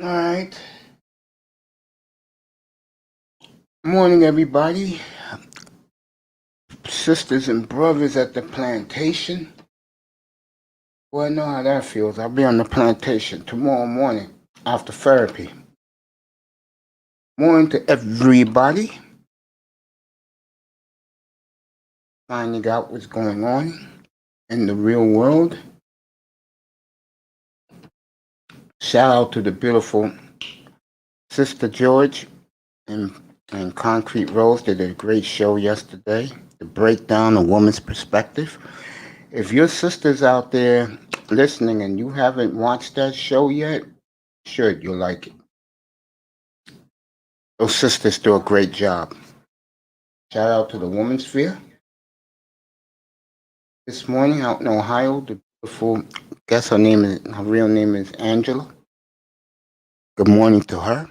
All right. Morning, everybody. Sisters and brothers at the plantation. Well, I know how that feels. I'll be on the plantation tomorrow morning after therapy. Morning to everybody. Finding out what's going on in the real world. Shout out to the beautiful Sister George and Concrete Rose. They did a great show yesterday to break down a woman's perspective. If your sister's out there listening and you haven't watched that show yet, sure, you'll like it. Those sisters do a great job. Shout out to the Women's Sphere. This morning out in Ohio, the beautiful, guess her real name is Angela. Good morning to her.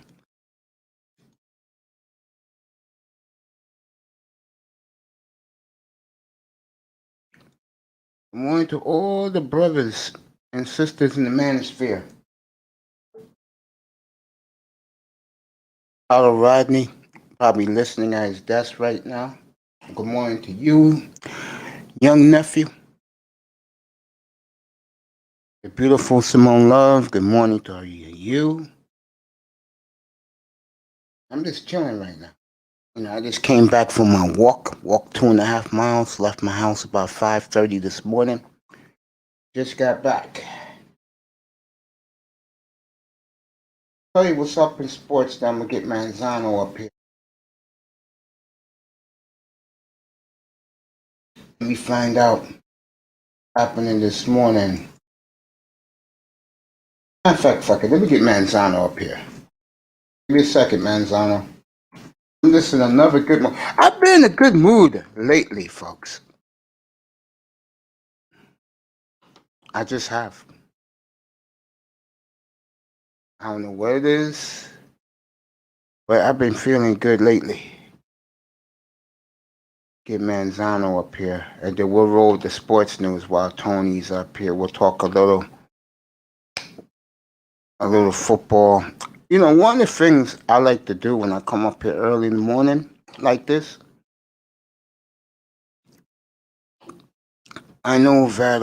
Good morning to all the brothers and sisters in the manosphere. Hello, Rodney, probably listening at his desk right now. Good morning to you, young nephew. The beautiful Simone Love. Good morning to you. I'm just chilling right now. I just came back from my walked 2.5 miles, left my house about 5:30 this morning. Just got back. Tell you what's up in sports. Then I'm gonna get Manzano up here. Let me find out what's happening this morning. In fact, fuck it. Let me get Manzano up here. Give me a second, Manzano. I'm just in another good mood. I've been in a good mood lately, folks. I just have. I don't know what it is, but I've been feeling good lately. Get Manzano up here, and then we'll roll the sports news while Tony's up here. We'll talk a little football. One of the things I like to do when I come up here early in the morning like this, I know that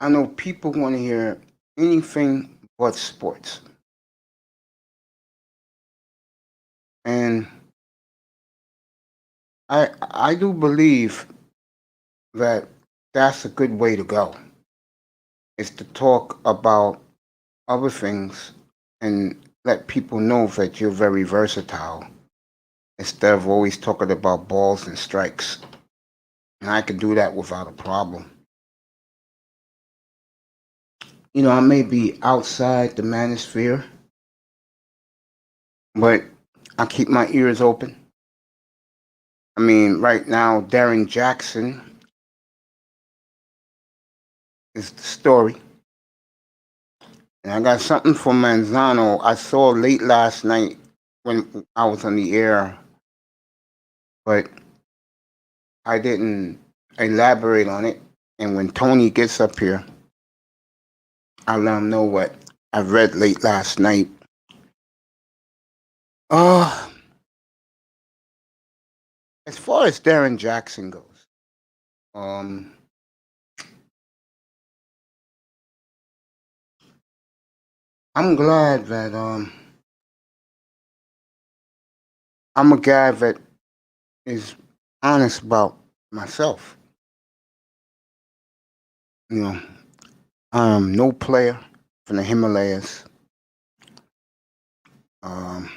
I know people want to hear anything but sports, and I do believe that that's a good way to go. Is to talk about other things and let people know that you're very versatile instead of always talking about balls and strikes. And I can do that without a problem. I may be outside the manosphere, but I keep my ears open. I mean, right now, Darren Jackson is the story. And I got something from Manzano I saw late last night when I was on the air, but I didn't elaborate on it. And when Tony gets up here, I'll let him know what I read late last night. Uh, as far as Darren Jackson goes, um, I'm glad that I'm a guy that is honest about myself. You know, I am no player from the Himalayas. Um,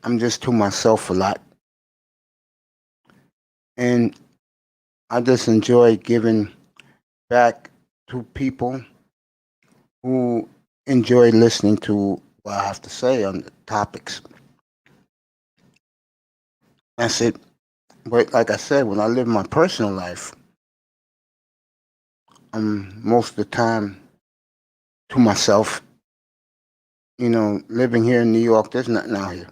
I'm just to myself a lot, and I just enjoy giving back to people who enjoy listening to what I have to say on the topics. That's it. But like I said, when I live my personal life, I'm most of the time to myself. Living here in New York, there's nothing out here.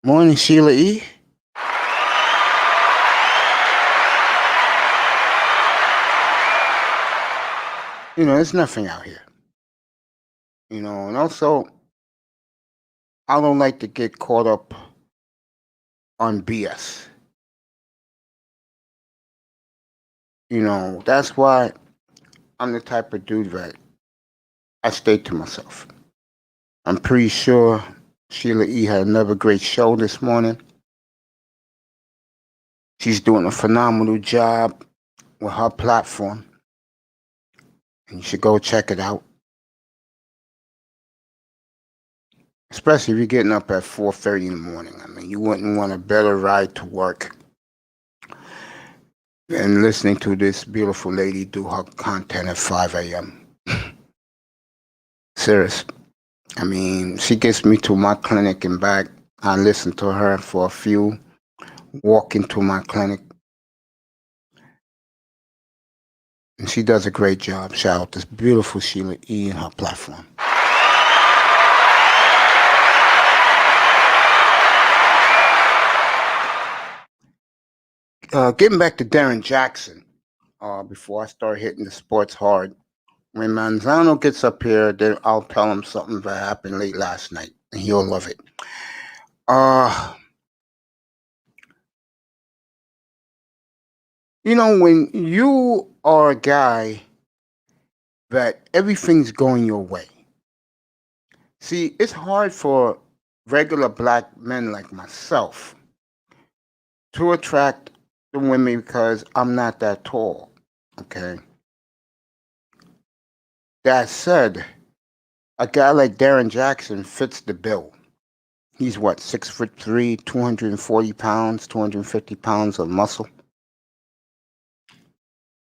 Morning, Sheila E. There's nothing out here. And also, I don't like to get caught up on BS. That's why I'm the type of dude that I stay to myself. I'm pretty sure Sheila E. had another great show this morning. She's doing a phenomenal job with her platform. And you should go check it out. Especially if you're getting up at 4:30 in the morning. I mean, you wouldn't want a better ride to work than listening to this beautiful lady do her content at 5 a.m. Serious. I mean, she gets me to my clinic and back. I listen to her for a few, walk into my clinic. And she does a great job. Shout out this beautiful Sheila E. and her platform. Getting back to Darren Jackson, before I start hitting the sports hard, when Manzano gets up here, then I'll tell him something that happened late last night, and he'll love it. When you are a guy that everything's going your way, see, it's hard for regular black men like myself to attract the women because I'm not that tall, okay? That said, a guy like Darren Jackson fits the bill. He's what, 6'3", 240 pounds, 250 pounds of muscle.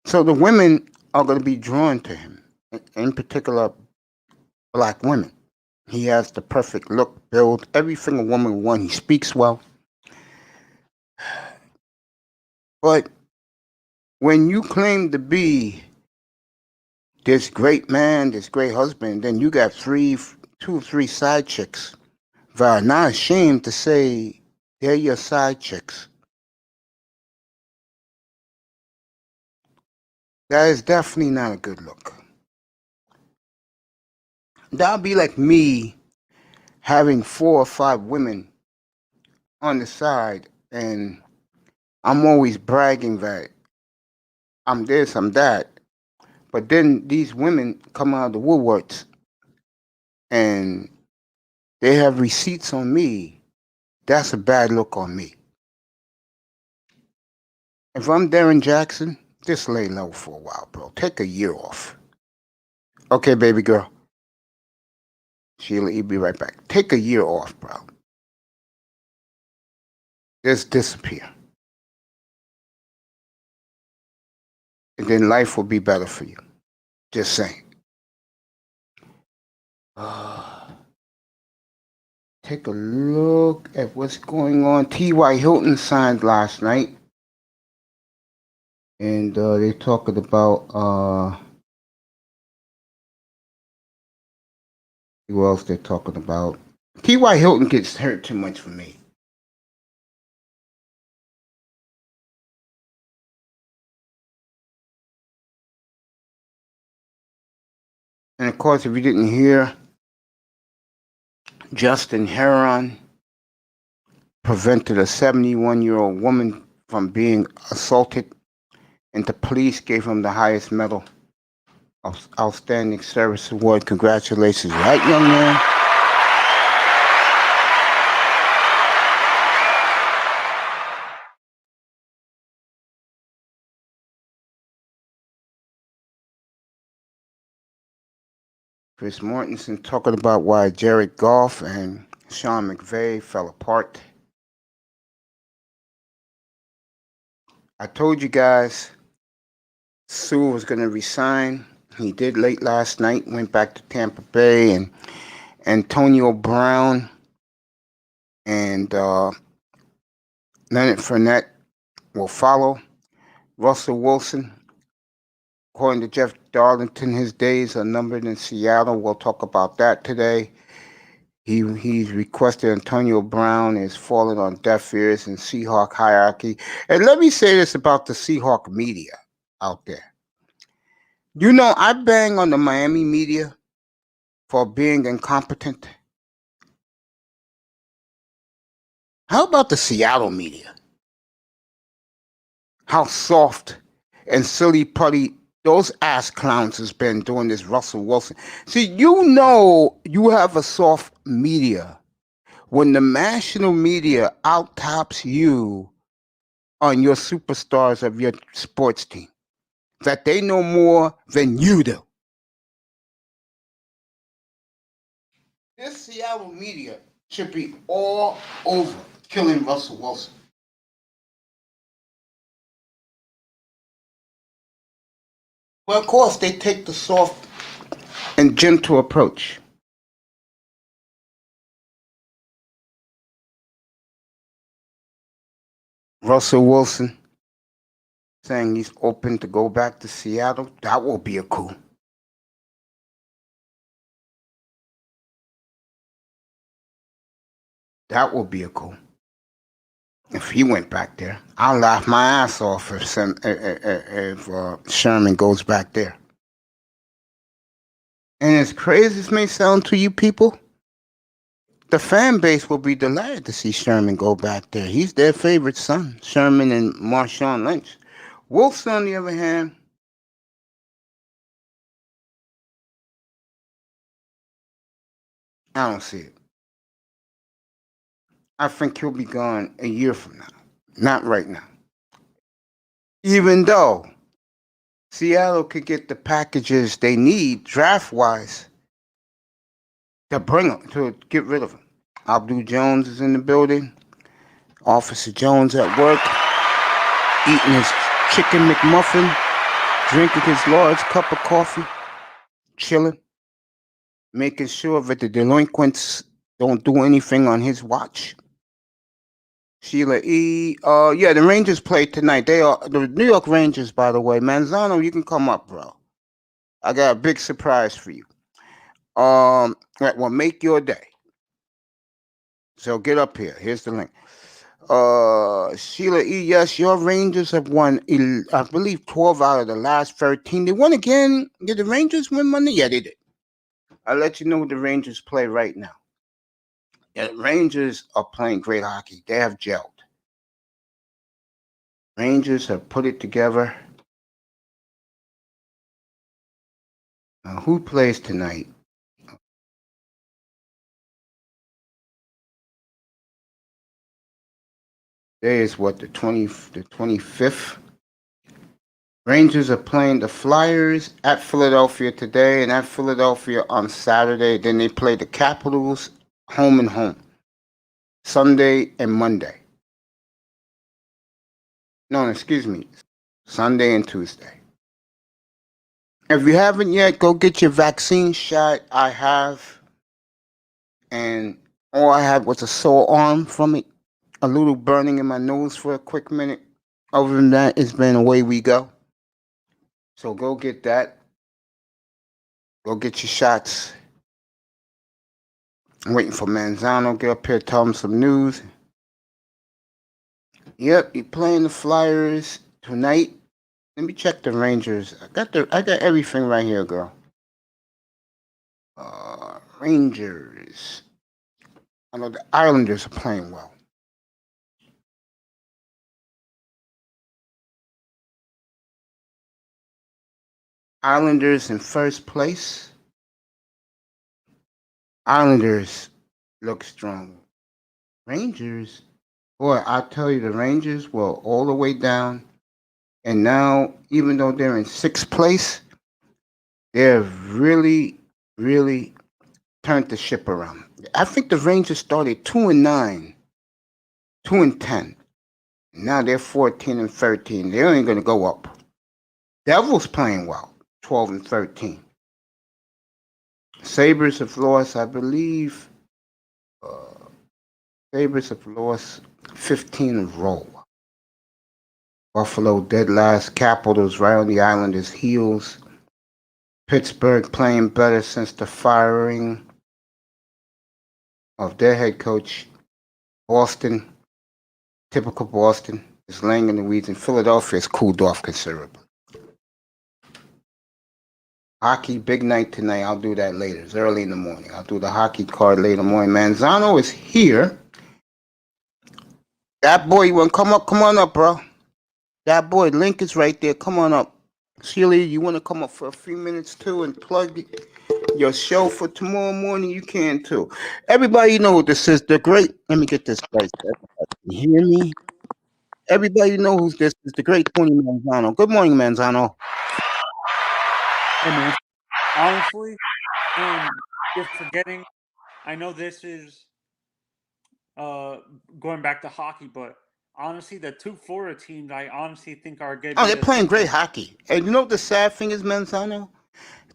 So the women are going to be drawn to him, in particular, black women. He has the perfect look, build, everything a woman would want. He speaks well. But when you claim to be this great man, this great husband, then you got 2 or 3 side chicks that are not ashamed to say they're your side chicks. That is definitely not a good look. That'll be like me having 4 or 5 women on the side, and I'm always bragging that I'm this, I'm that. But then these women come out of the woodworks and they have receipts on me. That's a bad look on me. If I'm Darren Jackson, just lay low for a while, bro. Take a year off. Okay, baby girl. Sheila E. Be right back. Take a year off, bro. Just disappear. And then life will be better for you. Just saying. Take a look at what's going on. T.Y. Hilton signed last night. And they're talking about, who else they're talking about? T.Y. Hilton gets hurt too much for me. And of course, if you didn't hear, Justin Heron prevented a 71-year-old woman from being assaulted, and the police gave him the highest medal of Outstanding Service Award. Congratulations, right, young man? Chris Mortensen talking about why Jared Goff and Sean McVay fell apart. I told you guys Sewell was going to resign. He did late last night, went back to Tampa Bay, and Antonio Brown and Leonard Fournette will follow. Russell Wilson, according to Jeff Darlington, his days are numbered in Seattle. We'll talk about that today. He's requested Antonio Brown is falling on deaf ears in Seahawk hierarchy. And let me say this about the Seahawk media out there. You know, I bang on the Miami media for being incompetent. How about the Seattle media? How soft and silly putty those ass clowns has been doing this Russell Wilson. See, you know you have a soft media when the national media out-tops you on your superstars of your sports team. That they know more than you do. This Seattle media should be all over killing Russell Wilson. Well, of course, they take the soft and gentle approach. Russell Wilson saying he's open to go back to Seattle. That will be a coup. That will be a coup. If he went back there, I'll laugh my ass off if Sherman goes back there. And as crazy as it may sound to you people, the fan base will be delighted to see Sherman go back there. He's their favorite son, Sherman and Marshawn Lynch. Wilson, on the other hand, I don't see it. I think he'll be gone a year from now. Not right now. Even though Seattle could get the packages they need draft-wise to bring them, to get rid of him. Abdul Jones is in the building. Officer Jones at work, eating his chicken McMuffin, drinking his large cup of coffee, chilling, making sure that the delinquents don't do anything on his watch. Sheila E. Yeah, the Rangers played tonight. They are the New York Rangers, by the way. Manzano, you can come up, bro. I got a big surprise for you. That will make your day. So get up here. Here's the link. Sheila E. Yes, your Rangers have won, I believe, 12 out of the last 13. They won again. Did the Rangers win Monday? Yeah, they did. I'll let you know what the Rangers play right now. The Rangers are playing great hockey. They have gelled. Rangers have put it together. Who plays tonight? Today is what, the 25th? Rangers are playing the Flyers at Philadelphia today and at Philadelphia on Saturday. Then they play the Capitals home and home. Sunday and Monday. No, excuse me. Sunday and Tuesday. If you haven't yet, go get your vaccine shot. I have. And all I had was a sore arm from it. A little burning in my nose for a quick minute. Other than that, it's been away we go. So go get that. Go get your shots. I'm waiting for Manzano. Get up here, tell him some news. Yep, you're playing the Flyers tonight. Let me check the Rangers. I got everything right here, girl. Rangers. I know the Islanders are playing well. Islanders in first place. Islanders look strong. Rangers, boy, I tell you, the Rangers were all the way down. And now, even though they're in sixth place, they're really, really turned the ship around. I think the Rangers started 2-9, 2-10. Now they're 14 and 13. They're only going to go up. Devils playing well, 12 and 13. Sabres have lost, I believe. Sabres have lost 15 in a row. Buffalo dead last. Capitals right on the Islanders' heels. Pittsburgh playing better since the firing. of their head coach, Boston, typical Boston, is laying in the weeds, and Philadelphia has cooled off considerably. Hockey, big night tonight. I'll do that later. It's early in the morning. I'll do the hockey card later in the morning. Manzano is here. That boy, you want to come up? Come on up, bro. That boy, link is right there. Come on up. Sheila, you want to come up for a few minutes too and plug your show for tomorrow morning? You can too. Everybody know what this is. The great. Let me get this right. You hear me? Everybody know who's this is. The great Tony Manzano. Good morning, Manzano. Hey man, honestly, and you're forgetting. I know this is going back to hockey, but honestly, the two Florida teams I honestly think are going to Oh, be they're the playing teams great that. hockey. And you know what the sad thing is, Manzano?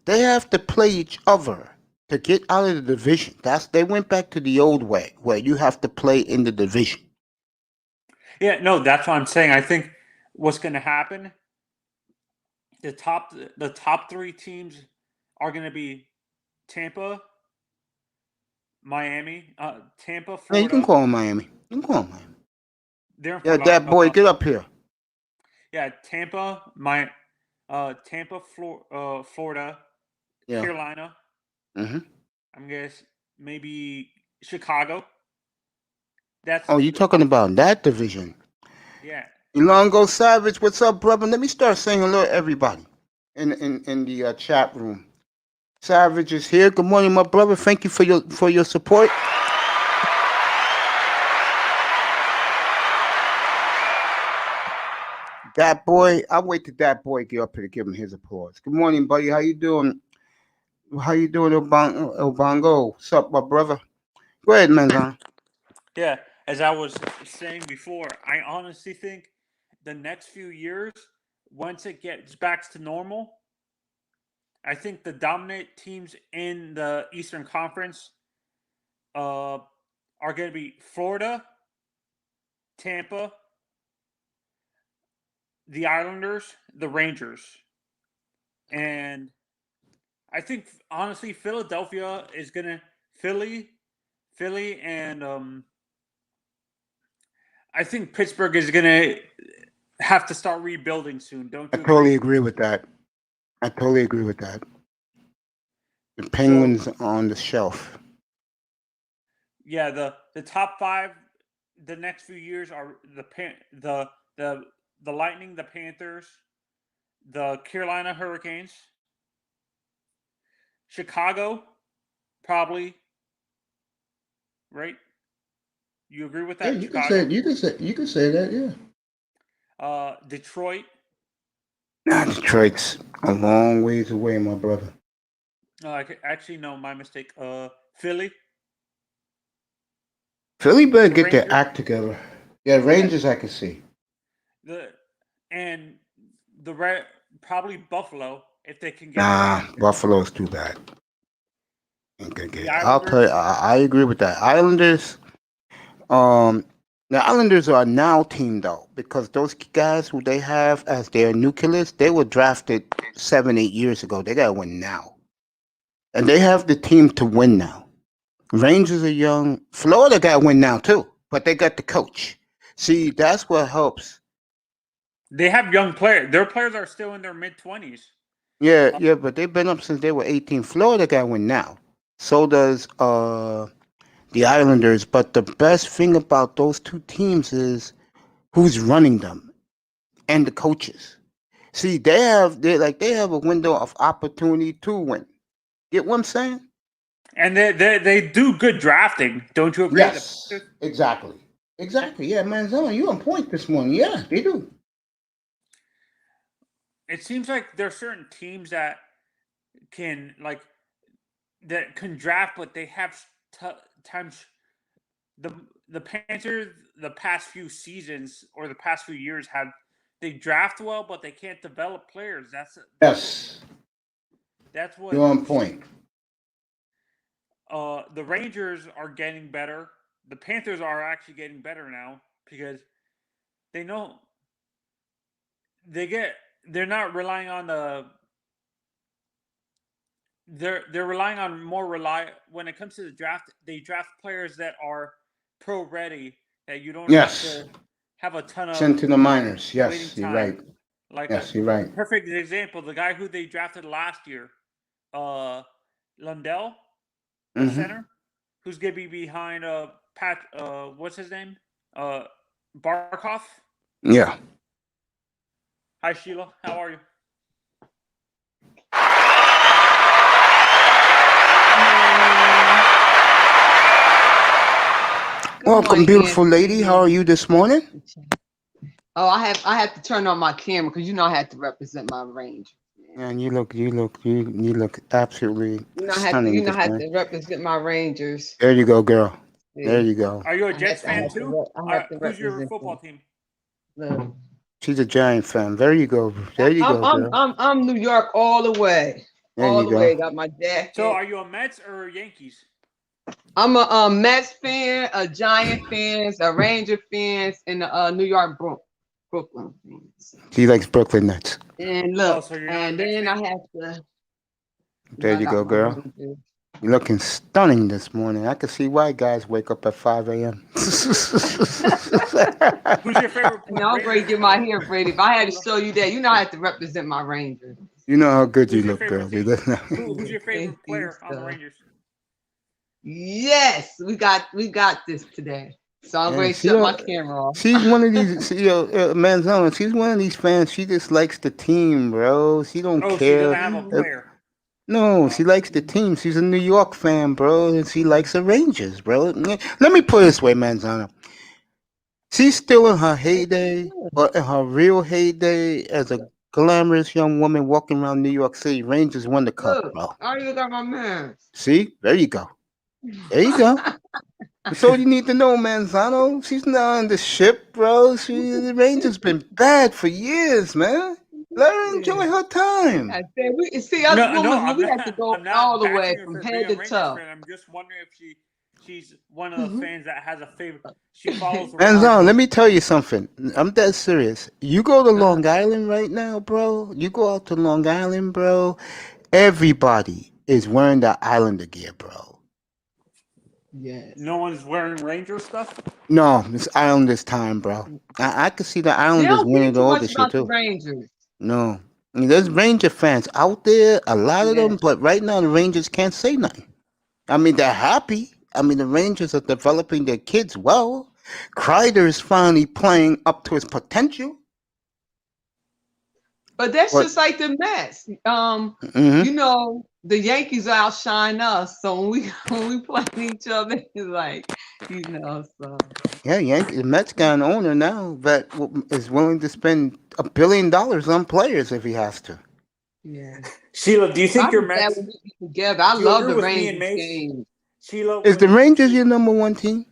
They have to play each other to get out of the division. They went back to the old way where you have to play in the division. Yeah, no, that's what I'm saying. I think what's going to happen. The top three teams are going to be Tampa, Miami, Tampa, Yeah, you can Florida. call him Miami. You can call him Miami. They're in Yeah, Florida. that boy, get up here. Yeah, Tampa, Florida, Yeah. Carolina. Mm-hmm. I'm guess maybe Chicago. That's Oh, you the talking top. about that division? Yeah, Elongo Savage, what's up, brother? Let me start saying hello to everybody in the chat room. Savage is here. Good morning, my brother. Thank you for your support. That boy, I'll wait till that boy get up here to give him his applause. Good morning, buddy. How you doing? How you doing, Obongo? What's up, my brother? Go ahead, Manzon. yeah. As I was saying before, I honestly think the next few years, once it gets back to normal, I think the dominant teams in the Eastern Conference uh, are going to be Florida, Tampa, the Islanders, the Rangers, and I think honestly Philadelphia is going to Philly, and I think Pittsburgh is going to have to start rebuilding soon. Don't I you agree? totally agree with that. I totally agree with that. The So Penguins are on the shelf. yeah, the top five the next few years are the the Lightning, the Panthers, the Carolina Hurricanes, Chicago, probably right. You agree with Yeah, that? you can say Chicago, you can say that. Yeah. Detroit. Nah, Detroit's a long ways away, my brother. Actually, no, my mistake. Philly, Philly better the get their Rangers. act together. Yeah, Yeah, Rangers I can see. the and the Red probably Buffalo if they can get their Nah, act together. Buffalo's too bad. Ain't gonna get The it. I'll tell you, Islanders. I agree with that. Islanders, um, the Islanders are a now team though because those guys who they have as their nucleus, they were drafted 7, 8 years ago. They gotta win now, and they have the team to win now. Rangers are young. Florida gotta win now too, but they got the coach. See, that's what helps. They have young players. Their players are still in their mid 20s. Yeah, yeah, but they've been up since they were 18. Florida got win now. So does the Islanders. But the best thing about those two teams is who's running them and the coaches. See, they have a window of opportunity to win. Get what I'm saying? And they do good drafting. Don't you agree? The Yes, Panthers. exactly. Exactly. Yeah, Manzano, you on point this morning. Yeah, they do. It seems like there are certain teams that can draft, but they have t- times the the Panthers the past few seasons or the past few years have they draft well, but they can't develop players. Yes, That's what you're on point. the Rangers are getting better. The Panthers are actually getting better now because they know they get they're not relying on they're relying on when it comes to the draft. They draft players that are pro ready, that you don't have Yes. to have a ton Send of to the minors. waiting Yes, you're time. right. Like Yes, you're right. perfect example, the guy who they drafted last year, Lundell, the Mm-hmm. center, who's gonna be behind Pat. What's his name? Barkov. Yeah. Hi Sheila, how are you? Welcome, morning, beautiful Anthony. lady. How are you this morning? Oh, I have to turn on my camera because I had to represent my range. And you look absolutely I stunning this have morning. to represent my Rangers. There you go, girl. See, There you go. Are you a I Jets fan have to too? Who's your represent football them. team? Look. She's a Giant fan. There you go. There you go, girl. I'm New York all the way. There All you the go. way. Got my jacket. So, are you a Mets or Yankees? I'm a Mets fan, a Giant fans, a Ranger fans, and a New York Brooklyn fans. She likes Brooklyn Nets. And look, so you're not a and Knicks then fan? I have to. There you go, girl. Rangers. You're looking stunning this morning. I can see why guys wake up at 5 a.m. Who's your favorite player? No, I'm ready to get my hair braided. If I had to show you that, I have to represent my Rangers. You know how good Who's you your look, favorite girl. team? You look Who's your favorite player on the Rangers? Yes, we got this today. So I'm ready to shut my camera off. She's one of these, Manzano, she's one of these fans. She just likes the team, bro. She don't Oh, she care. doesn't have a player. No, she likes the team. She's a New York fan, bro, and she likes the Rangers, bro. Let me put it this way, Manzano. She's still in her heyday, or in her real heyday as a glamorous young woman walking around New York City. Rangers won the cup, Look, bro. I already got my man. See? There you go. There you go. That's all you need to know, Manzano. She's not on the ship, bro. The Rangers been bad for years, man. Let her enjoy her time. I said, us women, we have to go I'm not all the way bashing her from for being head a to Rangers toe. fan. I'm just wondering if she's one of the fans that has a favorite. She follows the Manzano, let me tell you something. I'm dead serious. You go to Long Island right now, bro. You go out to Long Island, bro. Everybody is wearing the Islander gear, bro. Yes. No one's wearing Ranger stuff? No, it's Islanders time, bro. I could see the Islanders winning all this shit, too. Rangers. No. I mean, there's Ranger fans out there, a lot of them, but right now the Rangers can't say nothing. I mean, they're happy. I mean, the Rangers are developing their kids well. Kreider is finally playing up to his potential. But that's just like the Mets. The Yankees outshine us. So when we play each other, it's like, so. Yeah, the Mets got an owner now that is willing to spend $1 billion on players if he has to. Yeah. Sheila, do you think your Mets together? I love the Rangers game. Sheila, is the Rangers your number one team?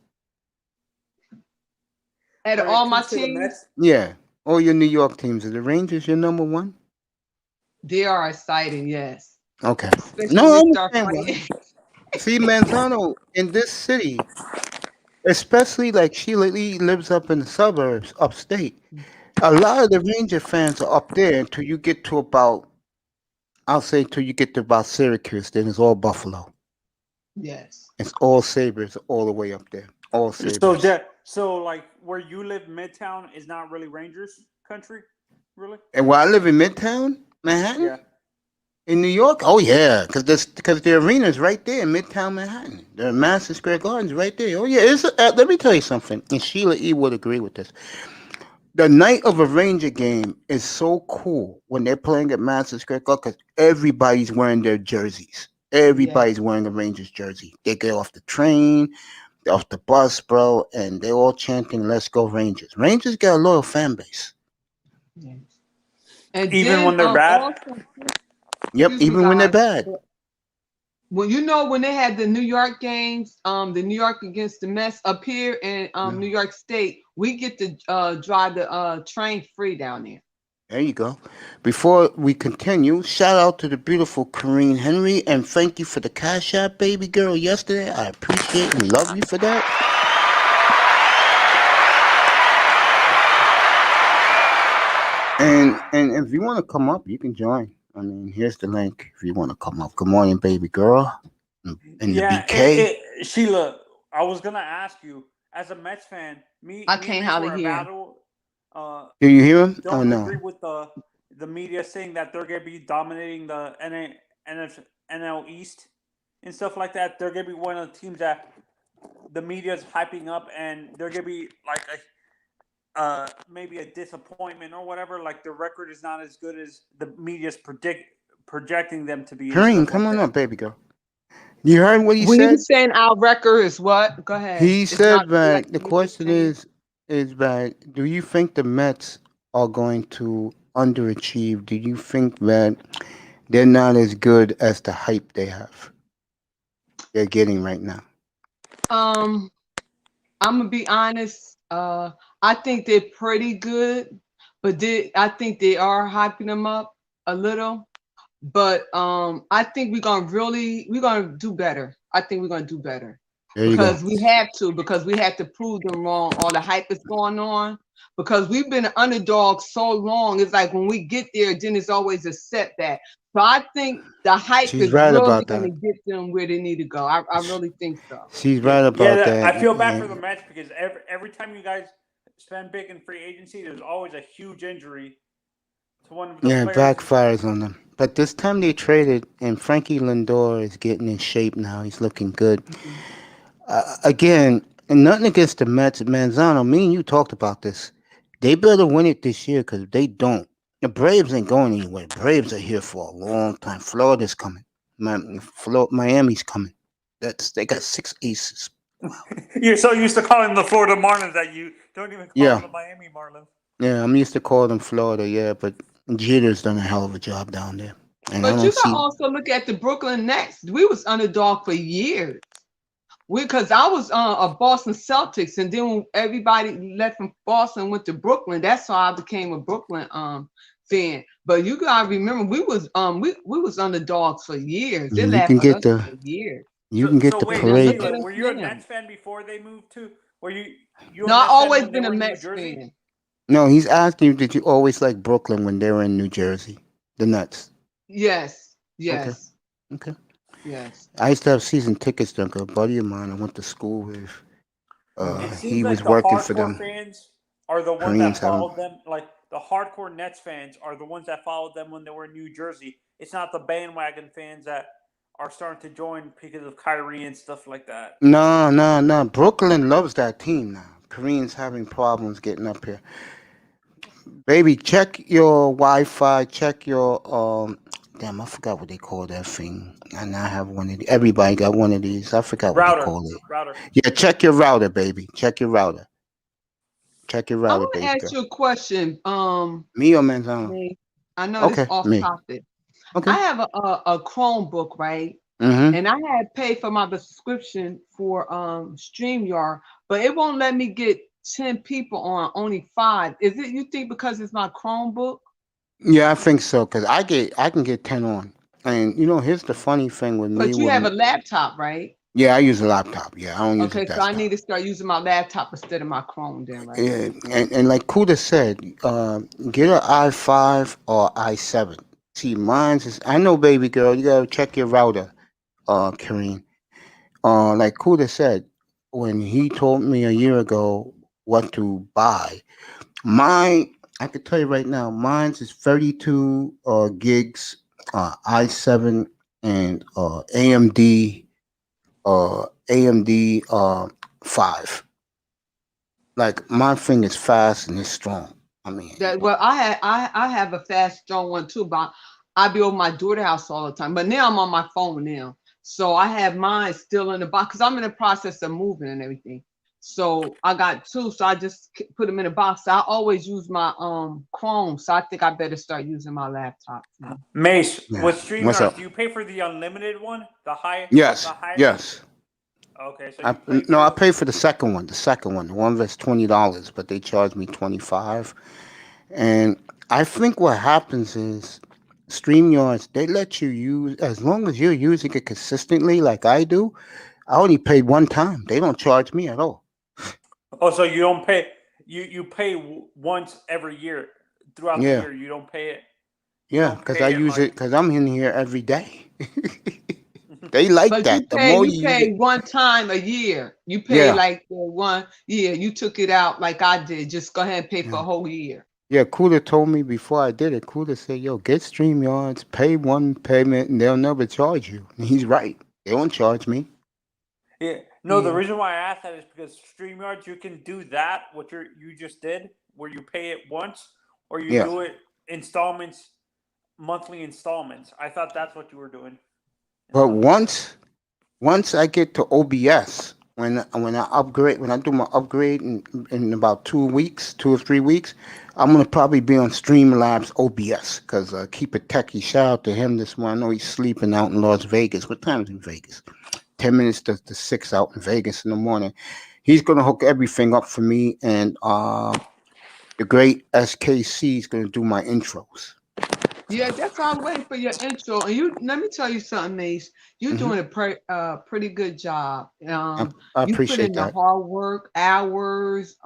At all my teams? Yeah. All your New York teams. Are the Rangers your number one? They are exciting, yes. Okay. Especially No, I when we start understand. fighting. See, Manzano, in this city, especially like Sheila Lee lives up in the suburbs, upstate, a lot of the Ranger fans are up there until you get to about, I'll say till you get to about Syracuse, then it's all Buffalo. Yes. It's all Sabres all the way up there. All Sabres. So like where you live, Midtown is not really Rangers country, really? And where I live in Midtown, Manhattan? Yeah. In New York? Oh yeah, because the arena's right there in Midtown Manhattan. The Madison Square Garden's right there. Oh yeah, let me tell you something, and Sheila E. would agree with this. The night of a Ranger game is so cool when they're playing at Madison Square Garden because everybody's wearing their jerseys. Everybody's wearing a Rangers jersey. They get off the train, off the bus, bro, and they're all chanting, "Let's go Rangers." Rangers got a loyal fan base. Yes. And even when they're bad? Also, yep, even when they're bad. Well, when they had the New York games, the New York against the Mets up here in New York State, we get to drive the train free down there. There you go. Before we continue, shout out to the beautiful Corrine Henry, and thank you for the Cash App, baby girl, yesterday. I appreciate and love you for that. And if you want to come up, you can join. I mean, here's the link if you want to come up. Good morning, baby girl. In the Yeah, BK. Sheila, I was gonna ask you as a Mets fan. I Me and can't Mace hardly were a hear. battle. Do you hear him? Oh Don't you no. agree with the media saying that they're gonna be dominating the NL East and stuff like that? They're gonna be one of the teams that the media's hyping up, and they're gonna be like maybe a disappointment or whatever. Like the record is not as good as the media's projecting them to be and Kareem, stuff come like on that. up, baby girl. You heard what he When you said? saying our record is what? Go ahead. He It's not said good like that the the media question saying. is that do you think the Mets are going to underachieve? Do you think that they're not as good as the hype they're getting right now? I'm gonna be honest. I think they're pretty good, but I think they are hyping them up a little. But I think we're gonna do better. I think we're gonna do better There you go. because we have to prove them wrong. All the hype is going on because we've been an underdog so long. It's like when we get there, then it's always a setback. So I think the hype She's is right really about going to that. get them where they need to go. I really think so. She's right about I that. feel bad for the And Mets because every time you guys spend big in free agency, there's always a huge injury to one of the yeah, it players. backfires on them. But this time they traded, and Frankie Lindor is getting in shape now. He's looking good. Mhm. Again, and nothing against the Mets. Manzano, me and you talked about this. They better win it this year because if they don't, the Braves ain't going anywhere. Braves are here for a long time. Florida's coming. Miami's coming. They got 6 aces. You're so used to calling the Florida Marlins that you don't even call them Yeah, the Miami Marlins. yeah. I'm used to call them Florida. Yeah, but Jeter's done a hell of a job down there, and I But don't you got to see. also look at the Brooklyn Nets. We was underdog for years. Because I was a Boston Celtics, and then when everybody left from Boston went to Brooklyn. That's how I became a Brooklyn fan. But you gotta remember, we was underdogs for years. They You laughed can at get us the for years. you can get So the wait, Now look parade. at Sheila, us were you a now. Nets fan before they moved to? Were you a No, I Nets fan always when they been a were in New Mets Jersey? fan. No, he's asking you, did you always like Brooklyn when they were in New Jersey? The Nets. Yes, Okay. yes, Okay. yes. I used to have season tickets to a buddy of mine I went to school with. It Mhm. He seems was like the working for hardcore them. fans are the ones Koreans that have him. followed them. Like the hardcore Nets fans are the ones that followed them when they were in New Jersey. It's not the bandwagon fans that are starting to join because of Kyrie and stuff like that. No, no, no. Brooklyn loves that team now. Koreans having problems getting up here. Baby, check your Wi-Fi. Check your Damn, I forgot what they call that thing. And I have one of these. Everybody got one of these. I forgot what they Router, call it. router. Yeah, check your router, baby. Check your router. Check your I router, want to baby ask girl. you a question. Me or Manzano? Nate. I know this Okay, off me. topic. Okay. I have a Chromebook, right? Mm-hmm. And I had paid for my subscription for StreamYard, but it won't let me get 10 people on, only 5. Is it you think because it's my Chromebook? Yeah, I think so. Cause I can get 10 on. And here's the funny thing with me. But you have a laptop, right? Yeah, I use a laptop. Yeah, I don't use a Okay, so I need desktop. to start using my laptop instead of my Chrome then, right? Yeah, and like Kuda said, get an i5 or i7. See, mine's is. I know, baby girl. You gotta check your router, Kareen. Like Kuda said, when he told me a year ago what to buy, mine. I could tell you right now, mine's is 32 gigs, i7 and AMD 5. Like my thing is fast and it's strong. I mean, Well, I have a fast strong one too, but I be over my daughter's house all the time. But now I'm on my phone now, so I have mine still in the box because I'm in the process of moving and everything. So I got 2, so I just put them in a box. I always use my Chrome, so I think I better start using my laptop now. Mace, yeah. with What's StreamYard, up? do you pay for the unlimited one? The Yes, high? yes. Okay, so I you pay no, I for. pay for the second one. The one that's $20, but they charge me 25. And I think what happens is StreamYards, they let you use as long as you're using it consistently, like I do. I only paid one time. They don't charge me at all. Oh, so you don't pay. You pay once every year throughout the Yeah, year. You don't pay it. Yeah, Don't because pay I it use it like. because I'm in here every day. They like But that. The more you you use pay it, one time a year. You pay yeah, like for 1 year. You took it out like I did. Just go ahead and pay for yeah. a whole year. Yeah, Kuda told me before I did it. Kuda said, "Yo, get StreamYards, pay one payment, and they'll never charge you." And he's right. They won't charge me. Yeah. No, the Yeah. reason why I asked that is because StreamYard, you can do that, what you just did, where you pay it once, or you Yeah, do it installments, monthly installments. I thought that's what you were doing. but Instead of once I get to OBS, when I upgrade, when I do my upgrade in about 2 weeks, 2 or 3 weeks, I'm gonna probably be on Streamlabs OBS because keep it techie. Shout out to him this morning. I know he's sleeping out in Las Vegas. What time is in Vegas? 10 minutes to 6 out in Vegas in the morning. He's gonna hook everything up for me, and the great SKC is gonna do my intros. Yeah, that's all I'm waiting for your intro. And you let me tell you something, Mace. You're Hmm. doing a pretty good job. I You put in appreciate the that. hard work, hours.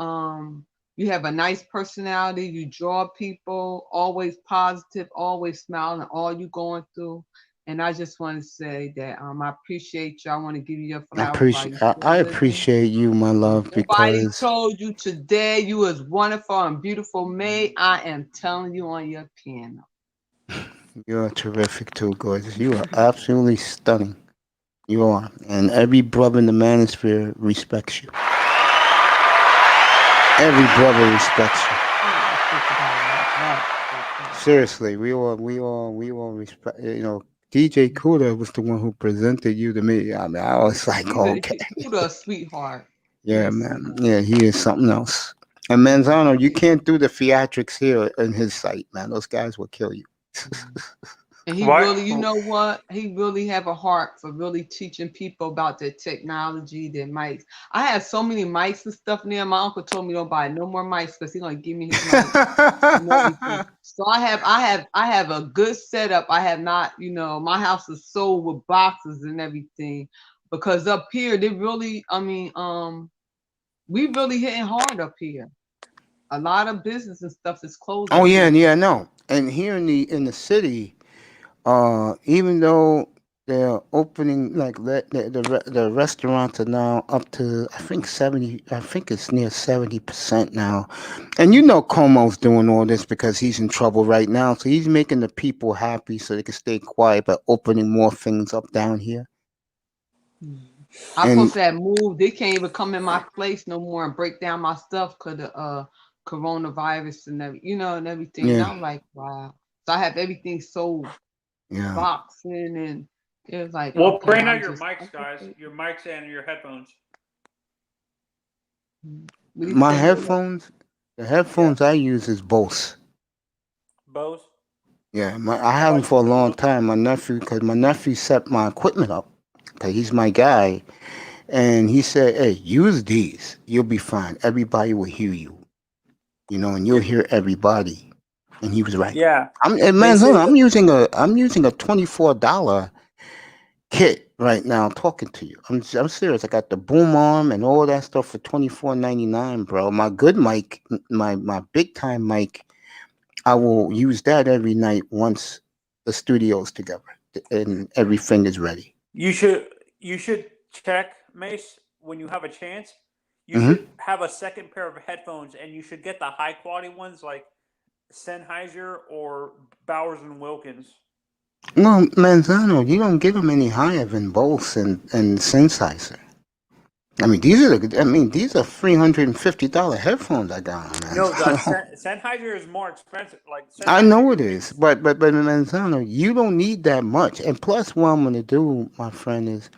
You have a nice personality. You draw people, always positive, always smiling, all you going through. And I just want to say that I appreciate you. I want to give you your flowers while you're I still living. appreciate you, my love, Nobody because told you today you was wonderful and beautiful, May. I am telling you on your piano. you're terrific too, gorgeous. You are absolutely stunning. You are, and every brother in the manosphere respects you. Every brother respects you. Seriously, we all respect. DJ Kuda was the one who presented you to me. I mean, I was like, okay, He's a sweetheart. He's yeah, a man, sweetheart. yeah, he is something else. And Manzano, you can't do the theatrics here in his site, man. Those guys will kill you. Mhm. And he why? really, you know what? He really have a heart for really teaching people about the technology, their mics. I have so many mics and stuff now. My uncle told me don't buy no more mics because he's gonna give me his mic and everything. So I have a good setup. I have not, my house is sold with boxes and everything because up here they really, we really hitting hard up here. A lot of business and stuff is closing Oh yeah, here. yeah, no. And here in the city, even though they're opening like the restaurants are now up to I think 70. I think it's near 70% now. And Como's doing all this because he's in trouble right now, so he's making the people happy so they can stay quiet by opening more things up down here. Mhm. I And supposed to have moved. They can't even come in my place no more and break down my stuff because of coronavirus and and everything. And yeah, I'm like, wow. So I have everything sold, yeah. boxing, and it was like, Well, okay, bring out I'm your just mics, guys. Your mics and your headphones. what do you My say, Mila? headphones, the Yeah, headphones I use is Bose. Bose. Yeah, I How had them about for you, a long Sheila? time. Because my nephew set my equipment up, because he's my guy, and he said, "Hey, use these. You'll be fine. Everybody will hear you, and you'll Yeah, hear everybody." And he was right. yeah. And They man, hold say on, that. I'm using a $24 kit right now talking to you. I'm serious. I got the boom arm and all that stuff for $24.99, bro. My good mic, my big time mic, I will use that every night once the studio's together and everything is ready. You should you should check, Mace, when you have a chance. You Hmm. should have a second pair of headphones, and you should get the high quality ones like Sennheiser or Bowers and Wilkins. Well, Manzano, you don't get them any higher than Bose and Sennheiser. These are $350 headphones I got on, No, the Manzano. Sennheiser is more expensive. Like I Sennheiser, know you it can get. is, but Manzano, you don't need that much. And plus, what I'm gonna do, my friend, is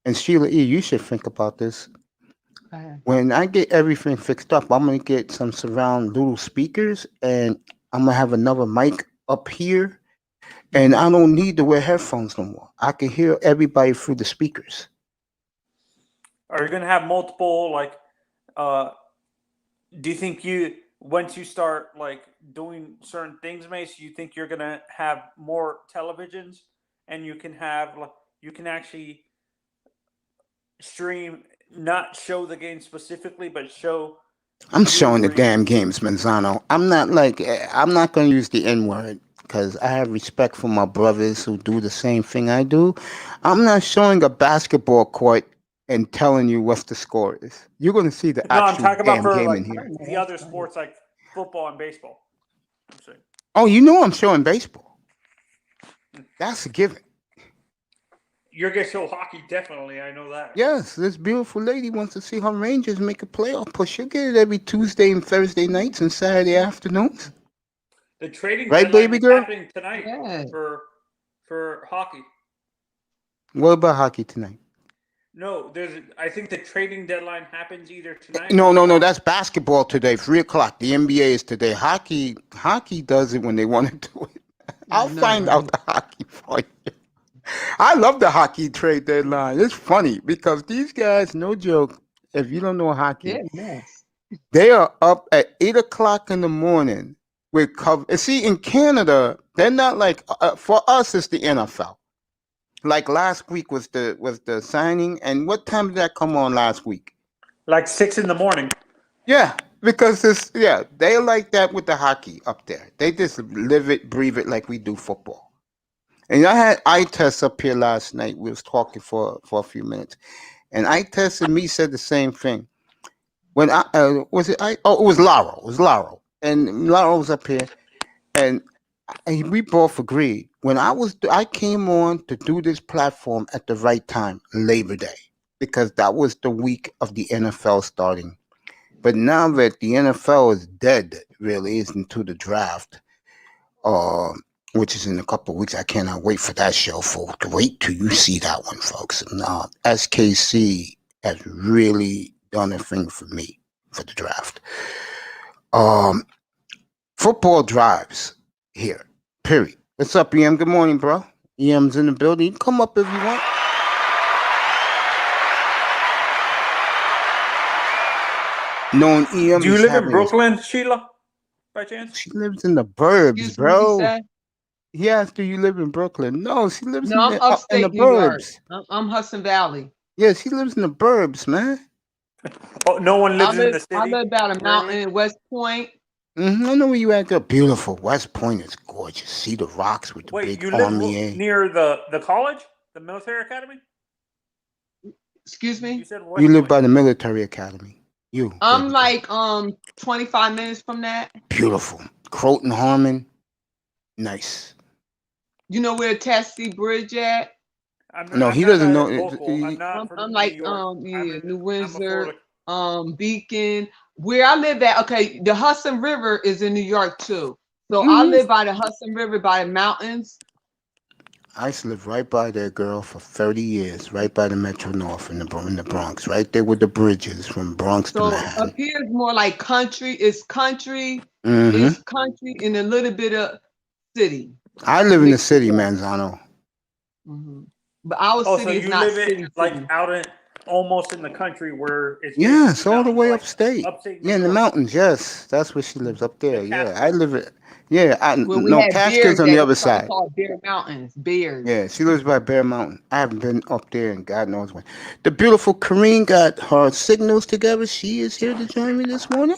and Sheila E, you should think about this. Uh, When I get everything fixed up, I'm gonna get some surround little speakers, and I'm gonna have another mic up here, and mhm. I don't need to wear headphones no more. I can hear everybody through the speakers. Are you gonna have multiple like? Uh, do you think you once you start like doing certain things, Mace? You think you're gonna have more televisions, and you can have like you can actually stream, not show the game specifically, but show I'm you showing the where you. damn games, Manzano. I'm not gonna use the N word. because I have respect for my brothers who do the same thing I do. I'm not showing a basketball court and telling you what the score is. You're going to see the No, I'm actual talking about damn for game like in here. the other sports like football and baseball. I'm saying. Oh, you know I'm showing baseball. That's a given. You're gonna show hockey, definitely. I know that. Yes, this beautiful lady wants to see her Rangers make a playoff push. She'll get it every Tuesday and Thursday nights and Saturday afternoons. The trading Right, deadline baby is girl? happening tonight Yeah. for hockey. What about hockey tonight? No, I think the trading deadline happens either tonight. No, or no, no. tomorrow. That's basketball today, 3 o'clock. The NBA is today. Hockey does it when they want to do it. I'll No, find out the hockey for you. I love the hockey trade deadline. It's funny because these guys, no joke, if you don't know hockey, Yeah, yes. they are up at 8 o'clock in the morning with cover. See, in Canada, they're not like for us. It's the NFL. Like last week was the signing, and what time did that come on last week? Like 6 a.m. Yeah, because they're like that with the hockey up there. They just live it, breathe it like we do football. And I had iTest up here last night. We was talking for a few minutes, and iTest and me said the same thing. When I was it I? Oh, it was Laurel. It was Laurel, and Laurel was up here, and we both agreed. When I came on to do this platform at the right time, Labor Day, because that was the week of the NFL starting. But now that the NFL is dead, really, is into the draft, uh, which is in a couple of weeks. I cannot wait for that show, folks. Wait till you see that one, folks. SKC has really done a thing for me for the draft. Football drives here, period. What's up, EM? Good morning, bro. EM's in the building. You can come up if you want. Knowing EM Do you is live in having Brooklyn, Sheila? By chance? She lives in the burbs, Excuse me, what you bro. say? He asked, do you live in Brooklyn? No, she lives No, I'm up in the upstate New York. burbs. I'm Hudson Valley. Yeah, she lives in the burbs, man. Oh, no one lives in the I city. live about a mountain Really? in West Point. I know where you at. There, beautiful. West Point is gorgeous. See the rocks with the Wait, big you live army. near the college, the military academy? Excuse You me. said West You live Point. by the military academy. I'm baby girl. like 25 minutes from that. Beautiful. Croton Harmon. Nice. You know where Tessie Bridge at? No, I'm he not doesn't know. local. I'm not from I'm New like York. yeah, New I'm a Windsor, Florida. Beacon. Where I live at, okay, the Hudson River is in New York too. So I Mhm. live by the Hudson River by the mountains. I used to live right by there, girl, for 30 years, right by the Metro North in the Bronx, right there with the bridges from Bronx to So up Manhattan. here is more like country. It's country. hmm It's country and a little bit of city. I live in the Mixed city, together. Manzano. But our Oh, so city is you not live in city. like out in almost in the country where it's Yeah, basically it's all the mountains, way like upstate. upstate New Yeah, in the York, mountains. Yes, that's where she lives up there. the Yeah, I Catskills. live it. Yeah, Where we no had bears Catskills on the at, other it's probably side. called Bear Mountains. Bears. Yeah, she lives by Bear Mountain. I haven't been up there in God knows when. The beautiful Kareen got her signals together. She is here to join me this morning.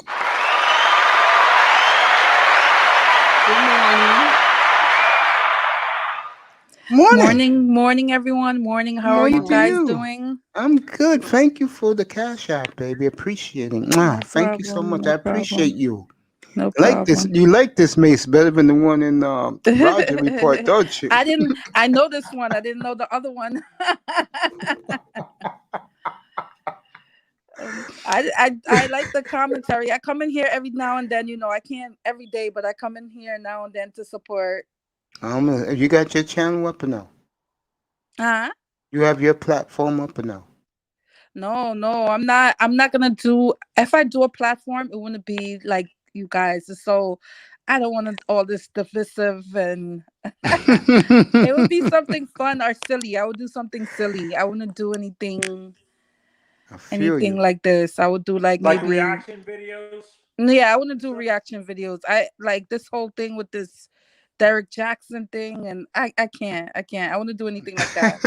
Good morning. Morning, everyone. Morning. How are you Morning to guys you. doing? I'm good. Thank you for the cash app, baby. Appreciate it. No Thank you so problem. much. No I appreciate problem. you. No Like this. problem. You like this Mace better than the one in Roger Report, don't you? I know this one. I didn't know the other one. I like the commentary. I come in here every now and then. I can't every day, but I come in here now and then to support. You got your channel up or no? Huh? You have your platform up or no? No, I'm not. I'm not gonna do. If I do a platform, it wouldn't be like you guys. So I don't want all this divisive, and it would be something fun or silly. I would do something silly. I wouldn't do anything I feel you. like this. I would do like Like maybe reaction videos. yeah. I wouldn't do reaction videos. I like this whole thing with this Derek Jackson thing, and I can't. I wouldn't do anything like that.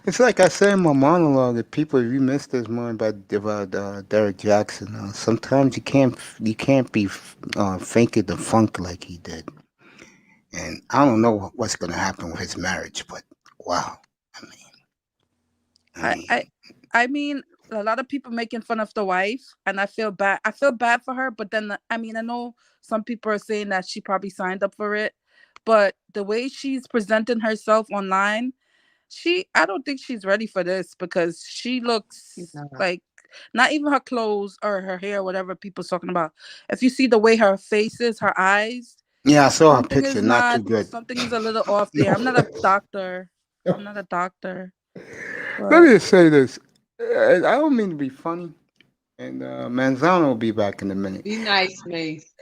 It's like I said in my monologue that people, if you missed this more about Derek Jackson, sometimes you can't be faking the funk like he did. And I don't know what's going to happen with his marriage, but wow. I mean, I I, mean, I, I mean, a lot of people making fun of the wife, and I feel bad. I feel bad for her, but then I mean, I know some people are saying that she probably signed up for it, but the way she's presenting herself online, I don't think she's ready for this because she She's looks not. like not even her clothes or her hair, whatever people's talking about. If you see the way her face is, her eyes, yeah, I saw her picture. Not too good. something is a little off No. there. I'm not a doctor. I'm not a doctor, Let me but just say this. I don't mean to be funny, and Manzano will be back in a minute. Be nice, Mace.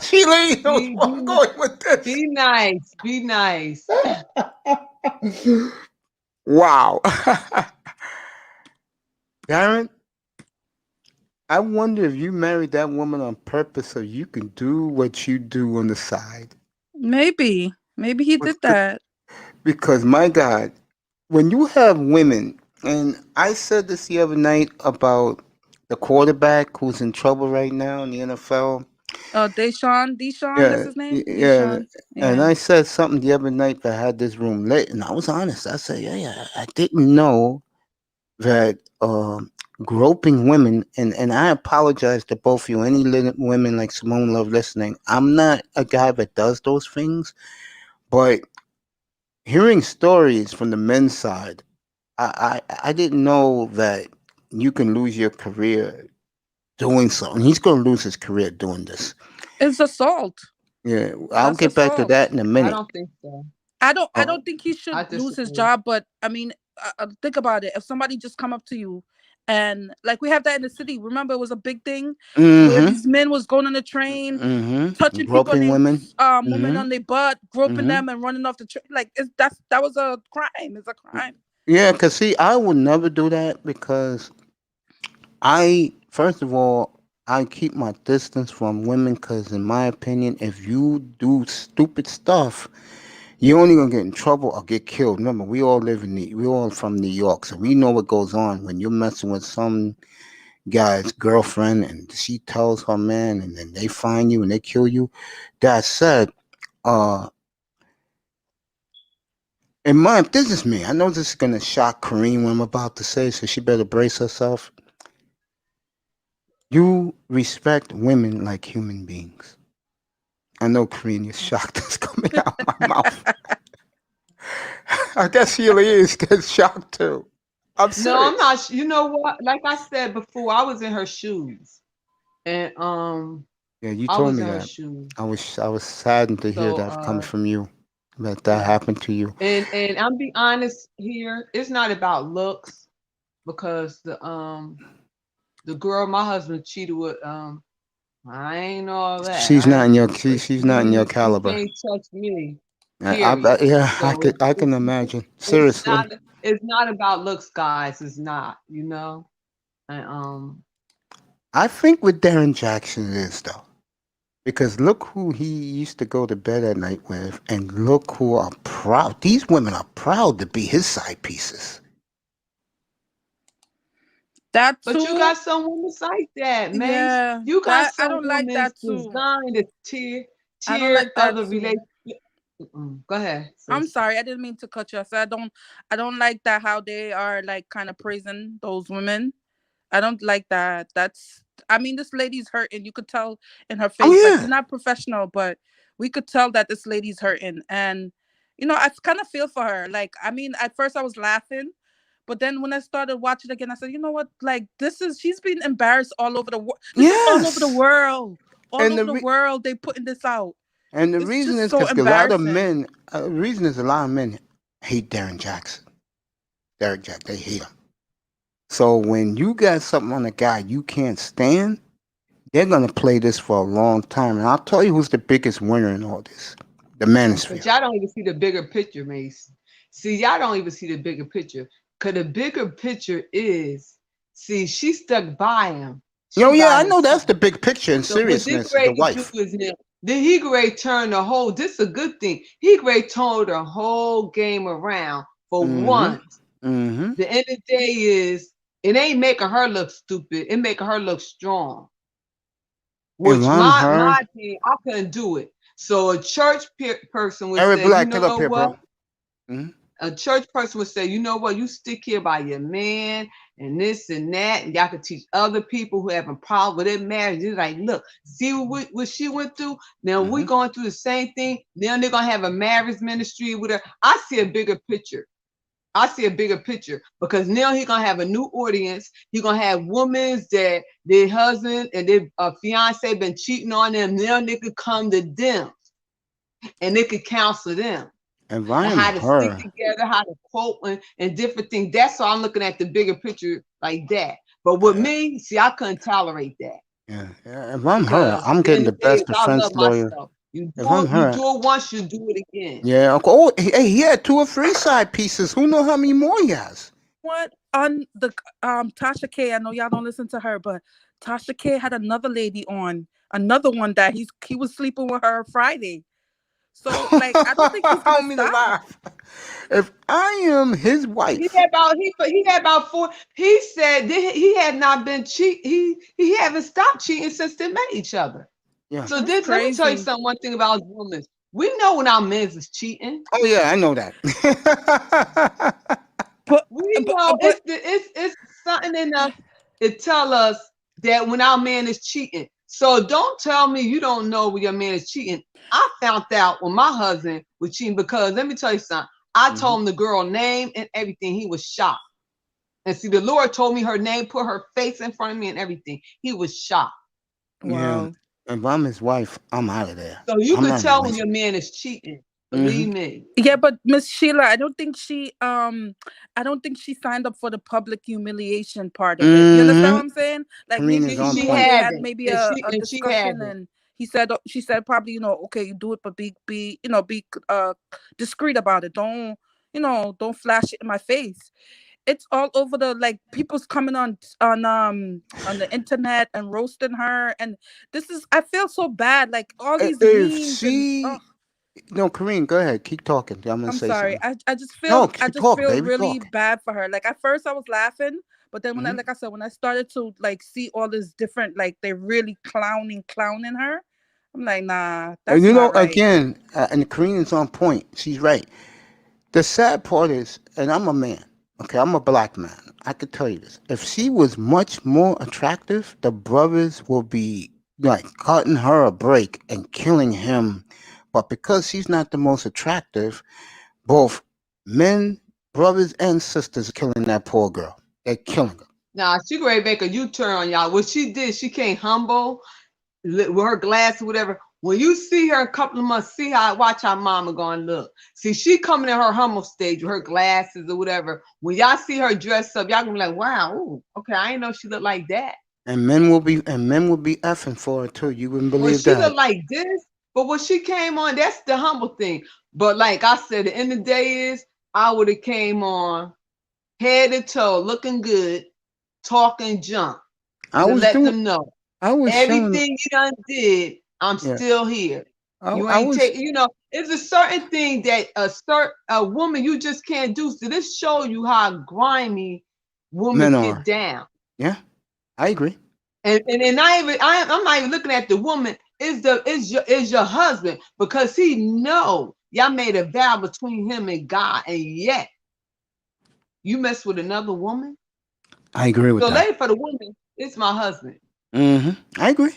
She knows where Be I'm be going with this. be nice. Be nice. Wow. Darren, I wonder if you married that woman on purpose so you can do what you do on the side. maybe he did that. Because my God, when you have women, and I said this the other night about the quarterback who's in trouble right now in the NFL. Deshaun, that's Yeah, his name, yeah. Deshaun. And Yeah. I said something the other night that had this room lit, and I was honest. I said, yeah, I didn't know that groping women, and I apologize to both of you, any women like Simone Love listening. I'm not a guy that does those things, but hearing stories from the men's side, I didn't know that you can lose your career doing something. He's going to lose his career doing this. It's assault. Yeah, I'll That's get back to assault. that in a I minute. don't think so. I Oh, don't think he I should lose his disagree. job, but I mean, think about it. If somebody just come up to you, and like we have that in the city. Remember, it was a big thing where mm-hmm, these men was going on the train, mm-hmm. touching people on Groping their women. women Mm-hmm, on their butt, groping mm-hmm. them, and running off the train. Like that was a crime. It's a crime. Yeah, because see, I would never do that because first of all, I keep my distance from women because, in my opinion, if you do stupid stuff, you're only gonna get in trouble or get killed. Remember, we all from New York, so we know what goes on when you're messing with some guy's girlfriend and she tells her man, and then they find you and they kill you. That said, uh, this is me. I know this is gonna shock Kareem what I'm about to say, so she better brace herself. You respect women like human beings. I know Kareem is shocked that's coming out of my mouth. I guess she really is gets shocked too. I'm No, I'm serious. not. You know what? Like I said before, I was in her shoes, and Yeah, you I told was me in her that. shoes. I was saddened to hear So that coming from you. That yeah, happened to you. and I'm be honest here. It's not about looks because the girl my husband cheated with I ain't all that. She's not in your But she's not in your she caliber. can't touch me. I Period. yeah, So I can imagine. it's not Seriously. it's not about looks, guys. It's not. You know. And I think with Darren Jackson it is though. Because look who he used to go to bed at night with, and look who are proud. These women are proud to be his side pieces. That but you too. got some women like that, Mace. Yeah, You got that I some don't like women that too. designed to I don't tear like that other too. relationship. Go ahead, I'm sis. sorry, I didn't mean to cut you. I said I don't like that how they are like kind of praising those women. I don't like that. I mean, this lady's hurting. You could tell in her Oh face. Like yeah, she's not professional, but we could tell that this lady's hurting. And I kind of feel for her. Like, I mean, at first I was laughing, but then when I started watching again, I said, you know what? Like, she's been embarrassed all over the world. This is all over the yes. world. All And over the world, they putting this out. the It's reason just is so because a lot of embarrassing. men. The reason is a lot of men hate Darren Jackson. Derek Jack, they hate him. So when you got something on a guy you can't stand, they're gonna play this for a long time. And I'll tell you who's the biggest winner in all this: the But manosphere. y'all don't even see the bigger picture, Mace. See, y'all don't even see the bigger picture. Cause the bigger picture is, see, she stuck by him. She Oh yeah, by I his know that's the side. big picture and So what Dick seriousness. The Ray do wife. is now, then he great turn the whole. This is a good thing. He great turned the whole game around for Mm-hmm. once. Mm-hmm. The end of the day is it ain't making her look stupid. It making her look strong. If Which I'm my her, thing, I couldn't do it. So a church person would Eric say, you Black, get up know here, what? bro. Mhm. A church person would say, you know what, you stick here by your man and this and that, and y'all can teach other people who have a problem with their marriage. It's like, look, see what she went through. Now we going through the same thing. Now they're gonna have a marriage ministry with her. I see a bigger picture. Because now he's gonna have a new audience. He's gonna have women that their husband and their fiance been cheating on them. Now they could come to them and they could counsel them. If I And am how to stick her, together, how to quote and different things. That's why I'm looking at the bigger picture like that. But with me, see, I couldn't tolerate that. yeah, if I'm her, Because I'm at the getting end the of the day, best I defense love lawyer. myself. You If I'm do her, it once, you do it again. yeah. Oh, hey, he had 2 or 3 side pieces. Who knows how many more he has? What on the Tasha K? I know y'all don't listen to her, but Tasha K had another lady on, another one that he was sleeping with her Friday. So like I don't think he's I gonna don't mean to stop. laugh. If I am his He wife, had about 4. He said that he had not been cheating. He haven't stopped cheating since they met each other. yeah. So That's let me tell you crazy. something. One thing about women, we know when our men's is cheating. Oh yeah, I know that. But We know but it's something in us to tell us that when our man is cheating. So don't tell me you don't know when your man is cheating. I found out when my husband was cheating because let me tell you something. I told him the girl name and everything. He was shocked. And see, the Lord told me her name, put her face in front of me and everything. He was shocked. Yeah. wow. If I'm his wife, I'm out of there. So you I'm could not tell when wasting. your man is cheating. Believe me. Yeah, but Miss Sheila, I don't think she signed up for the public humiliation part of it. You understand what I'm saying? Like maybe Karina's on She point. they had haven't. maybe And a she discussion haven't. and she said probably, okay, you do it, but be be discreet about it. Don't flash it in my face. It's all over the like people's coming on the internet and roasting her, and I feel so bad, like all these If memes and oh, she, no, Karine, go ahead, keep talking. I'm gonna I'm say sorry. something. I just No, feel keep talking, baby, really talk. bad for her. Like at first I was laughing, but then when Mhm. like I said, when I started to like see all this different, like they're really clowning her, I'm like, nah, And that's not right. again, and Karine is on point. She's right. The sad part is, and I'm a man. Okay, I'm a black man. I could tell you this. If she was much more attractive, the brothers will be like cutting her a break and killing him. But because she's not the most attractive, both men, brothers, and sisters are killing that poor girl. They're killing her. Nah, she ready to make a U-turn on y'all. What she did, she came humble with her glass or whatever. When you see her a couple of months, watch how mama gonna look. See, she coming in her humble stage with her glasses or whatever. When y'all see her dressed up, y'all gonna be like, wow, ooh, okay, I didn't know she looked like that. And men will be effing for her too. You wouldn't When believe she that. looked like this, but when she came on, that's the humble thing. But like I said, the end of the day is I would have came on head to toe, looking good, talking junk I to was let doing. them know I was showing. everything you done did, I'm Yeah. still here. You I ain't was. take, it's a certain thing that a woman you just can't do. So this show you how grimy women Men get are. down. Yeah, I agree. And I'm not even looking at the woman. Is your husband, because he know y'all made a vow between him and God, and yet you mess with another woman. I agree with So that. later for the woman, it's my husband. I agree.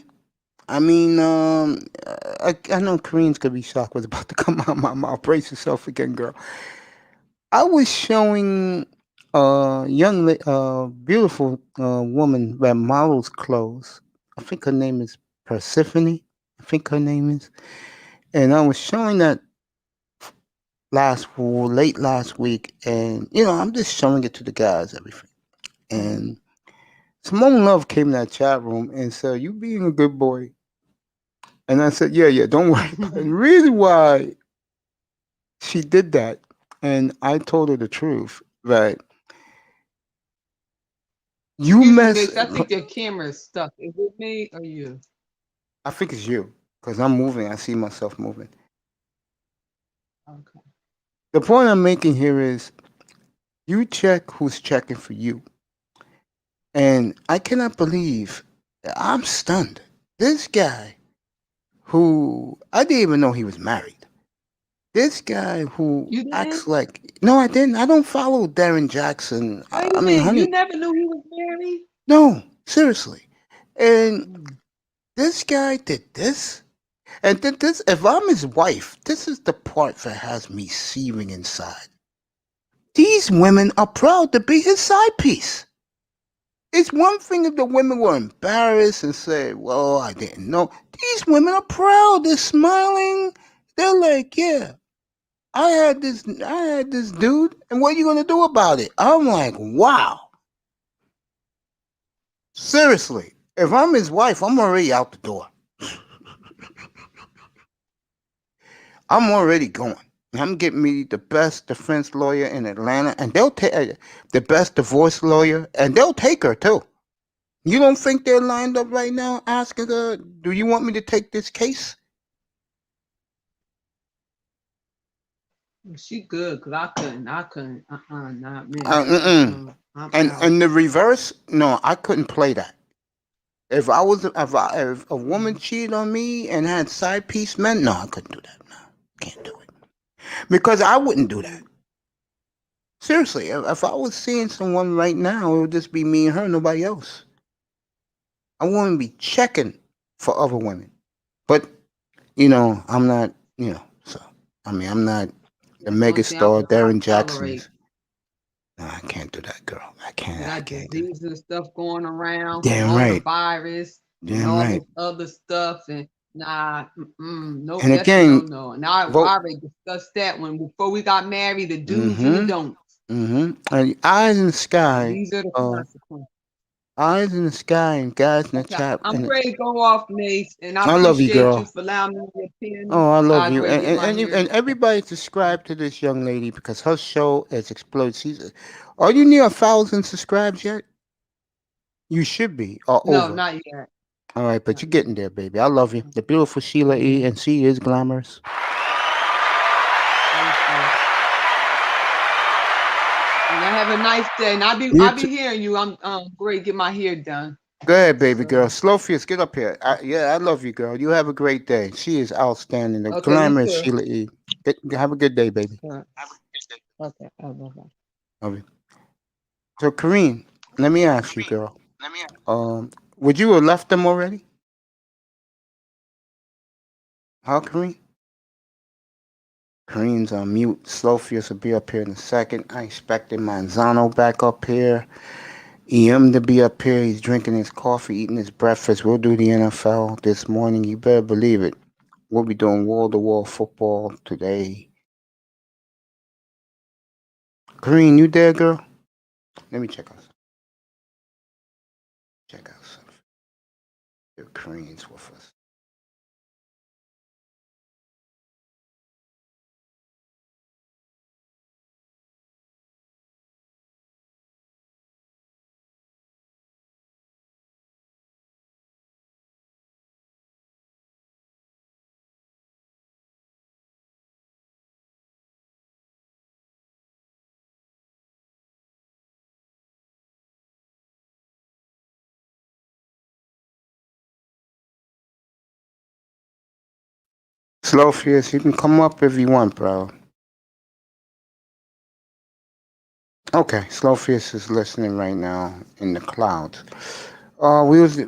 I mean, I know Koreans could be shocked what's about to come out of my mouth. Brace yourself again, girl. I was showing a beautiful woman that models clothes. I think her name is Persephone. I think her name is. And I was showing that late last week, and I'm just showing it to the guys, everything. And Simone Love came in that chat room and said, "You being a good boy." And I said, yeah, don't worry about it. The reason why she did that, and I told her the truth, that you Excuse me, mess, bitch. I think your camera is stuck. Is it me or you? I think it's you, because I'm moving. I see myself moving. Okay. The point I'm making here is you check who's checking for you. And I cannot believe, I'm stunned. This guy who I didn't even know he was married. This guy who You didn't? acts like no, I didn't. I don't follow Darren Jackson. Wait I a mean, minute. You honey, never knew he was married? no, seriously. And Mm. this guy did this. And then this, if I'm his wife, this is the part that has me seething inside. These women are proud to be his side piece. It's one thing if the women were embarrassed and said, well, I didn't know. These women are proud. They're smiling. They're like, yeah, I had this dude, and what are you gonna do about it? I'm like, wow. Seriously, if I'm his wife, I'm already out the door. I'm already going. I'm getting me the best defense lawyer in Atlanta, and they'll take the best divorce lawyer, and they'll take her too. You don't think they're lined up right now asking her, do you want me to take this case? She good, cause I couldn't. Not me. Mm-mm. I'm And out. in the reverse, no, I couldn't play that. If a woman cheated on me and had side piece men, no, I couldn't do that. No, can't do it because I wouldn't do that. Seriously, if I was seeing someone right now, it would just be me and her, nobody else. I wouldn't be checking for other women. But I'm not. So I mean, I'm not the That's one thing I megastar would not Darren Jackson tolerate. is. No, I can't do that, girl. I We can't. I got can't do that. disease and stuff going around, Damn right. coronavirus and Damn all right. this other stuff, and nah, nope, And that's a no again, no. And I vote. already discussed that when before we got married, the do's and the Mm-hmm. don'ts. Mm-hmm. And eyes in the And sky. these are the consequences. Eyes in the sky and guys in the Okay, chat. I'm And ready to go off, Mace, and I I love you, appreciate you girl. for allowing me your opinion. Oh, I love I you. go and get my hair And done. everybody subscribe to this young lady because her show has exploded. Are you near 1,000 subscribes yet? You should be or No, over. not yet. All right, but Not you're yet. getting there, baby. I love you. The beautiful Sheila E. And she is glamorous. Thank you. And I have a nice day. And I'll You be too. hearing you. I'm going to get my hair done. Go ahead, baby So girl. Slowfius, get up here. I love you, girl. You have a great day. She is outstanding. The okay, you glamorous too. Sheila E. Have a good day, baby. Okay. Bye-bye. Love you. So, Kareem, let me ask you, girl. Would you have left them already? Huh, Kareem? Kareem's on mute. Slowfius will be up here in a second. I expected Manzano back up here. EM to be up here. He's drinking his coffee, eating his breakfast. We'll do the NFL this morning. You better believe it. We'll be doing wall-to-wall football today. Kareem, you there, girl? Let me check out something. If Kareem's with us. Slowfius, you can come up if you want, bro. Okay, Slowfius is listening right now in the clouds.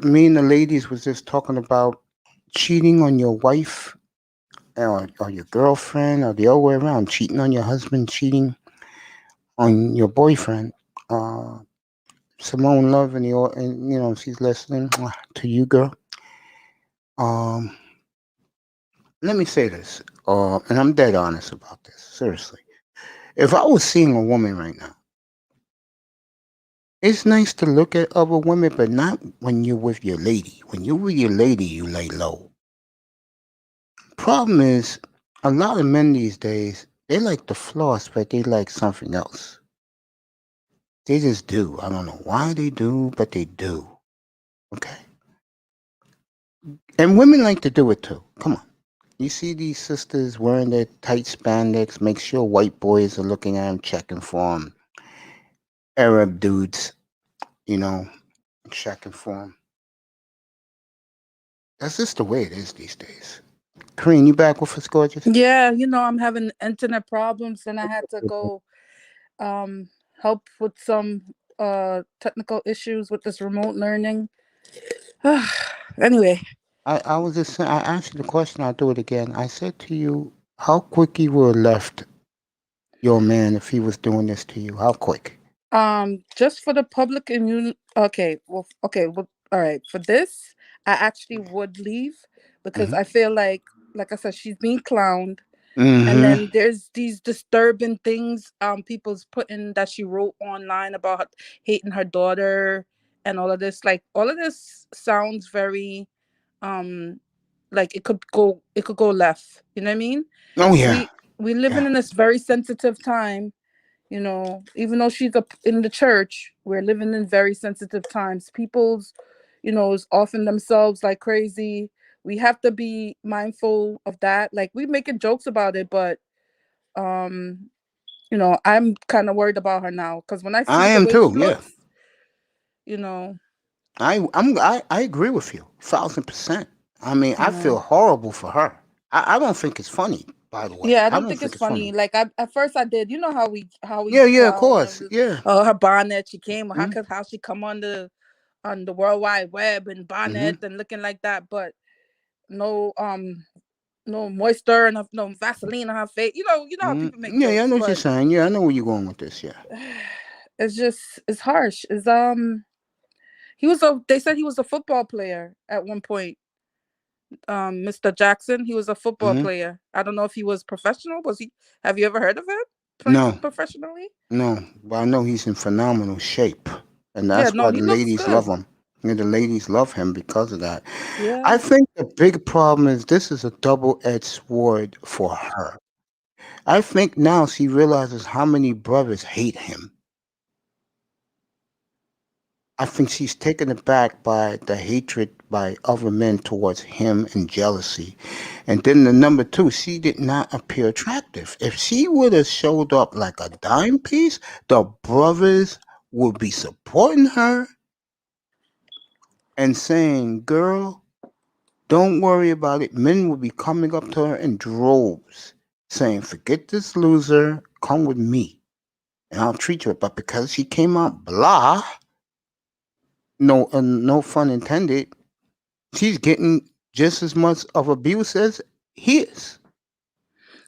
Me and the ladies was just talking about cheating on your wife or your girlfriend or the other way around, cheating on your husband, cheating on your boyfriend. Uh, Simone Love and she's listening to you, girl. Um, Let me say this, and I'm dead honest about this. Seriously, if I was seeing a woman right now, it's nice to look at other women, but not when you're with your lady. When you're with your lady, you lay low. Problem is, a lot of men these days, they like to floss, but they like something else. They just do. I don't know why they do, but they do. Okay. And women like to do it too. Come on. You see these sisters wearing their tight spandex, make sure white boys are looking at them, checking for them. Arab dudes, checking for them. That's just the way it is these days. Kareem, you back with us, gorgeous? Yeah, I'm having internet problems and I had to go um help with some technical issues with this remote learning. Anyway, I was just saying, I asked you the question, I'll do it again. I said to you, how quick you would have left your man if he was doing this to you? How quick? just for the public and well, all right. For this, I actually would leave because Mm-hmm. I feel like I said, she's being clowned. And Mm-hmm. then there's these disturbing things people's putting that she wrote online about hating her daughter and all of this. Like all of this sounds very um like it could go left. You know what I mean? Oh, yeah. We living Yeah. in this very sensitive time. Even though she's up in the church, we're living in very sensitive times. People's, is offing themselves like crazy. We have to be mindful of that. Like we making jokes about it, but um, I'm kind of worried about her now because when I I see the am way too. she Yeah. looks, you know, I agree with you 1,000%. I mean, you I feel know. horrible for her. I don't think it's funny, by the way. Yeah, I I don't don't think think it's it's funny. funny. Like at first I did. You know how we Yeah, yeah, of clown course. and Yeah. her bonnet. She came. Mm-hmm. How she come on the World Wide Web and Mm-hmm. bonnet and looking like that, but no no moisture and no Vaseline on her face. You know how people make Yeah, yeah, I jokes, know what you're but saying. Yeah, I know where you're going with this. Yeah. it's harsh. They said he was a football player at one point. Mr. Jackson, he was a football Mm-hmm. player. I don't know if he was professional. Was he? Have you ever heard of him playing No, professionally? no, but I know he's in phenomenal shape, and Yeah, that's no, why he the looks ladies love good. him. Yeah, the ladies love him because of that. I Yeah. think the big problem is this is a double-edged sword for her. I think now she realizes how many brothers hate him. I think she's taken aback by the hatred by other men towards him and jealousy. And then the number two, she did not appear attractive. If she would have showed up like a dime piece, the brothers would be supporting her and saying, girl, don't worry about it. Men will be coming up to her in droves saying, forget this loser, come with me and I'll treat you. But because she came out blah, no fun intended, she's getting just as much of abuse as he is.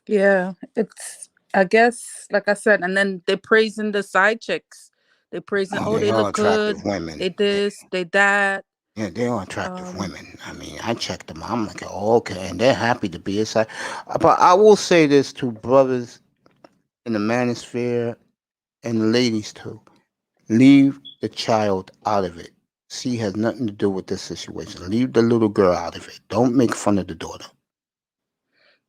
Yeah, it's I guess like I said, and then they're praising the side chicks. They're praising, Oh, oh, they they are look attractive good. women. They this, they that. Yeah, they are attractive Um, women. I mean, I checked them. I'm like, oh, okay, and they're happy to be inside. But I will say this to brothers in the manosphere and the ladies too: leave the child out of it. She has nothing to do with this situation. Leave the little girl out of it. Don't make fun of the daughter.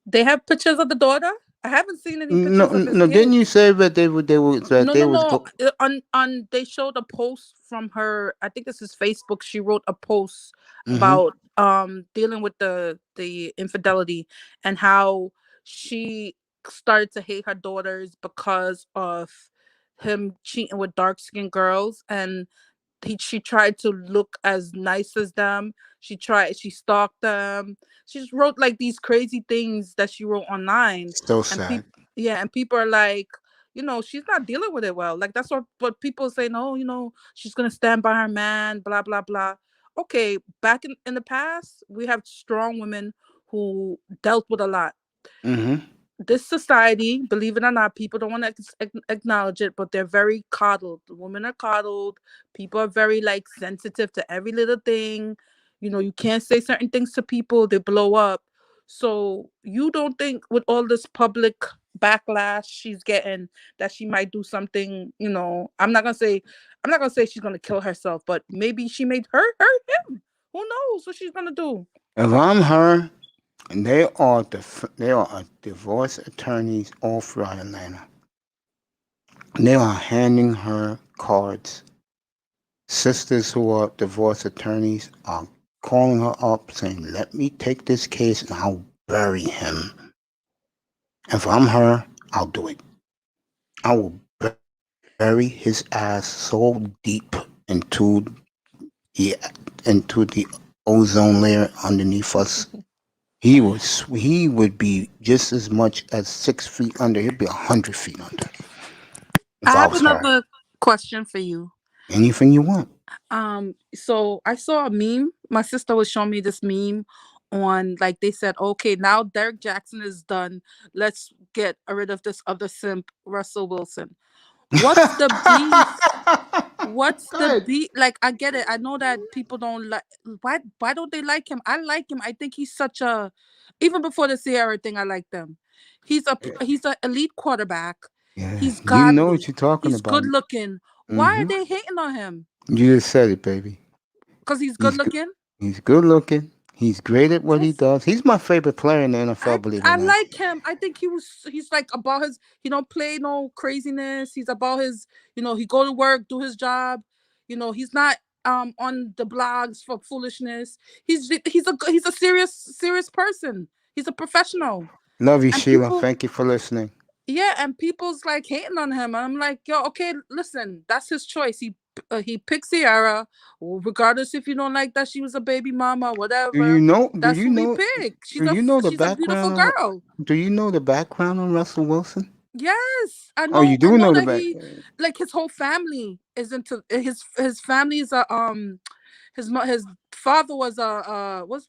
they have pictures of the daughter. I haven't seen any No, pictures of his no. Didn't you kids. say that No, they no, was no. go? On they showed a post from her. I think this is Facebook. She wrote a post Mm-hmm. about dealing with the infidelity and how she started to hate her daughters because of him cheating with dark skinned girls, and she tried to look as nice as them. She stalked them. She just wrote like these crazy things that she wrote online. So And sad. people, yeah, and people are like, she's not dealing with it well. Like that's what people say. No, she's gonna stand by her man, blah blah blah. Okay, back in the past, we have strong women who dealt with a lot. Mm-hmm. This society, believe it or not, people don't want to acknowledge it, but they're very coddled. The women are coddled. People are very like sensitive to every little thing. You can't say certain things to people, they blow up. So you don't think with all this public backlash she's getting that she might do something, I'm not gonna say she's gonna kill herself, but maybe she may hurt him. Who knows what she's gonna do? If I'm her, and they are divorce attorneys all throughout Atlanta. They are handing her cards. Sisters who are divorce attorneys are calling her up saying, let me take this case and I'll bury him. If I'm her, I'll do it. I will bury his ass so deep the into the ozone layer underneath us He would be just as much as 6 feet under. He'd be 100 feet under if I I have was her. another question for you. Anything you want. So I saw a meme. My sister was showing me this meme on, like, they said, okay, now Derek Jackson is done. Let's get rid of this other simp, Russell Wilson. What's the beef? What's the Good. beef? Like, I get it. I know that people don't like. Why don't they like him? I like him. I think he's such a. Even before the Sierra thing, I like them. He's an elite quarterback. Yeah, He's you know what godly. you're talking He's about. good looking. Why are Hmm. they hating on him? You just said it, baby. Because he's good He's good. looking. He's good looking. He's great at what he Just does. He's my favorite player in the I NFL. Believe it or I not. like him. I think he's like about his, he don't play no craziness. He's about his, he go to work, do his job. He's not on the blogs for foolishness. He's a serious person. He's a professional. Love you, And Sheila. people, Thank you for listening. yeah, and people's like hating on him. And I'm like, yo, okay, listen, that's his choice. He picked Sierra, regardless if you don't like that she was a baby mama, Do you whatever. know? Do That's you who he know? picked. Do you know the She's a beautiful background on? girl. Do you know the background on Russell Wilson? Yes, I Oh, know. you I do know know the that back. like his whole family is into his family is a his father was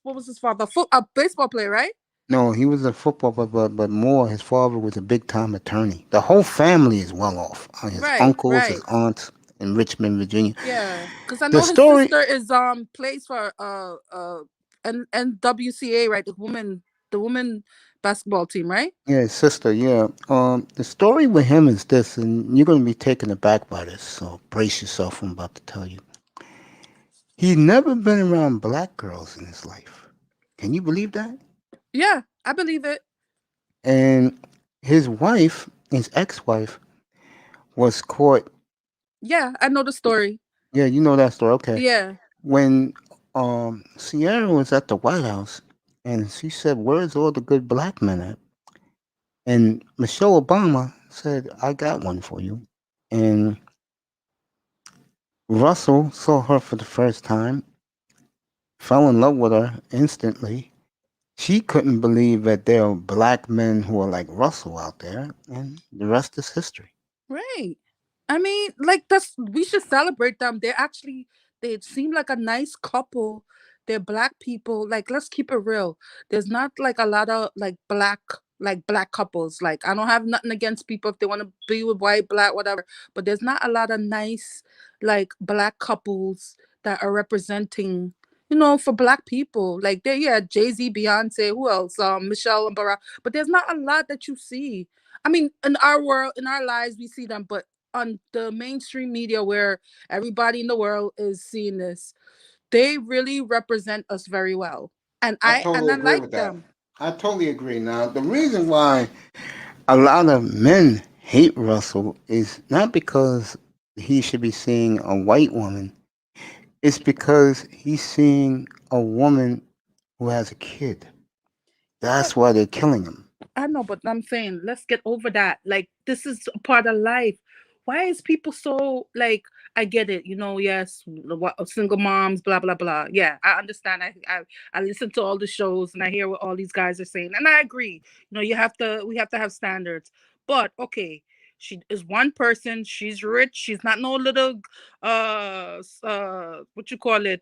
what was his father, a baseball player, right? No, he was a football, but more. His father was a big time attorney. The whole family is well off. His Right, uncles, his right. aunts in Richmond, Virginia. Yeah, because I The know his story, sister is plays for NWCA, right? The woman basketball team, right? yeah, his sister, yeah. The story with him is this, and you're going to be taken aback by this. So brace yourself. I'm about to tell you. He's never been around black girls in his life. Can you believe that? Yeah, I believe it. And his wife, his ex-wife, was caught. Yeah, I know the story. Yeah, you know that story. Okay. Yeah, When Sierra was at the White House and she said, "Where's all the good black men at?" And Michelle Obama said, "I got one for you." And Russell saw her for the first time, fell in love with her instantly. She couldn't believe that there are black men who are like Russell out there, and the rest is history. right. I mean, like, we should celebrate them. They seem like a nice couple. They're black people. Like, let's keep it real. There's not like a lot of like black couples. Like, I don't have nothing against people if they want to be with white, black, whatever. But there's not a lot of nice like black couples that are representing, for black people. Like, there, yeah, Jay-Z, Beyonce, who else? Michelle and Barack. But there's not a lot that you see. I mean, in our world, in our lives, we see them, but on the mainstream media where everybody in the world is seeing this, they really represent us very well. And I I and totally I agree like with that. them. I totally agree. Now, the reason why a lot of men hate Russell is not because he should be seeing a white woman. It's because he's seeing a woman who has a kid. Yeah, but That's why they're killing him. I know, but I'm saying let's get over that. Like, this is a part of life. Why is people so like? I get it, Yes, single moms, blah blah blah. Yeah, I understand. I listen to all the shows and I hear what all these guys are saying, and I agree. We have to have standards. But okay, she is one person. She's rich. She's not no little what you call it,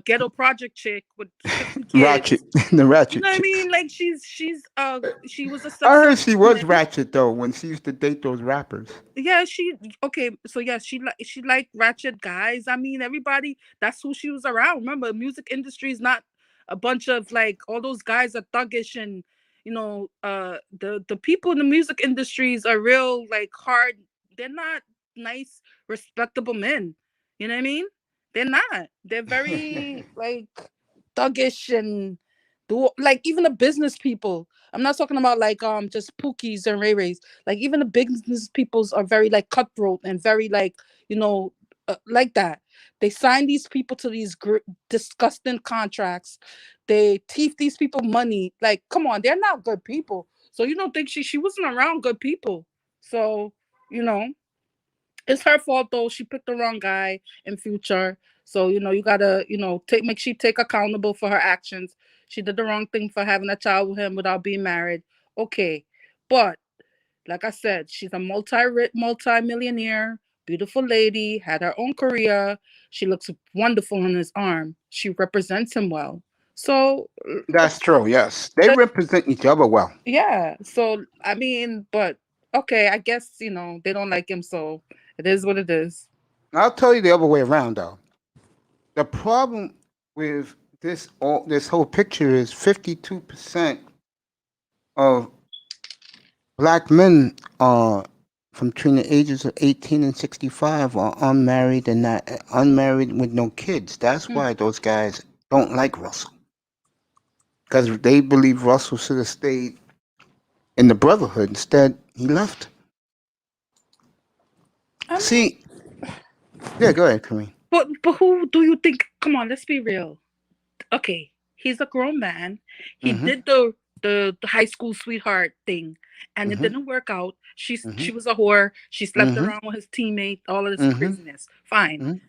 ghetto project chick with 50 Ratchet, kids. the You ratchet know what I chick. mean? Like, she was a I heard successful she was woman. ratchet though when she used to date those rappers. Yeah, okay. So yeah, she like ratchet guys. I mean, everybody. That's who she was around. Remember, music industry is not a bunch of like all those guys are thuggish and the people in the music industries are real like hard. They're not nice, respectable men. You know what I mean? They're not. They're very like thuggish and do like even the business people. I'm not talking about like just Pookies and Ray Rays. Like, even the business peoples are very like cutthroat and very like like that. They sign these people to these disgusting contracts. They thief these people money. Like, come on, they're not good people. So you don't think she wasn't around good people. So you know it's her fault though. She picked the wrong guy in future. So you gotta take make she take accountable for her actions. She did the wrong thing for having a child with him without being married. Okay. But like I said, she's a multi-millionaire, beautiful lady, had her own career. She looks wonderful on his arm. She represents him well. So That's true. Yes, they represent each other well. yeah. So I mean, but okay, I guess they don't like him, so it is what it is. I'll tell you the other way around though. The problem with this whole picture is 52% of black men are from between the ages of 18 and 65 are unmarried and not unmarried with no kids. That's why those guys don't like Russell. Because they believe Russell should have stayed in the brotherhood. Instead, he left. See, yeah, go ahead, Kareem. But who do you think? Come on, let's be real. Okay, he's a grown man. He did the high school sweetheart thing, and it didn't work out. She was a whore. She slept around with his teammate. All of this craziness. Fine.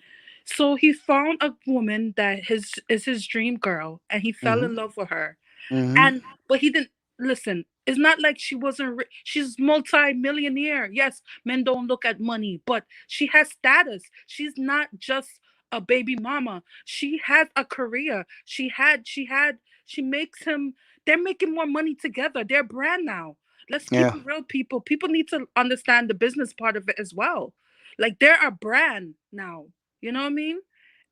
So he found a woman that is his dream girl, and he fell in love with her. But he didn't listen. It's not like she wasn't. She's multi-millionaire. Yes, men don't look at money, but she has status. She's not just a baby mama. She has a career. She makes him. They're making more money together. They're a brand now. Let's keep it real, people. People need to understand the business part of it as well. Like they're a brand now. You know what I mean?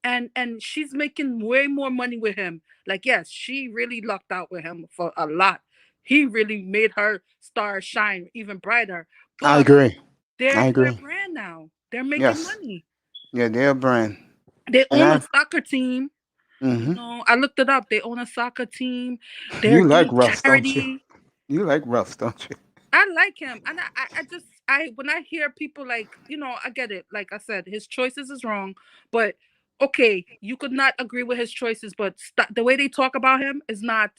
And she's making way more money with him. Like, yes, she really lucked out with him for a lot. He really made her star shine even brighter. But I agree. They're a brand now. They're making money. Yeah, they're a brand. They own a soccer team. I looked it up. They own a soccer team. They're You like doing Russ, charity. don't you? You like Russ, don't you? I like him, and I when I hear people like I get it. Like I said, his choices is wrong, but okay, you could not agree with his choices, but the way they talk about him is not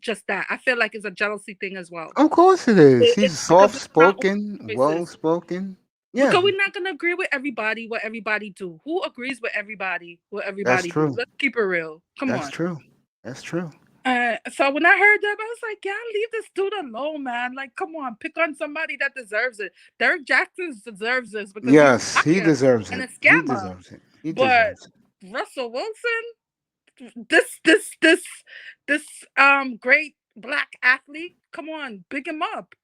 just that. I feel like it's a jealousy thing as well. Of course it is. It's He's soft spoken, well spoken. Yeah, because we're not gonna agree with everybody what everybody do. Who agrees with everybody what everybody That's true. do? Let's keep it real. Come on. That's true. That's true. So when I heard that, I was like, yeah, leave this dude alone, man. Like, come on, pick on somebody that deserves it. Derek Jackson deserves this because Yes, he deserves it. And a He scammer. deserves it. He But deserves it. Russell Wilson, this great black athlete, come on, big him up.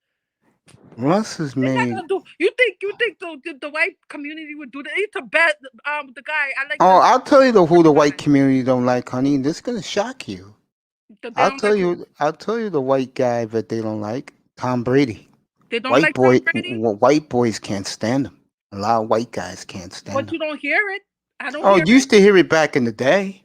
Russ is made. You think the white community would do that? They need to bet the guy. I like. Oh, I'll tell you who the white community don't like, honey. This is gonna shock you. I'll tell you the white guy that they don't like. Tom Brady. They don't like Tom Brady? White boys can't stand him. A lot of white guys can't stand him. But you don't hear it. I don't. Oh, you used to hear it back in the day.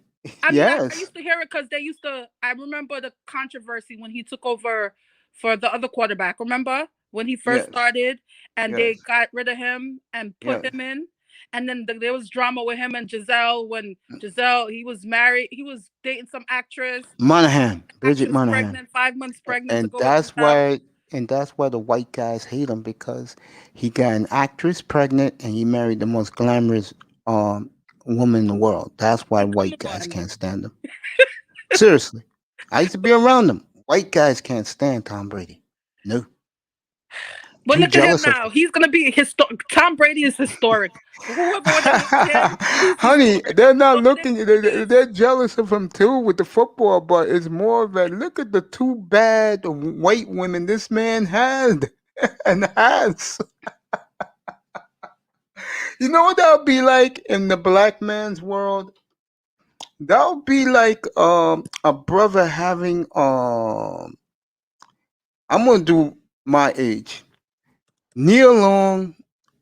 Yes. I used to hear it because they used to. I remember the controversy when he took over for the other quarterback. Remember when he first started and they got rid of him and put him in, and then there was drama with him and Giselle. When Giselle, he was married, he was dating some actress. Bridget Monahan. Pregnant, 5 months pregnant. And that's why. And that's why the white guys hate him, because he got an actress pregnant and he married the most glamorous woman in the world. That's why white guys can't stand him. Seriously. I used to be around them. White guys can't stand Tom Brady. No. But look at him now. He's going to be historic. Tom Brady is historic. Honey, they're not looking. They're jealous of him too with the football, but it's more of a look at the two bad white women this man had and has. You know what that would be like in the black man's world? That would be like a brother having I'm gonna do my age. Neil Long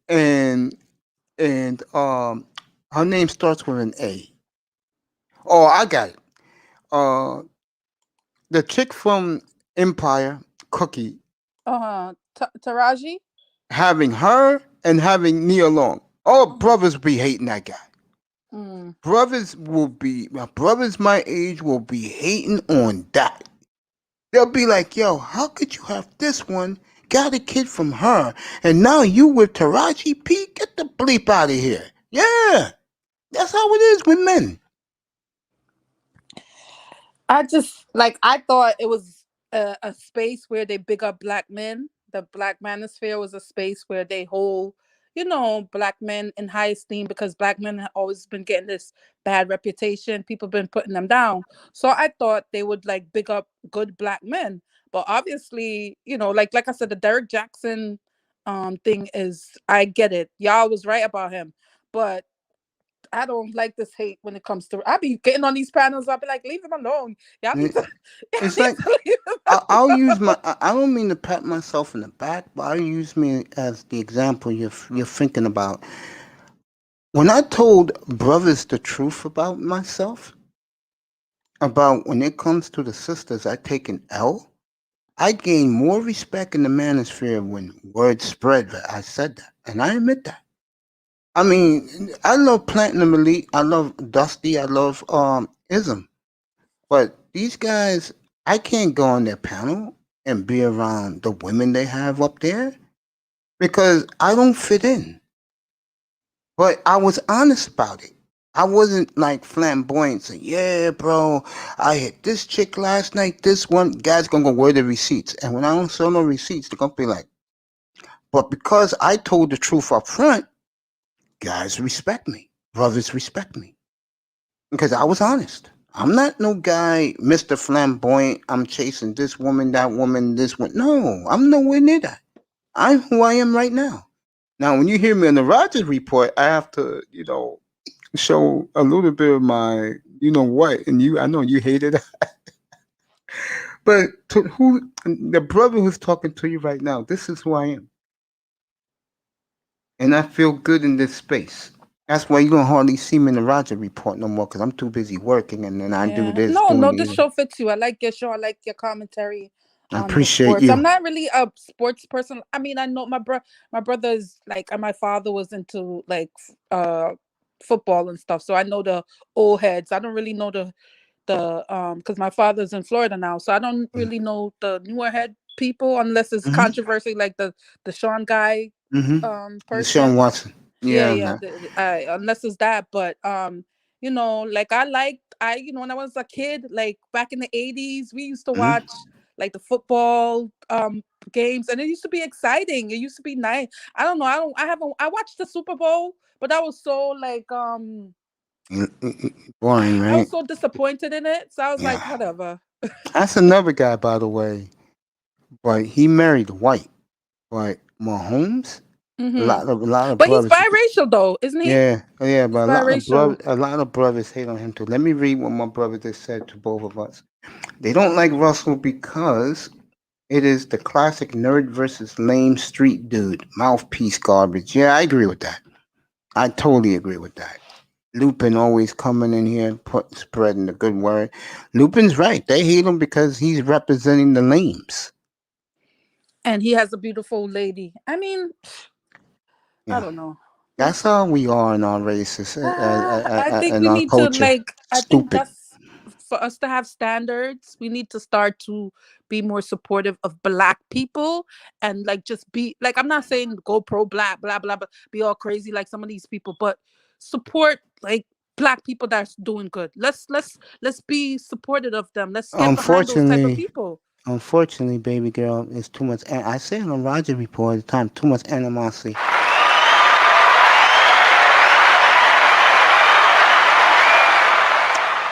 and her name starts with an A. Oh, I got it. The chick from Empire, Cookie. Taraji? Having her and having Neil Long. All brothers be hating that guy. Brothers my age will be hating on that. They'll be like, yo, how could you have this one? Got a kid from her, and now you with Taraji P? Get the bleep out of here. Yeah, that's how it is with men. I thought it was a space where they big up black men. The Black Manosphere was a space where they hold, black men in high esteem because black men have always been getting this bad reputation. People been putting them down. So I thought they would like big up good black men. But obviously, like I said, the Derek Jackson thing is, I get it. Y'all was right about him. But I don't like this hate when it comes to. I be getting on these panels. I'll be like, leave him alone. Y'all need to. Y'all It's need like to leave him I'll alone. use my. I don't mean to pat myself in the back, but I'll use me as the example you're thinking about. When I told brothers the truth about myself, about when it comes to the sisters, I take an L. I gained more respect in the manosphere when word spread that I said that, and I admit that. I mean, I love Platinum Elite. I love Dusty. I love Ism. But these guys, I can't go on their panel and be around the women they have up there because I don't fit in. But I was honest about it. I wasn't like flamboyant saying, yeah, bro, I hit this chick last night, this one. Guys gonna go, where the receipts? And when I don't show no receipts, they're gonna be like, but because I told the truth up front, guys respect me. Brothers respect me. Because I was honest. I'm not no guy, Mr. Flamboyant. I'm chasing this woman, that woman, this one. No, I'm nowhere near that. I'm who I am right now. Now, when you hear me on the Rogers Report, I have to, show a little bit of my, what, and I know you hate it. But to who, the brother who's talking to you right now, this is who I am. And I feel good in this space. That's why you don't hardly see me in the Roger Report no more, because I'm too busy working, and then I do this, No, doing this show fits you. I like your show. I like your commentary I on the appreciate sports. I'm you. not really a sports person. I mean, I know my brother's like, and my father was into like football and stuff. So I know the old heads. I don't really know the because my father's in Florida now, so I don't really know the newer head people unless it's Mm-hmm. controversy like the Sean guy Deshaun person. Watson. Yeah, Yeah, yeah. man. Unless it's that, but like when I was a kid, like back in the 80s, we used to Mhm. watch like the football games, and it used to be exciting. It used to be nice. I don't know. I watched the Super Bowl, but I was so like Boring, I right? was so disappointed in it. So I was like, Yeah. whatever. That's another guy, by the way. But he married white. But Mahomes, Hmm. a lot of But he's brothers. biracial though, isn't he? Yeah, yeah, He's but biracial. a lot of brothers hate on him too. Let me read what my brother just said to both of us. They don't like Russell because it is the classic nerd versus lame street dude, mouthpiece garbage. Yeah, I agree with that. I totally agree with that. Lupin always coming in here and spreading the good word. Lupin's right. They hate him because he's representing the lames. And he has a beautiful lady. I mean, I Yeah, don't know. that's how we are in our races, I think in we our need to culture. like. I think Stupid. that's for us to have standards. We need to start to be more supportive of Black people and like just be like. I'm not saying go pro Black, blah blah blah, be all crazy like some of these people, but support like Black people that's doing good. Let's be supportive of them. Let's get behind those type of Unfortunately, people. unfortunately, baby girl, it's too much. I say it on Roger Report all the time. Too much animosity.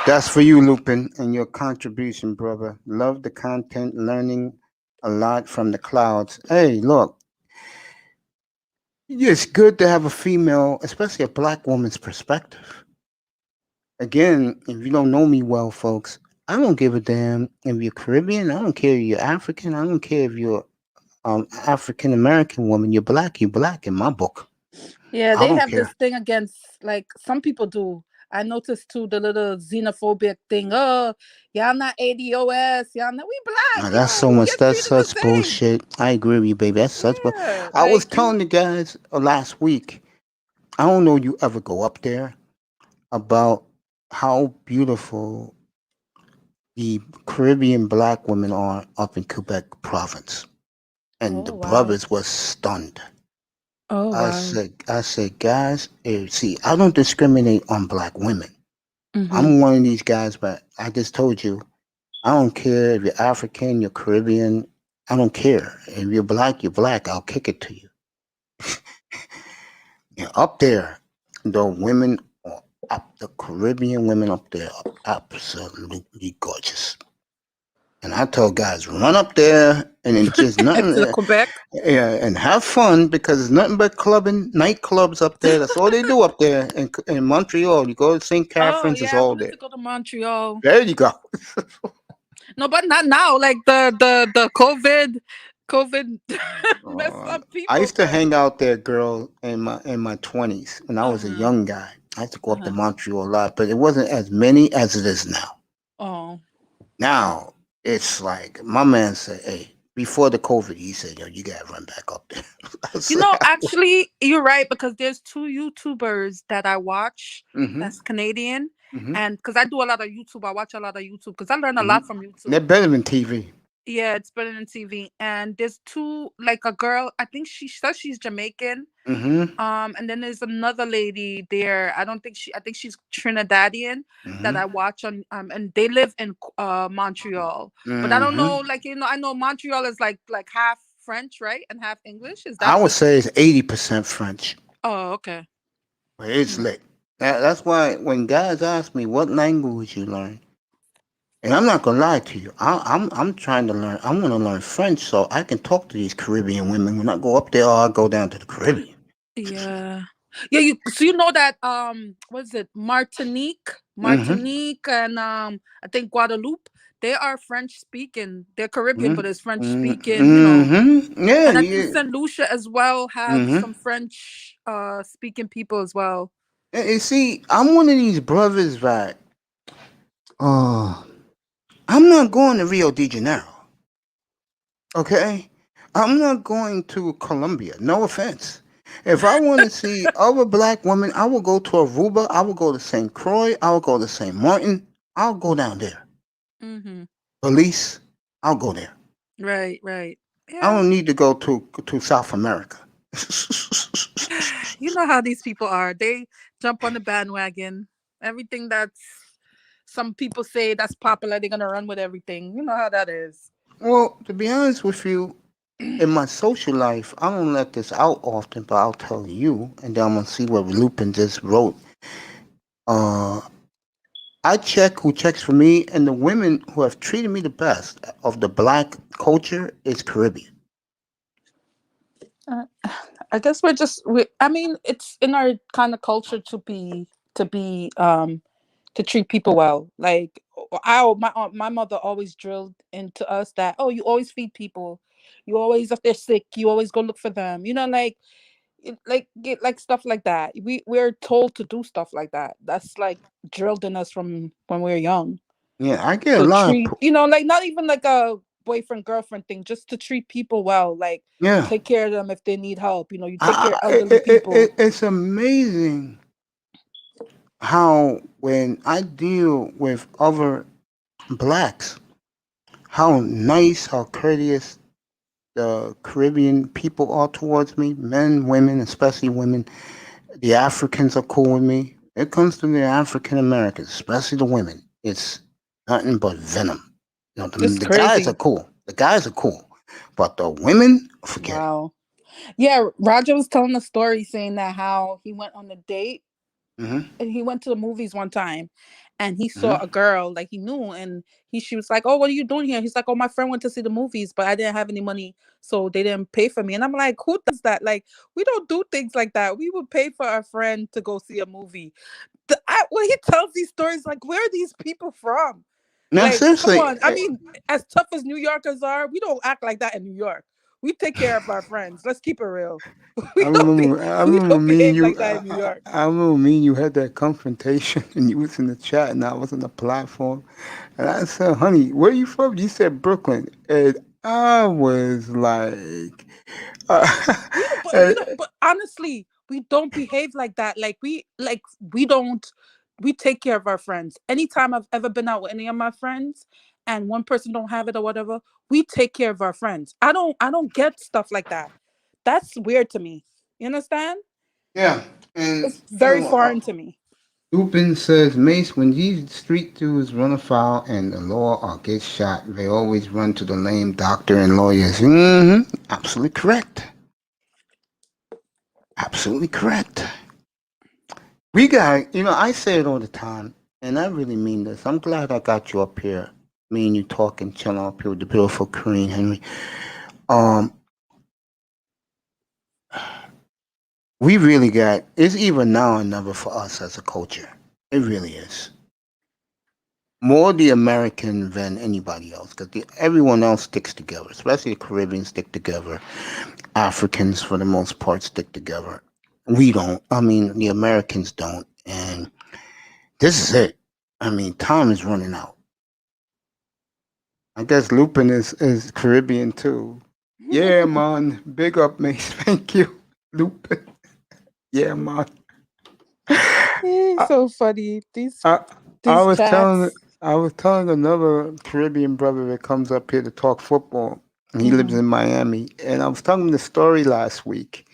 That's for you, Lupin, and your contribution, brother. Love the content, learning a lot from the clouds. Hey, look, it's good to have a female, especially a black woman's perspective. Again, if you don't know me well, folks, I don't give a damn if you're Caribbean. I don't care if you're African. I don't care if you're African American woman. You're black. You're black in my book. Yeah, I they don't have this care. thing against like some people do. I noticed too the little xenophobic thing. Oh, y'all not ADOS, y'all not we black, That's yo, so we much. get That's treated the such same. bullshit. I agree with you, baby. That's such. But Yeah, I was like you. telling the guys last week. I don't know you ever go up there about how beautiful the Caribbean black women are up in Quebec province, and the Oh wow. brothers were stunned. Oh wow. I said, guys, see, I don't discriminate on black women. Mm-hmm. I'm one of these guys, but I just told you, I don't care if you're African, you're Caribbean. I don't care. If you're black, you're black. I'll kick it to you. Yeah, up there, the women are up. The Caribbean women up there are absolutely gorgeous. And I tell guys, run up there and it's just nothing. To Quebec. Yeah, and have fun because there's nothing but clubbing, nightclubs up there. That's all they do up there in Montreal. You go to St. Oh Catherine's, it's yeah, I all wanted there. to go to Montreal. There you go. No, but not now. Like the COVID messed up I people. used to But hang out there, girl, in my 20s when I was a uh-huh, young guy. I used to go up to uh-huh. Montreal a lot, but it wasn't as many as it is now. Oh, Now it's like my man said, "Hey, before the COVID, he said, yo, you gotta run back up there." I you said, know, actually, you're right because there's two YouTubers that I watch mm-hmm, that's Canadian, mm-hmm, and because I do a lot of YouTube, I watch a lot of YouTube because I learn a mm-hmm. lot from They're YouTube. better than TV. Yeah, it's better than TV. And there's two, like a girl. I think she says she's Jamaican. Mm-hmm, And then there's another lady there. I don't think she. I think she's Trinidadian that mm-hmm, I watch on. And they live in Montreal. But I don't mm-hmm. know. Like I know Montreal is like half French, right, and half English. Is I that would the? say it's 80% French, Oh, okay. but it's Mm. lit. That's why when guys ask me what language you learn, and I'm not gonna lie to you, I'm trying to learn. I want to learn French so I can talk to these Caribbean women when I go up there or I go down to the Caribbean. Yeah. Yeah, you know that what is it? Mm-hmm. Martinique and I think Guadeloupe, they are French speaking. They're Caribbean, but it's French Mm-hmm. speaking, you know. Mm-hmm. Yeah, And I think yeah. St. Lucia as well have Mm-hmm. some French speaking people as well. And see, I'm one of these brothers that uh I'm not going to Rio de Janeiro. Okay? I'm not going to Colombia. No offense. If I want to see other black women, I will go to Aruba. I will go to St. Croix. I will go to St. Martin. I'll go down there. Mm-hmm. Belize. I'll go there. Right, right. I Yeah. don't need to go to South America. You know how these people are. They jump on the bandwagon. Everything that's some people say that's popular, they're gonna run with everything. You know how that is. Well, to be honest with you, in my social life, I don't let this out often, but I'll tell you, and then I'm gonna see what Lupin just wrote. Uh, I check who checks for me, and the women who have treated me the best of the black culture is Caribbean. Uh, I guess I mean, it's in our kind of culture to be to treat people well. Like my mother always drilled into us that, oh, you always feed people. You always, if they're sick, you always go look for them. You know, like stuff like that. We're told to do stuff like that. That's like drilled in us from when we were young. Yeah, I get a To lot of treat, like not even like a boyfriend girlfriend thing, just to treat people well, like yeah. take care of them if they need help. You take care of I, elderly people. it's amazing how when I deal with other blacks, how nice, how courteous the Caribbean people are towards me, men, women, especially women. The Africans are cool with me. It comes to the African Americans, especially the women. It's nothing but venom. It's The guys are crazy. cool. The guys are cool, but the women, forget it. Wow. Yeah, Roger was telling a story saying that how he went on a date Hmm. and he went to the movies one time and he saw Hmm. a girl like he knew, and she was like, oh, what are you doing here? He's like, oh, my friend went to see the movies, but I didn't have any money, so they didn't pay for me. And I'm like, who does that? Like, we don't do things like that. We would pay for our friend to go see a movie. When he tells these stories, like, where are these people from? Now, Like, come seriously, on. I mean, as tough as New Yorkers are, we don't act like that in New York. We take care of our friends. Let's keep it real. I remember, I We remember don't me and behave you. like that in New York. I remember me and you had that confrontation, and you was in the chat, and I was on the platform, and I said, "Honey, where you from?" You said Brooklyn, and I was like, We don't, but and, but honestly, we don't behave like that. We don't. We take care of our friends. Anytime I've ever been out with any of my friends, and one person don't have it or whatever, we take care of our friends. I don't get stuff like that. That's weird to me. You understand? yeah, and It's very foreign to me. Lupin says, Mace, when these street dudes run afoul and the law or get shot, they always run to the lame doctor and lawyers. Absolutely correct. Absolutely correct. We got, I say it all the time, and I really mean this. I'm glad I got you up here. Me and you talking, chilling up here with the beautiful Corinne Henry. We really got, it's either now or never for us as a culture. It really is. More the American than anybody else, because everyone else sticks together, especially the Caribbean stick together. Africans, for the most part, stick together. We don't. I mean, the Americans don't. And this is it. I mean, time is running out. I guess Lupin is Caribbean too. Yeah, man. Big up, Mace. Thank you, Lupin. Yeah, man. It's so funny. These I was telling chats. another Caribbean brother that comes up here to talk football. He lives in Miami, and I was telling him the story last week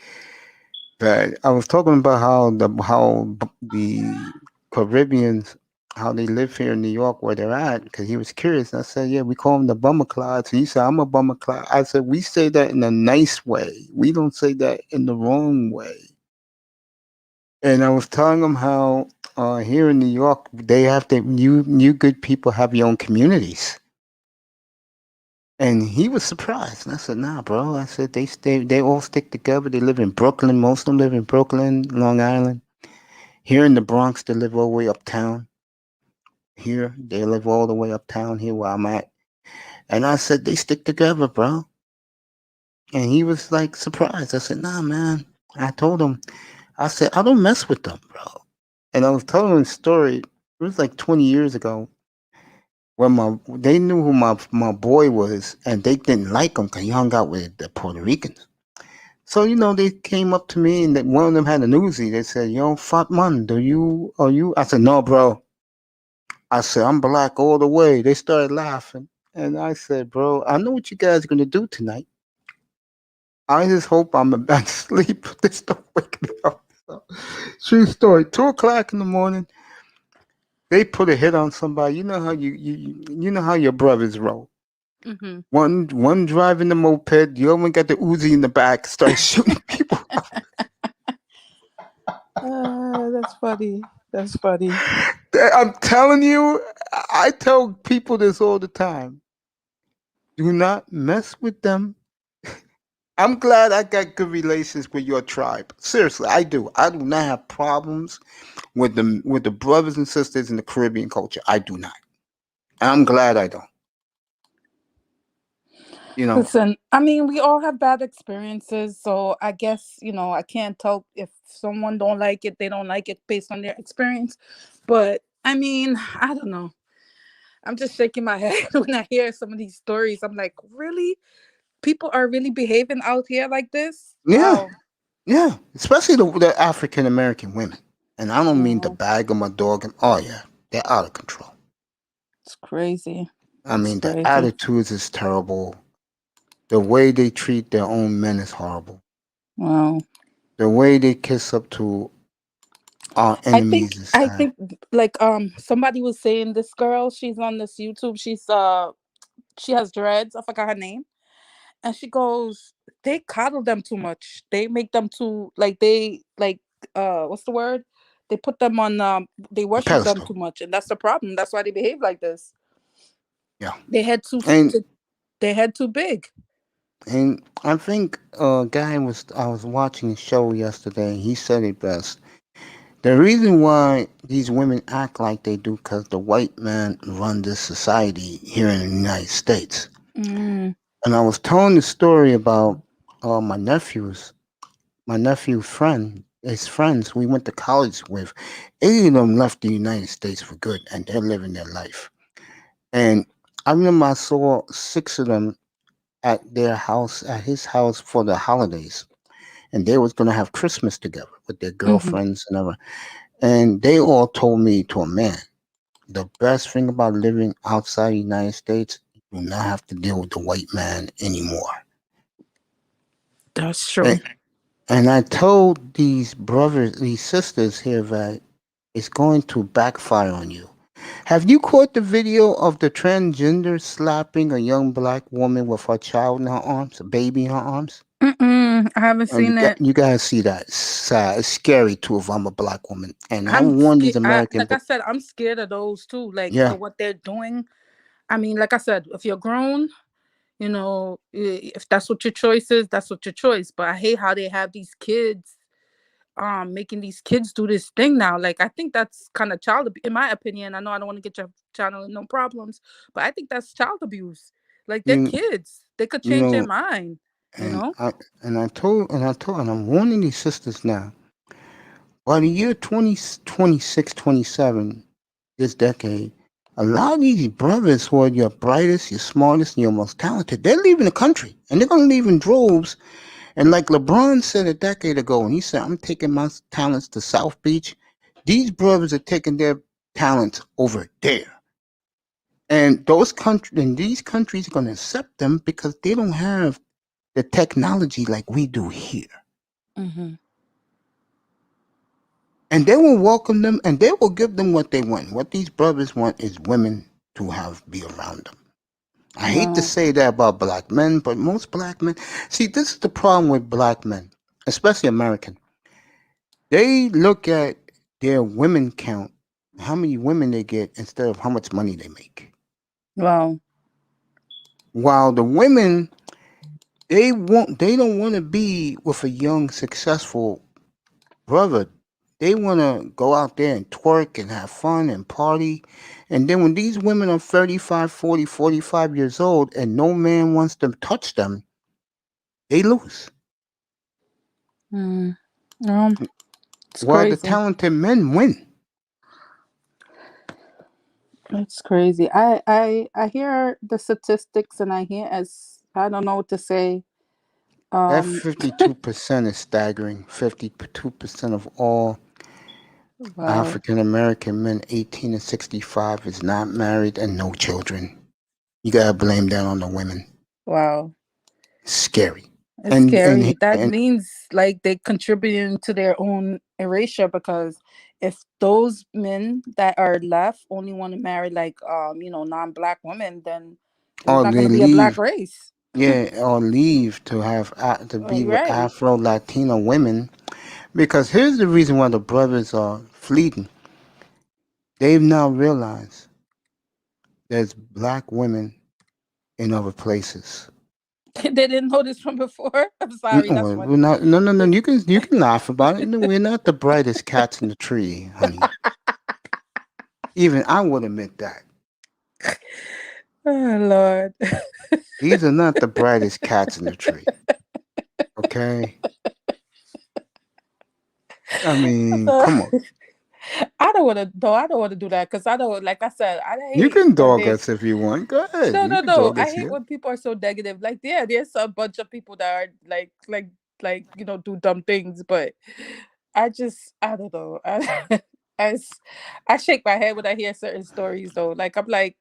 that I was talking about how the Caribbeans, how they live here in New York where they're at, because he was curious. And I said, yeah, we call them the bummer clouds. He said, I'm a bummer cloud. I said, we say that in a nice way. We don't say that in the wrong way. And I was telling him how here in New York, they have you good people have your own communities. And he was surprised. And I said, nah, bro. I said, they all stick together. They live in Brooklyn. Most of them live in Brooklyn, Long Island. Here in the Bronx, they live all the way uptown. Here, they live all the way uptown here where I'm at. And I said, they stick together, bro. And he was like surprised. I said, nah, man. I told him, I said, I don't mess with them, bro. And I was telling him a story. It was like 20 years ago when they knew who my boy was, and they didn't like him because he hung out with the Puerto Ricans. So they came up to me, and one of them had a Uzi. They said, "Yo, Fat Man, are you?" I said, "No, bro." I said, "I'm black all the way." They started laughing, and I said, "Bro, I know what you guys are gonna do tonight. I just hope I'm about to sleep. This don't wake me up." So, true story. 2 o'clock in the morning. They put a hit on somebody. You know how you know how your brothers roll. One driving the moped, the other one got the Uzi in the back, started shooting people. That's funny. That's funny. I'm telling you, I tell people this all the time. Do not mess with them. I'm glad I got good relations with your tribe. Seriously, I do. I do not have problems with the brothers and sisters in the Caribbean culture. I do not. I'm glad I don't. Listen, I mean, we all have bad experiences, so I guess, I can't tell if someone don't like it, they don't like it based on their experience. But I mean, I don't know. I'm just shaking my head when I hear some of these stories. I'm like, really? People are really behaving out here like this? Yeah, Wow. yeah. Especially the African American women. And I don't mean to Wow. bag them or dog them. Oh yeah, they're out of control. It's crazy. I It's mean, the crazy. attitudes is terrible. The way they treat their own men is horrible. Wow. The way they kiss up to our enemies is I sad. think like somebody was saying this girl, she's on this YouTube, she has dreads, I forgot her name. And she goes, they coddle them too much. They make them too what's the word? They put them on they worship them Pedestal. too much, and that's the problem. That's why they behave like this. Yeah. They head too And they head too big. and I think a guy I was watching a show yesterday. He said it best. The reason why these women act like they do because the white man run this society here in the United States. Mm. And I was telling the story about my nephew friend, his friends we went to college with. 8 of them left the United States for good, and they're living their life. And I remember I saw 6 of them at his house for the holidays, and they was gonna have Christmas together with their Hmm. girlfriends and everything. And they all told me to a man, the best thing about living outside the United States, you do not have to deal with the white man anymore. That's true. And, and I told these sisters here that is going to backfire on you. Have you caught the video of the transgender slapping a young black woman with her child in her arms, a baby in her arms? Mm-mm, I haven't And seen it. you guys see that? It's sad. It's scary too if I'm a black woman. And I I'm warn these scared. American, Like I said, I'm scared of those too. Like yeah, for what they're doing. I mean, like I said, if you're grown, if that's what your choice is, that's what your choice. But I hate how they have these kids, making these kids do this thing now. Like I think that's kind of in my opinion. I know I don't want to get your channel in no problems, but I think that's child abuse. Like they're you kids. They could you change their know, mind. You and know. and I'm warning these sisters now. By the year 2026, 27, this decade, a lot of these brothers who are your brightest, your smartest, and your most talented, they're leaving the country. And they're going to leave in droves. And like LeBron said a decade ago, when he said, I'm taking my talents to South Beach, these brothers are taking their talents over there. And these countries are going to accept them because they don't have the technology like we do here. Mm-hmm. And they will welcome them and they will give them what they want. What these brothers want is women to be around them. I hate to Wow. say that about black men, but most black men, see, this is the problem with black men, especially American. They look at their women count, how many women they get instead of how much money they make. Wow. While the women, they don't want to be with a young, successful brother. They want to go out there and twerk and have fun and party. And then when these women are 35, 40, 45 years old and no man wants to touch them, they lose. Mm. It's While the crazy. talented men win. It's crazy. I hear the statistics and I don't know what to say. That Um 52% is staggering. 52% of all wow. African American men 18 to 65 is not married and no children. You gotta blame that on the women. Wow. Scary. It's And scary. and That and means like they contributing to their own erasure because if those men that are left only want to marry like non-black women, then there's or not going they to be a black leave, race. yeah, or leave to to be You're with right. Afro Latino women. Because here's the reason why the brothers are fleeting. They've now realized there's black women in other places. They didn't know this from before. I'm sorry. That's Mm-mm, we're funny. not. No, no, no. You can laugh about it. No, we're not the brightest cats in the tree, honey. Even I would admit that. Oh Lord. These are not the brightest cats in the tree. Okay. I mean, come on. I don't want to. No, I don't want to do that because I don't. Like I said, I You hate can when dog they. us if you want. Go ahead. No, You no, can no. dog I us hate here. when people are so negative. Like, yeah, there's a bunch of people that are like do dumb things, but I don't know. I, I shake my head when I hear certain stories though. Like I'm like,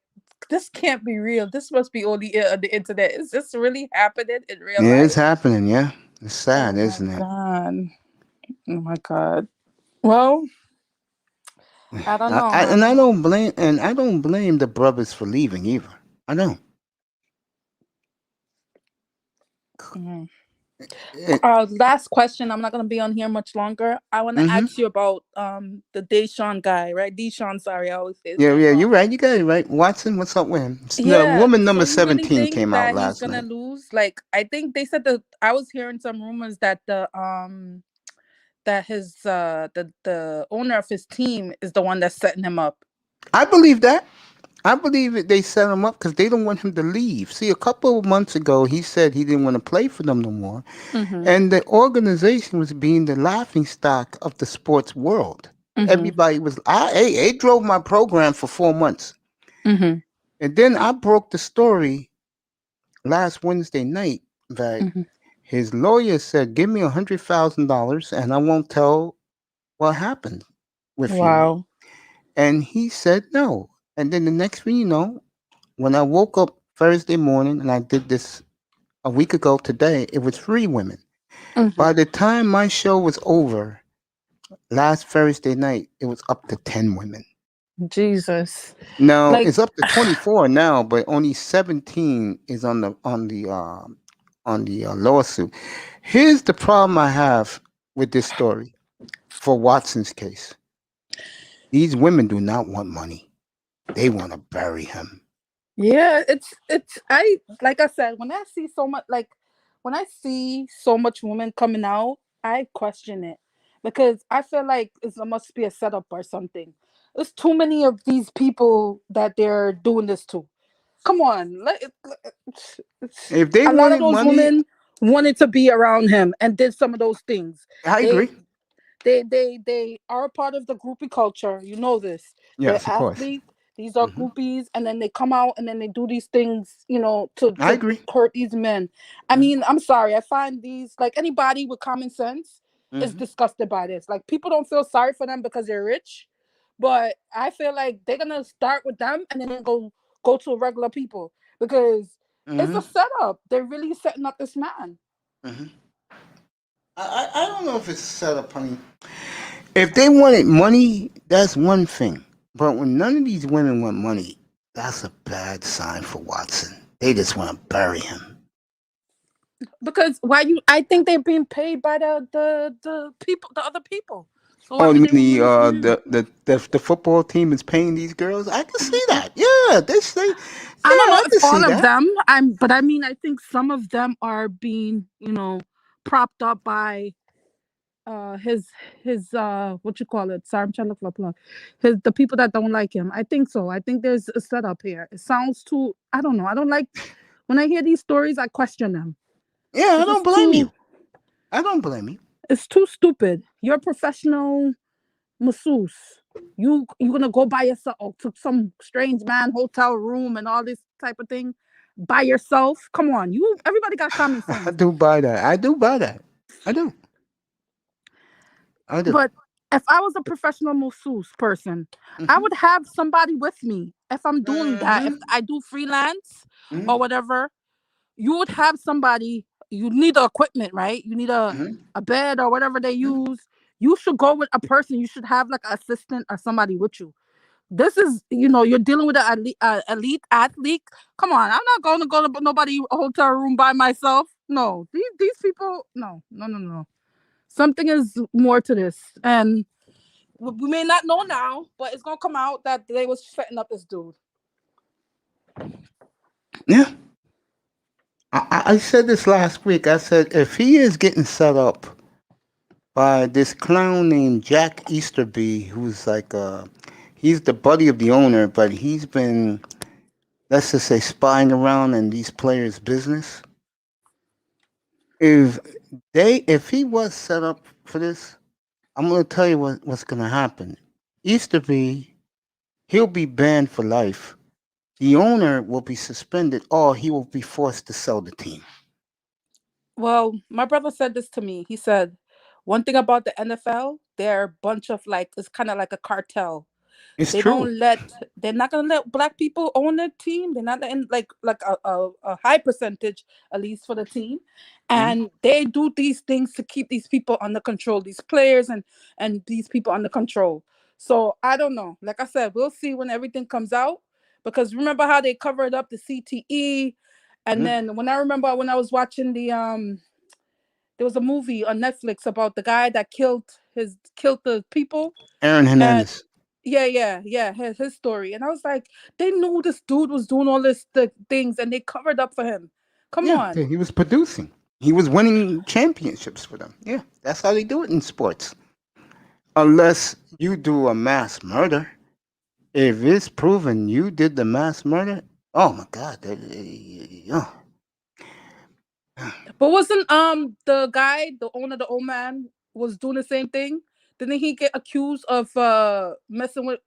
this can't be real. This must be only on the internet. Is this really happening in real Yeah, it's life? happening. Yeah, it's sad, Oh my isn't it? god. Oh my god. Well, I don't know, And honey. I don't blame the brothers for leaving either. I don't. Mhm. It, Last question. I'm not gonna be on here much longer. I want to hmm ask you about the Deshaun guy, right? Deshaun, sorry, I always say his Yeah, name yeah, wrong. you're right. You got it right. Watson, what's up with him? Yeah. Woman So number you really 17 think came out that he's last gonna night. lose? Like, I think they said that I was hearing some rumors that the owner of his team is the one that's setting him up. I believe that. I believe that they set him up because they don't want him to leave. See, a couple of months ago, he said he didn't want to play for them no more. Mm-hmm. And the organization was being the laughing stock of the sports world. Mm-hmm. Everybody was, it drove my program for 4 months. Mm-hmm. And then I broke the story last Wednesday night that Mm-hmm. his lawyer said, give me $100,000 and I won't tell what happened with you. Wow. And he said no. And then the next thing you know, when I woke up Thursday morning and I did this a week ago today, it was 3 women. Mm-hmm. By the time my show was over, last Thursday night, it was up to 10 women. Jesus. Now Like, it's up to 24 now, but only 17 is on the lawsuit. Here's the problem I have with this story for Watson's case. These women do not want money; they want to bury him. yeah, it's I like I said, when I see so much women coming out, I question it because I feel like it must be a setup or something. There's too many of these people that they're doing this to. Come on, If they a lot of wanted those money, women wanted to be around him and did some of those things. I They agree. they are a part of the groupie culture. You know this. They're Yes, of course. athletes. These are Hmm. groupies, and then they come out and then they do these things, to I agree. hurt these men. I Hmm. mean, I'm sorry. I find these like anybody with common sense is Hmm. disgusted by this. Like people don't feel sorry for them because they're rich, but I feel like they're gonna start with them and then go to regular people because it's Hmm. a setup. They're really setting up this man. Hmm. I don't know if it's set up, honey. If they wanted money, that's one thing. But when none of these women want money, that's a bad sign for Watson. They just want to bury him. Because why you? I think they're being paid by the people, the other people. So why Oh, you would mean they want money from him? the football team is paying these girls? I can see that. Yeah, I don't yeah, know I if can see all of that. them. But I mean, I think some of them are being, propped up by his what you call it? Sorry, I'm trying to look for a plug. The people that don't like him. I think so. I think there's a setup here. It sounds too. I don't know. I don't like when I hear these stories. I question them. Yeah, I It's don't just blame too. you. I don't blame you. It's too stupid. You're a professional masseuse. You gonna go by yourself to some strange man hotel room and all this type of thing by yourself? Come on, everybody got common I sense. do buy that. I do buy that. I do. I do. But if I was a professional masseuse person, I Hmm. would have somebody with me if I'm doing that. If Hmm. I do freelance or Hmm. whatever, you would have somebody. You need the equipment, right? You need Hmm. a bed or whatever they use. You should go with a person. You should have like an assistant or somebody with you. This is, you're dealing with an elite athlete. Come on, I'm not going to go to nobody hotel room by myself. No, these people, no, no, no, no. Something is more to this, and we may not know now, but it's gonna come out that they was setting up this dude. Yeah. I said this last week. I said if he is getting set up by this clown named Jack Easterby, who's like he's the buddy of the owner, but he's been, let's just say, spying around in these players' business. If if he was set up for this, I'm gonna tell you what's gonna happen. Easterby, he'll be banned for life. The owner will be suspended, or he will be forced to sell the team. Well, my brother said this to me. He said, one thing about the NFL, they're a bunch of like, it's kind of like a cartel. It's They true. don't let, they're not gonna let black people own their team. They're not letting like a high percentage, at least for the team. Mhm. And they do these things to keep these people under control, these players and these people under control. So I don't know. Like I said, we'll see when everything comes out. Because remember how they covered up the CTE, and Mhm. then when I remember when I was watching there was a movie on Netflix about the guy that killed the people, Aaron and Hernandez. yeah, his story. And I was like, they knew this dude was doing all this things and they covered up for him. Come Yeah, on. he was producing. He was winning championships for them. Yeah, that's how they do it in sports. Unless you do a mass murder. If it's proven you did the mass murder, oh my God. Yeah. But wasn't the guy, the owner, the old man, was doing the same thing? Didn't he get accused of messing with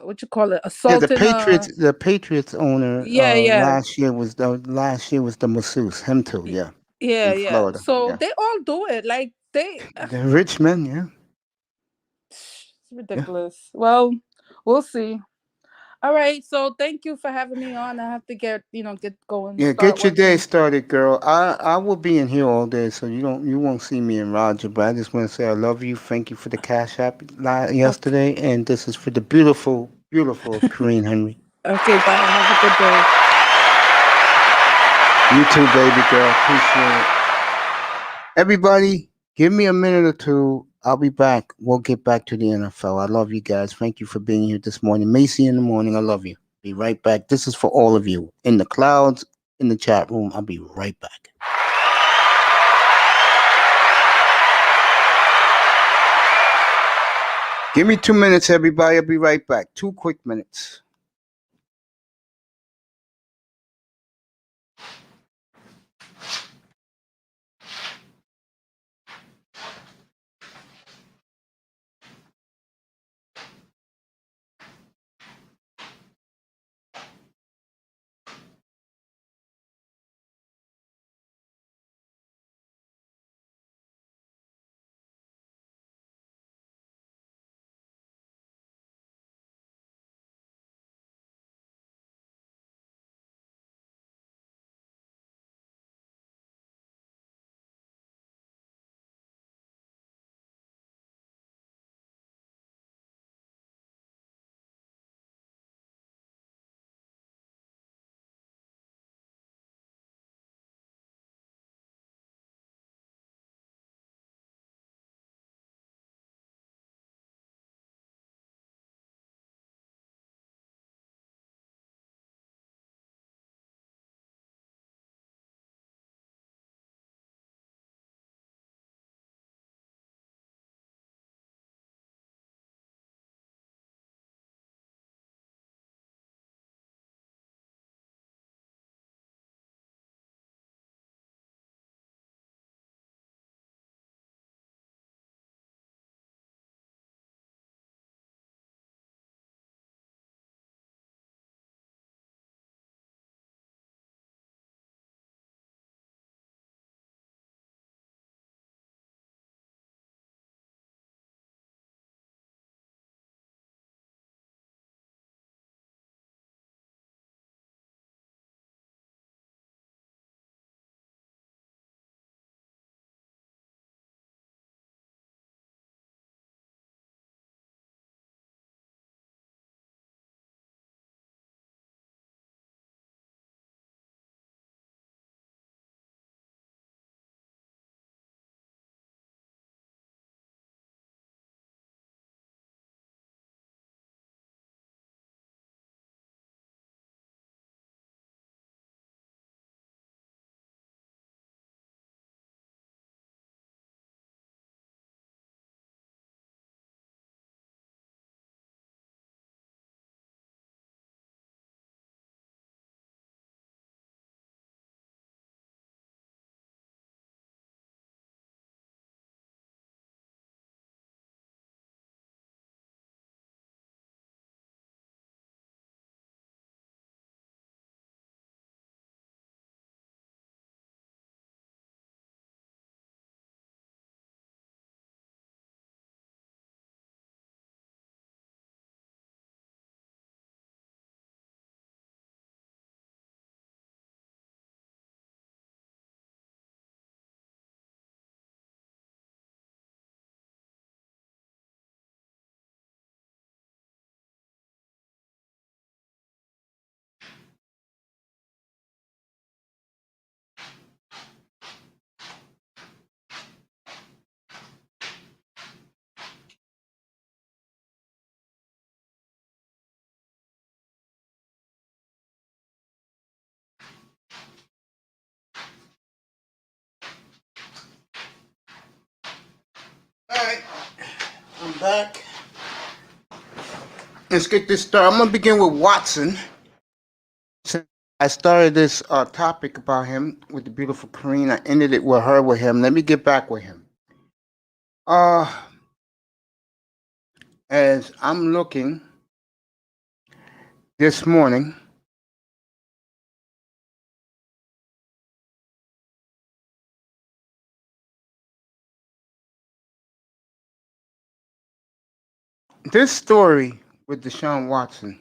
what you call it? Yeah, Assaulting The Patriots owner yeah. last year was the masseuse, him too, Y- yeah, Yeah, in yeah. Florida. So Yeah. they all do it. Like they The rich men, yeah. it's Yeah. ridiculous. Well, we'll see. All right. So thank you for having me on. I have to get going, Yeah, start get your day working. started, girl. I will be in here all day, so you won't see me and Roger. But I just want to say I love you. Thank you for the cash app Okay. yesterday, and this is for the beautiful, beautiful Corinne Henry. Okay. Bye. Have a good day. You too, baby girl. Appreciate it. Everybody, give me a minute or two. I'll be back. We'll get back to the NFL. I love you guys. Thank you for being here this morning. Maycee in the morning. I love you. Be right back. This is for all of you in the clouds, in the chat room. I'll be right back. Give me 2 minutes, everybody. I'll be right back. 2 quick minutes. All right, I'm back. Let's get this started. I'm gonna begin with Watson. Since I started this topic about him with the beautiful Karine, I ended it with her with him. Let me get back with him. Uh, as I'm looking this morning, this story with Deshaun Watson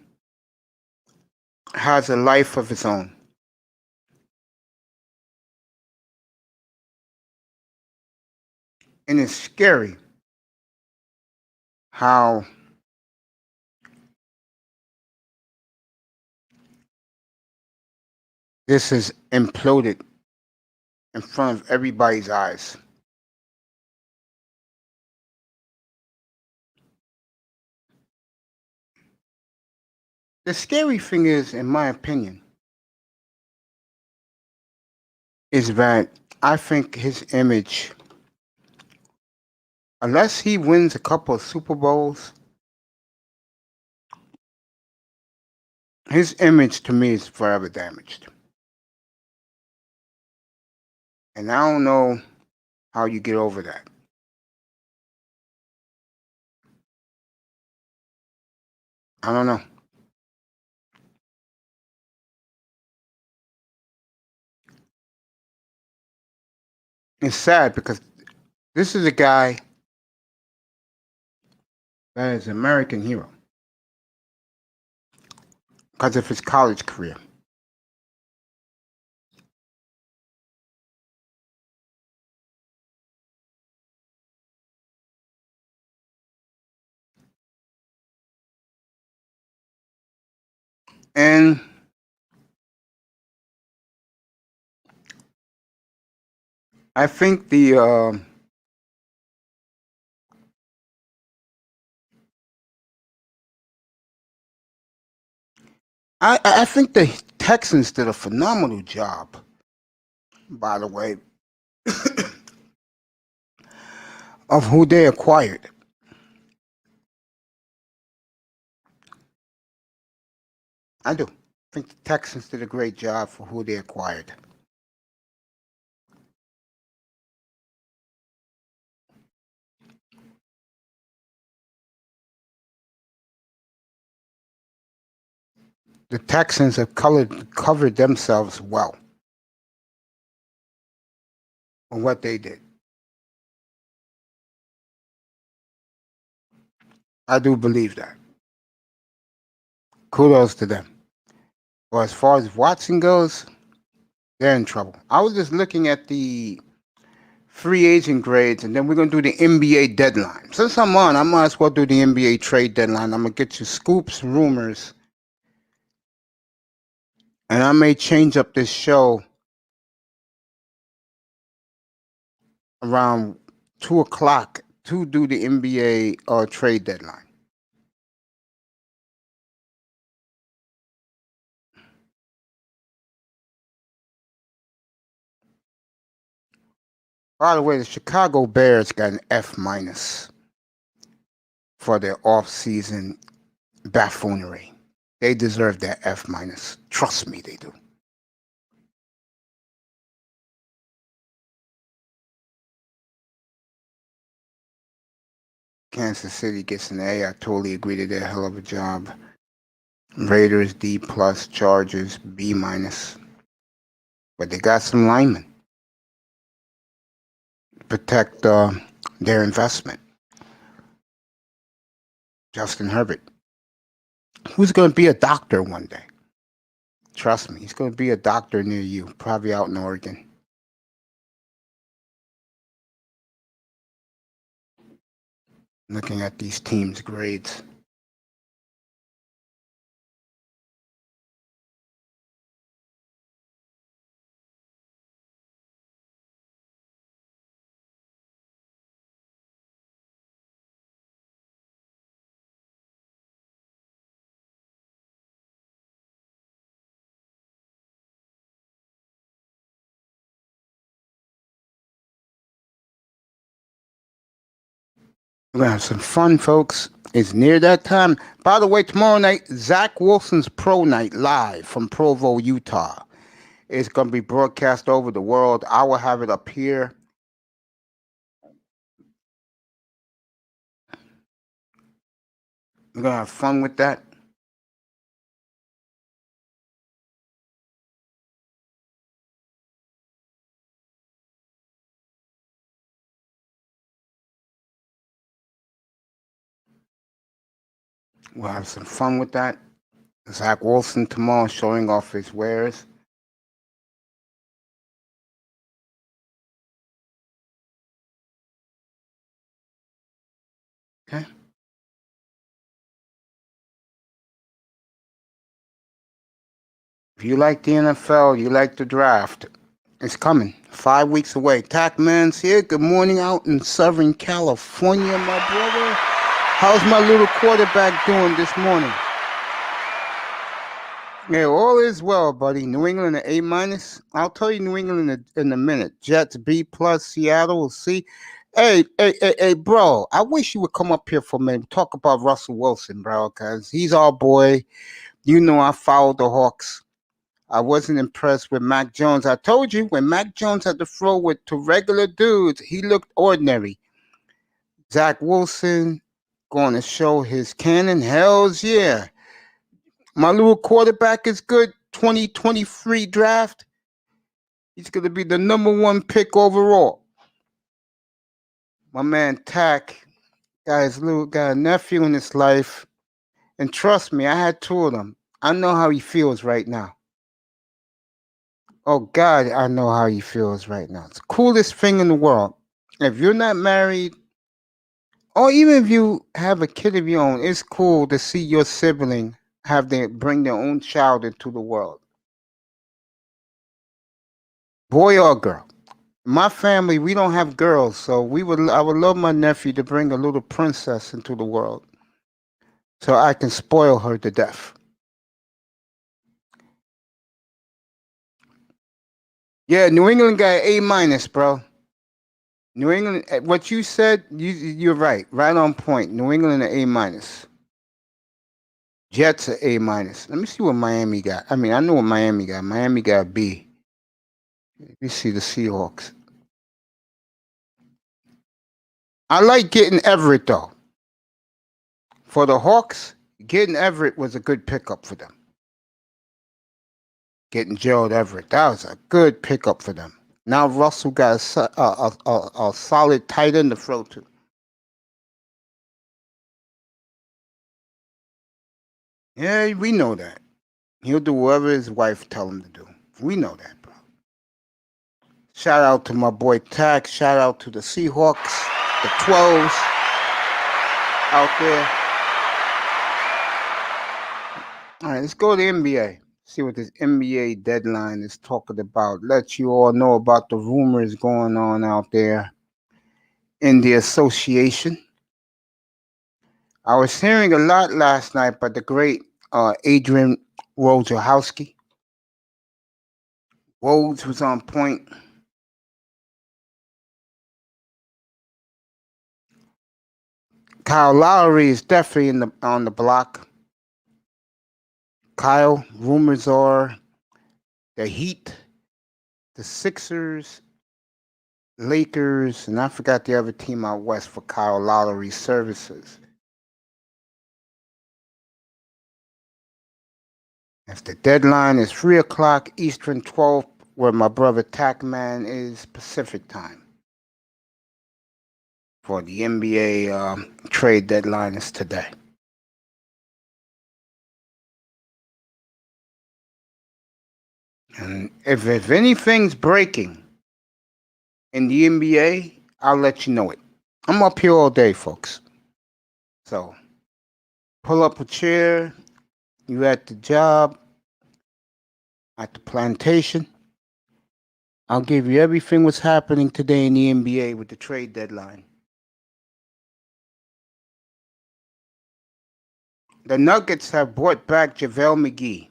has a life of its own. And it's scary how this has imploded in front of everybody's eyes. The scary thing is, in my opinion, is that I think his image, unless he wins a couple of Super Bowls, his image to me is forever damaged. And I don't know how you get over that. I don't know. It's sad because this is a guy that is an American hero because of his college career. And I think I think the Texans did a phenomenal job, by the way, of who they acquired. I do. I think the Texans did a great job for who they acquired. The Texans have covered themselves well on what they did. I do believe that. Kudos to them. But as far as Watson goes, they're in trouble. I was just looking at the free agent grades, and then we're going to do the NBA deadline. Since I'm on, I might as well do the NBA trade deadline. I'm going to get you scoops, rumors, and I may change up this show around 2 o'clock to do the NBA trade deadline. By the way, the Chicago Bears got an F minus for their off-season buffoonery. They deserve that F minus. Trust me, they do. Kansas City gets an A. I totally agree they did a hell of a job. Raiders D plus, Chargers B minus. But they got some linemen to protect their investment. Justin Herbert, who's going to be a doctor one day. Trust me, he's going to be a doctor near you, probably out in Oregon. Looking at these teams' grades. We're going to have some fun, folks. It's near that time. By the way, tomorrow night, Zach Wilson's Pro Night live from Provo, Utah. It's going to be broadcast over the world. I will have it up here. We're going to have fun with that. We'll have some fun with that. Zach Wilson tomorrow showing off his wares. Okay. If you like the NFL, you like the draft, it's coming. 5 weeks away. Tackman's here. Good morning out in Southern California, my brother. How's my little quarterback doing this morning? Yeah, all is well, buddy. New England an A-. I'll tell you New England in a minute. Jets B+, Seattle C. Hey, bro. I wish you would come up here for a minute. Talk about Russell Wilson, bro, because he's our boy. You know I followed the Hawks. I wasn't impressed with Mac Jones. I told you, when Mac Jones had to throw to regular dudes, he looked ordinary. Zach Wilson going to show his cannon. Hells yeah. My little quarterback is good. 2023 draft. He's going to be the #1 pick overall. My man Tack got a nephew in his life. And trust me, I had 2 of them. I know how he feels right now. Oh, God, I know how he feels right now. It's the coolest thing in the world. If you're not married, or even if you have a kid of your own, it's cool to see your sibling bring their own child into the world. Boy or girl. In my family, we don't have girls, so I would love my nephew to bring a little princess into the world so I can spoil her to death. Yeah, New England got A-, bro. New England, what you said, you're right. Right on point. New England an A-. Jets are A-. Let me see what Miami got. I mean, I know what Miami got. Miami got a B. Let me see the Seahawks. I like getting Everett, though. For the Hawks, getting Everett was a good pickup for them. Getting Gerald Everett, that was a good pickup for them. Now Russell got a solid tight end to throw to. Yeah, we know that. He'll do whatever his wife tell him to do. We know that, bro. Shout out to my boy Tack. Shout out to the Seahawks, the 12s out there. All right, let's go to the NBA. See what this NBA deadline is talking about. Let you all know about the rumors going on out there in the association. I was hearing a lot last night by the great Adrian Wojciechowski. Woj was on point. Kyle Lowry is definitely on the block. Kyle, rumors are the Heat, the Sixers, Lakers, and I forgot the other team out west for Kyle Lowry's services. If the deadline is 3 o'clock Eastern, 12, where my brother Tackman is Pacific time. For the NBA trade deadline is today. And if anything's breaking in the NBA, I'll let you know it. I'm up here all day, folks. So, pull up a chair. You at the job, at the plantation. I'll give you everything what's happening today in the NBA with the trade deadline. The Nuggets have brought back JaVale McGee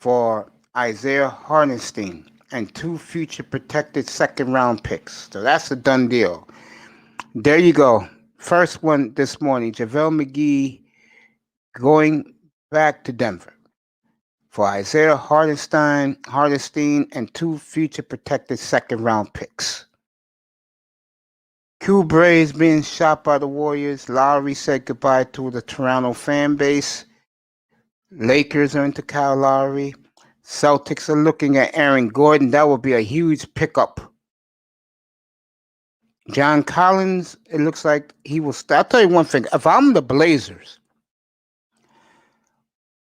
for Isaiah Hartenstein and 2 future protected second-round picks. So that's a done deal. There you go. First one this morning, JaVale McGee going back to Denver for Isaiah Hartenstein and 2 future protected second-round picks. Oubre is being shot by the Warriors. Lowry said goodbye to the Toronto fan base. Lakers are into Kyle Lowry. Celtics are looking at Aaron Gordon. That would be a huge pickup. John Collins, it looks like he will start. I'll tell you one thing. If I'm the Blazers,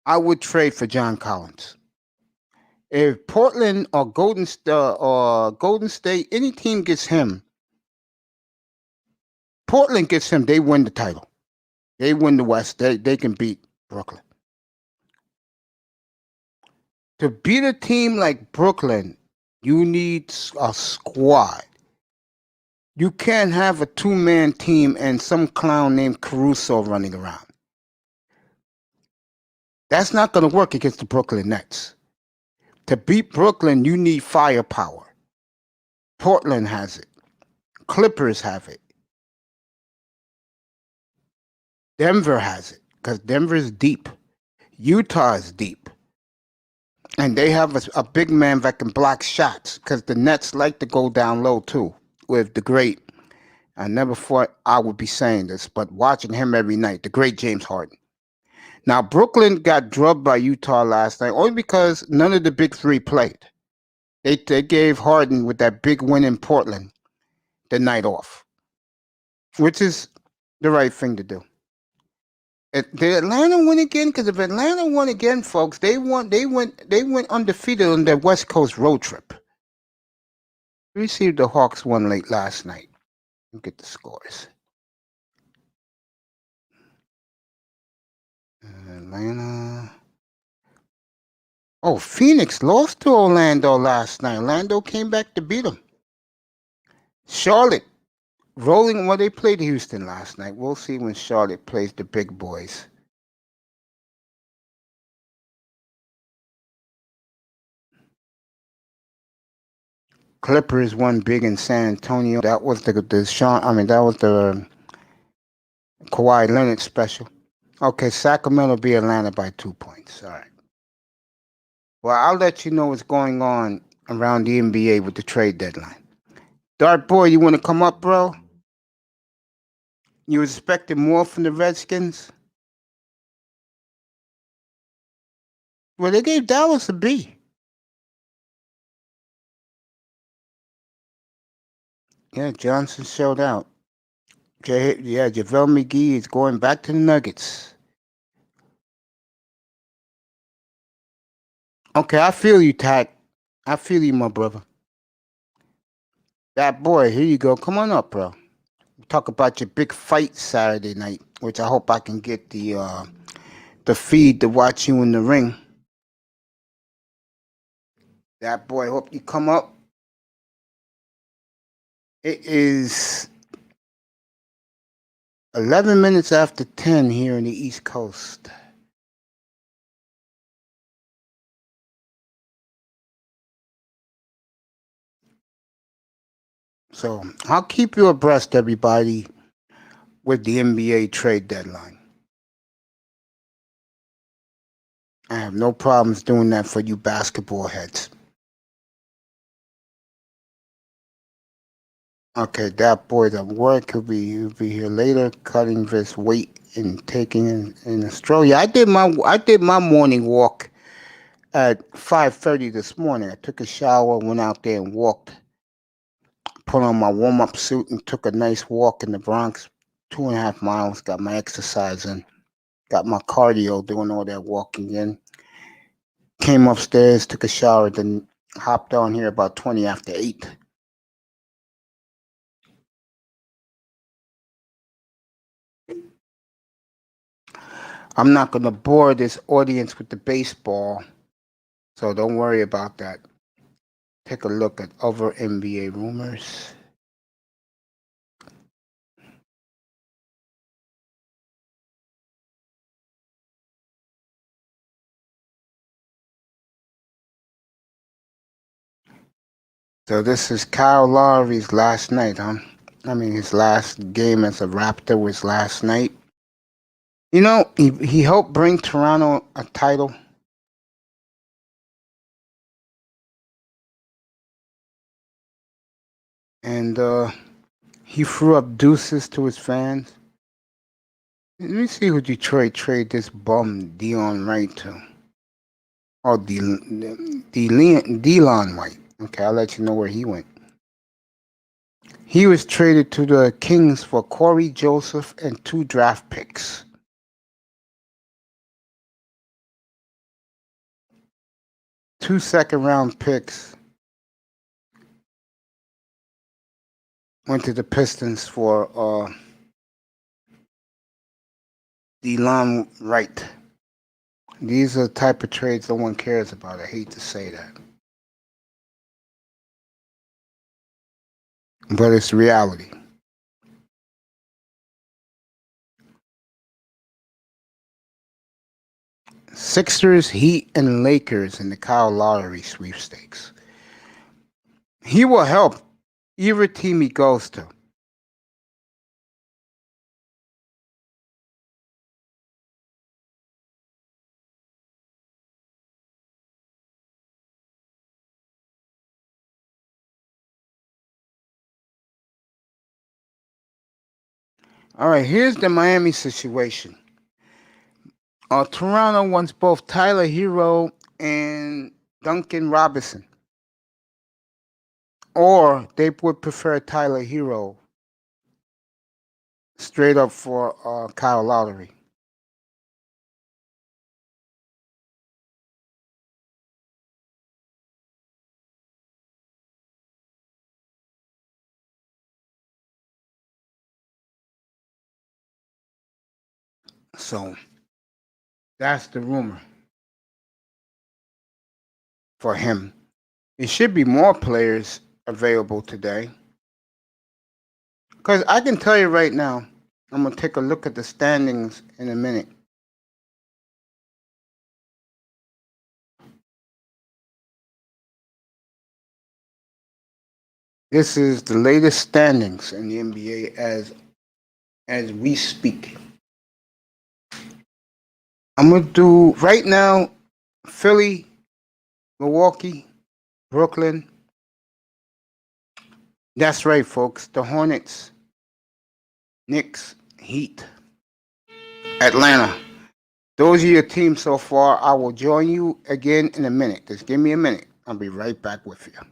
I would trade for John Collins. If Portland or Golden State, any team gets him, Portland gets him, they win the title. They win the West. They can beat Brooklyn. To beat a team like Brooklyn, you need a squad. You can't have a two-man team and some clown named Caruso running around. That's not going to work against the Brooklyn Nets. To beat Brooklyn, you need firepower. Portland has it. Clippers have it. Denver has it because Denver is deep. Utah is deep. And they have a big man that can block shots because the Nets like to go down low too with the great. I never thought I would be saying this, but watching him every night, the great James Harden. Now, Brooklyn got drubbed by Utah last night only because none of the big three played. They gave Harden with that big win in Portland the night off, which is the right thing to do. Did Atlanta win again? Because if Atlanta won again, folks, they went undefeated on their West Coast road trip. We see the Hawks won late last night. Look at the scores. Atlanta. Oh, Phoenix lost to Orlando last night. Orlando came back to beat them. Charlotte rolling. Well, they played Houston last night. We'll see when Charlotte plays the big boys. Clippers won big in San Antonio. That was the Kawhi Leonard special. Okay, Sacramento beat Atlanta by 2 points. All right. Well, I'll let you know what's going on around the NBA with the trade deadline. Dart Boy, you want to come up, bro? You expected more from the Redskins? Well, they gave Dallas a B. Yeah, Johnson showed out. JaVale McGee is going back to the Nuggets. Okay, I feel you, Tack. I feel you, my brother. That boy, here you go. Come on up, bro. Talk about your big fight Saturday night, which I hope I can get the feed to watch you in the ring. That boy, hope you come up. It is 11 minutes after 10 here in the East Coast. So I'll keep you abreast, everybody, with the NBA trade deadline. I have no problems doing that for you basketball heads. Okay, that boy's at work. He'll be here later, cutting this weight and taking in a stroll. Yeah, I did my morning walk at 5:30 this morning. I took a shower, went out there and walked. Put on my warm-up suit and took a nice walk in the Bronx, 2.5 miles. Got my exercise in, got my cardio doing all that walking in. Came upstairs, took a shower, then hopped on here about 20 after 8. I'm not going to bore this audience with the baseball, so don't worry about that. Take a look at other NBA rumors. So this is Kyle Lowry's last night, huh? I mean, his last game as a Raptor was last night. You know, he helped bring Toronto a title. And he threw up deuces to his fans. Let me see who Detroit trade this bum Dion Wright to. Oh, Delon White. Okay, I'll let you know where he went. He was traded to the Kings for Corey Joseph and 2 draft picks. 2 second-round picks went to the Pistons for Delon Wright. These are the type of trades no one cares about. I hate to say that, but it's reality. Sixers, Heat, and Lakers in the Kyle Lowry sweepstakes. He will help either team he goes to. All right, here's the Miami situation. Toronto wants both Tyler Hero and Duncan Robinson. Or they would prefer Tyler Hero straight up for Kyle Lowry. So that's the rumor for him. There should be more players available today. Because I can tell you right now, I'm going to take a look at the standings in a minute. This is the latest standings in the NBA as we speak. I'm going to do right now Philly, Milwaukee, Brooklyn. That's right, folks. The Hornets, Knicks, Heat, Atlanta. Those are your teams so far. I will join you again in a minute. Just give me a minute. I'll be right back with you.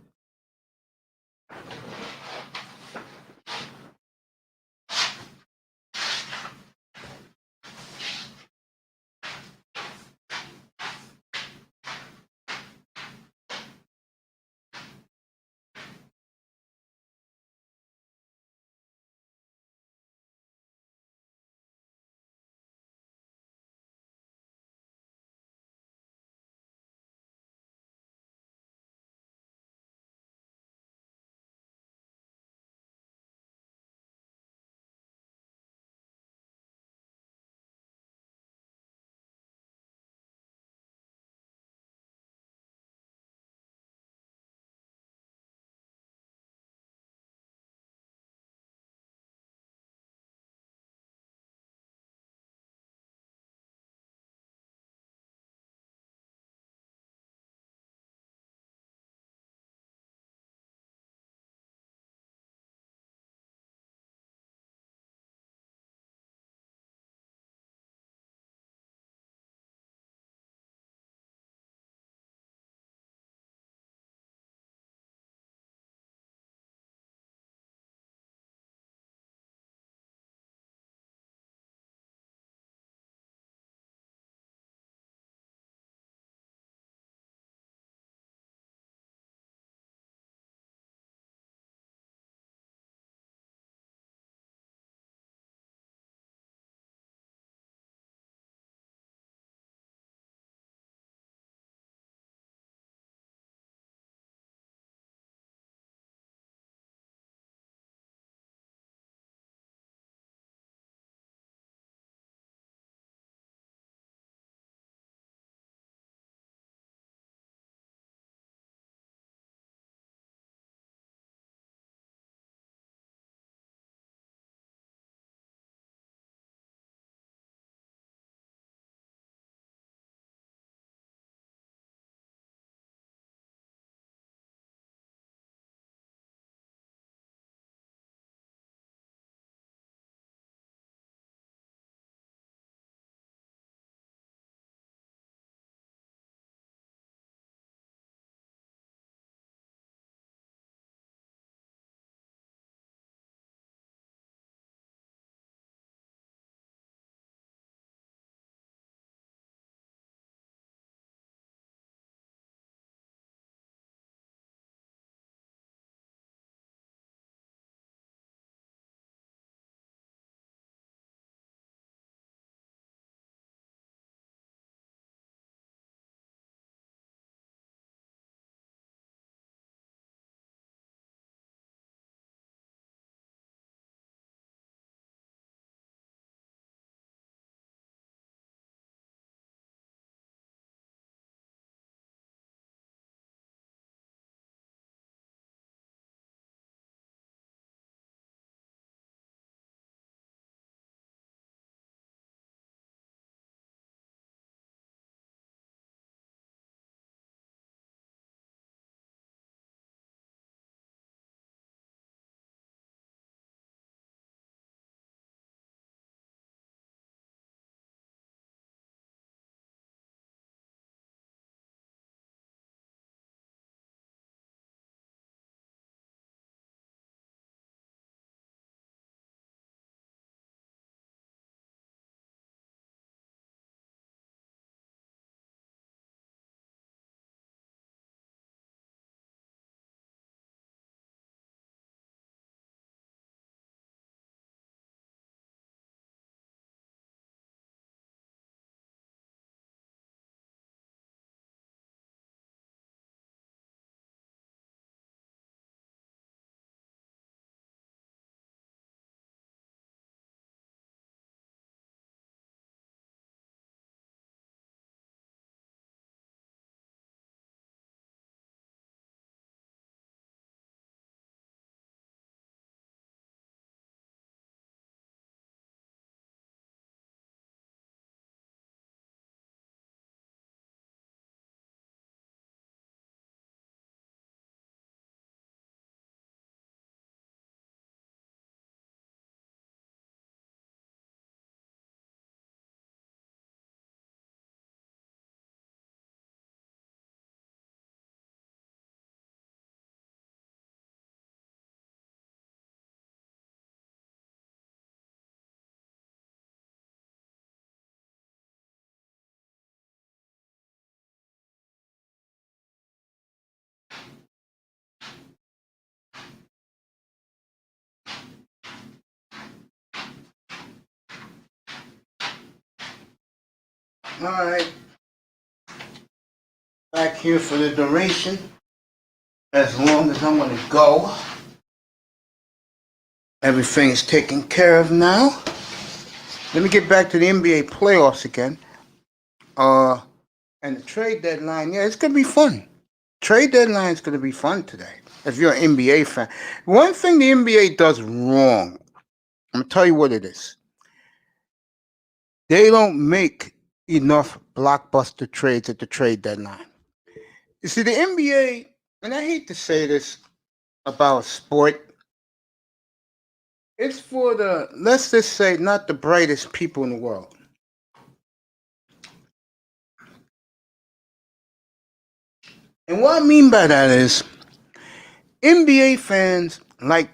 All right. Back here for the duration. As long as I'm going to go. Everything is taken care of now. Let me get back to the NBA playoffs again. And the trade deadline, yeah, it's going to be fun. Trade deadline is going to be fun today. If you're an NBA fan. One thing the NBA does wrong, I'm going to tell you what it is. They don't make enough blockbuster trades at the trade deadline. You see, the NBA, and I hate to say this about sport, it's for the, let's just say, not the brightest people in the world. And what I mean by that is, NBA fans like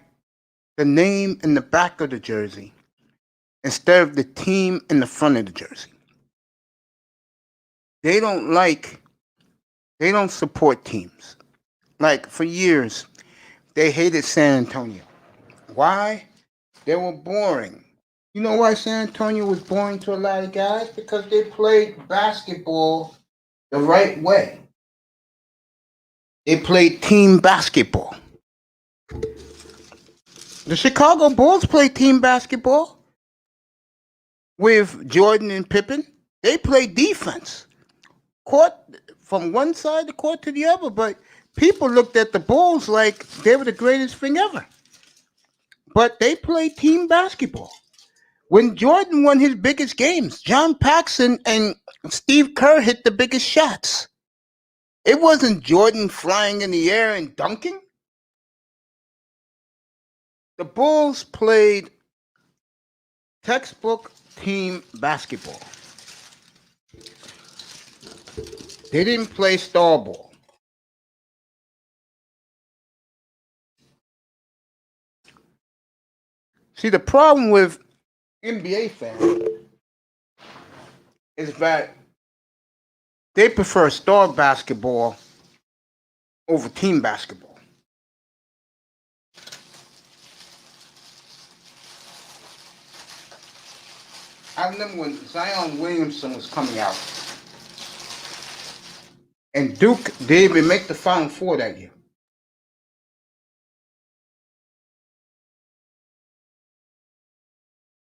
the name in the back of the jersey instead of the team in the front of the jersey. They don't support teams. Like for years, they hated San Antonio. Why? They were boring. You know why San Antonio was boring to a lot of guys? Because they played basketball the right way. They played team basketball. The Chicago Bulls played team basketball with Jordan and Pippen. They played defense. Court from one side of the court to the other, but people looked at the Bulls like they were the greatest thing ever. But they played team basketball. When Jordan won his biggest games, John Paxson and Steve Kerr hit the biggest shots. It wasn't Jordan flying in the air and dunking. The Bulls played textbook team basketball. They didn't play star ball. See, the problem with NBA fans is that they prefer star basketball over team basketball. I remember when Zion Williamson was coming out, and Duke didn't even make the Final Four that year.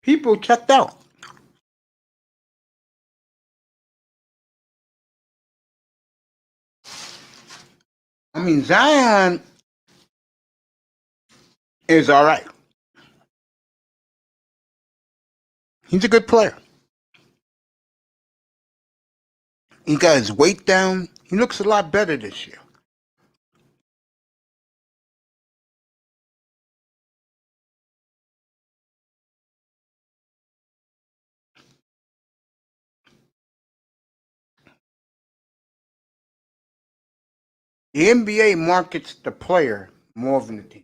People checked out. I mean, Zion is all right. He's a good player. He got his weight down. He looks a lot better this year. The NBA markets the player more than the team.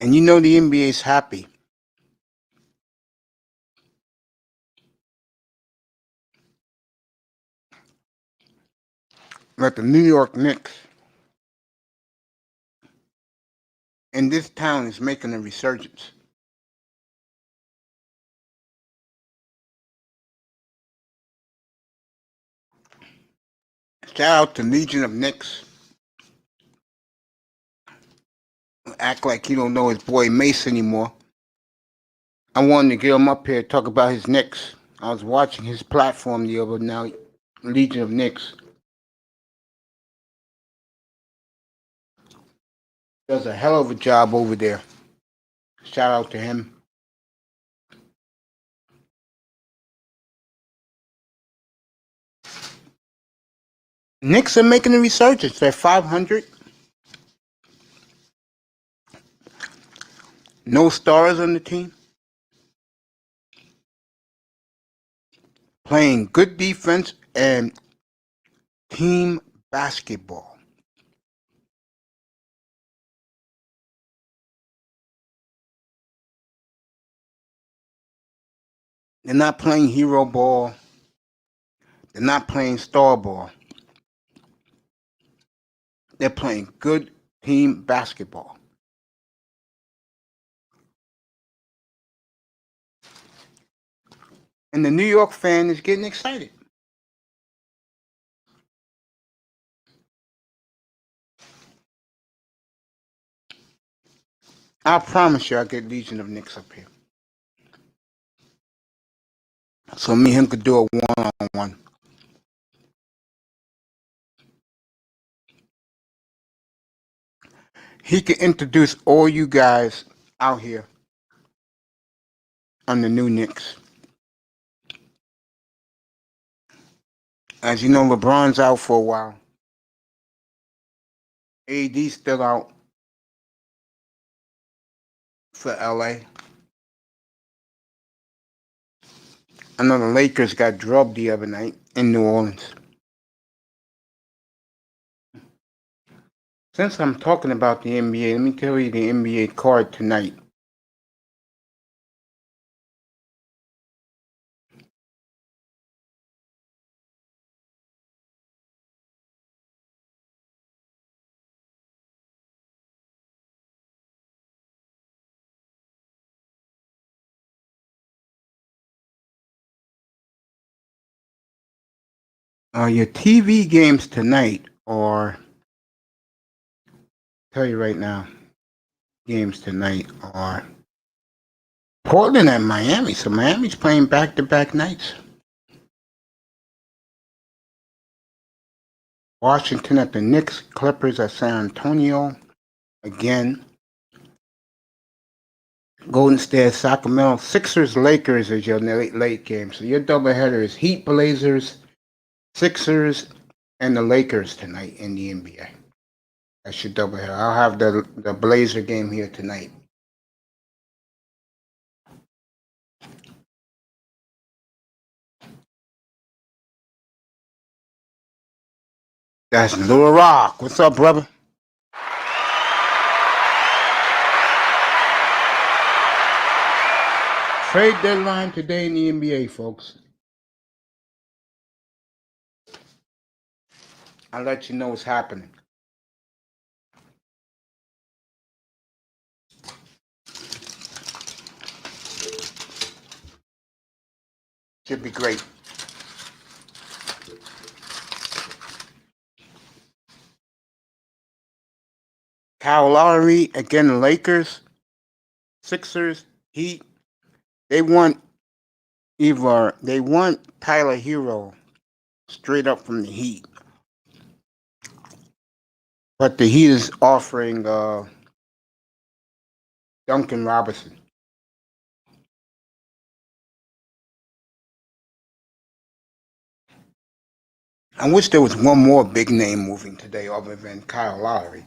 And you know the NBA is happy. That the New York Knicks in this town is making a resurgence. Shout out to Legion of Knicks. Act like you don't know his boy Mace anymore. I wanted to get him up here to talk about his Knicks. I was watching his platform the other night, Legion of Knicks. Does a hell of a job over there. Shout out to him. Knicks are making a resurgence. They're 500. No stars on the team. Playing good defense and team basketball. They're not playing hero ball. They're not playing star ball. They're playing good team basketball. And the New York fan is getting excited. I promise you I'll get Legion of Knicks up here. So me and him could do a one-on-one. He can introduce all you guys out here on the new Knicks. As you know, LeBron's out for a while. AD's still out for LA. I know the Lakers got drubbed the other night in New Orleans. Since I'm talking about the NBA, let me tell you the NBA card tonight. Your TV games tonight are, tell you right now, games tonight are Portland and Miami. So Miami's playing back-to-back nights. Washington at the Knicks, Clippers at San Antonio again. Golden State, Sacramento, Sixers, Lakers is your late game. So your doubleheader is Heat, Blazers, Sixers, and the Lakers tonight in the NBA. That's your doubleheader. I'll have the Blazer game here tonight. That's Little Rock. What's up, brother? Trade deadline today in the NBA, folks. I'll let you know what's happening. Should be great. Kyle Lowry, again, the Lakers, Sixers, Heat. They want Tyler Hero straight up from the Heat. But the Heat is offering Duncan Robinson. I wish there was one more big name moving today other than Kyle Lowry.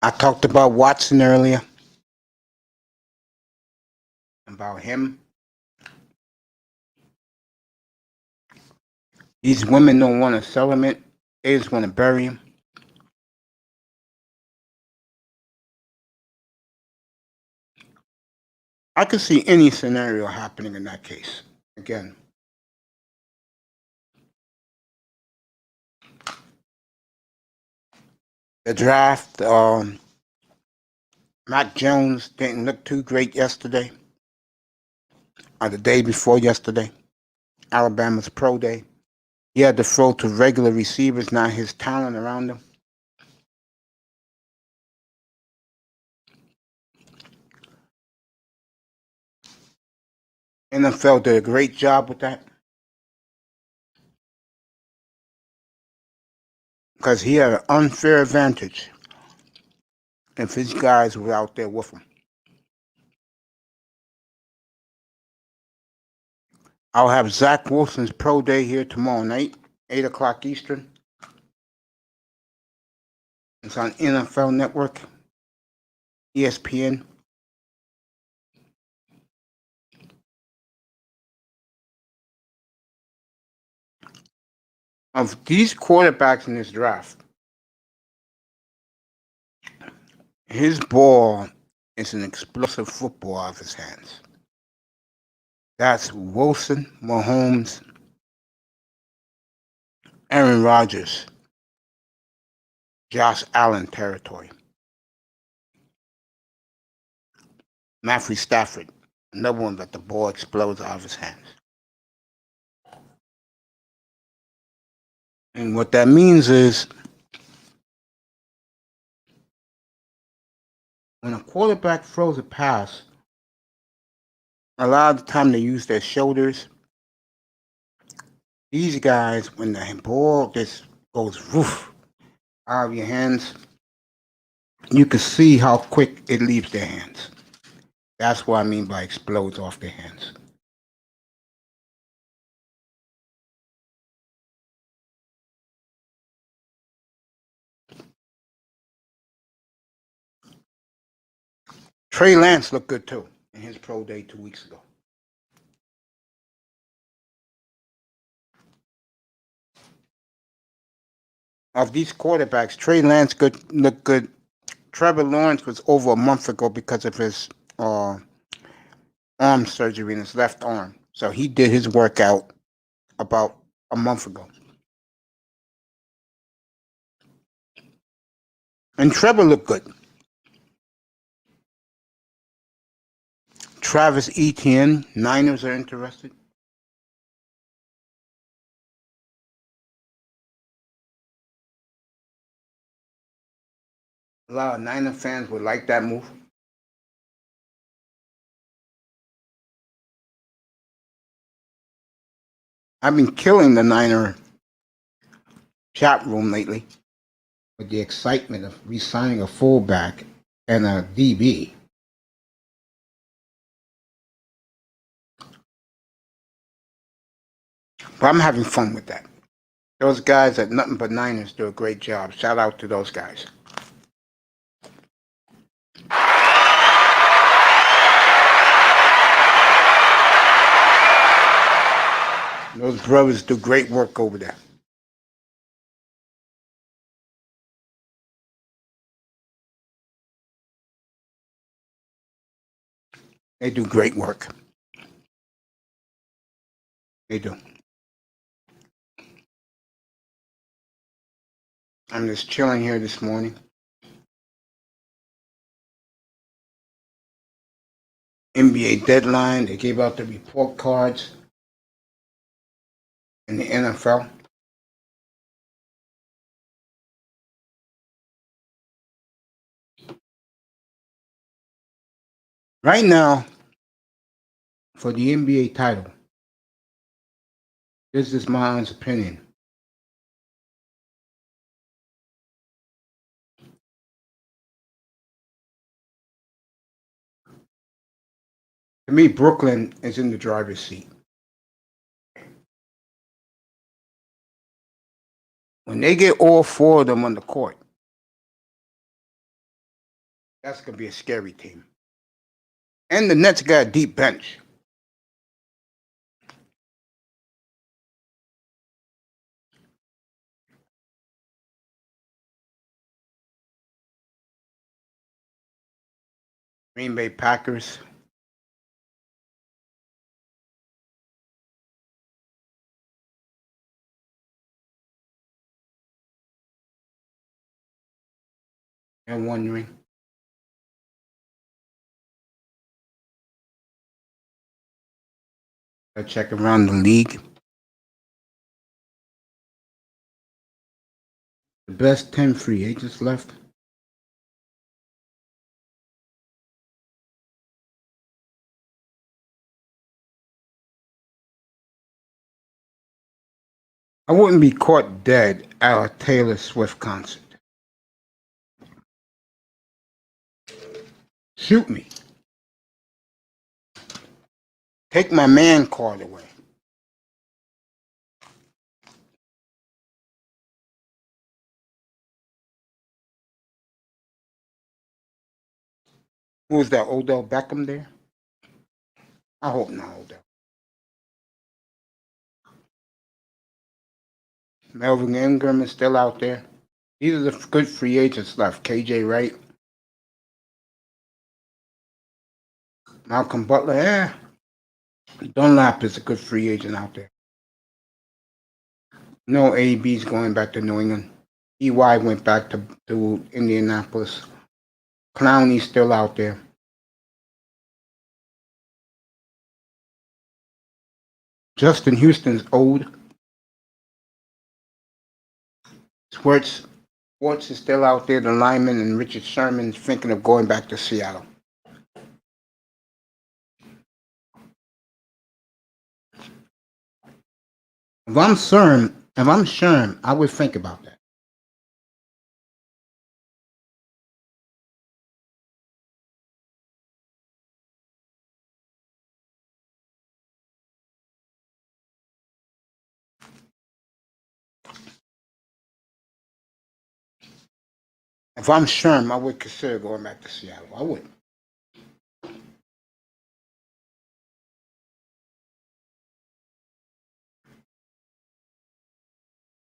I talked about Watson earlier. About him. These women don't want to sell him it. They just want to bury him. I could see any scenario happening in that case. Again. The draft, Mac Jones didn't look too great yesterday. Or the day before yesterday. Alabama's pro day. He had to throw to regular receivers, not his talent around him. NFL did a great job with that. Because he had an unfair advantage if his guys were out there with him. I'll have Zach Wilson's pro day here tomorrow night, 8 o'clock Eastern. It's on NFL Network, ESPN. Of these quarterbacks in this draft, his ball is an explosive football out of his hands. That's Wilson, Mahomes, Aaron Rodgers, Josh Allen territory. Matthew Stafford, another one that the ball explodes out of his hands. And what that means is when a quarterback throws a pass, a lot of the time they use their shoulders. These guys, when the ball just goes woof out of your hands, you can see how quick it leaves their hands. That's what I mean by explodes off their hands. Trey Lance looked good too in his pro day 2 weeks ago. Of these quarterbacks, Trey Lance looked good. Trevor Lawrence was over a month ago because of his arm surgery in his left arm. So he did his workout about a month ago. And Trevor looked good. Travis Etienne, Niners are interested. A lot of Niner fans would like that move. I've been killing the Niner chat room lately with the excitement of re-signing a fullback and a DB. But I'm having fun with that. Those guys at Nothing But Niners do a great job. Shout out to those guys. Those brothers do great work over there. They do great work. They do. I'm just chilling here this morning. NBA deadline, they gave out the report cards in the NFL. Right now, for the NBA title, this is my honest opinion. To me, Brooklyn is in the driver's seat. When they get all four of them on the court, that's going to be a scary team. And the Nets got a deep bench. Green Bay Packers. And wondering. I check around the league. The best 10 free agents left. I wouldn't be caught dead at a Taylor Swift concert. Shoot me. Take my man card away. Who's that, Odell Beckham there? I hope not, Odell. Melvin Ingram is still out there. These are the good free agents left. KJ Wright. Malcolm Butler, yeah. Dunlap is a good free agent out there. No, AB's going back to New England. EY went back to Indianapolis. Clowney's still out there. Justin Houston's old. Schwartz is still out there, the lineman, and Richard Sherman's thinking of going back to Seattle. If I'm Sherm, I would think about that. If I'm Sherm, I would consider going back to Seattle. I would.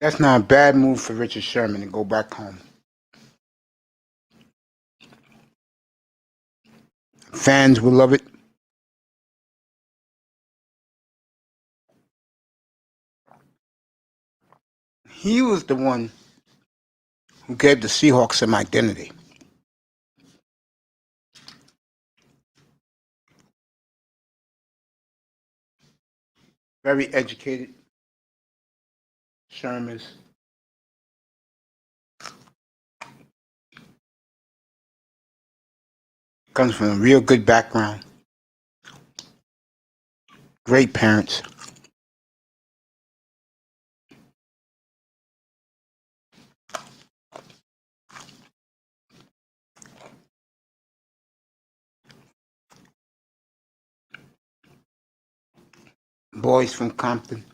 That's not a bad move for Richard Sherman to go back home. Fans will love it. He was the one who gave the Seahawks some identity. Very educated. Sherman's. Comes from a real good background. Great parents. Boys from Compton.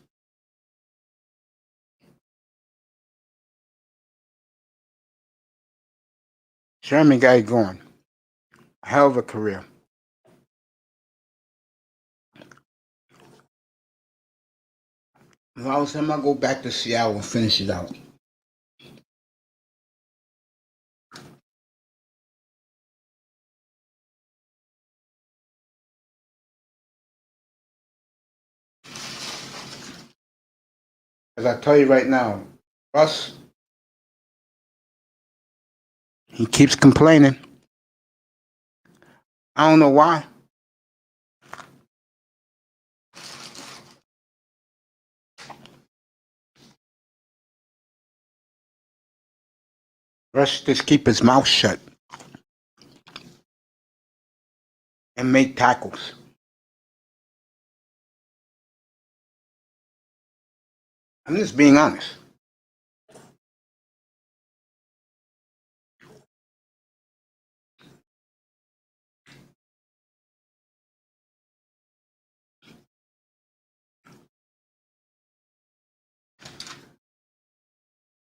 Sherman got it going. A hell of a career. If I was him, I'd go back to Seattle and finish it out. As I tell you right now, Russ, he keeps complaining. I don't know why. Russ just keep his mouth shut and make tackles. I'm just being honest.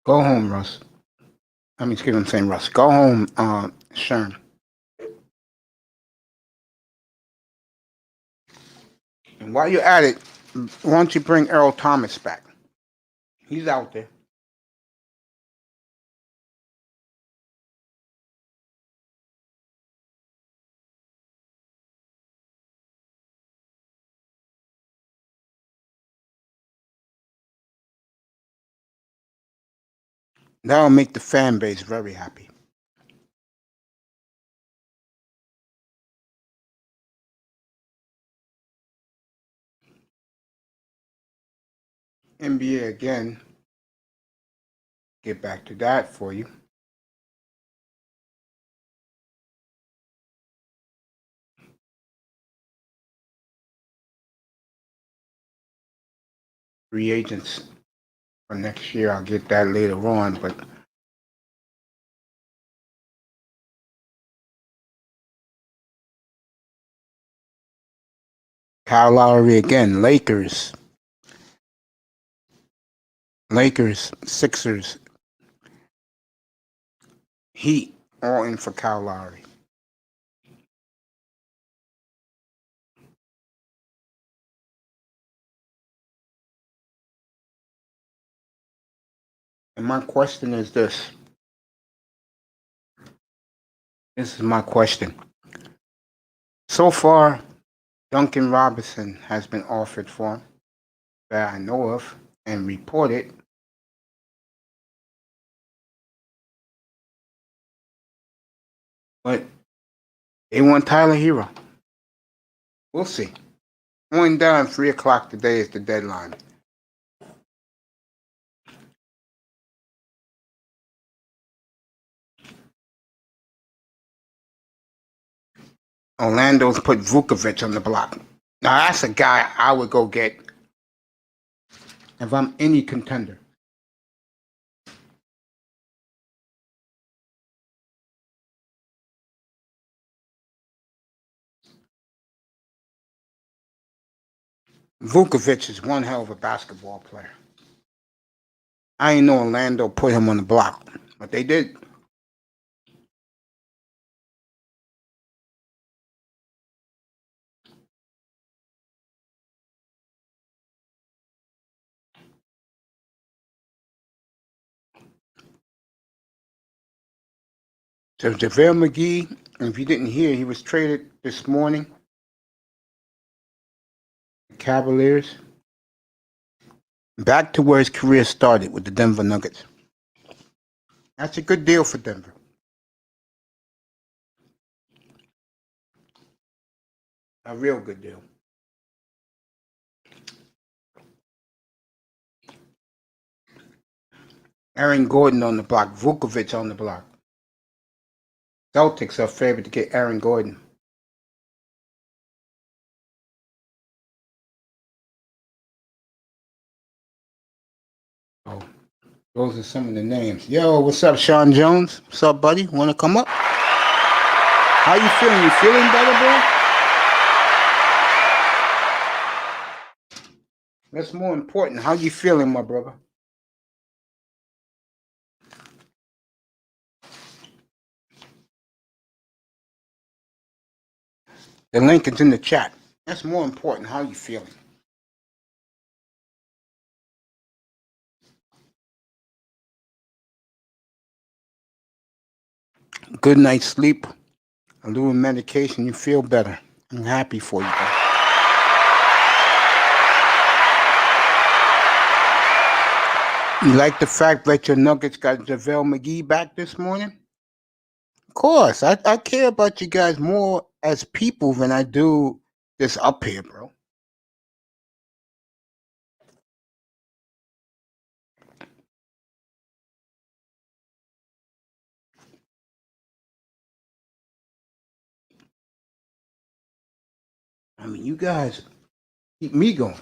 Go home, Russ. Excuse me, I'm saying Russ. Go home, Sherm. And while you're at it, why don't you bring Earl Thomas back? He's out there. That'll make the fan base very happy. NBA again. Get back to that for you. Free agents for next year. I'll get that later on, but Kyle Lowry again. Lakers, Sixers, Heat, all in for Kyle Lowry. And my question is this. This is my question. so far, Duncan Robinson has been offered for him that I know of and reported. But they want Tyler Hero. We'll see. Going down 3 o'clock today is the deadline. Orlando's put Vukovic on the block. Now that's a guy I would go get if I'm any contender. Vukovic is one hell of a basketball player. I didn't know Orlando put him on the block, but they did. So JaVale McGee, if you didn't hear, he was traded this morning. The Cavaliers. Back to where his career started with the Denver Nuggets. That's a good deal for Denver. A real good deal. Aaron Gordon on the block. Vukovic on the block. Celtics are favored to get Aaron Gordon. Oh, those are some of the names. Yo, what's up, Sean Jones? What's up, buddy? Want to come up? How you feeling? You feeling better, bro? That's more important. How you feeling, my brother? The link is in the chat. That's more important. How you feeling? Good night's sleep. A little medication. You feel better. I'm happy for you, bro. You like the fact that your Nuggets got JaVale McGee back this morning? Of course. I care about you guys more as people than I do this up here, bro. I mean, you guys keep me going.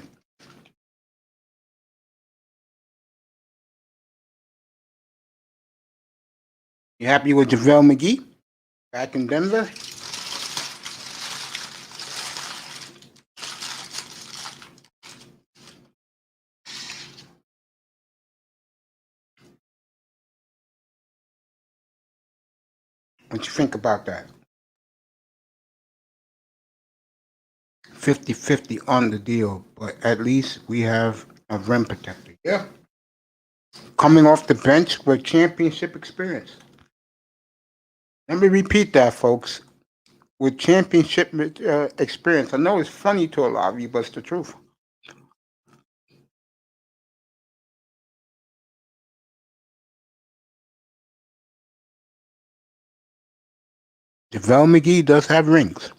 You happy with JaVale McGee back in Denver? What you think about that? 50-50 on the deal, but at least we have a rim protector. Yeah. Coming off the bench with championship experience. Let me repeat that, folks. With championship experience. I know it's funny to a lot of you, but it's the truth. JaVale McGee does have rings.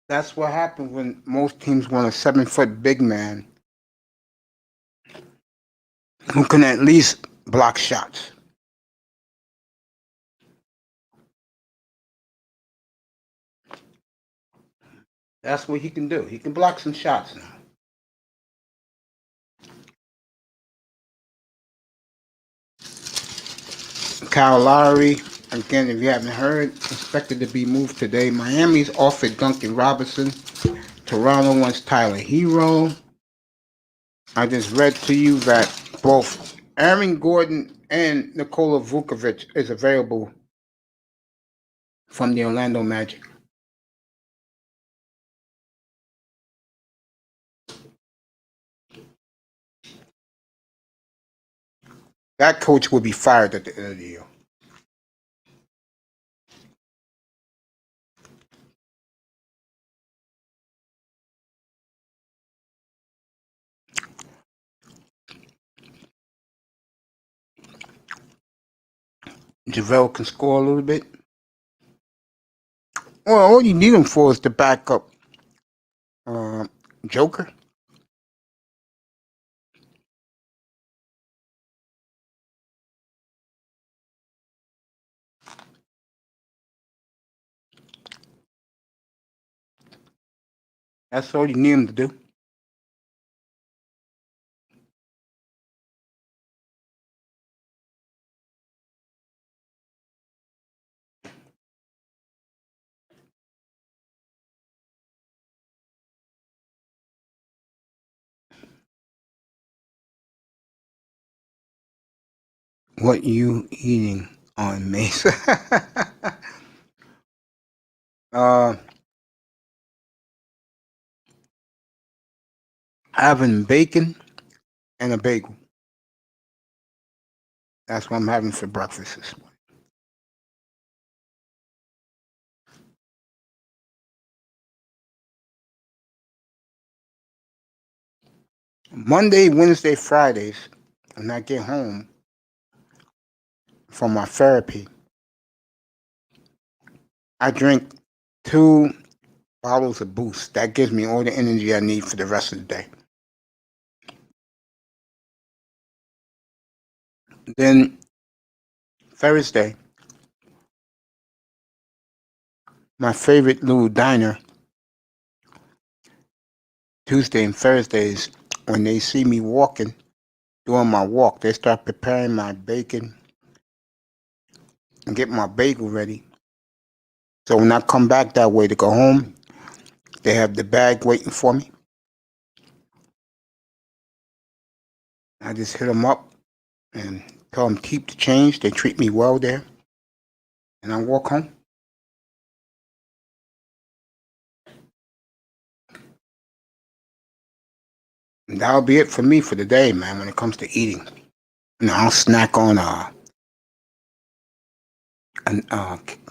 That's what happens when most teams want a 7-foot big man who can at least block shots. That's what he can do. He can block some shots now. Kyle Lowry, again, if you haven't heard, expected to be moved today. Miami's offered Duncan Robinson. Toronto wants Tyler Hero. I just read to you that both Aaron Gordon and Nikola Vukovic is available from the Orlando Magic. That coach will be fired at the end of the year. JaVale can score a little bit. Well, all you need him for is to back up Joker. That's all you need him to do. What you eating on Mesa? Having bacon and a bagel. That's what I'm having for breakfast this morning. Monday, Wednesday, Fridays, when I get home from my therapy, I drink 2 bottles of Boost. That gives me all the energy I need for the rest of the day. Then Thursday, my favorite little diner, Tuesday and Thursdays, when they see me walking, doing my walk, they start preparing my bacon and get my bagel ready. So when I come back that way to go home, they have the bag waiting for me. I just hit them up and tell them keep the change. They treat me well there. And I walk home. And that'll be it for me for the day, man, when it comes to eating. I'll snack on a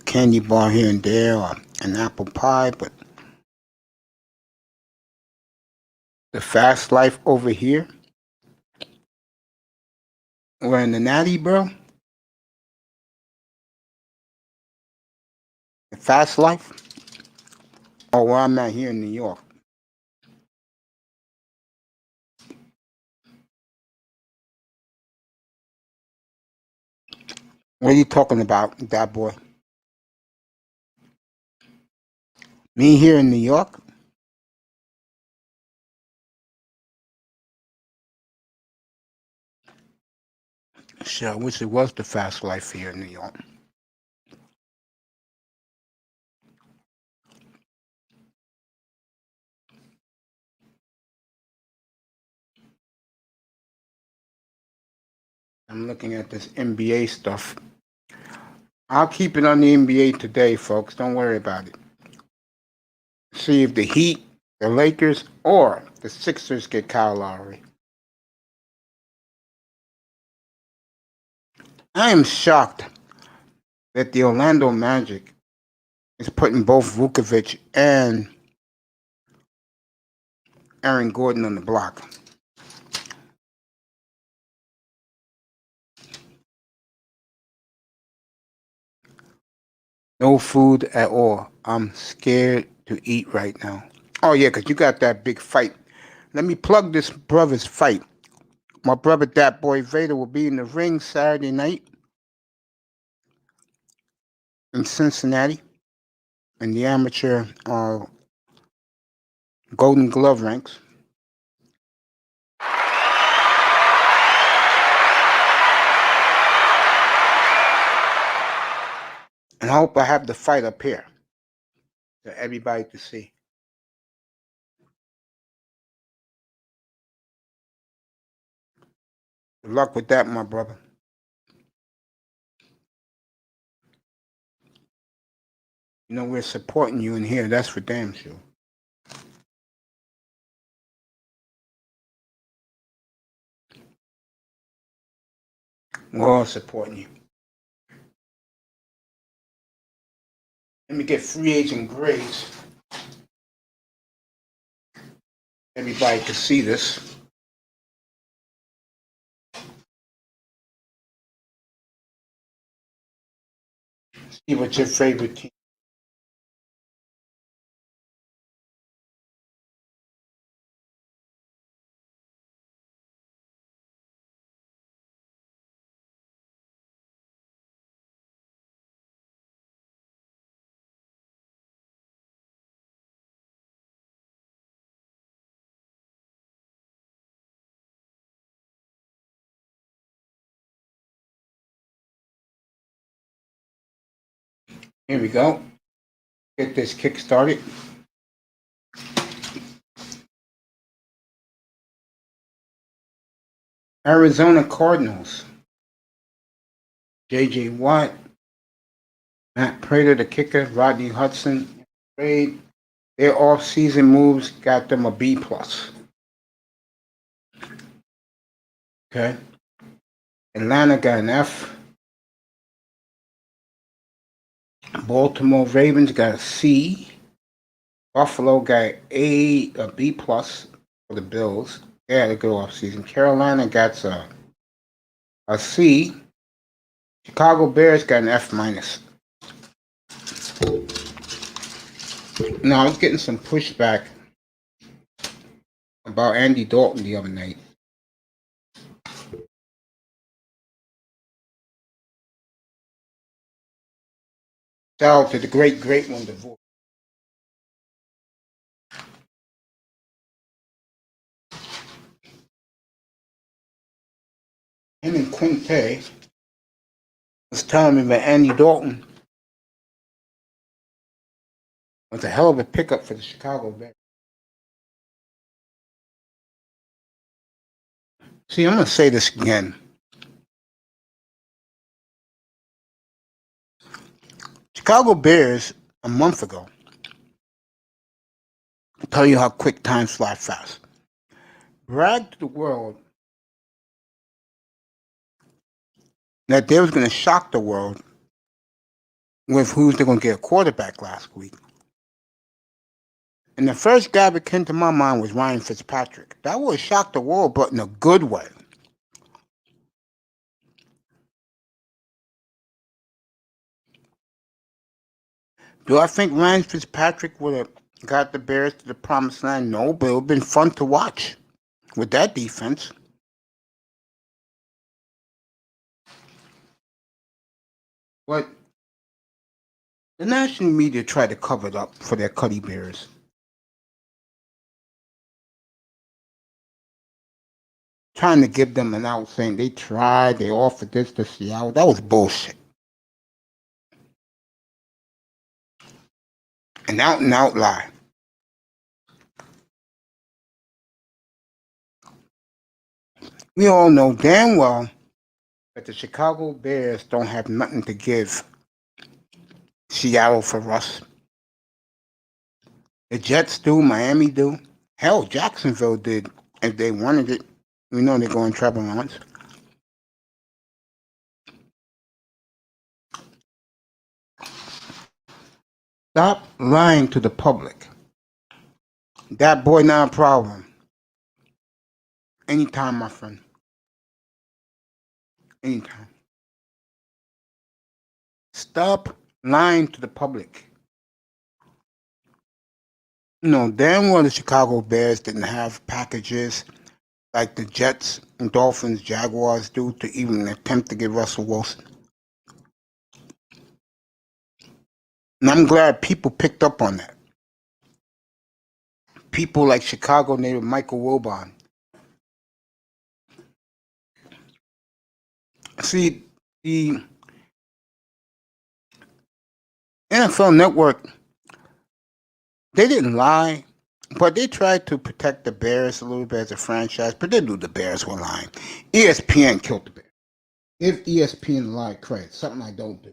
candy bar here and there or an apple pie, but the fast life over here, we're in the natty, bro. The fast life, or where I'm at here in New York. What are you talking about, that boy? Me here in New York? Sure, I wish it was the fast life here in New York. I'm looking at this NBA stuff. I'll keep it on the NBA today, folks. Don't worry about it. See if the Heat, the Lakers, or the Sixers get Kyle Lowry. I am shocked that the Orlando Magic is putting both Vukovic and Aaron Gordon on the block. No food at all. I'm scared to eat right now. Oh, yeah, because you got that big fight. Let me plug this brother's fight. My brother, that boy Vader, will be in the ring Saturday night in Cincinnati in the amateur Golden Glove ranks. And I hope I have the fight up here for everybody to see. Good luck with that, my brother. You know, we're supporting you in here. That's for damn sure. We're all supporting you. Let me get free agent grades. Everybody can see this. See what your favorite team. Here we go. Get this kick started. Arizona Cardinals. J.J. Watt, Matt Prater, the kicker, Rodney Hudson. Trade. Their off-season moves got them a B plus. Okay. Atlanta got an F. Baltimore Ravens got a C. Buffalo got a B plus for the Bills. They had a good offseason. Carolina got a C. Chicago Bears got an F minus. Now, I was getting some pushback about Andy Dalton the other night. Shout out to the great one, Divorce. Him and Quinte was telling me that Andy Dalton was a hell of a pickup for the Chicago Bears. See, I'm going to say this again. Chicago Bears, a month ago, I'll tell you how quick time flies fast, bragged to the world that they was going to shock the world with who's they're going to get a quarterback last week. And the first guy that came to my mind was Ryan Fitzpatrick. That would have shocked the world, but in a good way. Do I think Ryan Fitzpatrick would have got the Bears to the promised land? No, but it would have been fun to watch with that defense. But the national media tried to cover it up for their Cuddy Bears. Trying to give them an out, saying they tried, they offered this to Seattle. That was bullshit. An out and out lie. We all know damn well that the Chicago Bears don't have nothing to give Seattle for us. The Jets do, Miami do. Hell, Jacksonville did if they wanted it. We know they're going Trevor Lawrence. Stop lying to the public. That boy not a problem. Anytime, my friend. Anytime. Stop lying to the public. You know, damn well the Chicago Bears didn't have packages like the Jets and Dolphins, Jaguars do to even attempt to get Russell Wilson. And I'm glad people picked up on that. People like Chicago native Michael Wilbon. See, the NFL Network, they didn't lie, but they tried to protect the Bears a little bit as a franchise, but they knew the Bears were lying. ESPN killed the Bears. Give ESPN a lot of credit, something I don't do.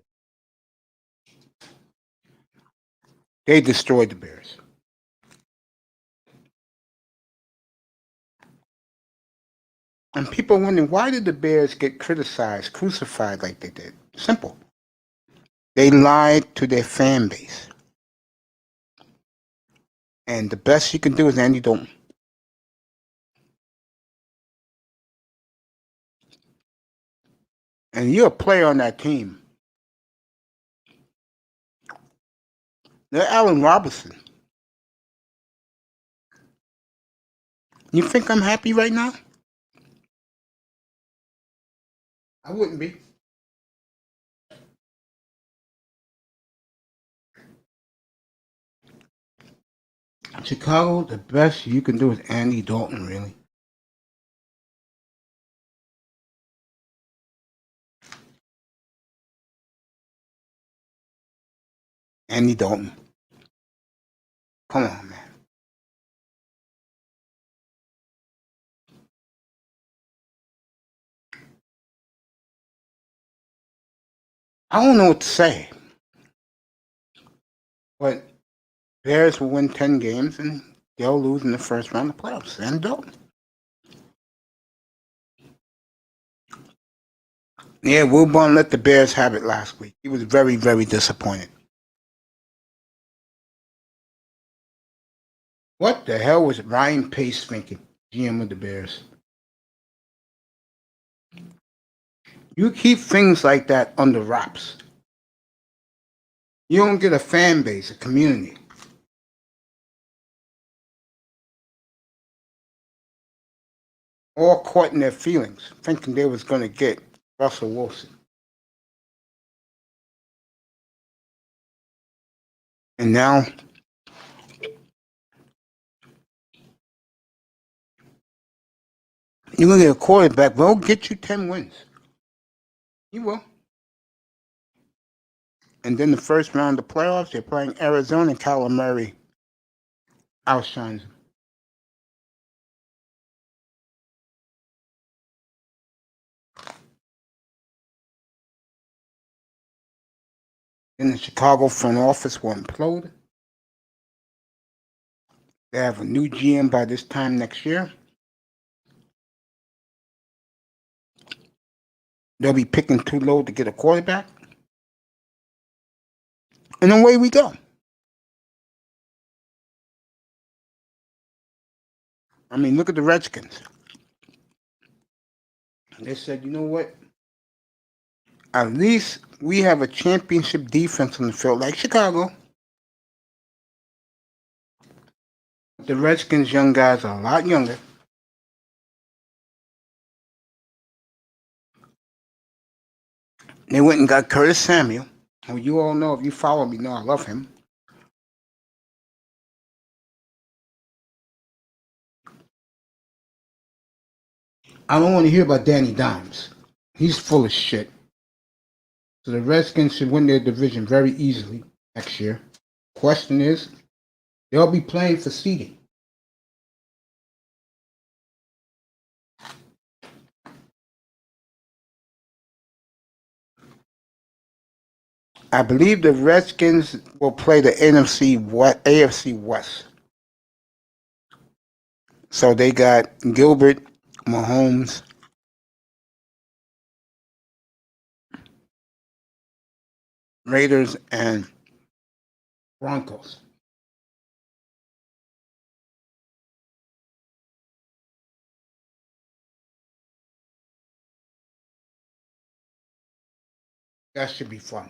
They destroyed the Bears. And people are wondering, why did the Bears get criticized, crucified like they did? Simple. They lied to their fan base. And the best you can do is Andy Dalton. And you're a player on that team. They're Allen Robinson. You think I'm happy right now? I wouldn't be. Chicago, the best you can do is Andy Dalton, really. Andy Dalton. Come on, man. I don't know what to say. But Bears will win 10 games and they'll lose in the first round of playoffs. And Dalton. Yeah, Wilborn let the Bears have it last week. He was very, very disappointed. What the hell was Ryan Pace thinking, GM of the Bears? You keep things like that under wraps. You don't get a fan base, a community. All caught in their feelings, thinking they was going to get Russell Wilson. And now, you're going to get a quarterback, but he'll get you 10 wins. He will. And then the first round of playoffs, they're playing Arizona, and Kyler Murray outshines them. Then the Chicago front office will implode. They have a new GM by this time next year. They'll be picking too low to get a quarterback. And away we go. I mean, look at the Redskins. They said, you know what? At least we have a championship defense on the field like Chicago. The Redskins' young guys are a lot younger. They went and got Curtis Samuel, who you all know, if you follow me, know I love him. I don't want to hear about Danny Dimes. He's full of shit. So the Redskins should win their division very easily next year. Question is, they'll be playing for seeding. I believe the Redskins will play the AFC West. So they got Gilbert, Mahomes, Raiders, and Broncos. That should be fun.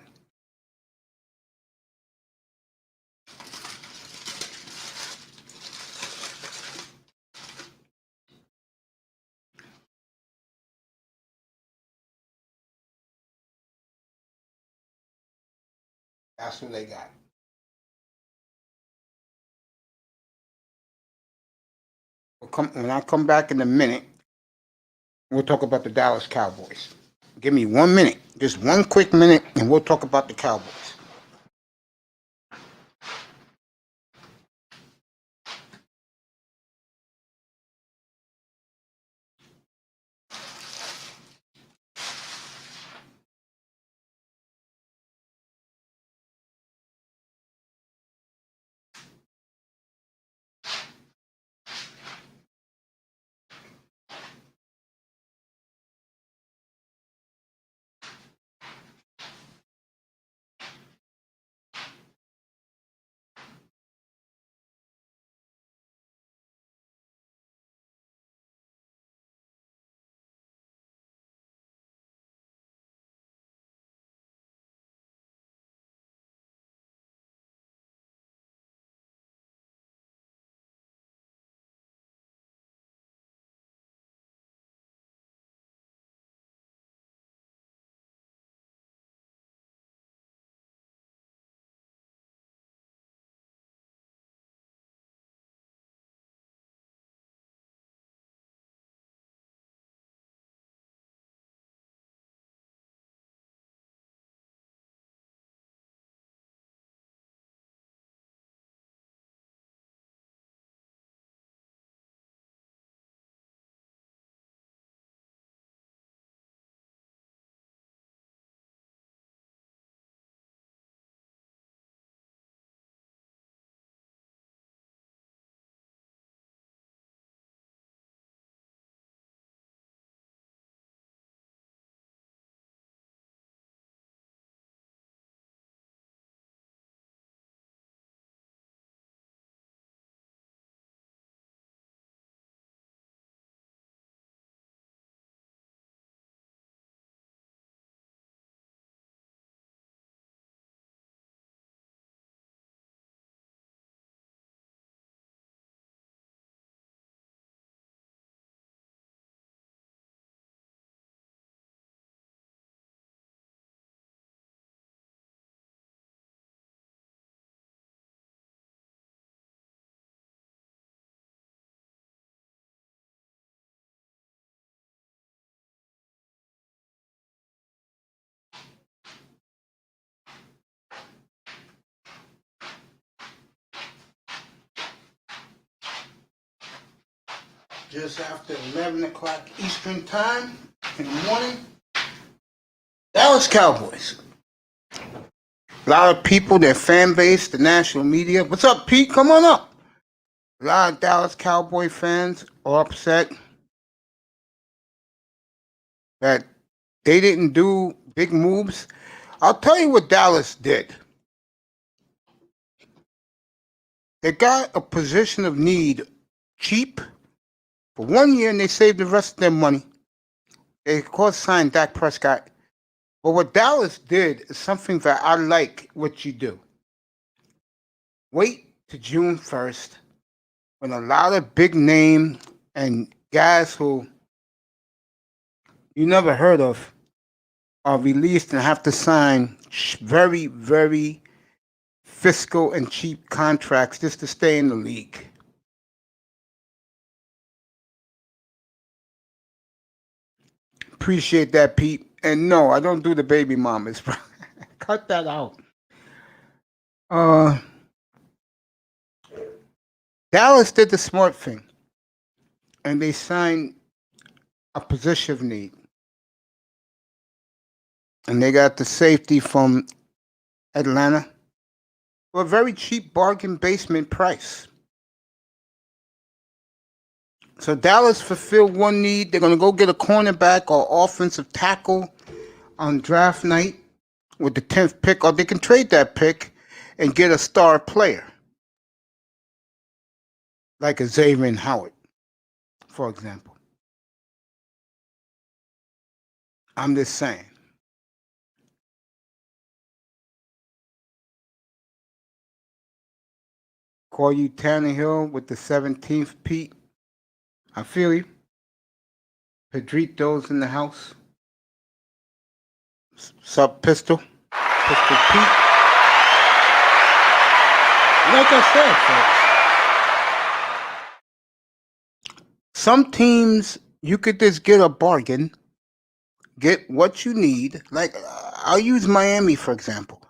That's what they got. When I come back in a minute, we'll talk about the Dallas Cowboys. Give me 1 minute, just one quick minute, and we'll talk about the Cowboys. just after 11 o'clock Eastern Time in the morning. Dallas Cowboys. A lot of people, their fan base, the national media. What's up, Pete? Come on up. A lot of Dallas Cowboy fans are upset that they didn't do big moves. I'll tell you what Dallas did. They got a position of need cheap for 1 year, and they saved the rest of their money. They, of course, signed Dak Prescott. But what Dallas did is something that I like what you do. Wait to June 1st when a lot of big name and guys who you never heard of are released and have to sign very, very fiscal and cheap contracts just to stay in the league. Appreciate that, Pete. And no, I don't do the baby mamas. Cut that out. Dallas did the smart thing, and they signed a position of need. And they got the safety from Atlanta for a very cheap bargain basement price. So Dallas fulfilled one need. They're going to go get a cornerback or offensive tackle on draft night with the 10th pick, or they can trade that pick and get a star player like a Xavier Howard, for example. I'm just saying. Call you Tannehill with the 17th, Pete. I feel you. Pedrito's in the house. Sup, Pistol? Pistol Pete. Like I said, folks, some teams you could just get a bargain, get what you need. Like, I'll use Miami, for example.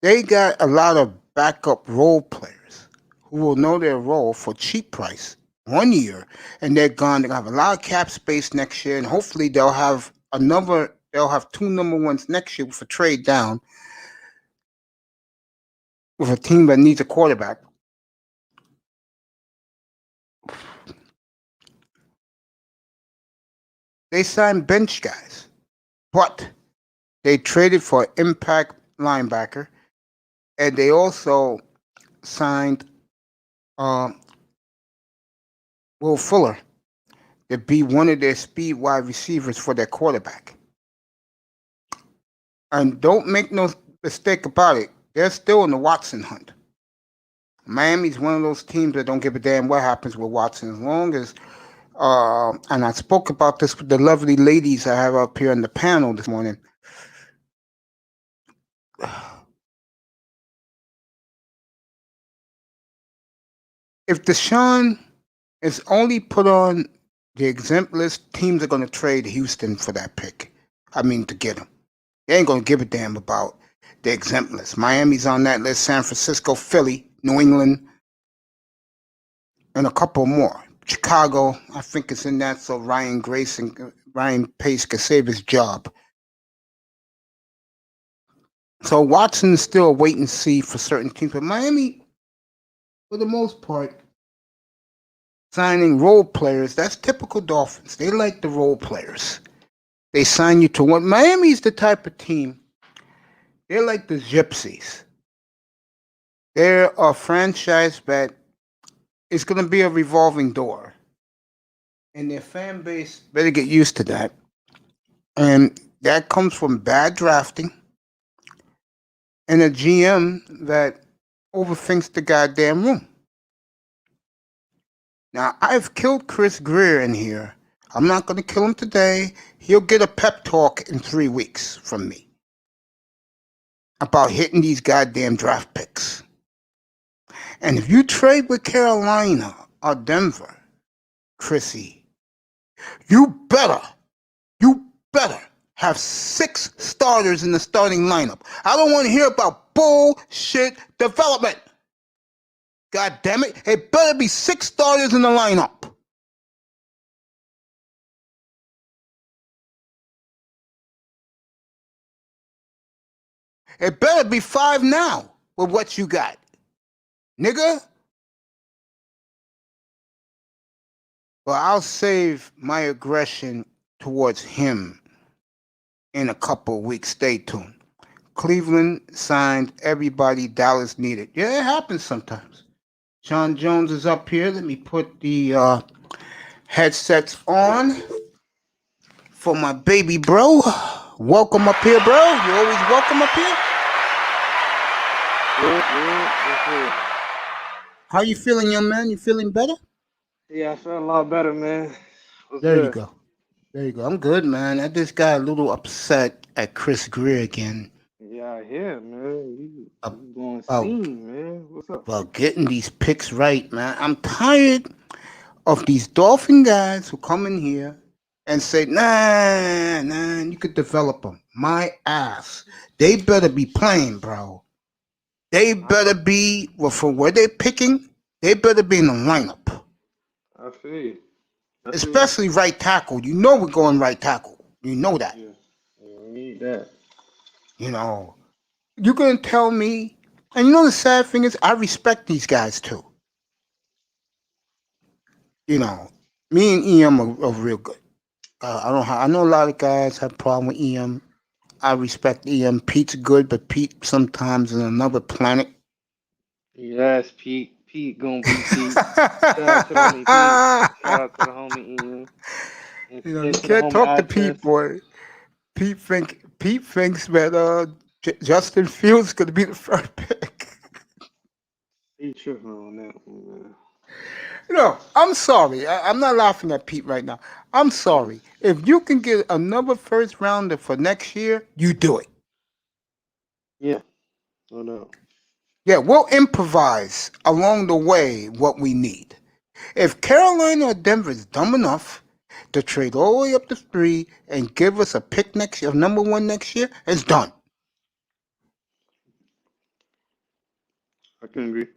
They got a lot of backup role players who will know their role for cheap price 1 year, and they're gone. They'll have a lot of cap space next year, and hopefully they'll have two number ones next year with a trade down with a team that needs a quarterback. They signed bench guys, but they traded for an impact linebacker, and they also signed Will Fuller to be one of their speed wide receivers for their quarterback. And don't make no mistake about it, they're still in the Watson hunt. Miami's one of those teams that don't give a damn what happens with Watson, as long as and I spoke about this with the lovely ladies I have up here on the panel this morning. If Deshaun is only put on the exempt list, teams are going to trade Houston for that pick. I mean, to get him. They ain't going to give a damn about the exempt list. Miami's on that list, San Francisco, Philly, New England, and a couple more. Chicago, I think it's in that, so Ryan Pace can save his job. So Watson's still a wait and see for certain teams, but Miami, for the most part, signing role players, that's typical Dolphins. They like the role players. They sign you to one. Miami's the type of team, they're like the Gypsies. They're a franchise that is going to be a revolving door. And their fan base better get used to that. And that comes from bad drafting and a GM that overthinks the goddamn room. Now, I've killed Chris Greer in here. I'm not going to kill him today. He'll get a pep talk in 3 weeks from me about hitting these goddamn draft picks. And if you trade with Carolina or Denver, Chrissy, you better have 6 starters in the starting lineup. I don't want to hear about bullshit development. God damn it. It better be 6 starters in the lineup. It better be 5 now with what you got, nigga. But I'll save my aggression towards him in a couple of weeks. Stay tuned. Cleveland signed everybody Dallas needed. Yeah, it happens sometimes. Sean Jones is up here. Let me put the headsets on for my baby bro. Welcome up here, bro. You always welcome up here. Yeah. How you feeling, young man? You feeling better? Yeah, I feel a lot better, man. What's There good? you go. There you go. I'm good, man. I just got a little upset at Chris Greer again. Yeah, I hear, man. You going Oh. steam, man. What's up? Well, getting these picks right, man. I'm tired of these Dolphin guys who come in here and say, nah, you could develop them. My ass. They better be playing, bro. They better be, well, for where they're picking, they better be in the lineup. I feel you. Especially right tackle. You know we're going right tackle. You know that. Yeah, we need that. You know, you're going to tell me, and you know the sad thing is, I respect these guys too. You know, me and EM are real good. I know a lot of guys have problem with EM. I respect EM. Pete's good, but Pete sometimes is another planet. Yes, Pete. Pete gonna be Pete. Shout out to the homie Pete. Shout out to the homie Ian. You know, you can't talk to Pete, boy. Pete thinks that Justin Fields gonna be the first pick. He tripping on that one, man. No, I'm sorry. I'm not laughing at Pete right now. I'm sorry. If you can get another first rounder for next year, you do it. Yeah, no doubt. Yeah, we'll improvise along the way what we need. If Carolina or Denver is dumb enough to trade all the way up to 3 and give us a pick next year, number 1 next year, it's done. I can agree.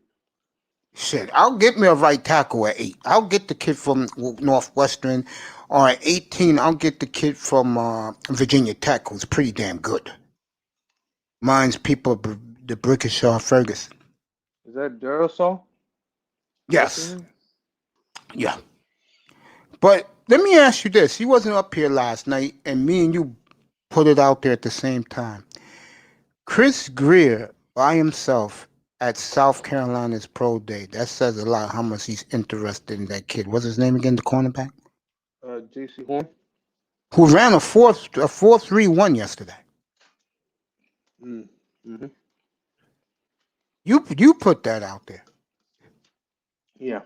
Shit, I'll get me a right tackle at 8. I'll get the kid from Northwestern, or at 18, I'll get the kid from Virginia Tech, who's pretty damn good. Mine's people, the Brickishaw Ferguson. Is that Duracell? Yes. Yeah. But let me ask you this. He wasn't up here last night, and me and you put it out there at the same time. Chris Greer, by himself, at South Carolina's Pro Day, that says a lot how much he's interested in that kid. What's his name again, the cornerback? J.C. Horn. Who ran a 4.31 yesterday. Mm-hmm. You put that out there. Yeah.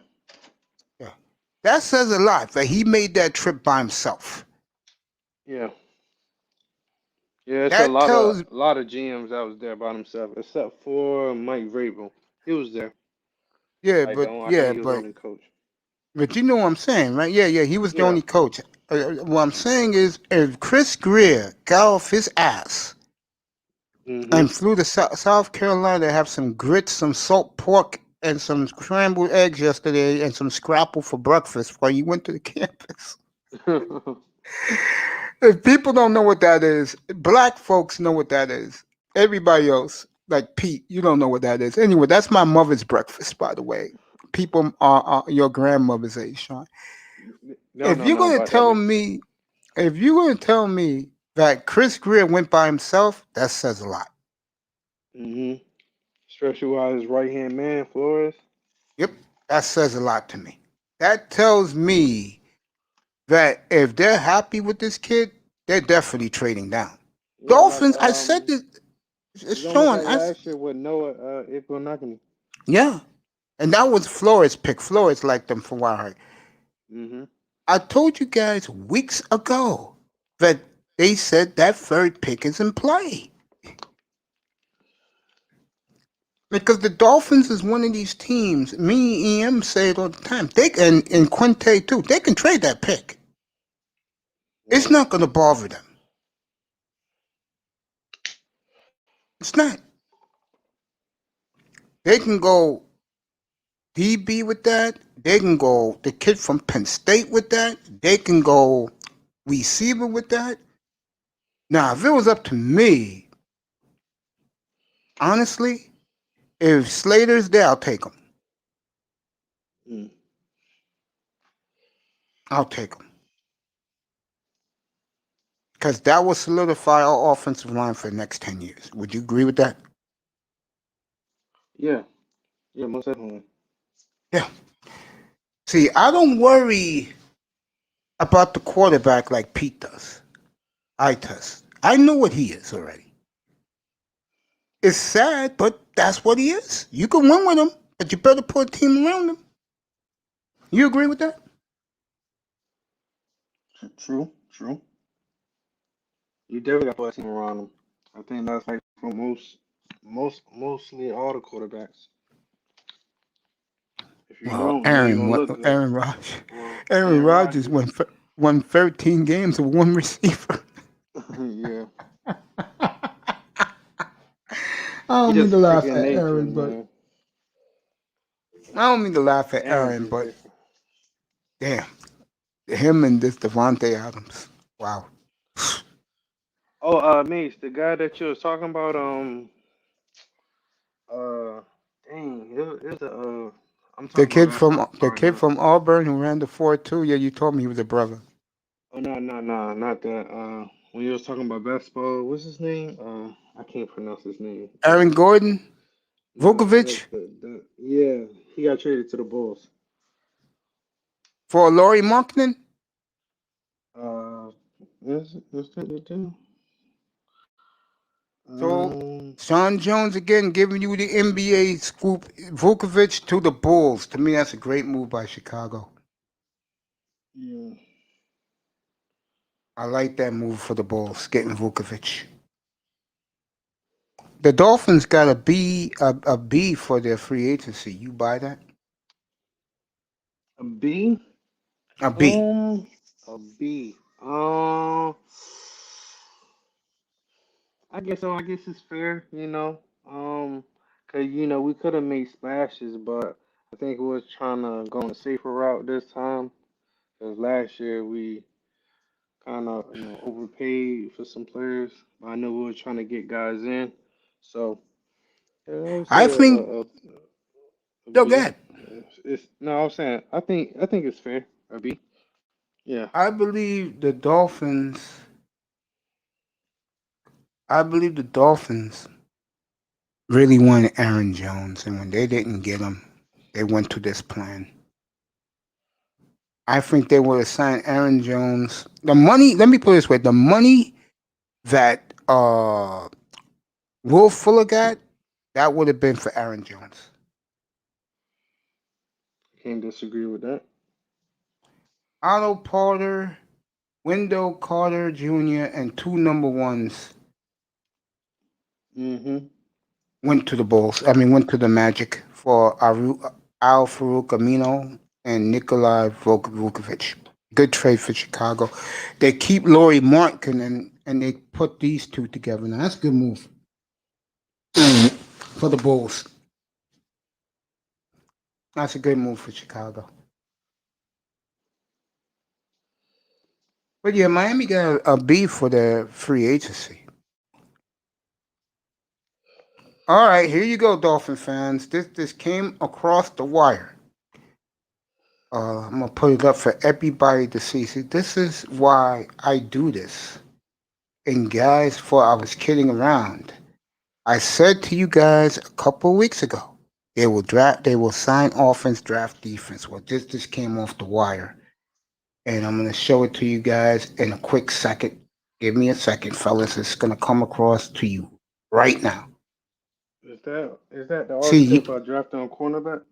Yeah. That says a lot that he made that trip by himself. Yeah. Yeah, it's That a lot tells- of GMs that was there by themselves, except for Mike Vrabel. He was there. Yeah, I but think he was the only coach. But you know what I'm saying, right? Yeah, he was the Yeah. only coach. What I'm saying is, if Chris Greer got off his ass Mm-hmm. and flew to South Carolina to have some grits, some salt pork, and some scrambled eggs yesterday, and some scrapple for breakfast while you went to the campus. If people don't know what that is, black folks know what that is. Everybody else, like Pete, you don't know what that is. Anyway, that's my mother's breakfast, by the way. People are your grandmother's age, Sean. If you're going to tell me that Chris Greer went by himself, that says a lot. Mm-hmm. Especially while his right-hand man, Flores. Yep, that says a lot to me. That tells me that if they're happy with this kid, they're definitely trading down. Yeah, Dolphins, like, I said this, it's Sean. almost like last year with Noah Igbinoghene. Yeah, and that was Flores' pick. Flores liked them for a while. Mm-hmm. I told you guys weeks ago that they said that third pick is in play. Because the Dolphins is one of these teams, me and EM say it all the time, and Quinte too, they can trade that pick. It's not going to bother them. It's not. They can go DB with that. They can go the kid from Penn State with that. They can go receiver with that. Now, if it was up to me, honestly, if Slater's there, I'll take him. Mm. I'll take him. Because that will solidify our offensive line for the next 10 years. Would you agree with that? Yeah, yeah, most definitely. Yeah. See, I don't worry about the quarterback like Pete does. I does. I know what he is already. It's sad, but that's what he is. You can win with him, but you better put a team around him. You agree with that? True, true. You definitely got to put a team around him. I think that's like for mostly all the quarterbacks. If you Well, don't, you ain't gonna look good. Aaron Rodgers. Well, Aaron Aaron Rodgers Rodgers. won 13 games with one receiver. Yeah, I he don't mean just to a freak laugh in at nature, Aaron, but man. I don't mean to laugh at Aaron's Aaron, just but different. damn, him and this Devontae Adams. Wow. Oh, Mace, the guy that you was talking about, uh, dang, it was I'm The talking about kid basketball. from the Sorry, kid not. from Auburn who ran the 4.2. Yeah, you told me he was a brother. Oh no, no, no, not that. When you was talking about basketball, what's his name? I can't pronounce his name. Aaron Gordon, No, Vukovic yeah, he got traded to the Bulls. for Laurie Markkinen. Uh, what's that they do? So Um, Sean Jones again giving you the NBA scoop. Vukovic to the Bulls. To me, that's a great move by Chicago. yeah, I like that move for the Bulls, getting Vukovic. The Dolphins got a B for their free agency. You buy that? a B. A B. Um, a B. I guess so. I guess it's fair, you know. 'Cause we could have made splashes, but I think we was trying to go on a safer route this time. 'Cause last year we kind of overpaid for some players. I know we were trying to get guys in, so yeah, I would say I think. a Yo, go B. ahead. It's no, I'm saying I think it's fair. A B. Yeah. I believe the Dolphins. I believe the Dolphins really wanted Aaron Jones, and when they didn't get him, they went to this plan. I think they would have signed Aaron Jones. The money. Let me put it this way: the money that Will Fuller got, that would have been for Aaron Jones. Can't disagree with that. Otto Porter, Wendell Carter Jr., and two number ones Mm-hmm. went to the Bulls. I mean, went to the Magic for Al Farouk Amino and Nikolai Vukovic. Good trade for Chicago. They keep Laurie Markin and they put these two together. Now that's a good move for the Bulls. That's a good move for Chicago. But yeah, Miami got a B for their free agency. All right, here you go, Dolphin fans. This came across the wire. I'm gonna put it up for everybody to see. See, this is why I do this. And guys, before I was kidding around, I said to you guys a couple of weeks ago, they will sign offense, draft defense. Well, this just came off the wire, and I'm gonna show it to you guys in a quick second. Give me a second, fellas. It's gonna come across to you right now. Is that the article See, about drafting a cornerback?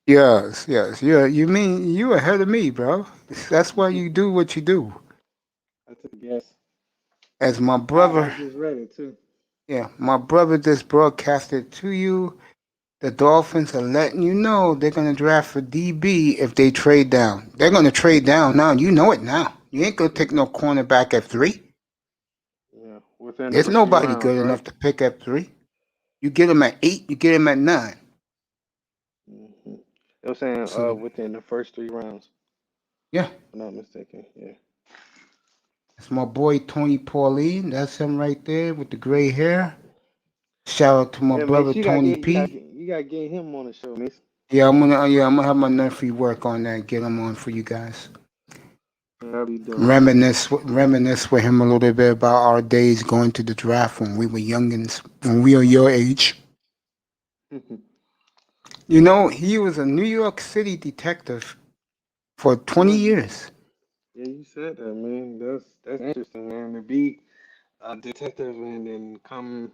yes, yes. Yeah, you mean you ahead of me, bro. That's why you do what you do. I took a guess. As my I brother, just read it too. yeah, my brother just broadcasted to you. The Dolphins are letting you know they're gonna draft for DB if they trade down. They're gonna trade down now. You know it now. You ain't gonna take no cornerback at 3. Yeah, within the There's first three nobody rounds, good right? enough to pick at 3. You get them at 8. You get them at 9. Mm-hmm. They were saying So within the first 3 rounds, yeah, if I'm not mistaken. Yeah. that's my boy Tony Pauline. That's him right there with the gray hair. Shout out to my Yeah, brother Mace, Tony P. you gotta get him on the show, Mace. Yeah, I'm gonna have my nephew work on that, get him on for you guys. Yeah, that'll be dope. Reminisce with him a little bit about our days going to the draft when we were youngins, when we were your age. You know, he was a New York City detective for 20 years. Yeah, you said that, man. That's interesting, man. To be a detective and then come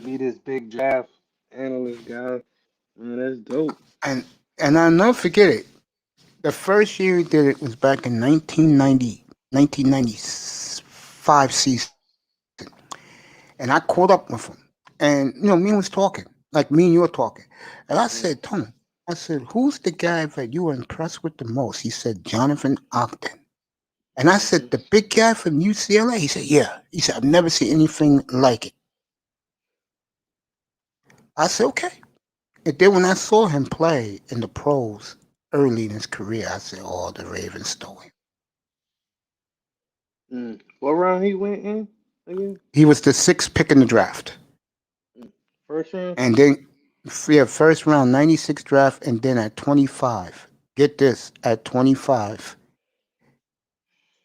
be this big draft analyst guy, man, that's dope. And I'll never forget it. The first year he did it was back in 1995 season. And I caught up with him. And, me and him was talking, like me and you were talking. And I said, Tony, I said, who's the guy that you were impressed with the most? He said, Jonathan Ogden. And I said, the big guy from UCLA? He said, yeah. He said, I've never seen anything like it. I said, okay. And then when I saw him play in the pros early in his career, I said, oh, the Ravens stole him. What round he went in again? He was the 6th pick in the draft. First round? And then, first round, 96 draft, and then at 25, get this, at 25,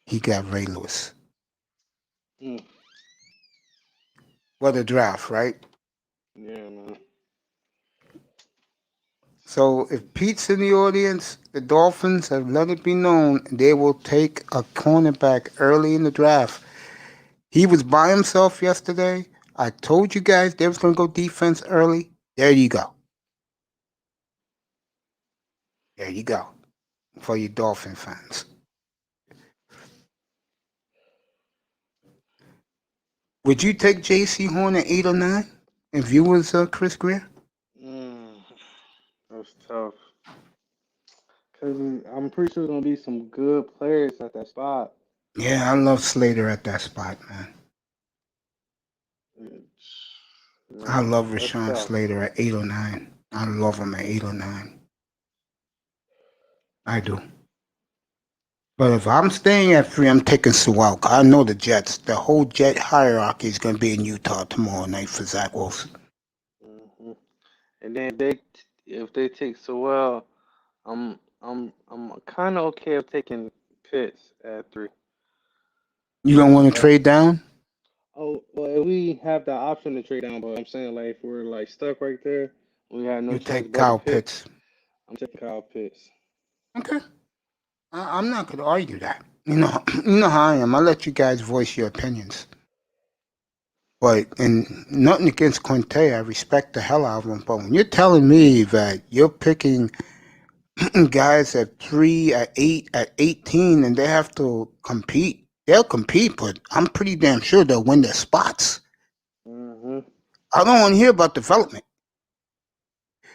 he got Ray Lewis. What a draft, right? Yeah, man. So if Pete's in the audience, the Dolphins have let it be known they will take a cornerback early in the draft. He was by himself yesterday. I told you guys they was going to go defense early. There you go. There you go. For you Dolphin fans. Would you take J.C. Horn at 8 or 9 if you was Chris Greer? That's tough. Because I'm pretty sure there's going to be some good players at that spot. Yeah, I love Slater at that spot, man. I love Rashawn Slater at 8 or 9. I love him at 8 or 9. I do. But if I'm staying at 3, I'm taking Sewell. I know the Jets. The whole Jet hierarchy is going to be in Utah tomorrow night for Zach Wilson. And then if they take Sewell, I'm kind of okay with taking Pitts at 3. You don't want to trade down? Oh, well, we have the option to trade down, but I'm saying, like, if we're, like, stuck right there, we have no You choice take but Kyle to pick. Pitts. I'm taking Kyle Pitts. Okay. I'm not going to argue that. You know how I am. I let you guys voice your opinions. But, and nothing against Quinte, I respect the hell out of him. But when you're telling me that you're picking guys at 3, at 8, at 18, and they have to compete, they'll compete, but I'm pretty damn sure they'll win their spots. I don't want to hear about development.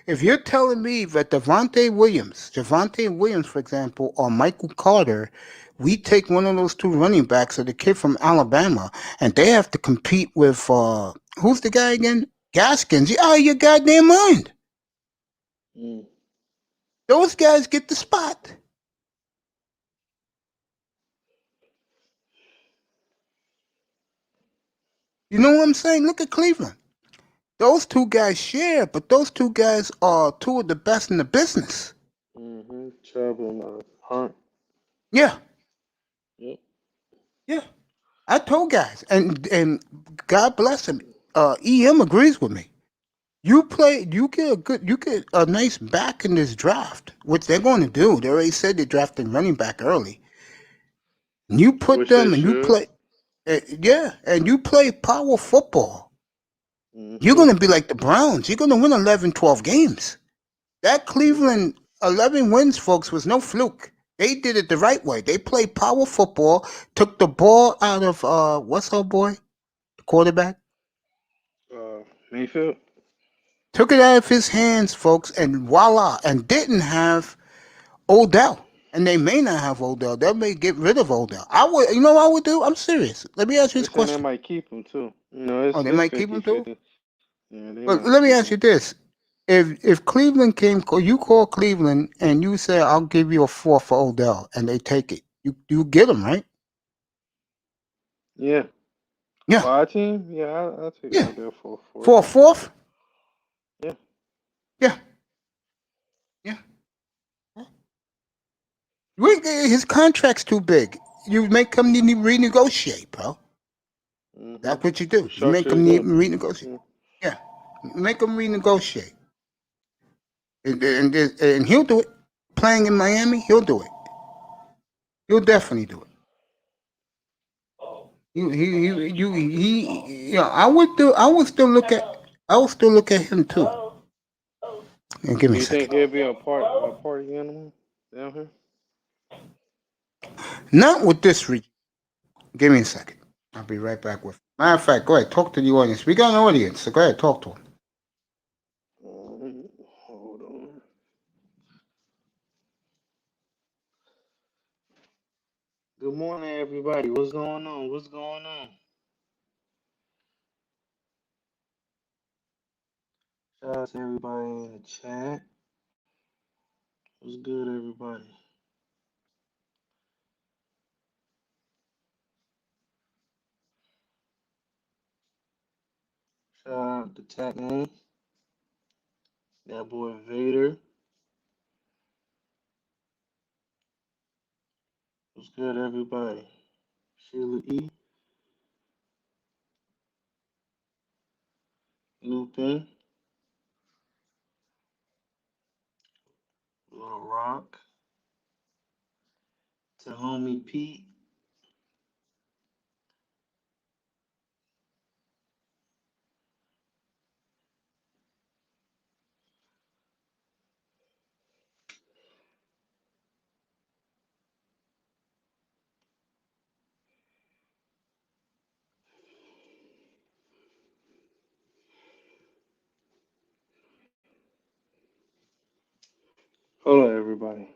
If you're telling me that Javonte Williams, for example, or Michael Carter, we take one of those 2 running backs or the kid from Alabama, and they have to compete with, who's the guy again? Gaskins. You out of your goddamn mind. Those guys get the spot. You know what I'm saying? Look at Cleveland. Those 2 guys share, but those 2 guys are 2 of the best in the business. Chubb and Hunt. Yeah. Yep. Yeah. I told guys, and God bless him. EM agrees with me. You get a nice back in this draft, which they're going to do. They already said they're drafting running back early. And you put Which them they and you should. play, and you play power football. You're going to be like the Browns. You're going to win 11, 12 games. That Cleveland 11 wins, folks, was no fluke. They did it the right way. They played power football, took the ball out of, what's our boy? The quarterback? Mayfield. Took it out of his hands, folks, and voila, and didn't have Odell. And they may not have Odell. They may get rid of Odell. You know what I would do? I'm serious. Let me ask you this question. They might keep him too. It's, They might keep him too? 50-50. Yeah, But let me ask you this. If Cleveland you call Cleveland and you say, I'll give you a 4 for Odell, and they take it, you get him, right? Yeah. Yeah, 5 team? Yeah, I'll take yeah. Odell for a For a fourth. fourth? Yeah. Yeah, yeah. His contract's too big. You make him need to renegotiate, bro. That's what you do. You make Restructure him his need deal. renegotiate. Yeah, make him renegotiate, and he'll do it. Playing in Miami, he'll do it. He'll definitely do it. Yeah. I would do. I would still look at. I would still look at him too. And give Do me a you think second. he'll be a party animal down here? Not with this region. Give me a second. I'll be right back with. Matter of fact, go ahead. Talk to the audience. We got an audience, so go ahead. Talk to him. Hold on. Good morning, everybody. What's going on? What's going on? Shout out to everybody in the chat. What's good, everybody? Shout out to Tap Man, that boy Vader. What's good, everybody? Sheila E, Lupin, Little Rock, to homie Pete. Hold on, everybody.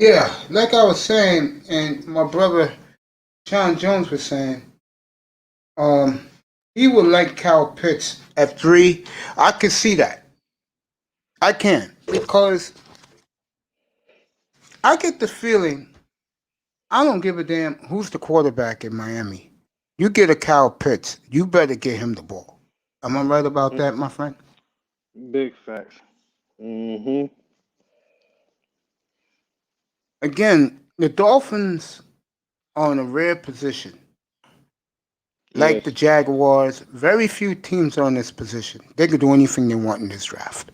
Yeah, like I was saying, and my brother Sean Jones was saying, um, he would like Kyle Pitts at 3. I could see that. I can because I get the feeling I don't give a damn who's the quarterback in Miami. You get a Kyle Pitts, you better get him the ball. Am I right about that, my friend? Big facts. Mm-hmm. Again, the Dolphins are in a rare position. Like Yes. the Jaguars, very few teams are in this position. They can do anything they want in this draft.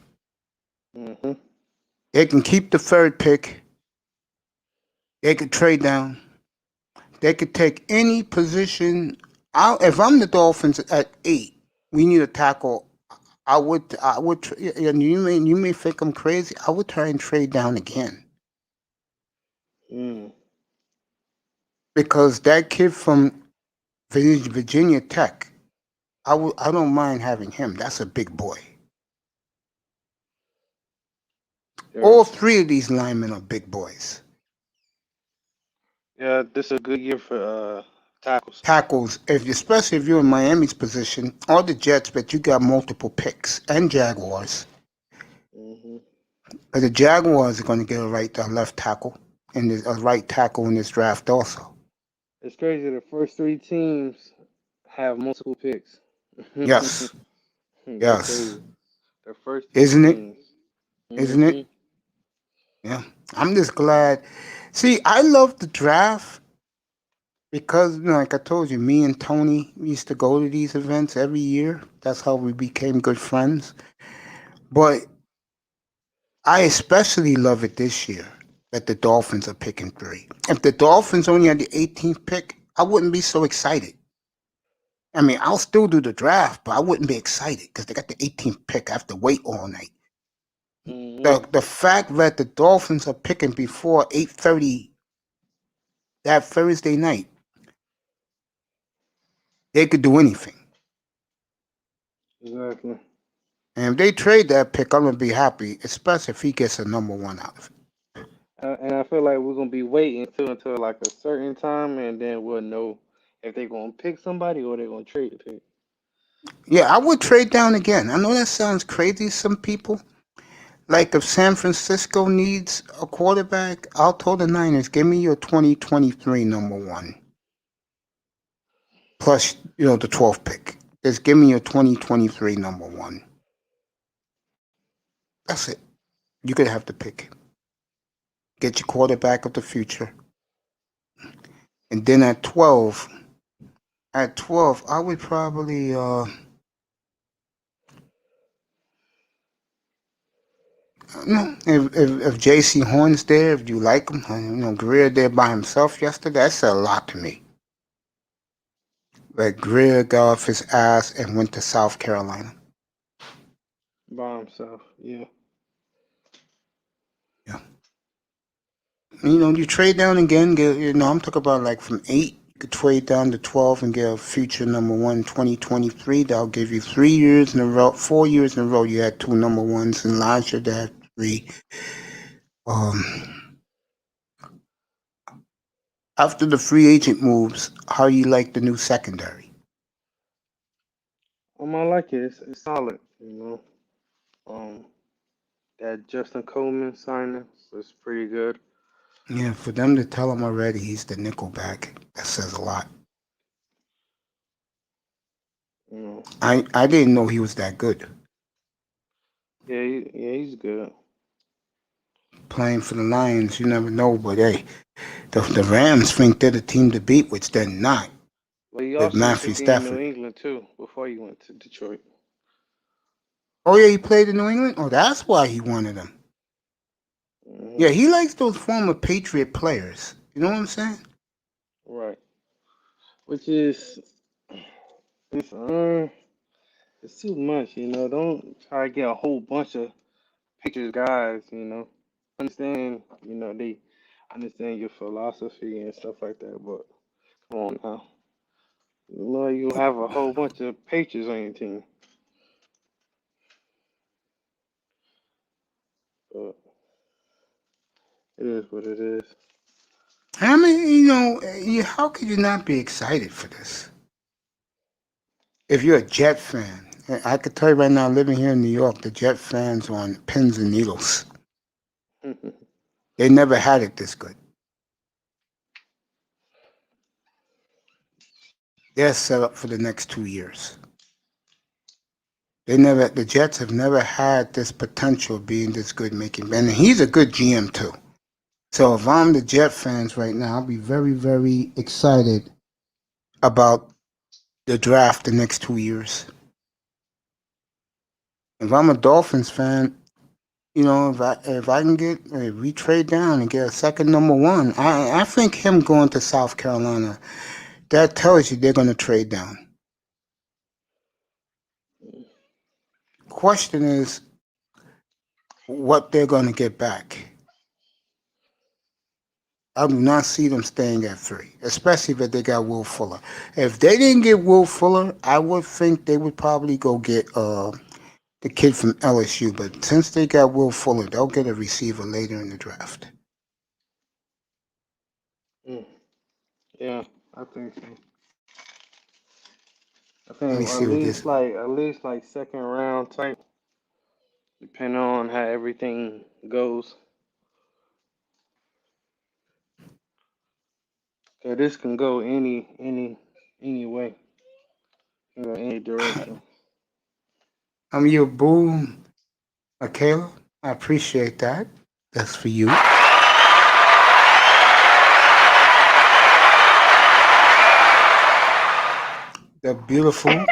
Mm-hmm. They can keep the third pick. They could trade down. They could take any position. If I'm the Dolphins at 8, we need a tackle. I would, and you may think I'm crazy. I would try and trade down again Mm. because that kid from Virginia Tech, I don't mind having him. That's a big boy. All Yes. 3 of these linemen are big boys. Yeah, this is a good year for tackles. Tackles, especially if you're in Miami's position, or the Jets, but you got multiple picks, and Jaguars. Mm-hmm. But the Jaguars are going to get a left tackle and a right tackle in this draft also. It's crazy. The first 3 teams have multiple picks. Yes, That's yes, crazy. The first three isn't it? teams. Isn't Mm-hmm. it? Yeah, I'm just glad. See, I love the draft because, like I told you, me and Tony used to go to these events every year. That's how we became good friends. But I especially love it this year that the Dolphins are picking 3. If the Dolphins only had the 18th pick, I wouldn't be so excited. I mean, I'll still do the draft, but I wouldn't be excited because they got the 18th pick. I have to wait all night. Mm-hmm. The fact that the Dolphins are picking before 8:30 that Thursday night, They could do anything. Exactly. And if they trade that pick, I'm gonna be happy, especially if he gets a number one out of it. And I feel like we're gonna be waiting until like a certain time, and then we'll know if they're gonna pick somebody or they're gonna trade the pick. Yeah, I would trade down again. I know that sounds crazy to some people. Like if San Francisco needs a quarterback, I'll tell the Niners, give me your 2023 number one. Plus, the 12th pick. Just give me your 2023 number one. That's it. You could have the pick. Get your quarterback of the future. And then at 12, I would probably no, if J.C. Horn's there, if you like him, Greer there by himself yesterday, that said a lot to me. Like Greer got off his ass and went to South Carolina. By himself, yeah. Yeah. You trade down again, I'm talking about like from 8, you could trade down to 12 and get a future number one 2023. That'll give you 3 years in a row, 4 years in a row. You had 2 number ones, and last year they had 3. After the free agent moves, how you like the new secondary? I like it. It's solid, That Justin Coleman signing was pretty good. Yeah, for them to tell him already he's the nickelback, that says a lot. I didn't know he was that good. Yeah, he's good. Playing for the Lions, you never know, but hey, the Rams think they're the team to beat, which they're not. Well, he With also Matthew played in Stafford. New England too before he went to Detroit. Oh yeah, he played in New England? Oh, that's why he wanted them. Yeah, he likes those former Patriot players. You know what I'm saying? Right. Which is it's too much, Don't try to get a whole bunch of Patriots guys, Understand, they understand your philosophy and stuff like that, but come on now. You have a whole bunch of Patriots on your team. But it is what it is. I mean, how could you not be excited for this? If you're a Jet fan, I could tell you right now, living here in New York, the Jet fans are on pins and needles. They never had it this good. They're set up for the next 2 years. The Jets have never had this potential of being this good and he's a good GM too. So if I'm the Jet fans right now, I'll be very, very excited about the draft the next 2 years. If I'm a Dolphins fan, if I can if we trade down and get a second number one, I think him going to South Carolina, that tells you they're going to trade down. Question is what they're going to get back. I do not see them staying at 3, especially if they got Will Fuller. If they didn't get Will Fuller, I would think they would probably go get the kid from LSU. But since they got Will Fuller, they'll get a receiver later in the draft. Yeah, I think so. I Let me think see what this. at least like second round type, depending on how everything goes. Yeah, this can go any way, any direction. I'm your boo, Michaela. I appreciate that. That's for you. The beautiful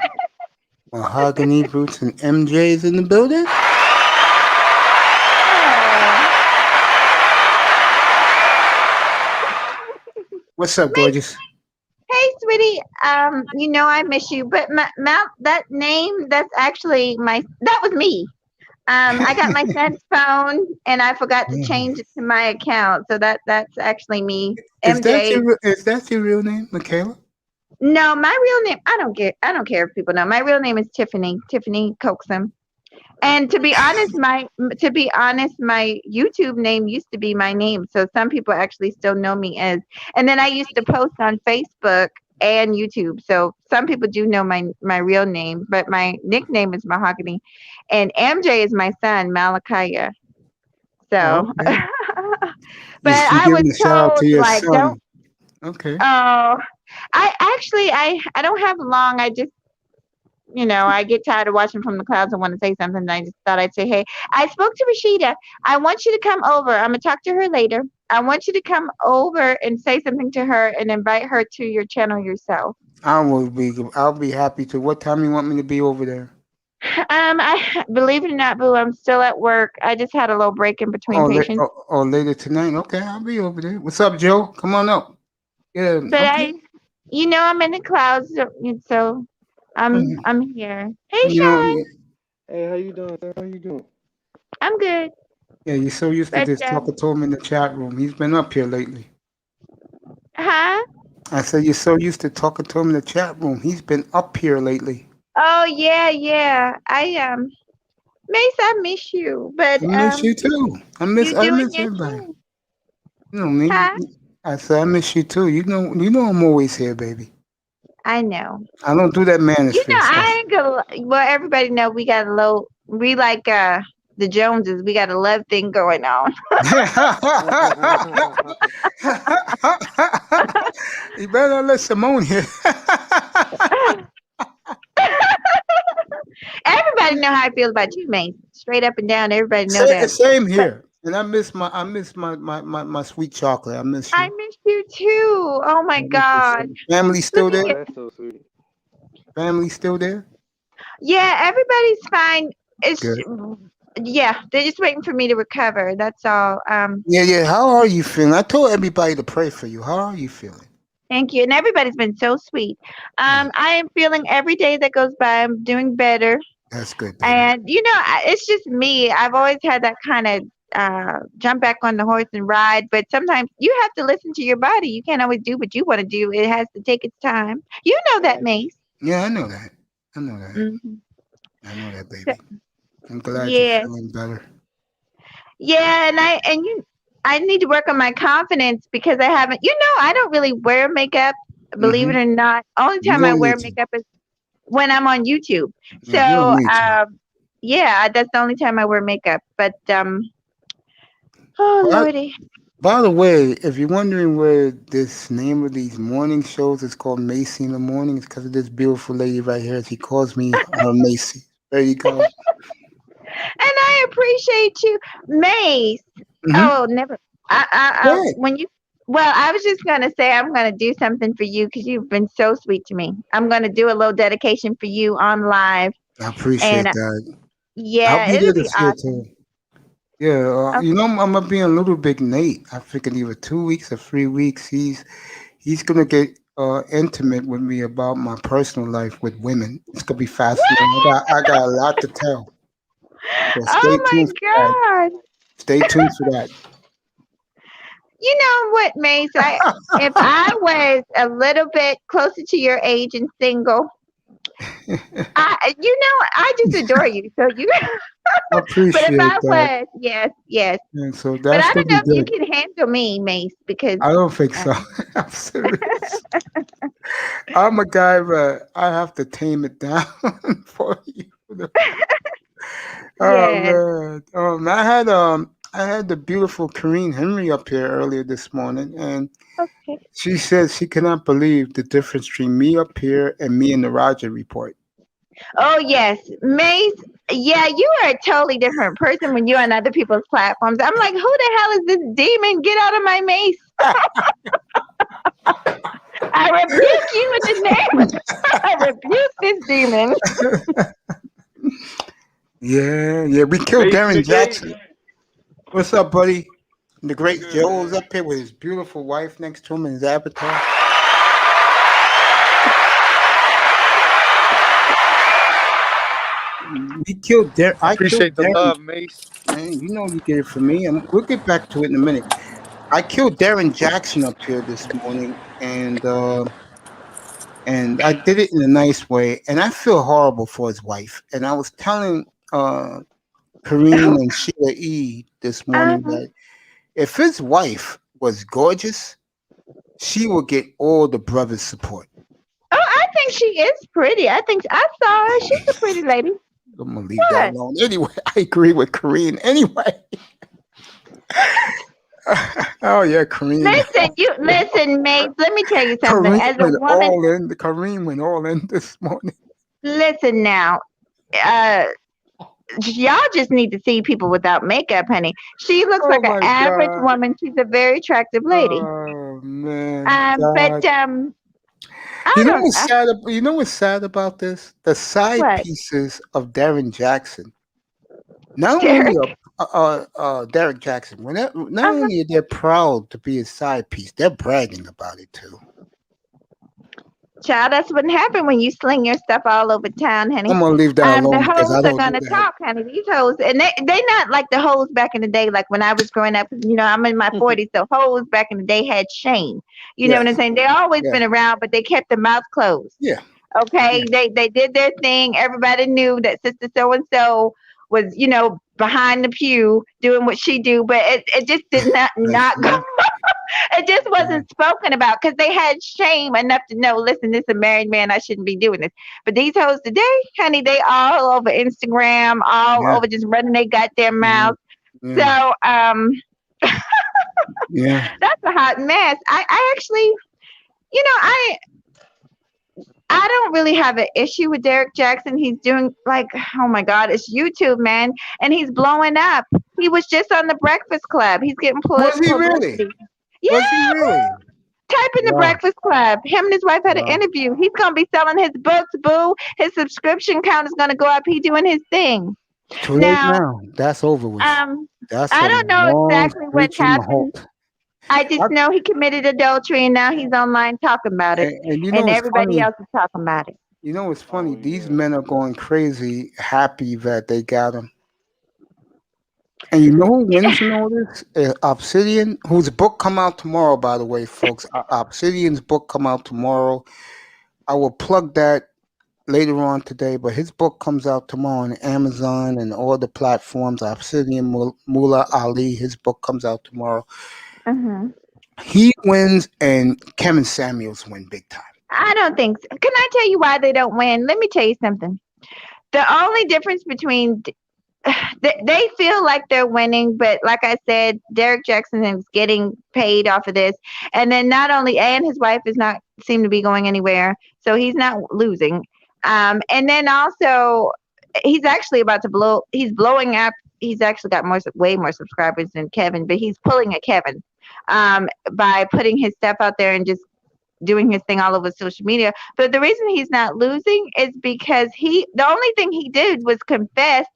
mahogany boots and MJ's in the building. What's up, gorgeous? Hey, sweetie. I miss you, but that name, that's actually that was me. I got my son's phone and I forgot to change it to my account, so that's actually me. Is MJ. that your real name, Michaela? No, my real name. I don't care if people know. My real name is Tiffany. Tiffany Coaxum. And to be honest, my YouTube name used to be my name, so some people actually still know me as. And then I used to post on Facebook and YouTube, so some people do know my real name, but my nickname is Mahogany, and MJ is my son Malachiah. So, Okay. but You I was giving a shout out told to your like don't. son. Okay. Oh, I don't have long. I just I get tired of watching from the clouds and want to say something. And I just thought I'd say, hey, I spoke to Rashida. I want you to come over. I'm gonna talk to her later. I want you to come over and say something to her and invite her to your channel yourself. I'll be happy to. What time you want me to be over there? I believe it or not, Boo, I'm still at work. I just had a little break in between patients. Later tonight. Okay, I'll be over there. What's up, Joe? Come on up. Yeah. But Okay. I'm in the clouds, so Mhm. I'm here. Hey, You know, Sean, Hey, how you doing, sir? How you doing? I'm good. yeah, you're so used to But this talking to him in the chat room. He's been up here lately. huh? I said you're so used to talking to him in the chat room. He's been up here lately. Oh yeah. Mace, I miss you, but I miss you too. I you doing miss your everybody. thing, You know me. huh? I said I miss you too. You know I'm always here, baby. I know. I don't do that manosphere stuff. I ain't gonna. Well, everybody know we got a low. We like the Joneses. We got a love thing going on. You better not let Simone hear. Everybody know how I feel about you, Mace. Straight up and down. Everybody know that. Same here. And I miss my sweet chocolate. I miss I you. miss you too. Oh my I miss you God. so. Family still Look at there? Oh, that's so sweet. Family still there? Yeah, everybody's fine. It's Good. yeah. They're just waiting for me to recover. That's all. Yeah. How are you feeling? I told everybody to pray for you. How are you feeling? Thank you. And everybody's been so sweet. I am feeling every day that goes by, I'm doing better. That's good, baby. And it's just me. I've always had that kind of jump back on the horse and ride, but sometimes you have to listen to your body. You can't always do what you want to do. It has to take its time. You know that, Mace. Yeah, I know that. I know that. Mm-hmm. I know that, So, baby. I'm glad you're yes. feeling better. Yeah, and I need to work on my confidence because I don't really wear makeup, believe it or not. Only You time I don't wear need to. makeup is when I'm on YouTube. Yeah, you don't So, need to. yeah, that's the only time I wear makeup. But oh But Lordy. by the way, if you're wondering where this name of these morning shows is called Maycee in the morning, it's because of this beautiful lady right here. She calls me her Maycee. There you go. And I appreciate you, Mace. Mm-hmm. Oh, never. Right. When you. Well, I was just gonna say I'm gonna do something for you because you've been so sweet to me. I'm gonna do a little dedication for you on live, I appreciate and that. I'll yeah, be there it'll to be see it awesome. too. Yeah, Okay. I'm gonna be a little big Nate. I figured either 2 weeks or 3 weeks. He's gonna get intimate with me about my personal life with women. It's gonna be fascinating. I got a lot to tell. So stay Oh my tuned for that. God. Stay tuned for that. You know what, Mace? If I was a little bit closer to your age and single, I just adore you. So you. I But if appreciate I that. was, yes. And so But that's I gonna don't know be if you good. can handle me, Mace, because I don't think so. I'm serious. I'm a guy, but I have to tame it down for you. yes. I had the beautiful Karine Henry up here earlier this morning, and Okay. she said she cannot believe the difference between me up here and me in the Roger Report. Oh yes, Mace. Yeah, you are a totally different person when you're on other people's platforms. I'm like, who the hell is this demon? Get out of my Mace! I rebuke you in the name. I rebuke this demon. Yeah, we killed Mace Darren the Jackson. Gate. What's up, buddy? The great Good, Joe's man. up here with his beautiful wife next to him and his avatar. We killed Darren. I killed Appreciate the Darren. love, Mace. Man, you know you get it from me. We'll get back to it in a minute. I killed Darren Jackson up here this morning, and and I did it in a nice way. And I feel horrible for his wife. And I was telling Kareem and Sheila E this morning Um, that if his wife was gorgeous, she would get all the brothers' support. oh, I think she is pretty. I think I saw her. She's a pretty lady. I'm gonna leave that What? alone. Anyway, I agree with Kareem. Anyway. Oh yeah, Kareem. Listen, Mace. Let me tell you something. Kareem As a went woman, all in. Kareem went all in this morning. listen now. Y'all just need to see people without makeup, honey. She looks Oh like an my average God. woman. She's a very attractive lady. Oh man, But God. I You know don't. what's sad? You know what's sad about this? The side What? pieces of Darren Jackson. Not Derek? only Derek Jackson. Not Uh-huh. only are they proud to be a side piece, they're bragging about it too. Child, that's what happened when you sling your stuff all over town, honey. I'm gonna leave that The alone because hoes I are don't gonna do that. talk, honey. These hoes, and they not like the hoes back in the day, like when I was growing up. You know, I'm in my 40s, so hoes back in the day had shame. You know what I'm Yes. saying? They always Yeah. been around, but they kept their mouth closed. Yeah. Okay, they did their thing. Everybody knew that sister so and so was, behind the pew doing what she do, but it just did not go. It just wasn't spoken about because they had shame enough to know, listen, this is a married man, I shouldn't be doing this. But these hoes today, honey, they all over Instagram, all Yeah. over just running their goddamn mouth. Yeah. So Yeah. that's a hot mess. I actually, I don't really have an issue with Derek Jackson. He's doing like, oh my God, it's YouTube, man. And he's blowing up. He was just on the Breakfast Club. He's getting Was he really? publicity. Yeah, Was he really? type in the Wow. Breakfast Club. Him and his wife had an Wow. interview. He's gonna be selling his books, boo. His subscription count is gonna go up. He doing his thing. Too late Now, now. That's over with. That's I a don't know long exactly what's screeching happened. halt. I just know he committed adultery and now he's online talking about it. And you And know it's everybody funny. else is talking about it. You know what's funny? Oh, These yeah. men are going crazy, happy that they got him. And you know who wins in all this? Obsidian, whose book come out tomorrow, by the way, folks. Obsidian's book come out tomorrow. I will plug that later on today, but his book comes out tomorrow on Amazon and all the platforms. Obsidian Mullah Ali, his book comes out tomorrow. Mhm. He wins, and Kevin Samuels win big time. I don't think so. Can I tell you why they don't win? Let me tell you something. The only difference between they feel like they're winning, but like I said, Derek Jackson is getting paid off of this, and then not only and his wife is not seem to be going anywhere, so he's not losing. And then also, he's actually about to blow. He's blowing up. He's actually got way more subscribers than Kevin, but he's pulling a Kevin by putting his stuff out there and just doing his thing all over social media. But the reason he's not losing is because the only thing he did was confess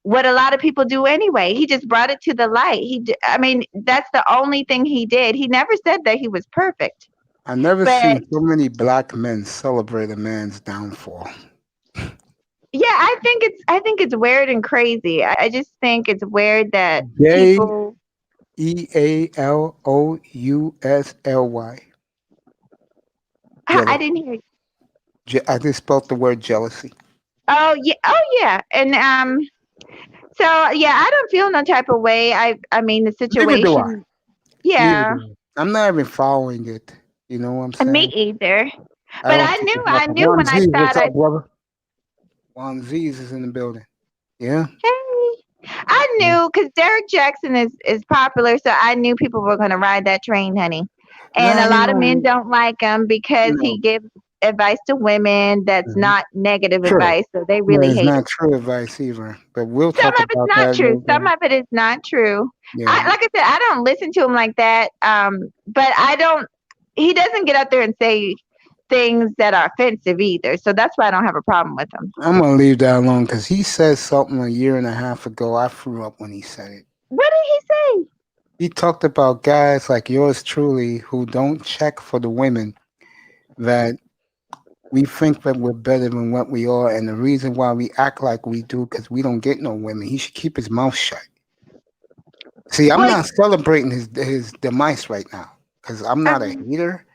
what a lot of people do anyway. He just brought it to the light. I mean, that's the only thing he did. He never said that he was perfect. I never But seen so many black men celebrate a man's downfall. yeah, I think it's weird and crazy. I just think it's weird that J people. EALOUSLY. I didn't hear you. I just spelled the word jealousy. Oh yeah, and so yeah, I don't feel no type of way. I mean the Neither do I. situation. Yeah, Neither do I. I'm not even following it. You know what I'm saying? me either. I But don't I keep knew it I up. knew Juan when I Z's, thought what's I. up, brother? Juan Z's is in the building. Yeah. Hey, I knew because Derek Jackson is popular, so I knew people were going to ride that train, honey. And a lot of men don't like him because No. he gives advice to women that's Mhm. not negative True. advice, so they No, really it's hate not him. true advice either. But we'll Some talk of it's about not that true. later. Some of it is not true. Yeah. Like I said, I don't listen to him like that. But I don't. He doesn't get out there and say things that are offensive either. So that's why I don't have a problem with him. I'm gonna leave that alone because he said something a year and a half ago. I threw up when he said it. What did he say? He talked about guys like yours truly who don't check for the women that we think that we're better than what we are, and the reason why we act like we do because we don't get no women. He should keep his mouth shut. See, I'm Well, not celebrating his demise right now because I'm not a hater,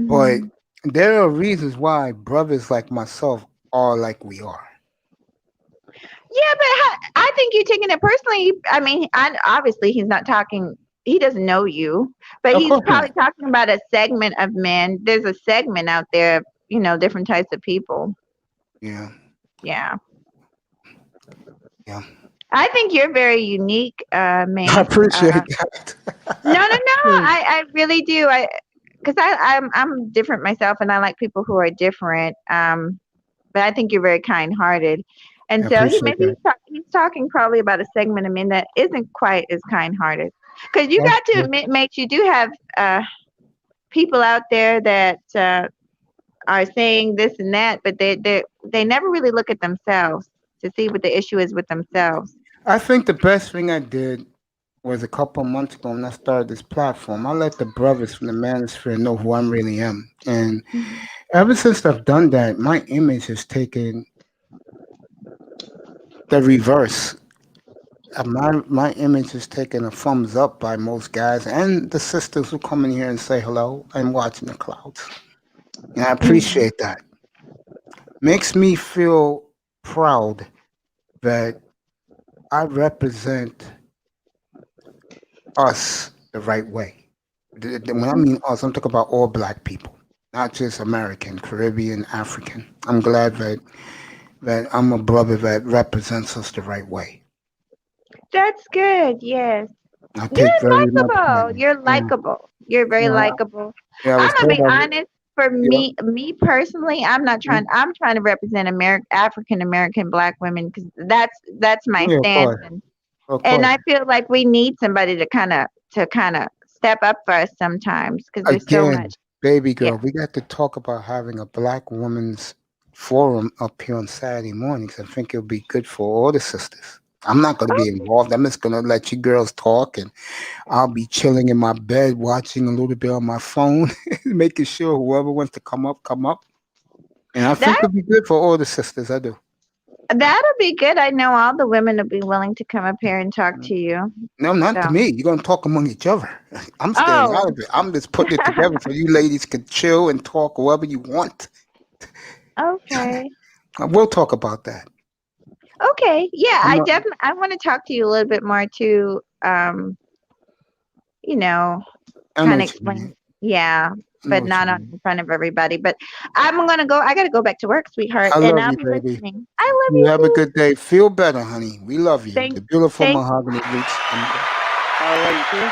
but mhm. there are reasons why brothers like myself are like we are. Yeah, but I think you're taking it personally. I mean, obviously he's not talking. He doesn't know you, but Of he's course probably not. talking about a segment of men. There's a segment out there, different types of people. Yeah, Yeah, yeah. I think you're very unique, I Mace. appreciate that. No, no, no. I really do. Because I'm different myself, and I like people who are different. But I think you're very kind-hearted, and I so appreciate that. he's talking probably about a segment of men that isn't quite as kind-hearted. Because you That's got to good. admit, Mace, you do have people out there that are saying this and that, but they never really look at themselves to see what the issue is with themselves. I think the best thing I did was a couple of months ago when I started this platform. I let the brothers from the manosphere know who I really am. And Mhm. ever since I've done that, my image has taken the reverse. My image has taken a thumbs up by most guys and the sisters who come in here and say hello and watching the clouds. And I Mhm. appreciate that. Makes me feel proud that I represent us the right way. When I mean us, I'm talking about all black people, not just American, Caribbean, African. I'm glad that I'm a brother that represents us the right way. That's good. Yes. I take You're very much pride likable. in it. You're Yeah, likable. You're very yeah, likable. yeah. I I'm was gonna told be I would. honest. For Yeah, me personally, I'm not mhm. trying. I'm trying to represent African American Black women because that's my Yeah, stance, of and course. I feel like we need somebody to kind of step up for us sometimes because there's so much. Again, baby Yeah. girl, we got to talk about having a black women's forum up here on Saturday mornings. I think it'll be good for all the sisters. I'm not going to be Okay. involved. I'm just going to let you girls talk, and I'll be chilling in my bed, watching a little bit on my phone, making sure whoever wants to come up, come up. And I think That it'll be good for all the sisters. I do. that'll be good. I know all the women will be willing to come up here and talk Mm. to you. No, not to So. me. You're going to talk among each other. I'm staying out Oh. of it. I'm just putting it together so you ladies can chill and talk whoever you want. Okay. We'll talk about that. Okay. Yeah, I'm I not, definitely I want to talk to you a little bit more too. You know, I know kind of what you mean. explain. Yeah, I know but what you not on mean. in front of everybody. But I'm gonna go. I gotta go back to work, sweetheart, I and love I'll you, be baby. listening. I love You you have a too. good day. Feel better, honey. We love you. Thank, The beautiful thank. mahogany roots. All right, sis.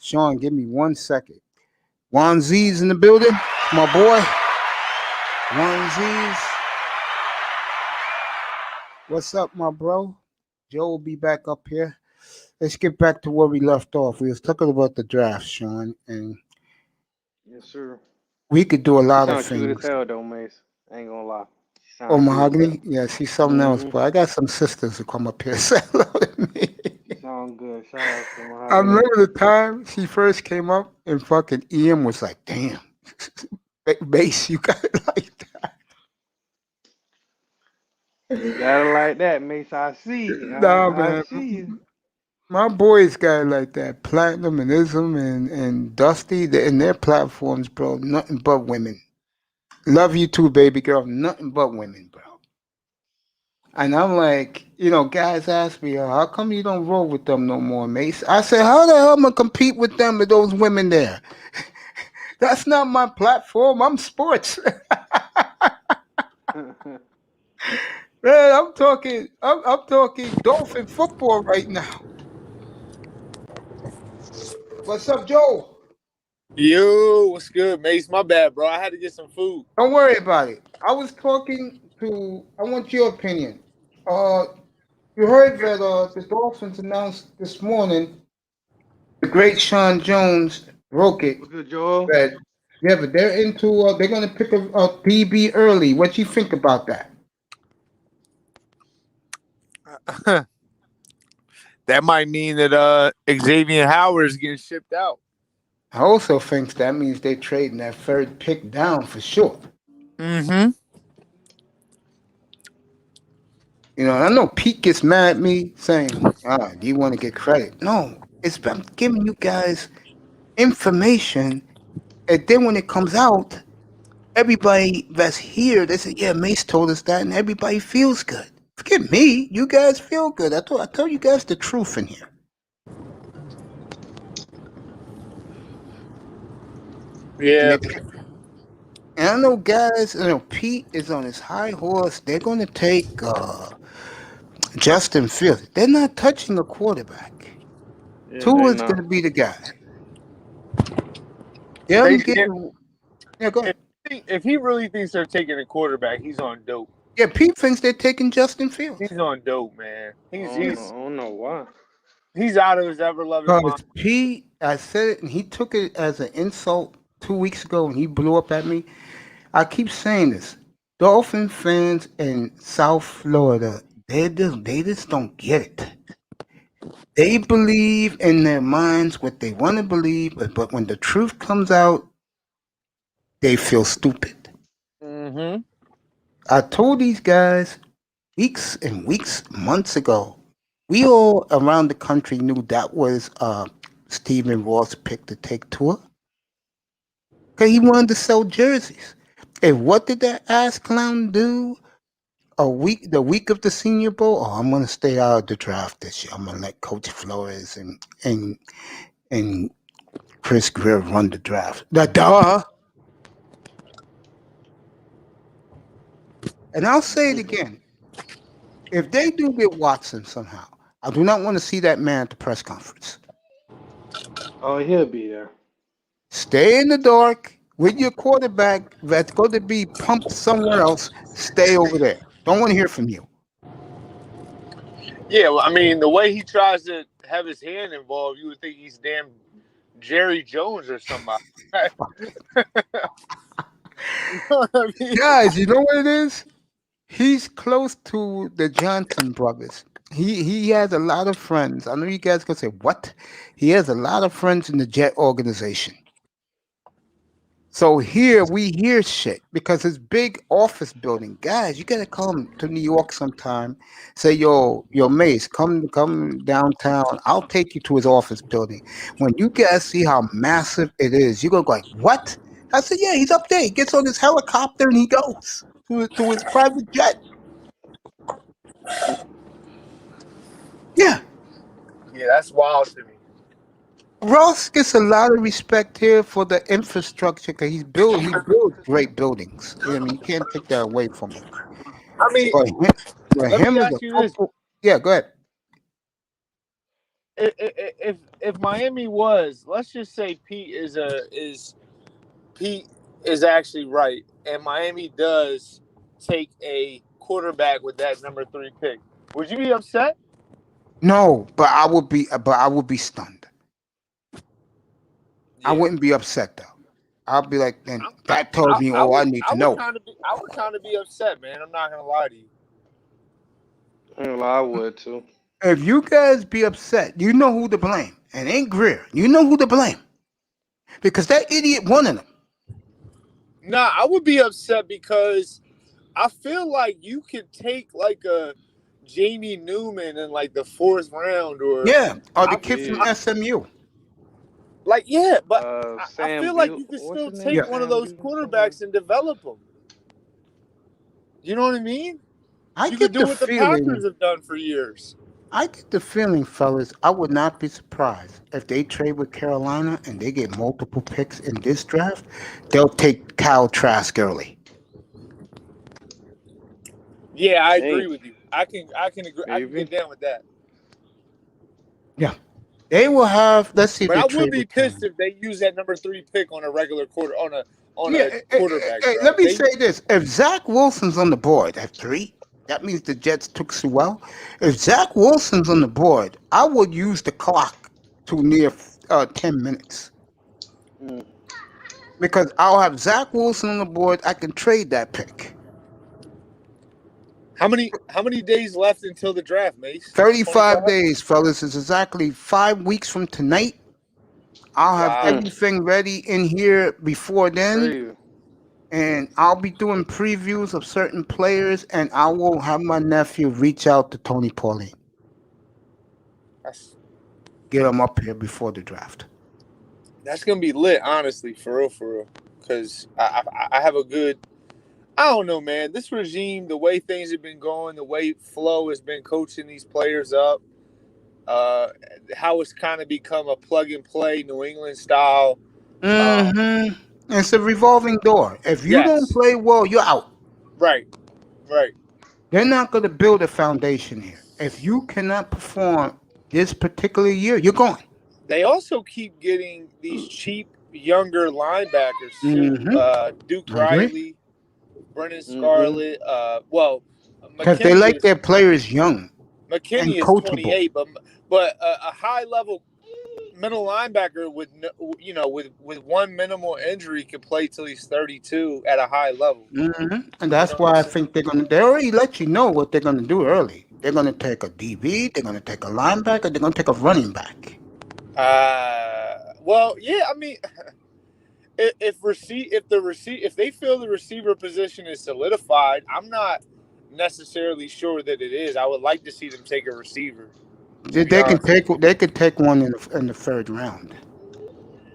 Sean, give me 1 second. Juan Z's in the building. My boy. Juan Z's. What's up, my bro? Joe will be back up here. Let's get back to where we left off. We was talking about the draft, Sean, and Yes, sir. we could do a She lot of sound cute as things. hell though, Mace. I ain't gonna lie. She Oh, sound cute as hell. mahogany? Yeah, she's something else. Mm-hmm. But I got some sisters who come up here and say hello to me. She sound good. Shout out to I Mahogany. remember the time she first came up and fucking Ian was like, damn, Mace, you got it like You that. got it like that, Mace. I see. Nah, I man. see you. My boys got it like that. Platinum and Ism and Dusty, in their platforms, bro, nothing but women. Love you too, baby girl. Nothing but women, bro. And I'm like, guys ask me, how come you don't roll with them no more, Mace? I said, how the hell am I gonna compete with them with those women there? That's not my platform. I'm sports. Man, I'm talking Dolphin football right now. What's up, Joe? Yo, what's good, Mace? My bad, bro. I had to get some food. Don't worry about it. I was talking to. I want your opinion. Uh, you heard that the Dolphins announced this morning the great Sean Jones broke it. What's good, Joel? That yeah, but they're into. They're gonna pick a DB early. What you think about that? That might mean that Xavier Howard is getting shipped out. I also think that means they're trading that third pick down for sure. Mm-hmm. I know Pete gets mad at me saying, do you want to get credit? No, I'm giving you guys information, and then when it comes out, everybody that's here, they say, "Yeah, Mace told us that," and everybody feels good. Forget me, you guys feel good. I told you guys the truth in here. Yeah. And I know guys, Pete is on his high horse. They're going to take Justin Fields. They're not touching a quarterback. Yeah, Tua they is going to not. be the guy. They, Yeah, go ahead. if he really thinks they're taking a quarterback, he's on dope. Yeah, Pete thinks they're taking Justin Fields. He's on dope, man. I don't know why. He's out of his ever loving mind. Because Pete, I said it, and he took it as an insult 2 weeks ago, and he blew up at me. I keep saying this. Dolphin fans in South Florida, they just don't get it. They believe in their minds what they want to believe, but when the truth comes out, they feel stupid. Mm-hmm. I told these guys weeks and weeks, months ago, we all around the country knew that was Stephen Ross' pick to take Tua. Because he wanted to sell jerseys. And what did that ass clown do the week of the Senior Bowl? Oh, I'm going to stay out of the draft this year. I'm going to let Coach Flores and Chris Greer run the draft. Duh. And I'll say it again. If they do get Watson somehow, I do not want to see that man at the press conference. Oh, he'll be there. Stay in the dark with your quarterback that's going to be pumped somewhere else. Stay over there. Don't want to hear from you. Yeah, well, I mean, the way he tries to have his hand involved, you would think he's damn Jerry Jones or somebody. You know what I mean? Guys, you know what it is? He's close to the Johnson brothers. He has a lot of friends. I know you guys gonna say what? He has a lot of friends in the Jet organization. So here we hear shit because it's big office building. Guys, you gotta come to New York sometime. Say, yo, Mace, come downtown. I'll take you to his office building. When you guys see how massive it is, you're gonna go like, what? I said, yeah, he's up there. He gets on his helicopter and he goes to his private jet. Yeah. Yeah, that's wild to me. Ross gets a lot of respect here for the infrastructure because he builds great buildings. I mean, you can't take that away from him. I mean, But let him me as ask a you this. football, yeah, go ahead. If Miami was, let's just say Pete is actually right, and Miami does take a quarterback with that number 3 pick, would you be upset? No, but I would be stunned. I wouldn't be upset though. I'll be like, then that tells me all I need to know. I would kind of be upset, man. I'm not gonna lie to you. I would too. If you guys be upset, you know who to blame. And ain't Greer. You know who to blame. Because that idiot wanted him. Nah, I would be upset because I feel like you could take like a Jamie Newman in like the 4th round or the kid from SMU. Like, but I Sam feel like Buell- you could what's still his take name? one of Sam those Buell? quarterbacks and develop them. You know what I mean? I You get could do the what the feeling. Packers have done for years. I get the feeling, fellas, I would not be surprised if they trade with Carolina and they get multiple picks in this draft. They'll take Kyle Trask early. Yeah, I agree with you. I can agree. I can Maybe. get down with that. Yeah. They will have. Let's see. If But they I trade would be with pissed Carolina. if they use that number 3 pick on a regular quarterback. Hey, let me say this: if Zach Wilson's on the board at 3, that means the Jets took Sewell. If Zach Wilson's on the board, I would use the clock to near 10 minutes. Because I'll have Zach Wilson on the board. I can trade that pick. How many days left until the draft, Mace? 35 days, fellas. It's exactly 5 weeks from tonight. I'll have everything ready in here before then. Crazy. And I'll be doing previews of certain players, and I will have my nephew reach out to Tony Pauline. Get him up here before the draft. That's gonna be lit, honestly, for real. Because I have a good. I don't know, man. This regime, the way things have been going, the way Flo has been coaching these players up, how it's kind of become a plug and play New England style. Mm-hmm. It's a revolving door. If you don't Yes, play well, you're out. right. They're not going to build a foundation here. If you cannot perform this particular year, you're gone. They also keep getting these cheap younger linebackers too. Mm-hmm. Duke I agree. Riley, Brennan Mm-hmm. Scarlett. Because they McKinney like their is players young McKinney and is coachable. 28, but a high level middle linebacker with with one minimal injury can play till he's 32 at a high level. Mm-hmm. And that's why I think they already let you know what they're going to do early. They're going to take a DB, they're going to take a linebacker, they're going to take a running back. Well, yeah, I mean, if they feel the receiver position is solidified, I'm not necessarily sure that it is. I would like to see them take a receiver. They could take one in the third round.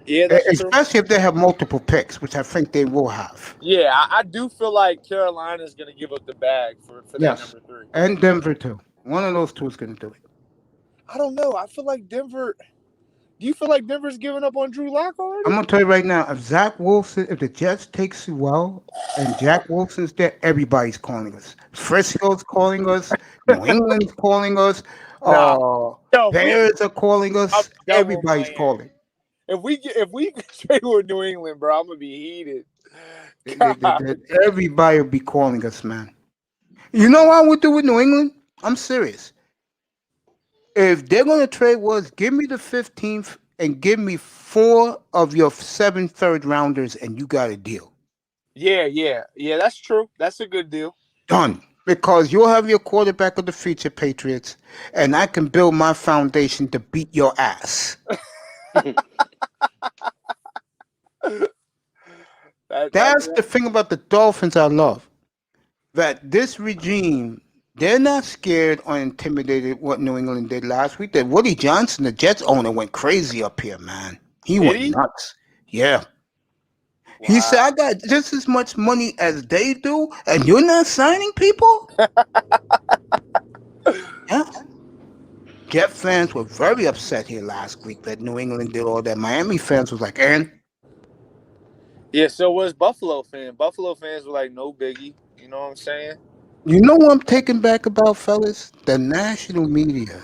Yeah, that's true. Especially if they have multiple picks, which I think they will have. Yeah, I do feel like Carolina's going to give up the bag for that number 3. And Denver too. One of those two is going to do it. I don't know. I feel like Denver. Do you feel like Denver's giving up on Drew Lock already? I'm going to tell you right now, if the Jets take Sewell and Jack Wilson's there, everybody's calling us. Frisco's calling us. New England's calling us. Bears are calling us. Everybody's calling. If we trade with New England, bro, I'm gonna be heated. Everybody will be calling us, man. You know what I would do with New England? I'm serious. If they're gonna trade was, give me the 15th and give me 4 of your 7 third rounders, and you got a deal. Yeah. That's true. That's a good deal. Done. Because you'll have your quarterback of the future, Patriots, and I can build my foundation to beat your ass. That's the thing about the Dolphins I love. That this regime, they're not scared or intimidated what New England did last week. That Woody Johnson, the Jets owner, went crazy up here, man. He went nuts. Yeah. Wow. He said, I got just as much money as they do, and you're not signing people? Yeah. Jet fans were very upset here last week that New England did all that. Miami fans was like, Aaron? Yeah, so was Buffalo fans. Buffalo fans were like, no biggie. You know what I'm saying? You know what I'm taking back about, fellas? The national media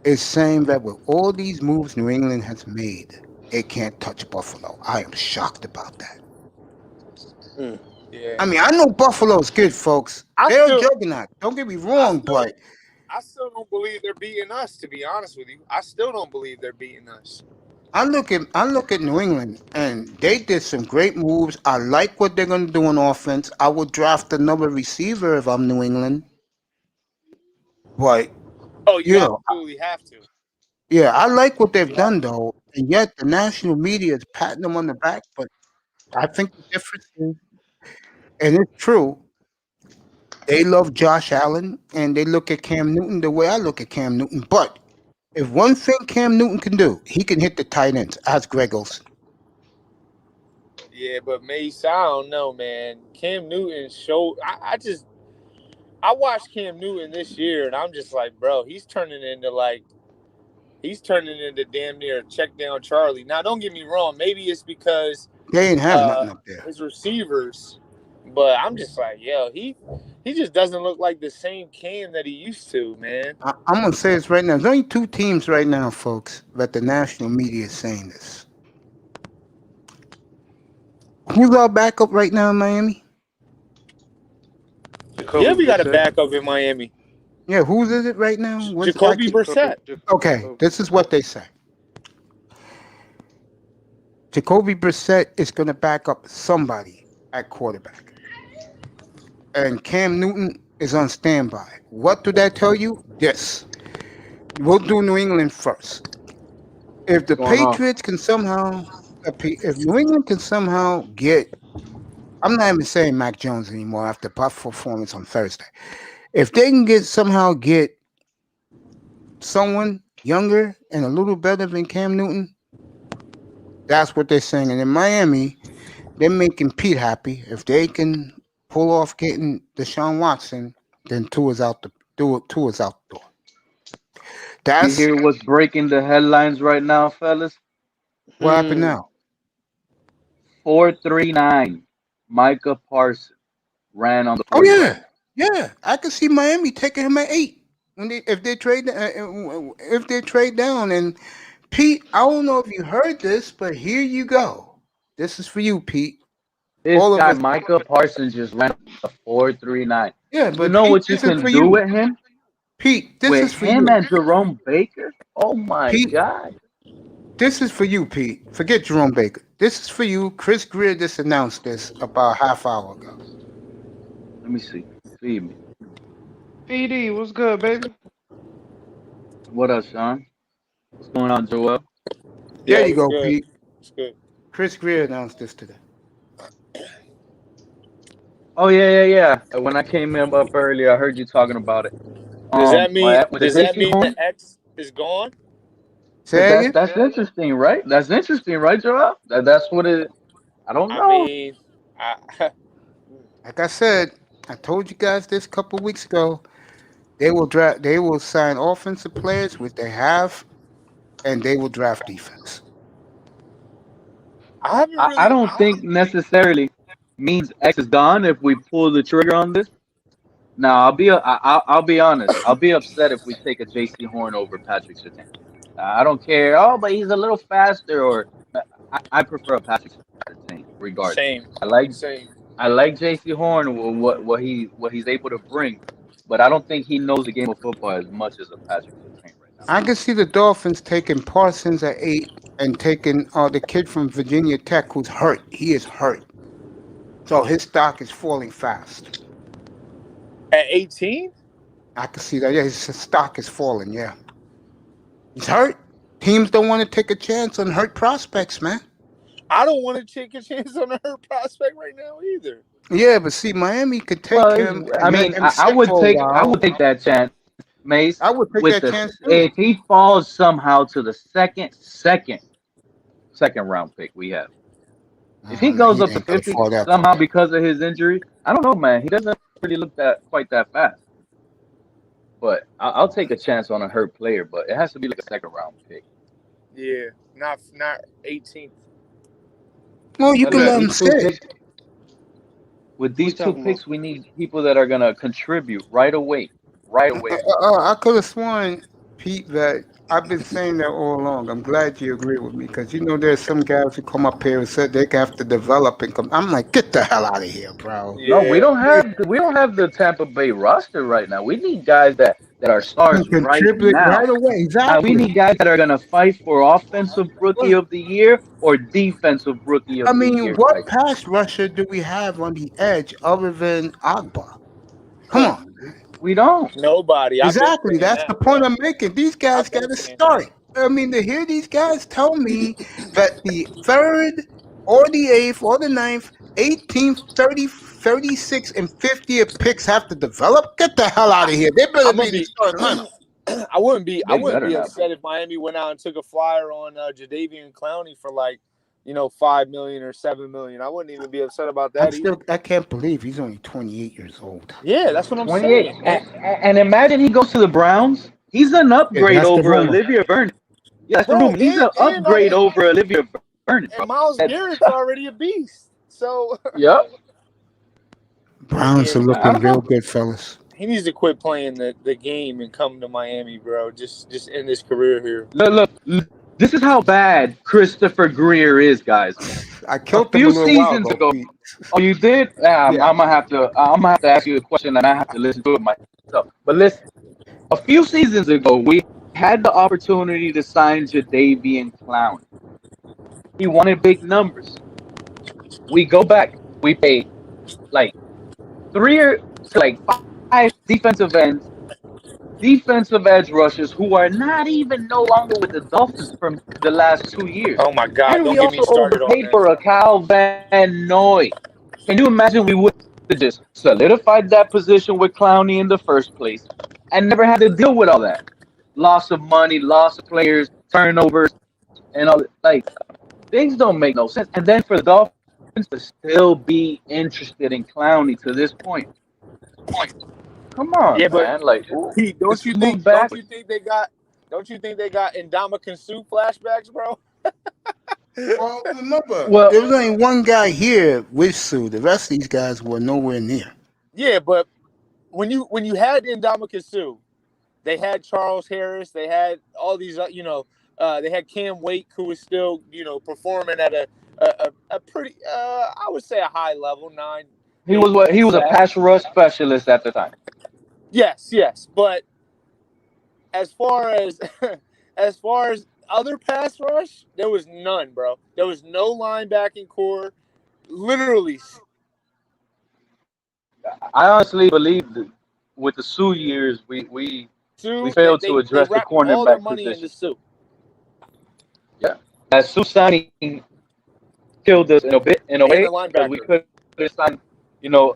is saying that with all these moves New England has made, it can't touch Buffalo. I am shocked about that. Yeah. I mean, I know Buffalo's good, folks. They're a juggernaut. Don't get me wrong, but I still don't believe they're beating us, to be honest with you. I still don't believe they're beating us. I look at New England, and they did some great moves. I like what they're going to do on offense. I would draft another receiver if I'm New England. But you absolutely have to. Yeah, I like what they've done, though, and yet the national media is patting them on the back. But I think the difference is, and it's true, they love Josh Allen, and they look at Cam Newton the way I look at Cam Newton. But if one thing Cam Newton can do, he can hit the tight ends. Ask Greg Olsen. Yeah, but Maycee, I don't know, man. Cam Newton showed. I watched Cam Newton this year, and I'm just like, bro, he's turning into damn near check down Charlie. Now, don't get me wrong. Maybe it's because they ain't have nothing up there. His receivers, but I'm just like, yo, he just doesn't look like the same Cam that he used to, man. I'm gonna say this right now. There's only 2 teams right now, folks, that the national media is saying this. Who's our backup right now in Miami? We got a backup in Miami. Yeah, whose is it right now? Jacoby Brissett. Okay, this is what they say. Jacoby Brissett is going to back up somebody at quarterback. And Cam Newton is on standby. What do that tell you? This. We'll do New England first. If the Patriots can somehow, if New England can somehow get, I'm not even saying Mac Jones anymore after Buffalo performance on Thursday. If they can somehow get someone younger and a little better than Cam Newton, That's what they're saying. And in Miami, they're making Pete happy. If they can pull off getting Deshaun Watson, then Tua's out the door. You That's hear what's breaking the headlines right now, fellas? what happened now. 439. Micah Parsons ran on the Oh 49ers. yeah. I can see Miami taking him at 8 if they trade down. And Pete, I don't know if you heard this, but here you go. This is for you, Pete. This All of guy, us. Micah Parsons, just ran a 439. Yeah, You but know Pete, what you this is can for do you. with him? Pete, this With is for him you. and Jerome Baker? Oh my Pete, God. this is for you, Pete. Forget Jerome Baker. This is for you. Chris Greer just announced this about a half hour ago. Let me see. Feed me. PD, what's good, baby? What up, Sean? What's going on, Joel? Yeah, There you it's go, good. Pete. It's good. Chris Greer announced this today. Oh yeah. When I came in up earlier, I heard you talking about it. Does that mean With the does that JC mean Horn? the X is gone? Say again? That's interesting, right? That's interesting, right, Joel? That's what it. I don't I know. mean, I, Like I said, I told you guys this a couple of weeks ago. They will sign offensive players, which they have, and they will draft defense. I haven't I really. don't think necessarily means X is gone if we pull the trigger on this. Now I'll be honest. I'll be upset if we take a JC Horn over Patrick Surtain. I don't care. Oh, but he's a little faster. Or I prefer a Patrick Surtain regardless. Same. I like Same. JC Horn what he's able to bring, but I don't think he knows the game of football as much as a Patrick Surtain right now. I can see the Dolphins taking Parsons at 8 and taking the kid from Virginia Tech who's hurt. He is hurt. So his stock is falling fast. At 18? I can see that. Yeah, his stock is falling. Yeah. He's hurt. Teams don't want to take a chance on hurt prospects, man. I don't want to take a chance on a hurt prospect right now either. Yeah, but see, Miami could take Well, him. I and let mean, him I sit would for a take while. that chance, Mace. I would take With that chance too. if he falls somehow to the second round pick we have. If he goes He up to ain't gonna 50 fall that somehow far. because of his injury, I don't know, man. He doesn't really look quite that fast. But I'll take a chance on a hurt player, but it has to be like a second round pick. Yeah, not 18th. Well, you But can let him these two sit. picks, with these two talking picks, we need people that are gonna contribute right away. Right away. I could have sworn, Pete, that I've been saying that all along. I'm glad you agree with me because there's some guys who come up here and said they have to develop and come. I'm like, get the hell out of here, bro. No, we Yeah. don't have the Tampa Bay roster right now. We need guys that are stars Can right contribute now. right away. We Exactly. need guys that are gonna fight for offensive rookie of the year or defensive rookie I of the mean, year. what Guys. pass rusher do we have on the edge other than Agba? Come on. We don't. Nobody. I've been Exactly. saying That's that, the point bro. I'm making. These guys I've been got to saying start. I mean, to hear these guys tell me that the 3rd or the 8th or the 9th, 18th, 30, 36, and 50th picks have to develop, get the hell out of here. They better I'm be gonna in the be. starting lineup. I wouldn't be better not upset if Miami went out and took a flyer on Jadeveon Clowney for like, $5 million or $7 million. I wouldn't even be upset about that either. I can't believe he's only 28 years old. Yeah, that's what I'm 28. saying. Man. And imagine he goes to the Browns. He's an upgrade that's the over rumor. Olivia Vernon. Yeah, that's the Bro, rumor. He's an and- upgrade over Olivia Vernon. And Miles Garrett's already a beast. So Yep. Browns are Yeah, I looking don't know. real good, fellas. he needs to quit playing the game and come to Miami, bro. Just end his career here. Look. This is how bad Christopher Greer is, guys. I killed A few him a little while seasons ago. ago. Pete. Oh, you did? Yeah. I'm gonna have to ask you a question, and I have to listen to it myself. But listen, a few seasons ago, we had the opportunity to sign Jadeveon Clowney. He wanted big numbers. We go back. We pay like 5 defensive edge rushers who are not even no longer with the Dolphins from the last 2 years. Oh my God! And Don't we get me also started on overpaid that. for a Kyle Van Noy. Can you imagine we would have just solidified that position with Clowney in the first place and never had to deal with all that? Loss of money, loss of players, turnovers, and all. Like, Things don't make no sense. And then for the Dolphins to still be interested in Clowney to this point. Come on, Yeah, but man. Like, Pete, just move back. don't you think they got Ndamukong Suh flashbacks, bro? Well, remember, Well, there was only one guy here with Sue. The rest of these guys were nowhere near. Yeah, but when you had Ndamukong Suh, they had Charles Harris, they had all these, they had Cam Wake, who was still, performing at a pretty, I would say a high level, 9. he was a pass rush specialist at the time. Yes, but as far as other pass rush, there was none, bro. There was no linebacking core. Literally, I honestly believe that with the Sioux years, we failed to address the all their cornerback money position. into Suh. Yeah, that Sioux signing killed us in a way because we could have signed,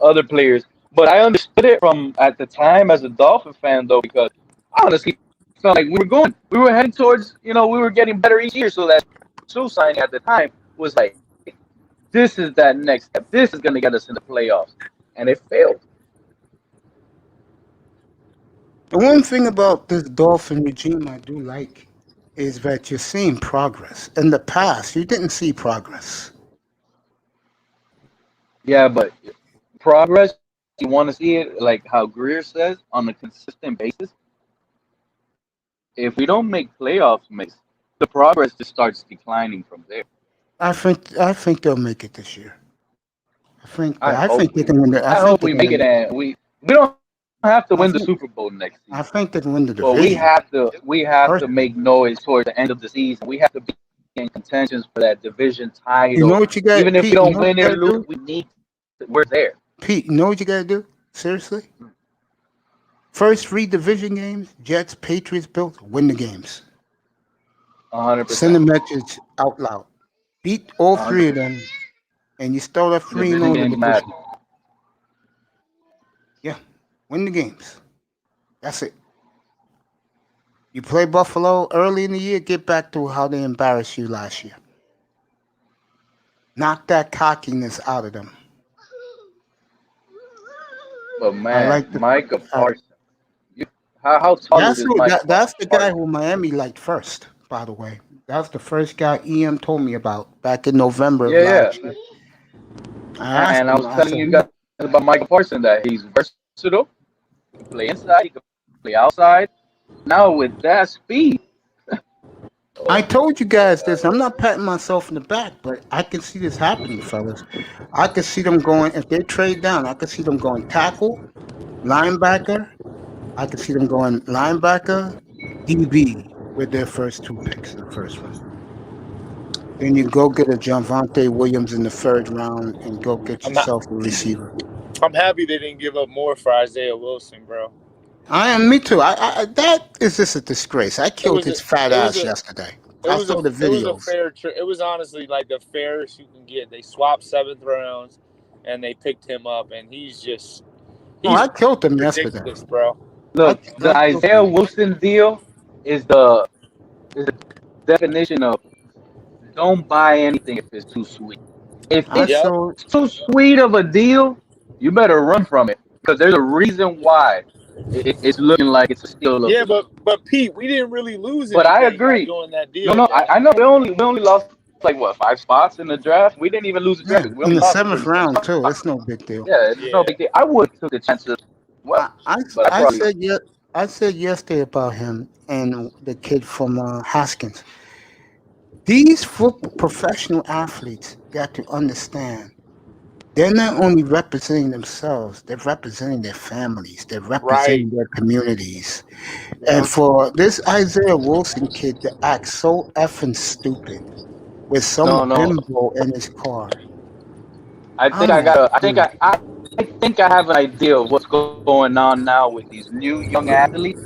other players. But I understood it from at the time as a Dolphin fan, though, because honestly, it felt like we were heading towards, we were getting better each year. So that Sioux signing at the time was like, this is that next step. This is going to get us in the playoffs, and it failed. The one thing about this Dolphin regime I do like is that you're seeing progress. In the past, you didn't see progress. Yeah, but progress, you want to see it like how Greer says, on a consistent basis. If we don't make playoffs, the progress just starts declining from there. I think they'll make it this year. I hope think they can win the. I hope we make it, and we don't have to win the Super Bowl next season. I think they can win the division. But we have to make noise towards the end of the season. We have to be in contention for that division title. You know what you got? Even if Pete, we don't you know win what or you gotta lose, we're there. Pete, you know what you got to do? Seriously? First 3 division games, Jets, Patriots, Bills, win the games. 100%. Send a message out loud. Beat all 3 of them, and you start at 3-0 in the division. Yeah, win the games. That's it. You play Buffalo early in the year, get back to how they embarrassed you last year. Knock that cockiness out of them. But man, Micah Parsons. How tall is this Micah? That's the guy who Miami liked first, by the way. That's the first guy EM told me about back in November of last year. And I was telling you guys about Micah Parsons that he's versatile. He can play inside, he can play outside. Now with that speed. I told you guys this. I'm not patting myself in the back, but I can see this happening, fellas. I can see them going, if they trade down, I can see them going tackle, linebacker. I can see them going linebacker, DB with their first 2 picks in the first round. Then you go get a Javonte Williams in the 3rd round and go get yourself a receiver. I'm happy they didn't give up more for Isaiah Wilson, bro. Me too. That is just a disgrace. I killed his fat ass yesterday. I saw the videos. It was honestly like the fairest you can get. They swapped 7th rounds, and they picked him up, and he's I killed him yesterday, bro. Look, the Isaiah Wilson deal is the definition of don't buy anything if it's too sweet. If it's too sweet of a deal, you better run from it because there's a reason why it's looking like it's a steal. Yeah, but Pete, we didn't really lose it. But I agree. Doing that deal. No, I know we only lost like 5 spots in the draft. We didn't even lose the draft. In the 7th round too. It's no big deal. Yeah, it's no big deal. I would have took the chances. I said yesterday about him and the kid from Haskins. These professional athletes got to understand they're not only representing themselves, they're representing their families, they're representing their communities. And for this Isaiah Wilson kid to act so effing stupid with some bimbo in his car. I think I have an idea of what's going on now with these new young athletes,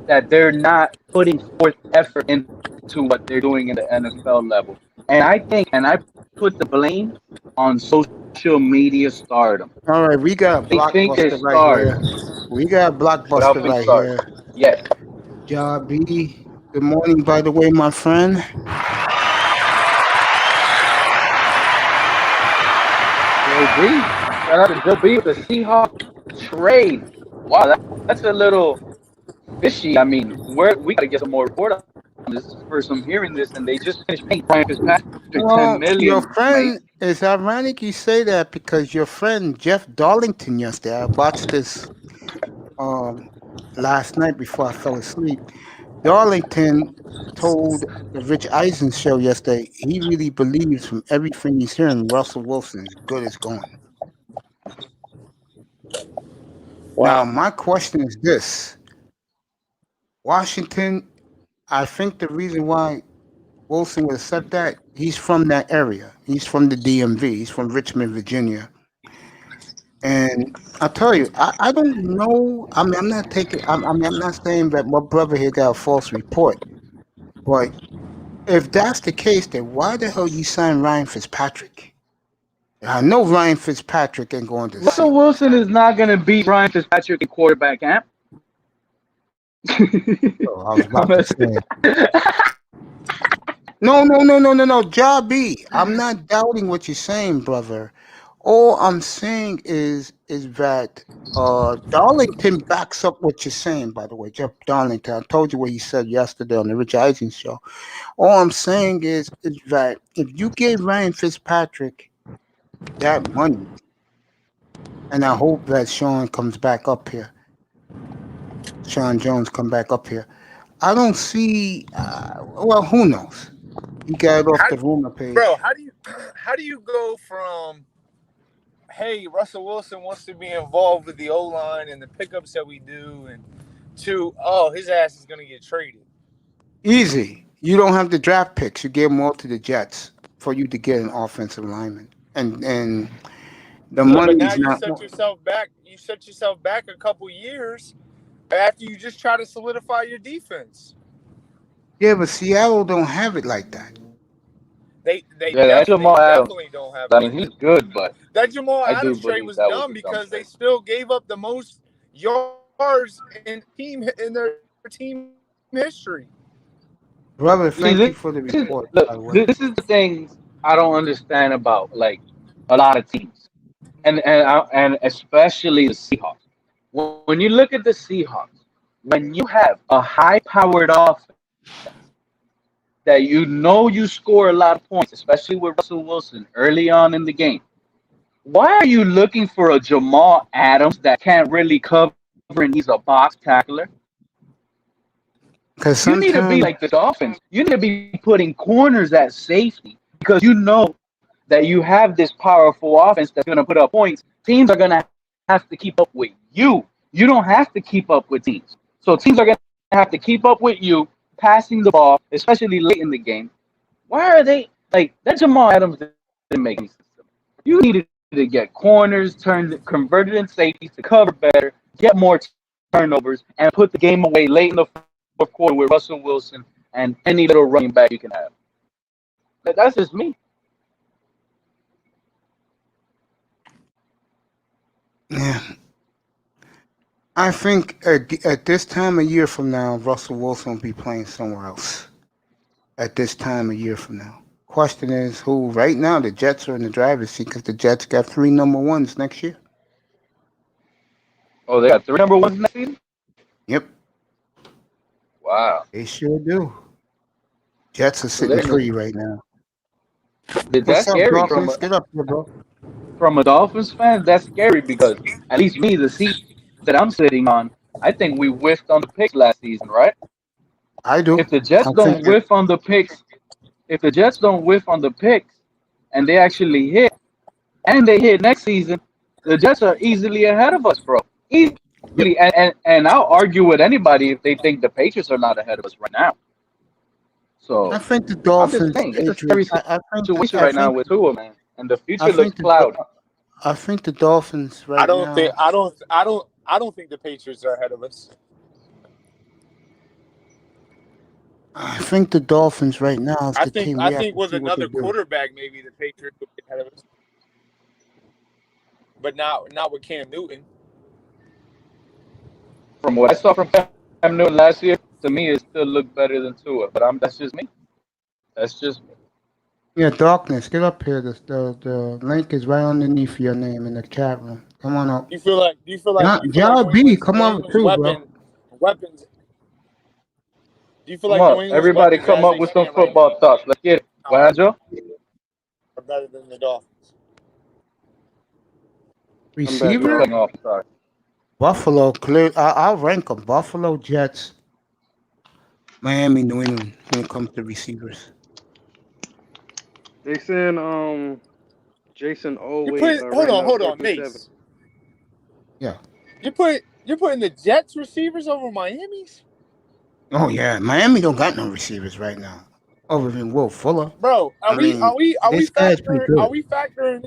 that they're not putting forth effort into what they're doing in the NFL level. And I put the blame on social media stardom. All right, we got a blockbuster right here. We got a blockbuster right here. Yes. Jobby, good morning, by the way, my friend. B. Shout out to Joe B with the Seahawks trade. Wow, that's a little fishy. I mean, we got to get some more report on this. This is the first I'm hearing this, and they just finished paying Brian Fitzpatrick $10 Well, your million, mate. friend, it's ironic you say that because your friend Jeff Darlington yesterday, I watched this last night before I fell asleep. Darlington told the Rich Eisen show yesterday he really believes from everything he's hearing Russell Wilson is good as going. Now, Wow. my question is this. Washington, I think the reason why Wilson would accept that, he's from that area. He's from the DMV. He's from Richmond, Virginia. And I'll tell you, I don't know. I mean, I'm not saying that my brother here got a false report. But if that's the case, then why the hell you sign Ryan Fitzpatrick? I know Ryan Fitzpatrick ain't going to Russell see. Wilson is not going to beat Brian Fitzpatrick in quarterback camp. Oh, I was about to say. No. Job B. I'm not doubting what you're saying, brother. All I'm saying is that Darlington backs up what you're saying, by the way. Jeff Darlington. I told you what he said yesterday on the Rich Eisen show. All I'm saying is that if you gave Ryan Fitzpatrick that money, and I hope that Sean comes back up here, Sean Jones come back up here, I don't see, well, who knows? He got it off the rumor page. Bro, how do you go from, hey, Russell Wilson wants to be involved with the O-line and the pickups that we do, and to, oh, his ass is going to get traded? Easy. You don't have the draft picks. You give them all to the Jets for you to get an offensive lineman. And the money But now is you not. set yourself back. You set yourself back a couple years after you just try to solidify your defense. Yeah, but Seattle don't have it like that. They that Jamal Adams, definitely don't have I mean, he's good, but that Jamal I do Adams trade believe was that was dumb a because dumb they trade. still gave up the most yards in their team history. Brother, See, thank you for the report, by the way. look, this is the things I don't understand about like a lot of teams, and especially the Seahawks. When you look at the Seahawks, when you have a high-powered offense that you know you score a lot of points, especially with Russell Wilson early on in the game, why are you looking for a Jamal Adams that can't really cover and he's a box tackler? Because You need to be like the Dolphins. You need to be putting corners at safety because you know that you have this powerful offense that's going to put up points. Teams are going to have to keep up with you. You don't have to keep up with teams. So teams are going to have to keep up with you passing the ball, especially late in the game. Why are they like that? Jamal Adams didn't make any sense. You needed to get corners converted in safety to cover better, get more turnovers, and put the game away late in the fourth quarter with Russell Wilson and any little running back you can have. But that's just me. Yeah. I think at this time a year from now, Russell Wilson will be playing somewhere else. At this time a year from now. Question is who? Right now, the Jets are in the driver's seat because the Jets got 3 number ones next year. Oh, they got 3 number ones next season? Yep. Wow. They sure do. Jets are sitting free right now. That's What's up, scary Dolphins? Get up here, bro. from a Dolphins fan. That's scary because at least me, the seat that I'm sitting on, I think we whiffed on the picks last season, right? I do. If the Jets don't whiff on the picks, and they actually hit, and they hit next season, the Jets are easily ahead of us, bro. Easily, and I'll argue with anybody if they think the Patriots are not ahead of us right now. So I think the Dolphins. it's a scary situation right now with Tua, man, and the future I looks think cloudy. I think the Dolphins right now. I don't think the Patriots are ahead of us. I think the Dolphins right now is I the think team. I think with another quarterback, maybe the Patriots would be ahead of us. But not with Cam Newton. From what I saw from Cam Newton last year, to me, it still looked better than Tua. But that's just me. That's just me. Yeah, Darkness, get up here. The link is right underneath your name in the chat room. Come on up. Do you feel like New JRB, England's come up too, bro. weapons? Do you feel Come like New up. England's Everybody weapons come as up they with some stand right football now thoughts. Let's get it. What happened, Joe? are better than the Dolphins? You're Receiver? cutting off. Sorry. Buffalo, clear. I'll rank them. Buffalo, Jets, Miami, New England when it comes to receivers. They saying Jason You always put hold right now on, 4-7. Mace. Yeah. You're putting the Jets receivers over Miami's? Oh yeah, Miami don't got no receivers right now, other than Will Fuller. Bro, are we this guy's pretty good. factoring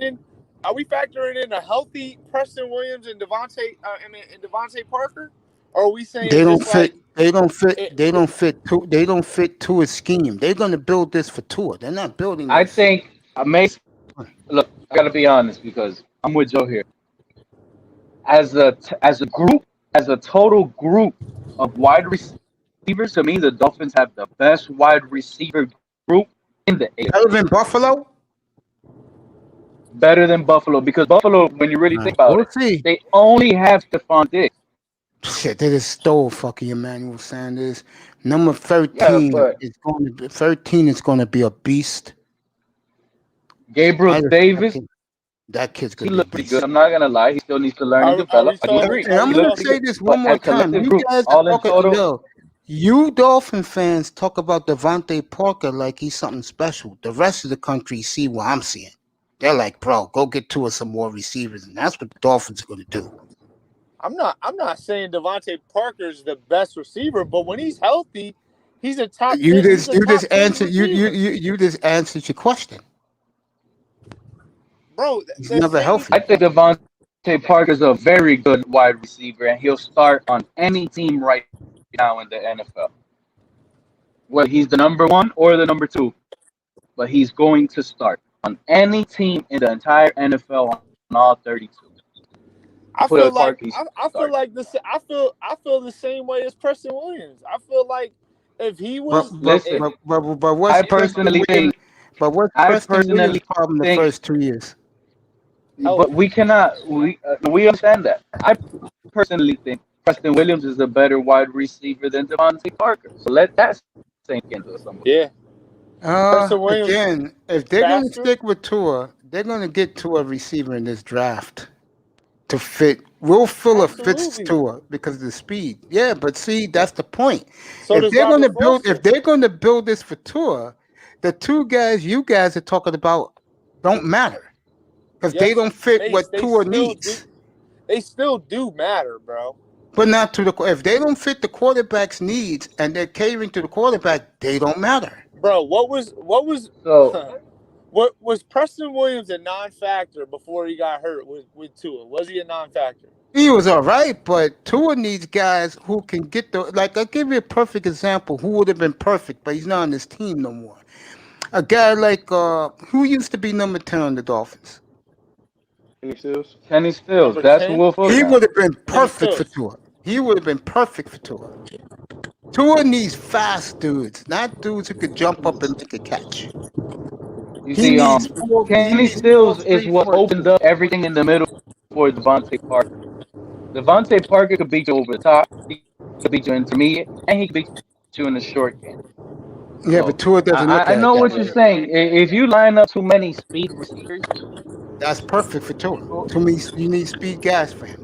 in a healthy Preston Williams and Devontae Parker? Or are we saying They don't just fit. like They don't fit. it, They don't fit. They don't fit Tua's scheme. They're gonna build this for Tua. They're not building I this. think Mace. Look, I gotta be honest because I'm with Joe here. As a group, as a total group of wide receivers, to me, the Dolphins have the best wide receiver group in the AFC. Better than Buffalo. Better than Buffalo because Buffalo, when you really think about We'll it, see. they only have Stephon Diggs. Shit, they just stole fucking Emmanuel Sanders. Number 13 but is going to be 13 is going to be a beast. Gabriel Davis, That kid's he going to be a looked pretty beast. good. I'm not gonna lie, he still needs to learn and develop. I do agree. And I'm He going looked to pretty say good. this one But more as time. collective You group, guys all are in total, talking, you Dolphin fans talk about Devontae Parker like he's something special. The rest of the country see what I'm seeing. They're like, bro, go get Tua some more receivers, and that's what the Dolphins are going to do. I'm not saying Devontae Parker's the best receiver, but when he's healthy, he's a top 10. You He's a top just 10 answered receiver. you just answered your question. Bro, He's the never same. healthy. I think Devontae Parker's a very good wide receiver, and he'll start on any team right now in the NFL. Whether he's the number one or the number two, but he's going to start on any team in the entire NFL on all 32. I Put feel a Parker, like he's I feel starting. like this. I feel the same way as Preston Williams. I feel like if he But was, Listen, what's I personally think. what's I Preston Williams' personally problem the think, first 2 years? but we cannot. We understand that. I personally think Preston Williams is a better wide receiver than Devontae Parker. So let that sink into somebody. yeah, Preston Williams Again, if they're going to faster. stick with Tua, they're going to get to a receiver in this draft to fit. Will Fuller fits Absolutely. Tua because of the speed. Yeah, but see, that's the point. So If does they're going to Robert build, Foster. if they're going to build this for Tua, the two guys you guys are talking about don't matter because they Yes, don't fit Mace, what they Tua still needs. They still do matter, bro. But not to the if they don't fit the quarterback's needs and they're catering to the quarterback, they don't matter. Bro, what was So what was Preston Williams a non-factor before he got hurt with Tua? Was he a non-factor? He was all right, but Tua needs guys who can get the like. I'll give you a perfect example. Who would have been perfect, but he's not on this team no more. A guy like who used to be number 10 on the Dolphins. Kenny Stills, Number that's 10? Will Fuller. He now. would have been Kenny perfect for Stills. Tua. He would have been perfect for Tua. Tua needs fast dudes, not dudes who could jump up and make a catch. You He see, needs four. He Kenny needs Stills is 3, what 4. opened up everything in the middle for Devontae Parker. Devontae Parker could beat you over the top, he could beat you intermediate, and he could beat you in the short game. Yeah, So but Tua doesn't look I at know it what that you're way. saying. If you line up too many speed receivers, That's perfect for Tua. To me, you need speed guys for him.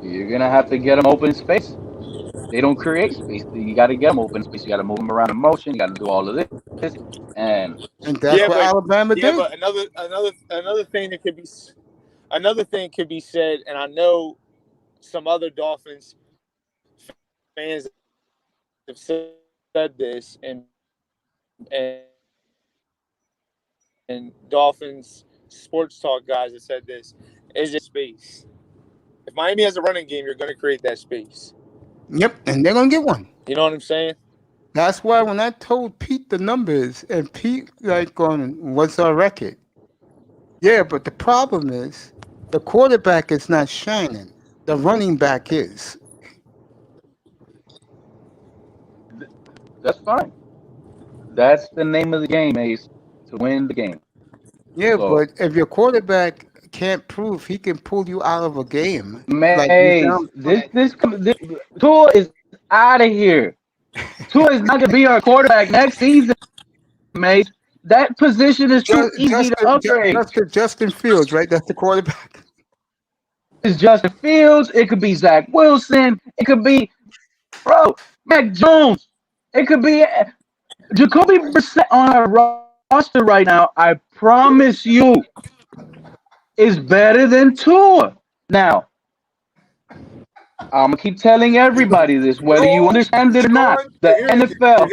you're gonna have to get them open space. They don't create space. You got to get them open space. You got to move them around in motion. You got to do all of this, and that's Yeah, what but Alabama yeah, did. but another thing that could be said, and I know some other Dolphins fans have said this, and Dolphins sports talk guys have said this, is just space. If Miami has a running game, you're going to create that space. Yep, and they're gonna get one. You know what I'm saying? That's why when I told Pete the numbers, and Pete like going, "What's our record?" Yeah, but the problem is the quarterback is not shining. The running back is. that's fine. That's the name of the game, Ace. To win the game. Yeah, So, but if your quarterback can't prove he can pull you out of a game, like you Mace, down, this Tua is out of here. Tua is not gonna be our quarterback next season, Mace. That position is too easy to upgrade. Justin Fields, right? That's the quarterback. It's Justin Fields. It could be Zach Wilson. It could be, bro, Mac Jones. It could be Jacoby Brissett on our roster right now. I promise you, is better than Tua. Now, I'm gonna keep telling everybody this, whether you understand it or not. The NFL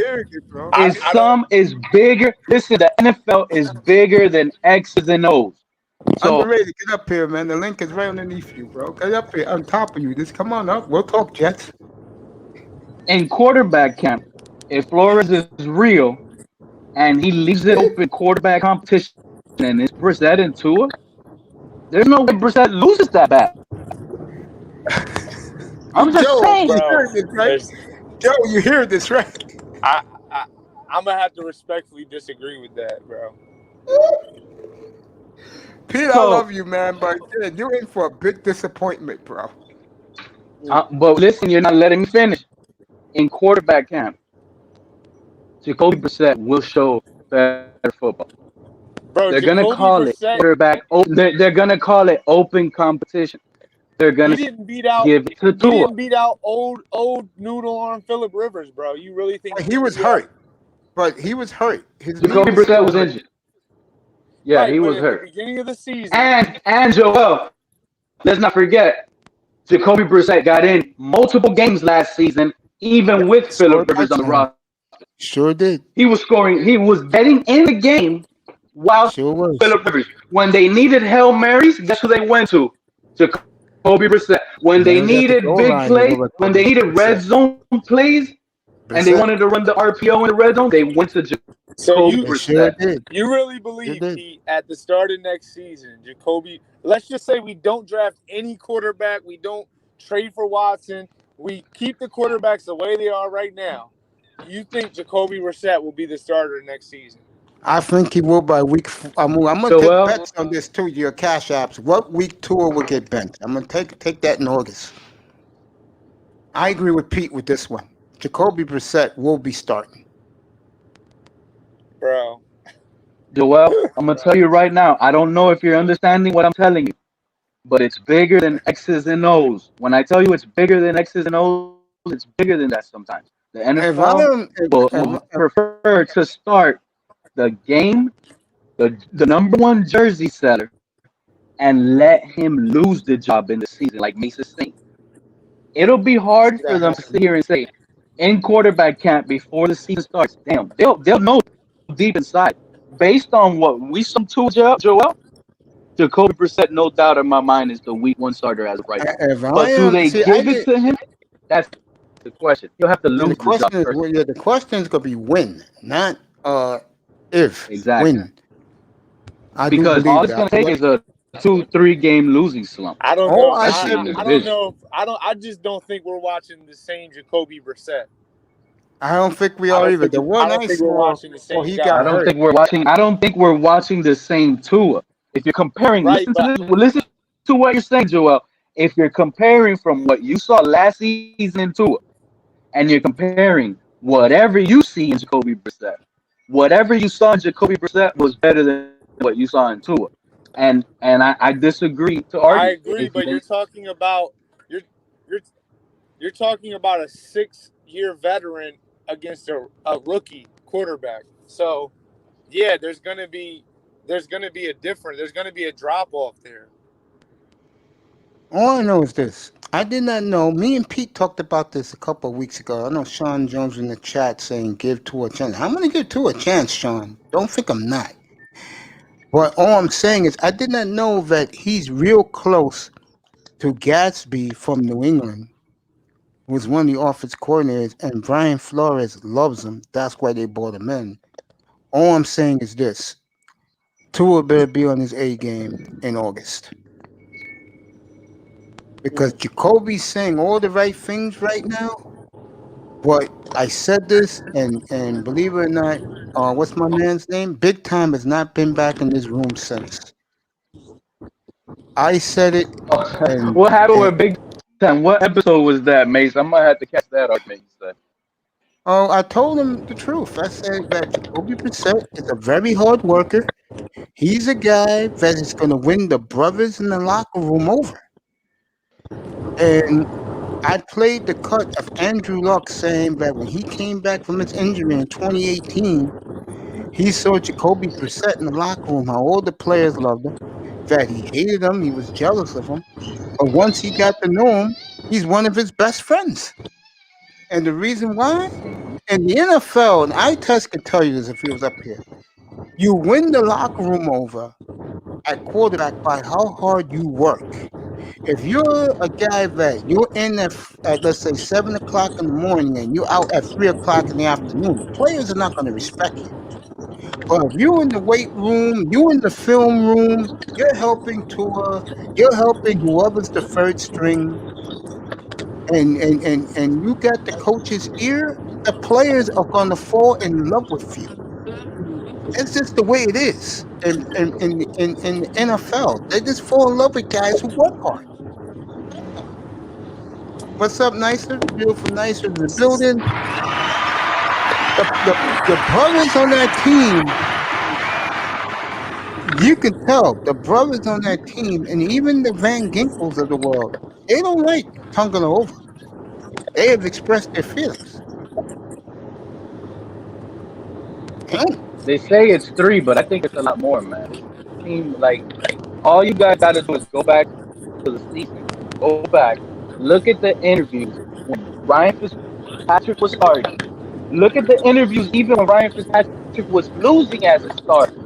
is bigger. Listen, the NFL is bigger than X's and O's. So Underrated, get up here, man. The link is right underneath you, bro. Get up here, on top of you. Just come on up. We'll talk Jets. in quarterback camp, if Flores is real and he leaves it open quarterback competition and it's Brissett and Tua, there's no way Brissett loses that bad. I'm just saying. You heard this, right? Joe, you hear this, right? I'm gonna have to respectfully disagree with that, bro. Pete, I love you, man, but you're in for a big disappointment, bro. But listen, you're not letting me finish. In quarterback camp, Jacoby Brissett will show better football. Bro, They're gonna call it quarterback. They're gonna call it open competition. They're gonna give it to Tua. He didn't beat out old noodle arm Phillip Rivers, bro. You really think he was hurt? But he was hurt. Jacoby Brissett was injured. Yeah, he was hurt. At the beginning of the season. And Joel, let's not forget, Jacoby Brissett got in multiple games last season, even with Phillip Rivers on the roster. Sure did. He was scoring. He was getting in the game while Phillip Rivers. When they needed Hail Marys, guess who they went to? Jacoby Brissett. When they needed big plays, when they needed red zone plays, and they wanted to run the RPO in the red zone, they went to Jacoby Brissett. You really believe, Pete, at the start of next season, Jacoby, let's just say we don't draft any quarterback, we don't trade for Watson, we keep the quarterbacks the way they are right now. You think Jacoby Brissett will be the starter next season? I think he will by week. I'm going to take bets on this too. Your cash apps. What week Tua will get bent? I'm going to take that in August. I agree with Pete with this one. Jacoby Brissett will be starting. Bro. Joel, I'm going to tell you right now, I don't know if you're understanding what I'm telling you, but it's bigger than X's and O's. When I tell you it's bigger than X's and O's, it's bigger than that sometimes. The NFL will prefer to start the game, the number one jersey seller, and let him lose the job in the season, like Maycee saying. It'll be hard for them to sit here and say, in quarterback camp before the season starts, damn, they'll know deep inside. Based on what we saw to Joel, Jacoby Brissett, no doubt in my mind, is the week one starter as of right now. But do they give it to him? That's the question. You'll have to lose the job first. The question is going to be when, not if. Exactly. When. Because all it's going to take is a 2-3 game losing slump. I don't know. I just don't think we're watching the same Jacoby Brissett. I don't think we are either. The one I saw, I don't think we're watching the same Tua. If you're comparing, listen to what you're saying, Joel. If you're comparing from what you saw last season in Tua, and you're comparing whatever you see in Jacoby Brissett, whatever you saw in Jacoby Brissett was better than what you saw in Tua. And I disagree to argue. I agree, but you're talking about you're talking about a 6-year veteran against a rookie quarterback. So yeah, there's gonna be a difference. There's gonna be a drop off there. All I know is this. I did not know. Me and Pete talked about this a couple of weeks ago. I know Sean Jones in the chat saying give Tua a chance. I'm going to give Tua a chance, Sean. Don't think I'm not. But all I'm saying is I did not know that he's real close to Gatsby from New England, who was one of the offensive coordinators, and Brian Flores loves him. That's why they brought him in. All I'm saying is this. Tua better be on his A game in August. Because Jacoby's saying all the right things right now. But I said this, and believe it or not, what's my man's name? Big Time has not been back in this room since. I said it, and, What happened with Big Time? What episode was that, Mace? I might have to catch that argument. You said. I told him the truth. I said that Jacoby Brissett is a very hard worker. He's a guy that is going to win the brothers in the locker room over. And I played the cut of Andrew Luck saying that when he came back from his injury in 2018, he saw Jacoby Brissett in the locker room, how all the players loved him, that he hated him, he was jealous of him. But once he got to know him, he's one of his best friends. And the reason why? In the NFL, and Itest could tell you this if he was up here, you win the locker room over at quarterback by how hard you work. If you're a guy that you're in at let's say 7 o'clock in the morning and you're out at 3 o'clock in the afternoon, the players are not going to respect you. But if you're in the weight room, you're in the film room, you're helping Tua, you're helping whoever's the third string, and you got the coach's ear, the players are going to fall in love with you. It's just the way it is in the NFL. They just fall in love with guys who work hard. What's up, Nicer? Beautiful Nicer in the building. The brothers on that team, you can tell the brothers on that team, and even the Van Ginkels of the world, they don't like Tagovailoa. They have expressed their feelings. They say it's 3, but I think it's a lot more, man. Team, like, all you guys got to do is go back to the season. Go back. Look at the interviews when Ryan Fitzpatrick was starting. Look at the interviews even when Ryan Fitzpatrick was losing as a starter.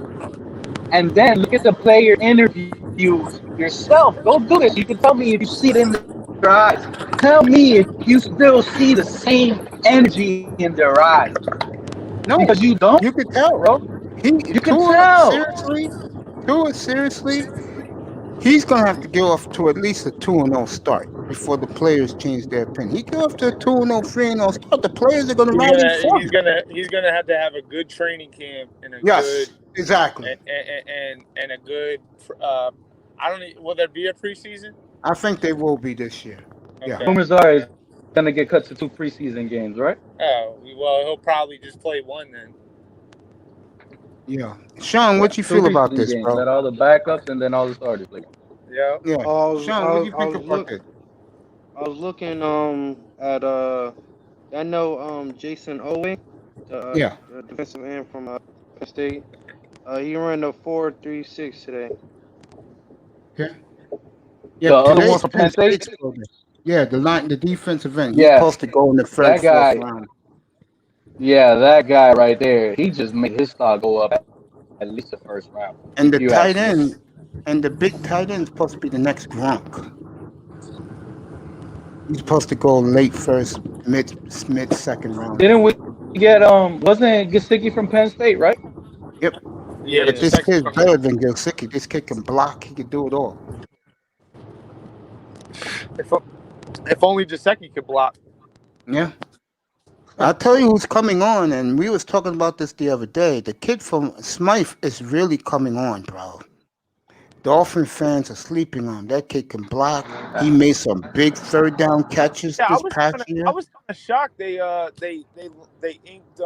And then look at the player interviews yourself. Go do this. You can tell me if you see it in their eyes. Tell me if you still see the same energy in their eyes. No, because you don't. You can tell, bro. You can tell. Seriously, he's gonna have to get off to at least a 2-0 start before the players change their opinion. He get off to a 2-0, 3-0 start. The players are gonna rally for him. He's gonna have to have a good training camp and a good exactly and a good. I don't. Will there be a preseason? I think they will be this year. Okay. Yeah. Rumors are he's gonna get cut to 2 preseason games, right? Oh well, he'll probably just play 1 then. Yeah, Sean, what you feel about this, games. bro? Let all the backups and then all the starters play. Yeah. Sean, what do you think about this? I was looking at I know Jason Owe, the defensive end from Penn State. He ran a 4.36 today. Yeah. The other one from Penn State. Yeah, the defensive end. He's supposed to go in the first round. Yeah, that guy right there. He just made his stock go up at least the first round. And the tight end, and the big tight end is supposed to be the next Gronk. He's supposed to go late first, mid second round. Didn't we get wasn't Gesicki from Penn State, right? Yep. Yeah, but this kid's better than Gesicki. This kid can block. He can do it all. If only Gesicki could block. Yeah. I'll tell you who's coming on, and we was talking about this the other day. The kid from Smythe is really coming on, bro. Dolphin fans are sleeping on him. That kid can block. He made some big third down catches this past year. I was kind of shocked they inked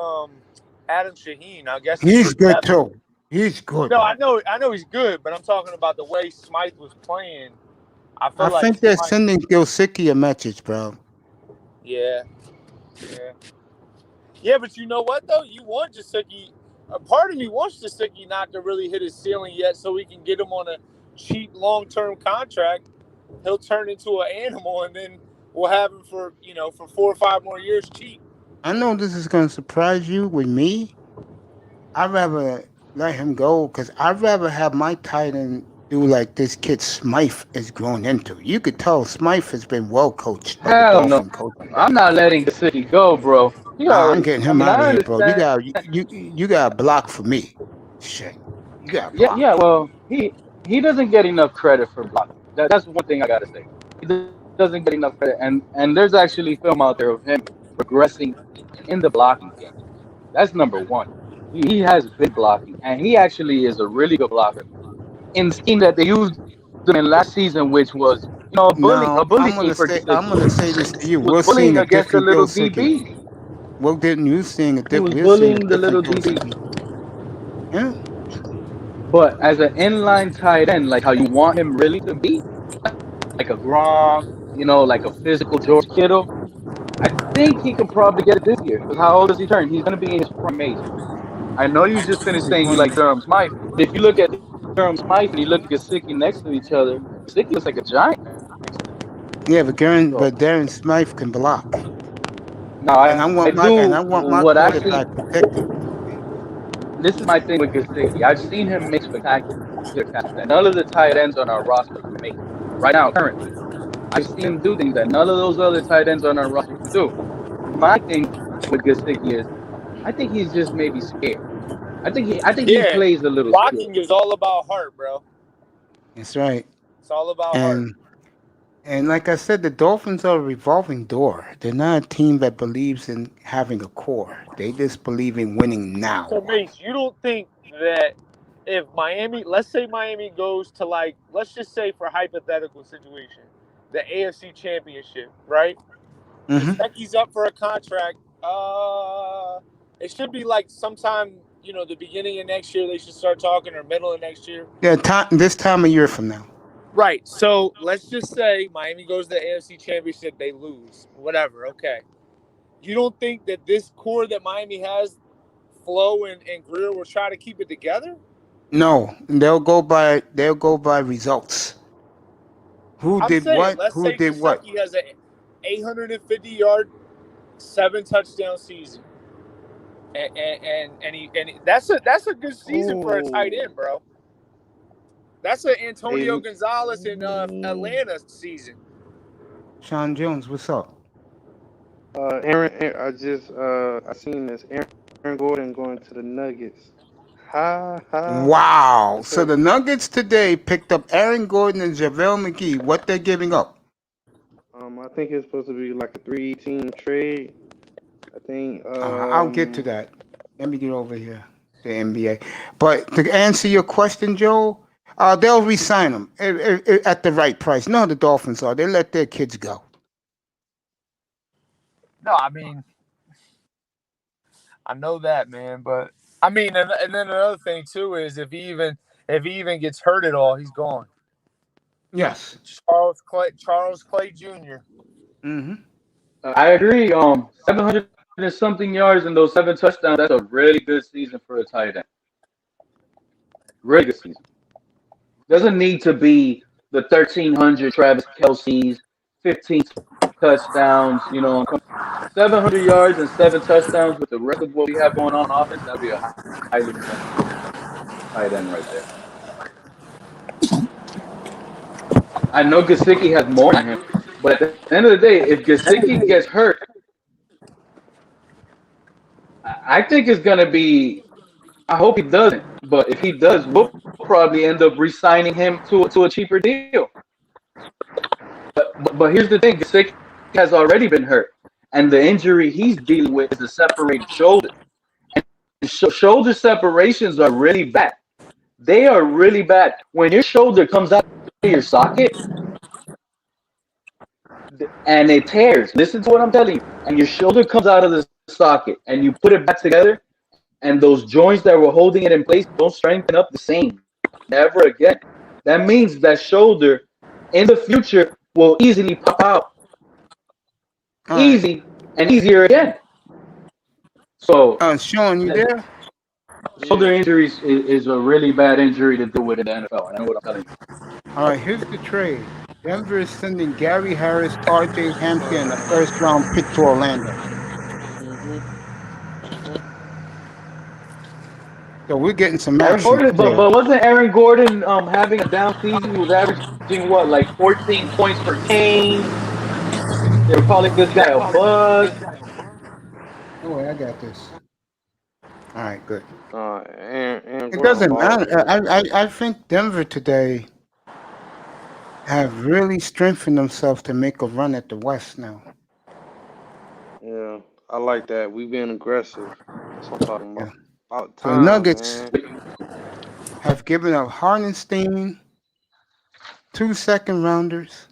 Adam Shaheen. I guess he's good too. He's good. No, I know he's good, but I'm talking about the way Smythe was playing. I think they're sending Gesicki a message, bro. Yeah. Yeah, but you know what though? You want Gesicki. A part of me wants Gesicki not to really hit his ceiling yet, so we can get him on a cheap long-term contract. He'll turn into an animal, and then we'll have him for 4 or 5 more years cheap. I know this is going to surprise you with me. I'd rather let him go because I'd rather have my tight end do like this kid Smythe is grown into. You could tell Smythe has been well coached. Hell no. I'm not letting Gesicki go, bro. I'm getting him out of here, bro. You got to block for me. Shit. You got to block. Yeah, well, he doesn't get enough credit for blocking. That's one thing I got to say. He doesn't get enough credit. And there's actually film out there of him progressing in the blocking game. That's number one. He has big blocking, and he actually is a really good blocker. In the scheme that they used him in last season, which was Now a bully I'm scheme gonna for say I'm gonna say this to Gesicki. you. He was We're seeing bullying a against the different little Gilsicki. DB. Well, didn't you seeing a He was we're seeing a bullying the little different DB. Gilsicki. Yeah. But as an inline tight end, like how you want him really to be, like a Gronk, like a physical George Kittle, I think he can probably get it this year. Because how old does he turn? He's going to be in his prime age. I know you just finished He's saying you going. like Durham Smythe, but if you look at Durham Smythe and you look at Gesicki next to each other, Gesicki looks like a giant next to him. Yeah, but So Darren Smythe can block, now and I do want my what actually. quarterback protected. This is my thing with Gesicki. I've seen him make spectacular catches that none of the tight ends on our roster can make right now currently. I've seen him do things that none of those other tight ends on our roster can do. My thing with Gesicki is, I think he's just maybe scared. I think he Yeah, plays a little scared. blocking is all about heart, bro. That's right. It's all about heart. And like I said, the Dolphins are a revolving door. They're not a team that believes in having a core. They just believe in winning now. So, Mace, you don't think that if Miami, let's say Miami goes to let's just say for hypothetical situation, the AFC Championship, right? Mm-hmm. Gesicki's up for a contract. It should be sometime, the beginning of next year they should start talking, or middle of next year. Yeah, this time a year from now. Right. So let's just say Miami goes to the AFC Championship, they lose, whatever. Okay. You don't think that this core that Miami has, Flo and Greer, will try to keep it together? No, they'll go by results. Who did what? Let's Who say did what? Gesicki has an 850-yard, 7-touchdown season, and that's a good season for a tight end, bro. That's an Antonio Gonzalez in Atlanta season. Sean Jones, what's up? Aaron, I seen this. Aaron Gordon going to the Nuggets. Ha ha. Wow. So the Nuggets today picked up Aaron Gordon and JaVale McGee. What they're giving up? I think it's supposed to be like a 3-team trade. I think. I'll get to that. Let me get over here, the NBA. But to answer your question, Joe, they'll re-sign them at the right price. No, the Dolphins are. They let their kids go. No, I mean, I know that, man. But I mean, and then another thing too is if he even gets hurt at all, he's gone. Yes. Charles Clay Jr. Mm-hmm. I agree. 700 and something yards and those 7 touchdowns. That's a really good season for a tight end. Really good season. Doesn't need to be the 1,300 Travis Kelce's, 15 touchdowns. 700 yards and 7 touchdowns with the rest of what we have going on offense. That'd be a highly productive tight end right there. I know Gesicki has more than him, but at the end of the day, if Gesicki gets hurt, I think it's going to be – I hope he doesn't. But if he does, we'll probably end up re-signing him to a cheaper deal. But here's the thing. Gesicki has already been hurt, and the injury he's dealing with is a separated shoulder. And shoulder separations are really bad. They are really bad. When your shoulder comes out of your socket and it tears, listen to what I'm telling you, and your shoulder comes out of the socket and you put it back together, and those joints that were holding it in place don't strengthen up the same. Never again. That means that shoulder in the future will easily pop out. Easy and easier again. So, Sean, you there? Shoulder injuries is a really bad injury to deal with in the NFL. I know what I'm telling you. All right, here's the trade. Denver is sending Gary Harris, R.J. Hampton, and a first-round pick to Orlando. So we're getting some action. But wasn't Aaron Gordon having a down season? He was averaging what, like 14 points per game? They were calling this guy a bug. Oh wait, I got this. All right, good. Aaron It doesn't matter. I think Denver today have really strengthened themselves to make a run at the West now. Yeah, I like that. We've been aggressive. That's what I'm talking about. About The time, Nuggets man. have given up Hardenstein, 2 second rounders.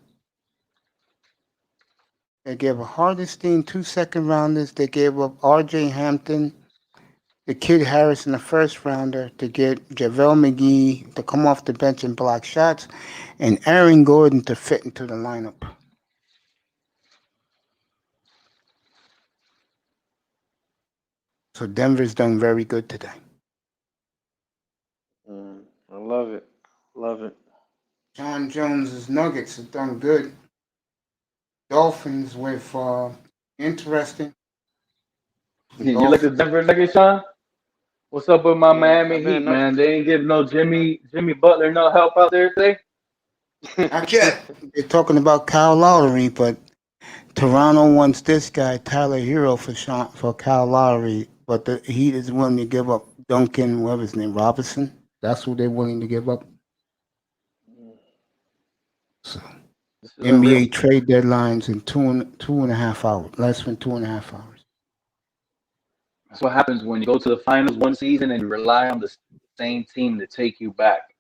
They gave up Hardenstein, 2 second rounders. They gave up R.J. Hampton, the Kid Harrison, the first rounder, to get JaVale McGee to come off the bench and block shots, and Aaron Gordon to fit into the lineup. So Denver's done very good today. I love it. Love it. John Jones's Nuggets have done good. Dolphins with interesting. You like the Denver Nuggets, Sean? What's up with my Yeah, Miami I've been Heat, man? They ain't give no Jimmy Butler no help out there today. Not yet. They're talking about Kyle Lowry, but Toronto wants this guy, Tyler Hero, for Kyle Lowry, but the Heat is willing to give up Duncan, whatever his name, Robinson. That's who they're willing to give up. So NBA trade deadlines in two and a half hours, less than 2.5 hours. That's what happens when you go to the finals one season and you rely on the same team to take you back.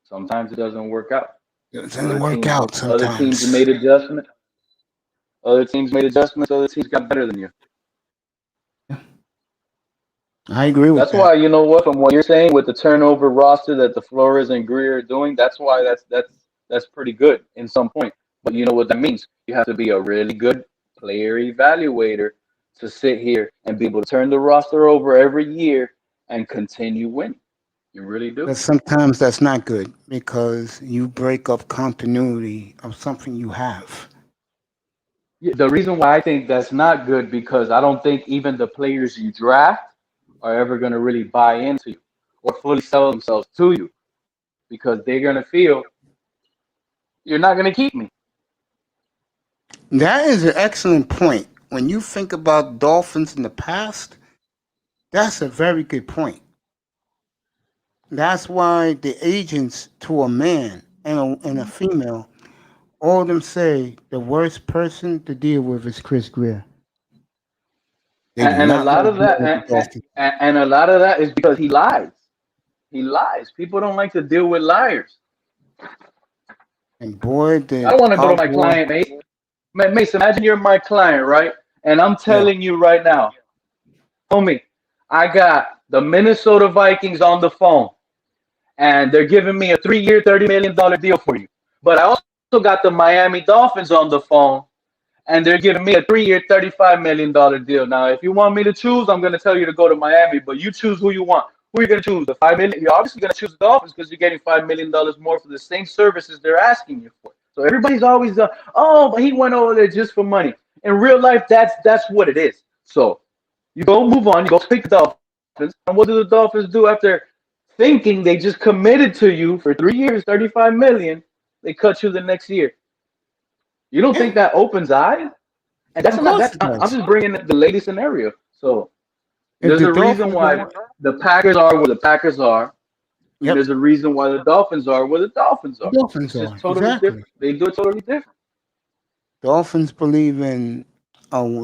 Sometimes it doesn't work out. It doesn't work out sometimes. Other teams made adjustments. Other teams made adjustments. Other teams got better than you. I agree with that. That's that. why, you know what, from what you're saying with the turnover roster that the Flores and Greer are doing, that's why that's pretty good in some point. But you know what that means? You have to be a really good player evaluator to sit here and be able to turn the roster over every year and continue winning. You really do. But sometimes that's not good because you break up continuity of something you have. The reason why I think that's not good because I don't think even the players you draft are ever going to really buy into you or fully sell themselves to you because they're going to feel you're not going to keep me. That is an excellent point. When you think about Dolphins in the past, that's a very good point. That's why the agents to a man and a female, all of them say the worst person to deal with is Chris Greer. And a lot of that, and a lot of that is because he lies. He lies. People don't like to deal with liars. And boy, I don't want to go to my client, Mace. Imagine you're my client, right? And I'm telling you right now, homie, I got the Minnesota Vikings on the phone, and they're giving me a 3-year, $30 million deal for you. But I also got the Miami Dolphins on the phone, and they're giving me a 3-year, $35 million deal. Now, if you want me to choose, I'm going to tell you to go to Miami, but you choose who you want. Who are you going to choose? The $5 million? You're obviously going to choose the Dolphins because you're getting $5 million more for the same services they're asking you for. So everybody's always, but he went over there just for money. In real life, that's what it is. So you go move on, you go pick the Dolphins, and what do the Dolphins do after thinking they just committed to you for 3 years, $35 million? They cut you the next year. You don't think that opens eyes? And I'm just bringing the latest scenario. So there's a reason why the Packers are where the Packers are. And there's a reason why the Dolphins are where the Dolphins are. It's just totally different. They do it totally different. Dolphins believe in, they're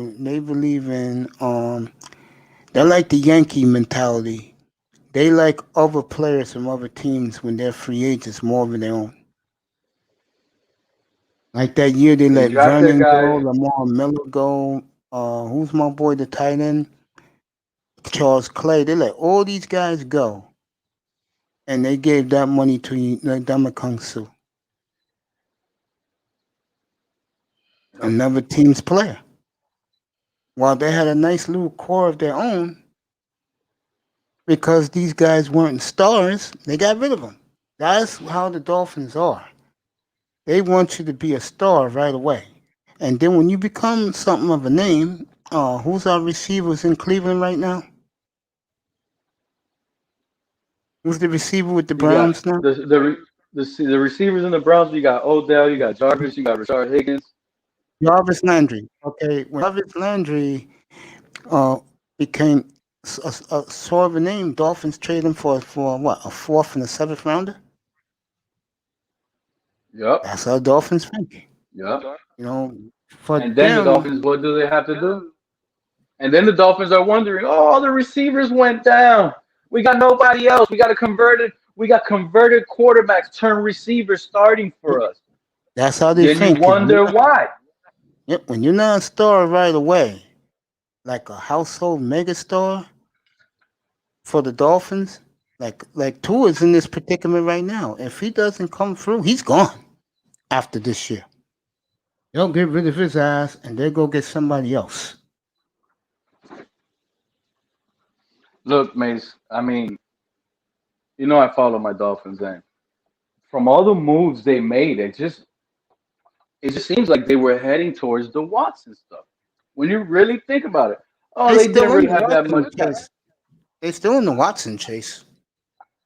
like the Yankee mentality. They like other players from other teams when they're free agents more than their own. Like that year they let Vernon go, Lamar Miller go. Who's my boy, the tight end? Charles Clay. They let all these guys go. And they gave that money to Ndamukong Suh. Another team's player. While they had a nice little core of their own, because these guys weren't stars, they got rid of them. That's how the Dolphins are. They want you to be a star right away. And then when you become something of a name, who's our receivers in Cleveland right now? Who's the receiver with the Browns now? The receivers in the Browns, you got Odell, you got Jarvis, you got Rashard Higgins. Jarvis Landry. Okay, when Jarvis Landry became sort of a name, Dolphins traded him for what, a 4th and a 7th rounder? Yep. That's how Dolphins think. Yep. You know, for and then them, the Dolphins, what do they have to do? And then the Dolphins are wondering, oh, all the receivers went down. We got nobody else. We got converted quarterbacks turn receivers starting for us. That's how they Then you think. 'Cause wonder why. Yep, when you're not a star right away, like a household megastar for the Dolphins, like Tua's in this predicament right now. If he doesn't come through, he's gone after this year. They'll get rid of his ass and they'll go get somebody else. Look, Mace, I mean, I follow my Dolphins, and from all the moves they made, it just seems like they were heading towards the Watson stuff. When you really think about it, They they didn't still in really the have that Watson much depth. chase. They still in the Watson chase.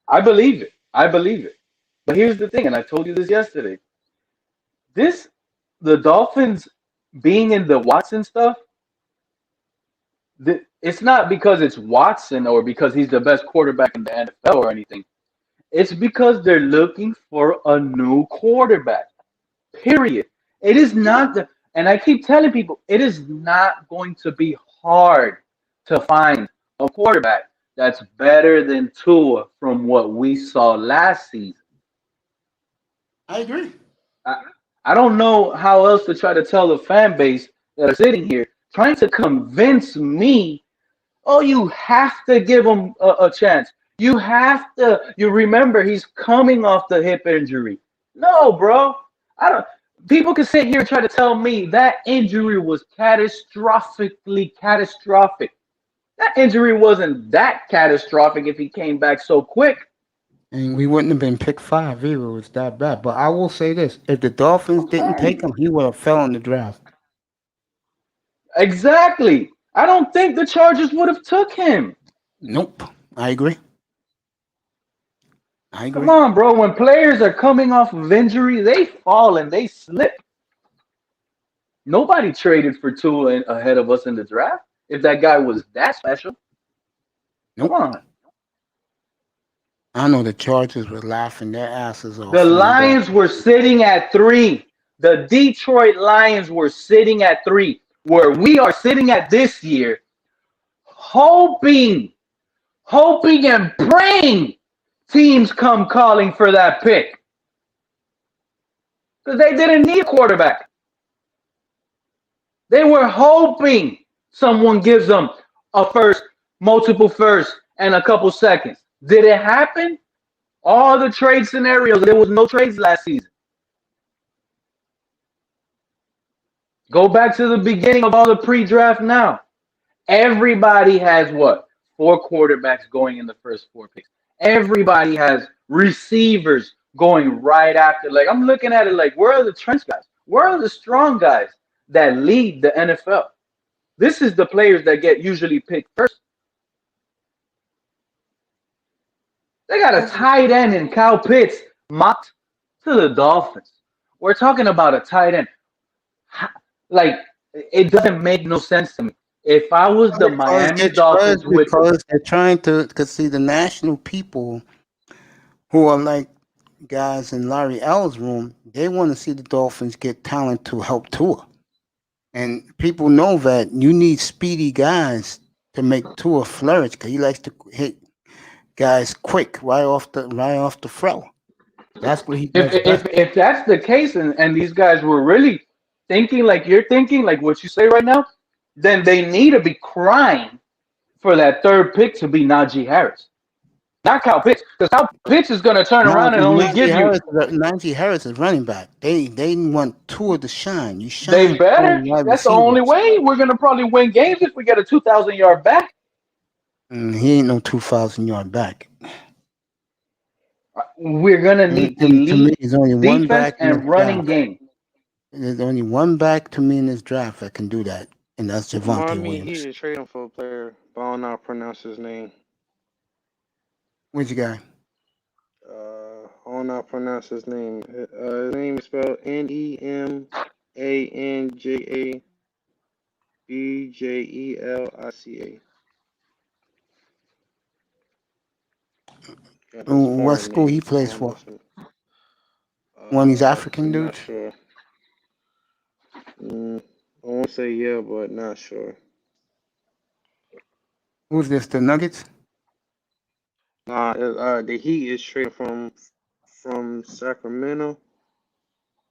I believe it. I believe it. But here's the thing, and I told you this yesterday. The Dolphins being in the Watson stuff, it's not because it's Watson or because he's the best quarterback in the NFL or anything. It's because they're looking for a new quarterback. Period. It is not and I keep telling people, it is not going to be hard to find a quarterback that's better than Tua from what we saw last season. I agree. I don't know how else to try to tell the fan base that are sitting here trying to convince me, oh, you have to give him a chance. You have to. You remember he's coming off the hip injury. No, bro. I don't. People can sit here and try to tell me that injury was catastrophically catastrophic. That injury wasn't that catastrophic if he came back so quick. And we wouldn't have been picked 5 either. It was that bad. But I will say this: if the Dolphins didn't take him, he would have fell in the draft. Exactly. I don't think the Chargers would have took him. Nope. I agree. I agree. Come on, bro. When players are coming off of injury, they fall and they slip. Nobody traded for Tua ahead of us in the draft if that guy was that special. Nope. Come on. I know the Chargers were laughing their asses off. The Lions were sitting at 3. The Detroit Lions were sitting at 3, where we are sitting at this year, hoping and praying teams come calling for that pick. Because they didn't need a quarterback. They were hoping someone gives them a first, multiple firsts, and a couple seconds. Did it happen? All the trade scenarios, there was no trades last season. Go back to the beginning of all the pre-draft now. Everybody has what? 4 quarterbacks going in the first 4 picks. Everybody has receivers going right after. Like, I'm looking at it like, where are the trench guys? Where are the strong guys that lead the NFL? This is the players that get usually picked first. They got a tight end in Kyle Pitts mocked to the Dolphins. We're talking about a tight end. Like, it doesn't make no sense to me. If I was the Miami Dolphins, because they're trying to, because see, the national people who are like guys in Larry L's room, they want to see the Dolphins get talent to help Tua. And people know that you need speedy guys to make Tua flourish because he likes to hit guys quick right off the throw. That's what he does. If that's the case, and these guys were really thinking like you're thinking, like what you say right now, then they need to be crying for that 3rd pick to be Najee Harris. Not Kyle Pitts, because Kyle Pitts is going to turn around and only give you. Najee Harris is running back. They want Tua to shine. You shine. They better. That's the only way we're going to probably win games if we get a 2,000-yard back. He ain't no 2,000-yard back. We're going to need elite defense and running game. There's only one back to me in this draft that can do that, and that's Javonte Williams. He should trade him for a player, but I don't know how to pronounce his name. Which guy? I don't know how to pronounce his name. His name is spelled Nemanjabejelica. What school he plays for? One of these African dudes? Not sure. I won't say yeah, but not sure. Who's this? The Nuggets? Nah, the Heat is straight from Sacramento.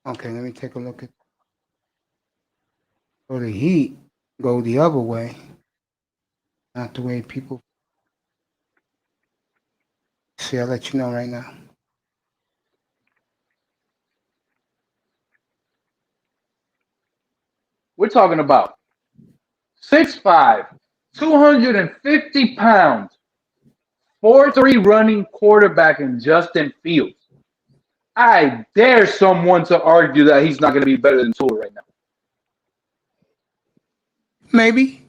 Okay, let me take a look at. So the Heat go the other way, not the way people. See, I'll let you know right now. We're talking about 6'5", 250 pounds, 4'3" running quarterback in Justin Fields. I dare someone to argue that he's not going to be better than Tua right now. Maybe.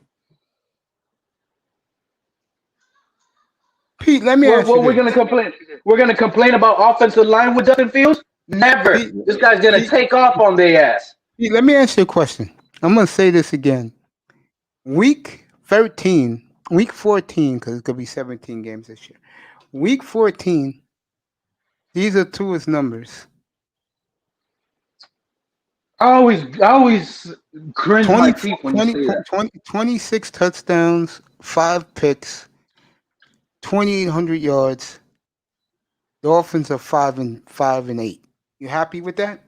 Pete, let me ask you What we're this. going to complain? We're going to complain about offensive line with Justin Fields? Never. Pete, This guy's going to take off on their ass. Pete, let me ask you a question. I'm going to say this again. Week 14, because it's going to be 17 games this year. Week 14, these are Tua's numbers. I always cringe my teeth when you say that. 26 touchdowns, 5 picks, 2,800 yards. Dolphins are 5-8. You happy with that?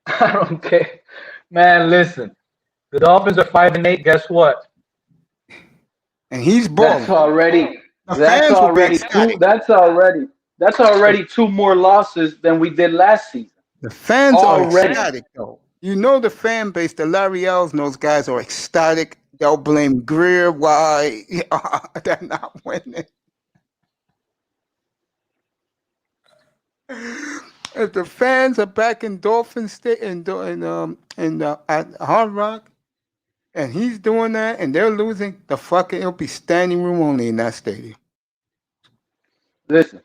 I don't care. Man, listen. The Dolphins are 5-8. Guess what? And he's balling. That's already The fans will be ecstatic. That's already 2 more losses than we did last season. The fans Already. are ecstatic, though. You know the fan base, the Larry L's and those guys are ecstatic. They'll blame Greer why they're not winning. If the fans are back in Dolphin State at Hard Rock, and he's doing that, and they're losing, it'll be standing room only in that stadium. Listen,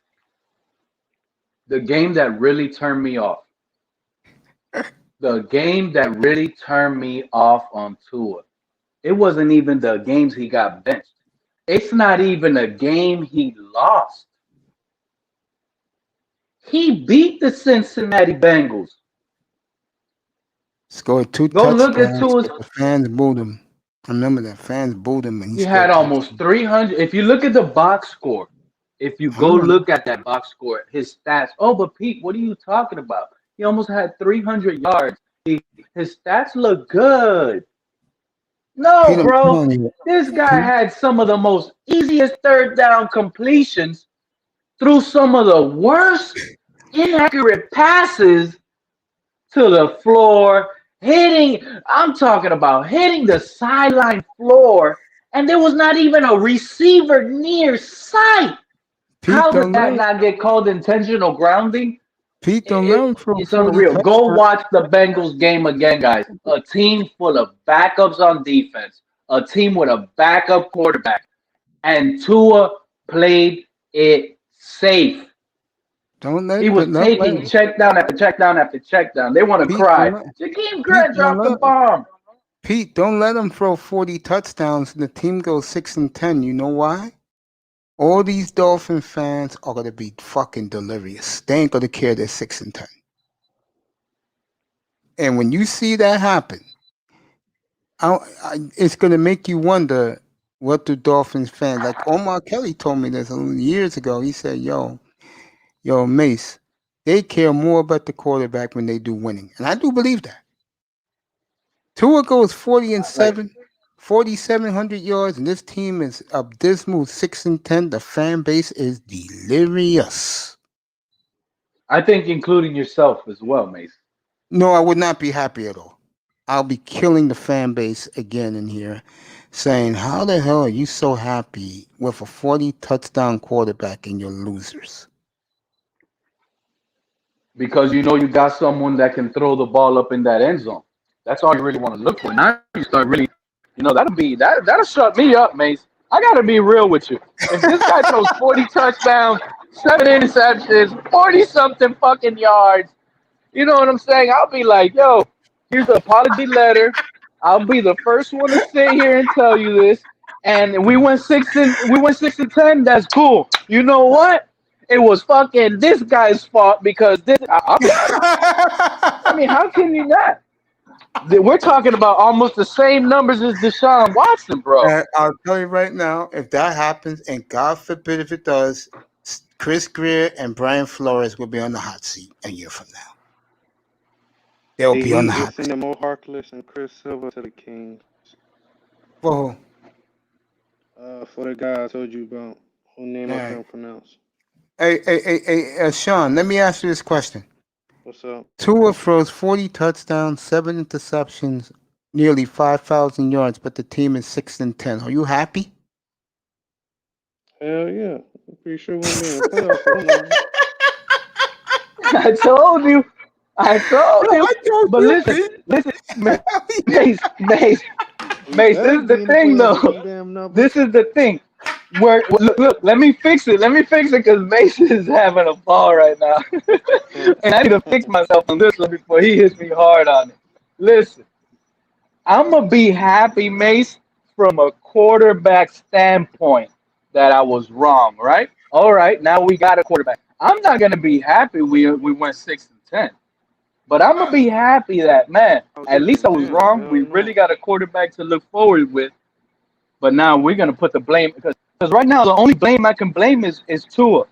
the game that really turned me off. The game that really turned me off on Tua. It wasn't even the games he got benched. It's not even a game he lost. He beat the Cincinnati Bengals. Scored 2 Go touchdowns. look at Tua's. The fans booed him. I remember that. Fans booed him. And He had almost 300. If you look at the box score, if you go look at that box score, his stats. Oh, but Pete, what are you talking about? He almost had 300 yards. His stats look good. No, Pete, bro. This guy had some of the most easiest third down completions through some of the worst inaccurate passes to the floor, I'm talking about hitting the sideline floor, and there was not even a receiver near sight. Pete, How did that not get called intentional grounding? Pete, don't learn from It's unreal. Go watch the Bengals game again, guys. A team full of backups on defense, a team with a backup quarterback, and Tua played it safe. He was taking check down after check down after check down. They want to cry. Jakeem Grant dropped the bomb. Pete, don't let him throw 40 touchdowns and the team goes 6-10. You know why? All these Dolphin fans are gonna be fucking delirious. They ain't gonna care they're 6-10. And when you see that happen, it's gonna make you wonder what the Dolphins fans like. Omar Kelly told me this years ago. He said, "Yo, Mace, they care more about the quarterback when they do winning," and I do believe that. Tua goes 40-7. 4,700 yards, and this team is abysmal 6-10. The fan base is delirious. I think including yourself as well, Mace. No, I would not be happy at all. I'll be killing the fan base again in here, saying, how the hell are you so happy with a 40 touchdown quarterback and you're losers? Because you know you got someone that can throw the ball up in that end zone. That's all you really want to look for. Now you start really, that'll shut me up, Mace. I gotta be real with you. If this guy throws 40 touchdowns, 7 interceptions, 40-something fucking yards, you know what I'm saying? I'll be like, yo, here's the apology letter. I'll be the first one to sit here and tell you this. And we went 6-10. That's cool. You know what? It was fucking this guy's fault because this. I mean, how can you not? We're talking about almost the same numbers as Deshaun Watson, bro. And I'll tell you right now, if that happens, and God forbid if it does, Chris Greer and Brian Flores will be on the hot seat a year from now. They'll The be on the Heat hot is seat. sending Mo Harkless and Chris Silva to the Kings. Whoa. For the guy I told you about, whose name I All right. can't pronounce. Hey, Sean, let me ask you this question. What's up? Tua throws 40 touchdowns, 7 interceptions, nearly 5,000 yards, but the team is 6-10. Are you happy? Hell yeah. I'm pretty sure we'll be in the playoffs for that long. I told you. I told you. I told But you, listen, Pete. Mace, Mace, We Mace. This better is the be in the thing, playoffs with though. them damn numbers. This is the thing. Look, let me fix it. Let me fix it because Mace is having a ball right now, and I need to fix myself on this one before he hits me hard on it. Listen, I'm gonna be happy, Mace, from a quarterback standpoint that I was wrong. Right? All right. Now we got a quarterback. I'm not gonna be happy we went 6-10. But I'm gonna be happy that, man, Oh, at least I was 6-10. wrong. Hell We really no. got a quarterback to look forward with. But now we're gonna put the blame because right now the only blame I can blame is Tua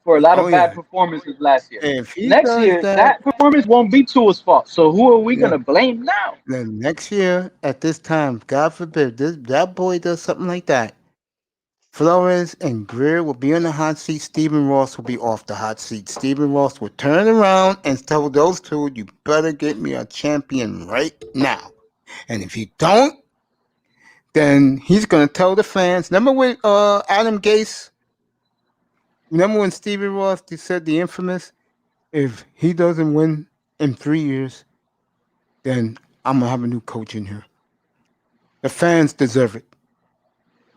for a lot Oh, of bad yeah. performances last year. If he Next does year, that, that performance won't be Tua's fault. So who are we yeah, gonna blame now? then next year at this time, God forbid, that boy does something like that, Flores and Greer will be on the hot seat. Stephen Ross will be off the hot seat. Stephen Ross will turn around and tell those two, you better get me a champion right now. And if you don't, then he's going to tell the fans. Remember when Adam Gase, remember when Stephen Ross said the infamous, if he doesn't win in 3 years, then I'm going to have a new coach in here. The fans deserve it.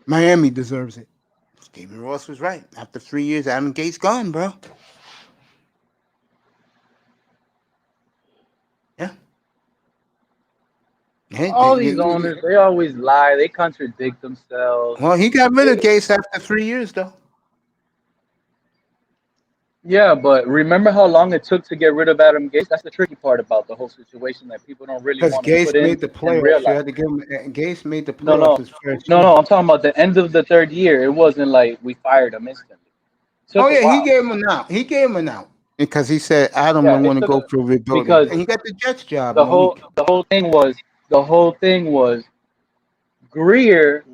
Miami deserves it. Stephen Ross was right. After 3 years, Adam Gase gone, bro. Yeah. All these owners, they always lie. They contradict themselves. Well, he got rid of Gase after 3 years, though. Yeah, but remember how long it took to get rid of Adam Gase? That's the tricky part about the whole situation that people don't really Because want to Gase put in made the and playoffs. You realize. had to give him. Gase made the No, playoffs no, his first no, year. no. I'm talking about the end of the third year. It wasn't like we fired him instantly. Oh Took a yeah, he while. gave him an out. He gave him an out because he said Adam Yeah, don't it want to took go a through rebuilding, because and he got the Jets job the in a week. whole thing was Greer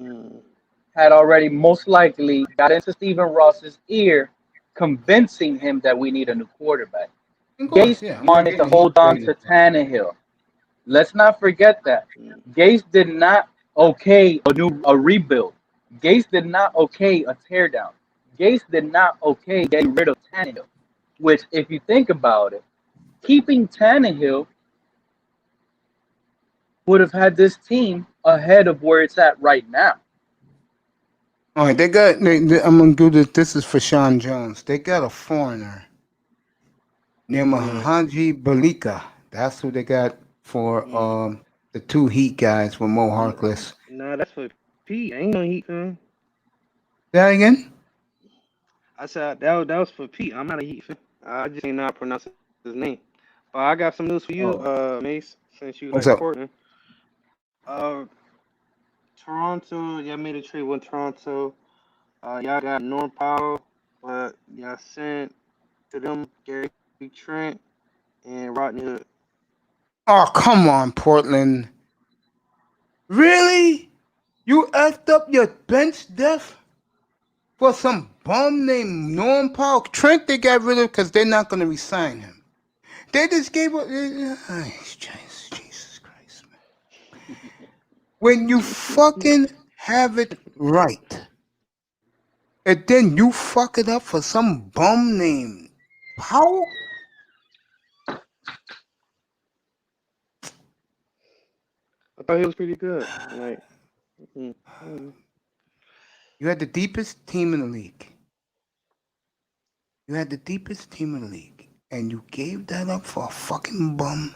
had already most likely got into Stephen Ross's ear, convincing him that we need a new quarterback. Of course, Gase yeah. I'm not wanted to getting heat hold on crazy. to Tannehill. Let's not forget that. Gase did not okay a rebuild. Gase did not okay a teardown. Gase did not okay getting rid of Tannehill. Which, if you think about it, keeping Tannehill would have had this team ahead of where it's at right now. All right, I'm gonna do this. This is for Sean Jones. They got a foreigner named Haji Balika. That's who they got for the two Heat guys with Mo Harkless. Nah, that's for Pete. I ain't no Heat fan. Say that again? I said that was for Pete. I'm not a Heat fan. I just ain't know how to pronounce his name. But I got some news for you, Mace, since you What's like up? Portland. Toronto, y'all made a trade with Toronto. Y'all got Norm Powell, but y'all sent to them Gary Trent and Rodney Hood. Oh, come on, Portland. Really? You effed up your bench depth for some bum named Norm Powell? Trent they got rid of because they're not going to resign him. They just gave up. Jesus Christ, man. When you fucking have it right, and then you fuck it up for some bum named Powell? I thought he was pretty good. Like, You had the deepest team in the league. You had the deepest team in the league. And you gave that up for a fucking bum?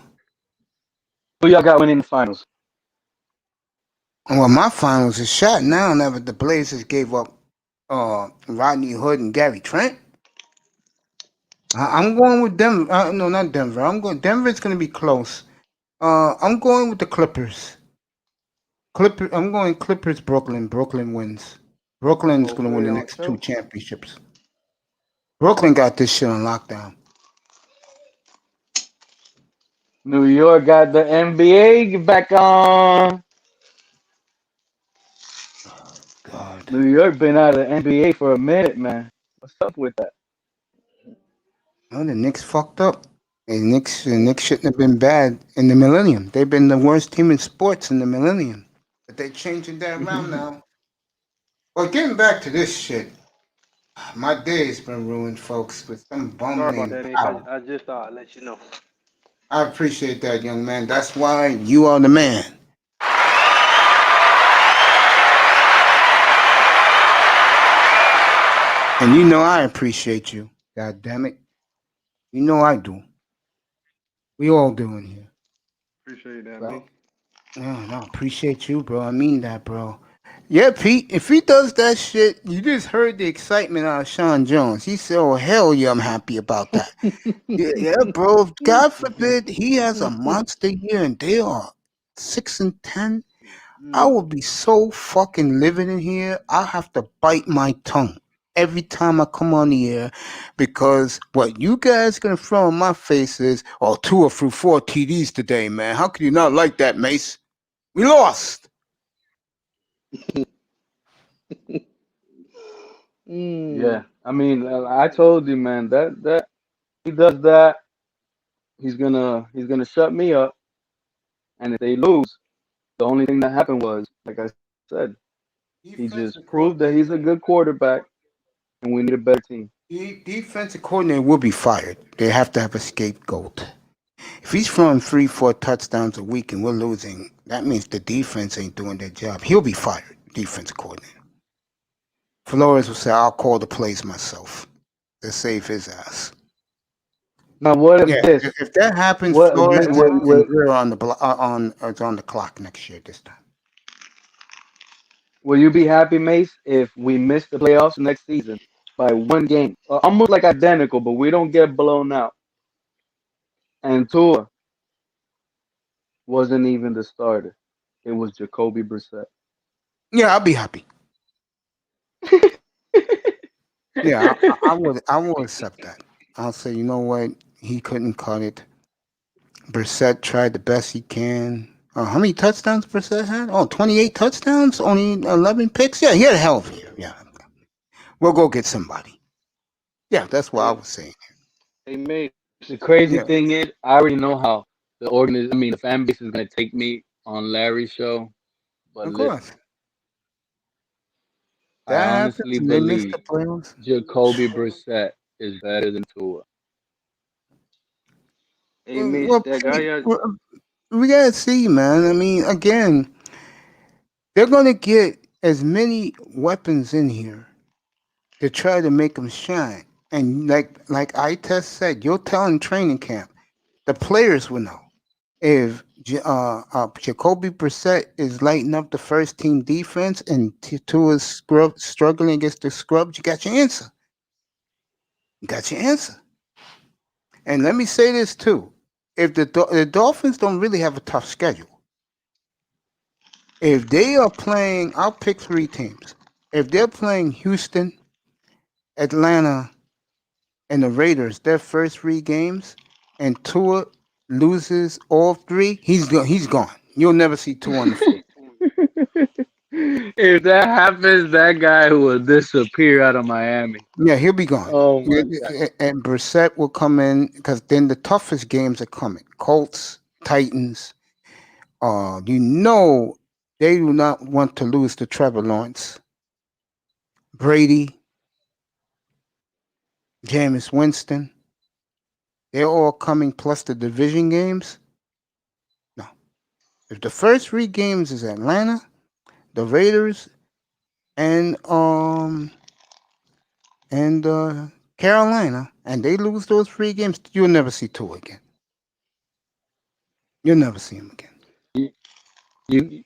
Who y'all got winning the finals? Well, my finals is shot now. Never the Blazers gave up Rodney Hood and Gary Trent. I'm going with Denver. No, not Denver. I'm going. Denver's going to be close. I'm going with the Clippers. I'm going Clippers. Brooklyn. Brooklyn wins. Brooklyn's gonna win Okay, the on next two choke. championships. Brooklyn got this shit on lockdown. New York got the NBA back on. God. New York been out of the NBA for a minute, man. What's up with that? No, the Knicks fucked up. The Knicks shouldn't have been bad in the millennium. They've been the worst team in sports in the millennium. But they're changing that around now. Well, getting back to this shit, my day's been ruined, folks, with some Sorry about bumbling that, Ace. power. I just thought I'd let you know. I appreciate that, young man. That's why you are the man. And you know I appreciate you. God damn it. You know I do. We all do in here. Appreciate that, Right. man. No, appreciate you, bro. I mean that, bro. Yeah, Pete, if he does that shit, you just heard the excitement out of Sean Jones. He said, oh, hell yeah, I'm happy about that. Yeah, bro. God forbid he has a monster year and they are 6-10. I will be so fucking livid in here. I'll have to bite my tongue every time I come on the air because what you guys gonna throw in my face is, oh, 2 through 4 TDs today, man. How could you not like that, Mace? We lost. Yeah, I mean, I told you, man, that he does that, he's gonna shut me up, and if they lose, the only thing that happened was, like I said, he just Defensive proved that he's a good quarterback, and we need a better team. defensive coordinator will be fired. They have to have a scapegoat. If he's throwing 3, 4 touchdowns a week and we're losing, that means the defense ain't doing their job. He'll be fired, defense coordinator. Flores will say, I'll call the plays myself to save his ass. Now, what if Yeah, this? if that happens, What, Flores what, and Greer on is on the clock next year this time. will you be happy, Mace, if we miss the playoffs next season by one game, almost like identical, but we don't get blown out, and Tua wasn't even the starter? It was Jacoby Brissett. Yeah, I'll be happy. Yeah, I will accept that. I'll say, you know what? He couldn't cut it. Brissett tried the best he can. How many touchdowns Brissett had? Oh, 28 touchdowns, only 11 picks. Yeah, he had a hell of a year. Yeah, we'll go get somebody. Yeah, that's what I Hey, was saying. hey, mate. The crazy Yeah, thing is, I already know how the fan base is gonna take me on Larry's show. But of listen, course. I That honestly happens, and they missed the believe playoffs. Jacoby Brissett is better than Tua. Hey, Mace. Well, That guy, we gotta see, man. I mean, again, they're gonna get as many weapons in here to try to make them shine. And like I said, you'll tell in training camp, the players will know if Jacoby Brissett is lighting up the first team defense and Tua's struggling against the scrubs. You got your answer. You got your answer. And let me say this too: if the Dolphins don't really have a tough schedule, if they are playing, I'll pick 3 teams. If they're playing Houston, Atlanta, and the Raiders, their first 3 games, and Tua loses all 3, he's gone. You'll never see Tua on the field. If that happens, that guy will disappear out of Miami. Yeah, he'll be gone. Oh Yeah, my God. and Brissett will come in because then the toughest games are coming. Colts, Titans. You know they do not want to lose to Trevor Lawrence, Brady, Jameis Winston. They're all coming plus the division games. No, if the first 3 games is Atlanta, the Raiders, and Carolina, and they lose those 3 games, you'll never see Tua again. You'll never see him again. You,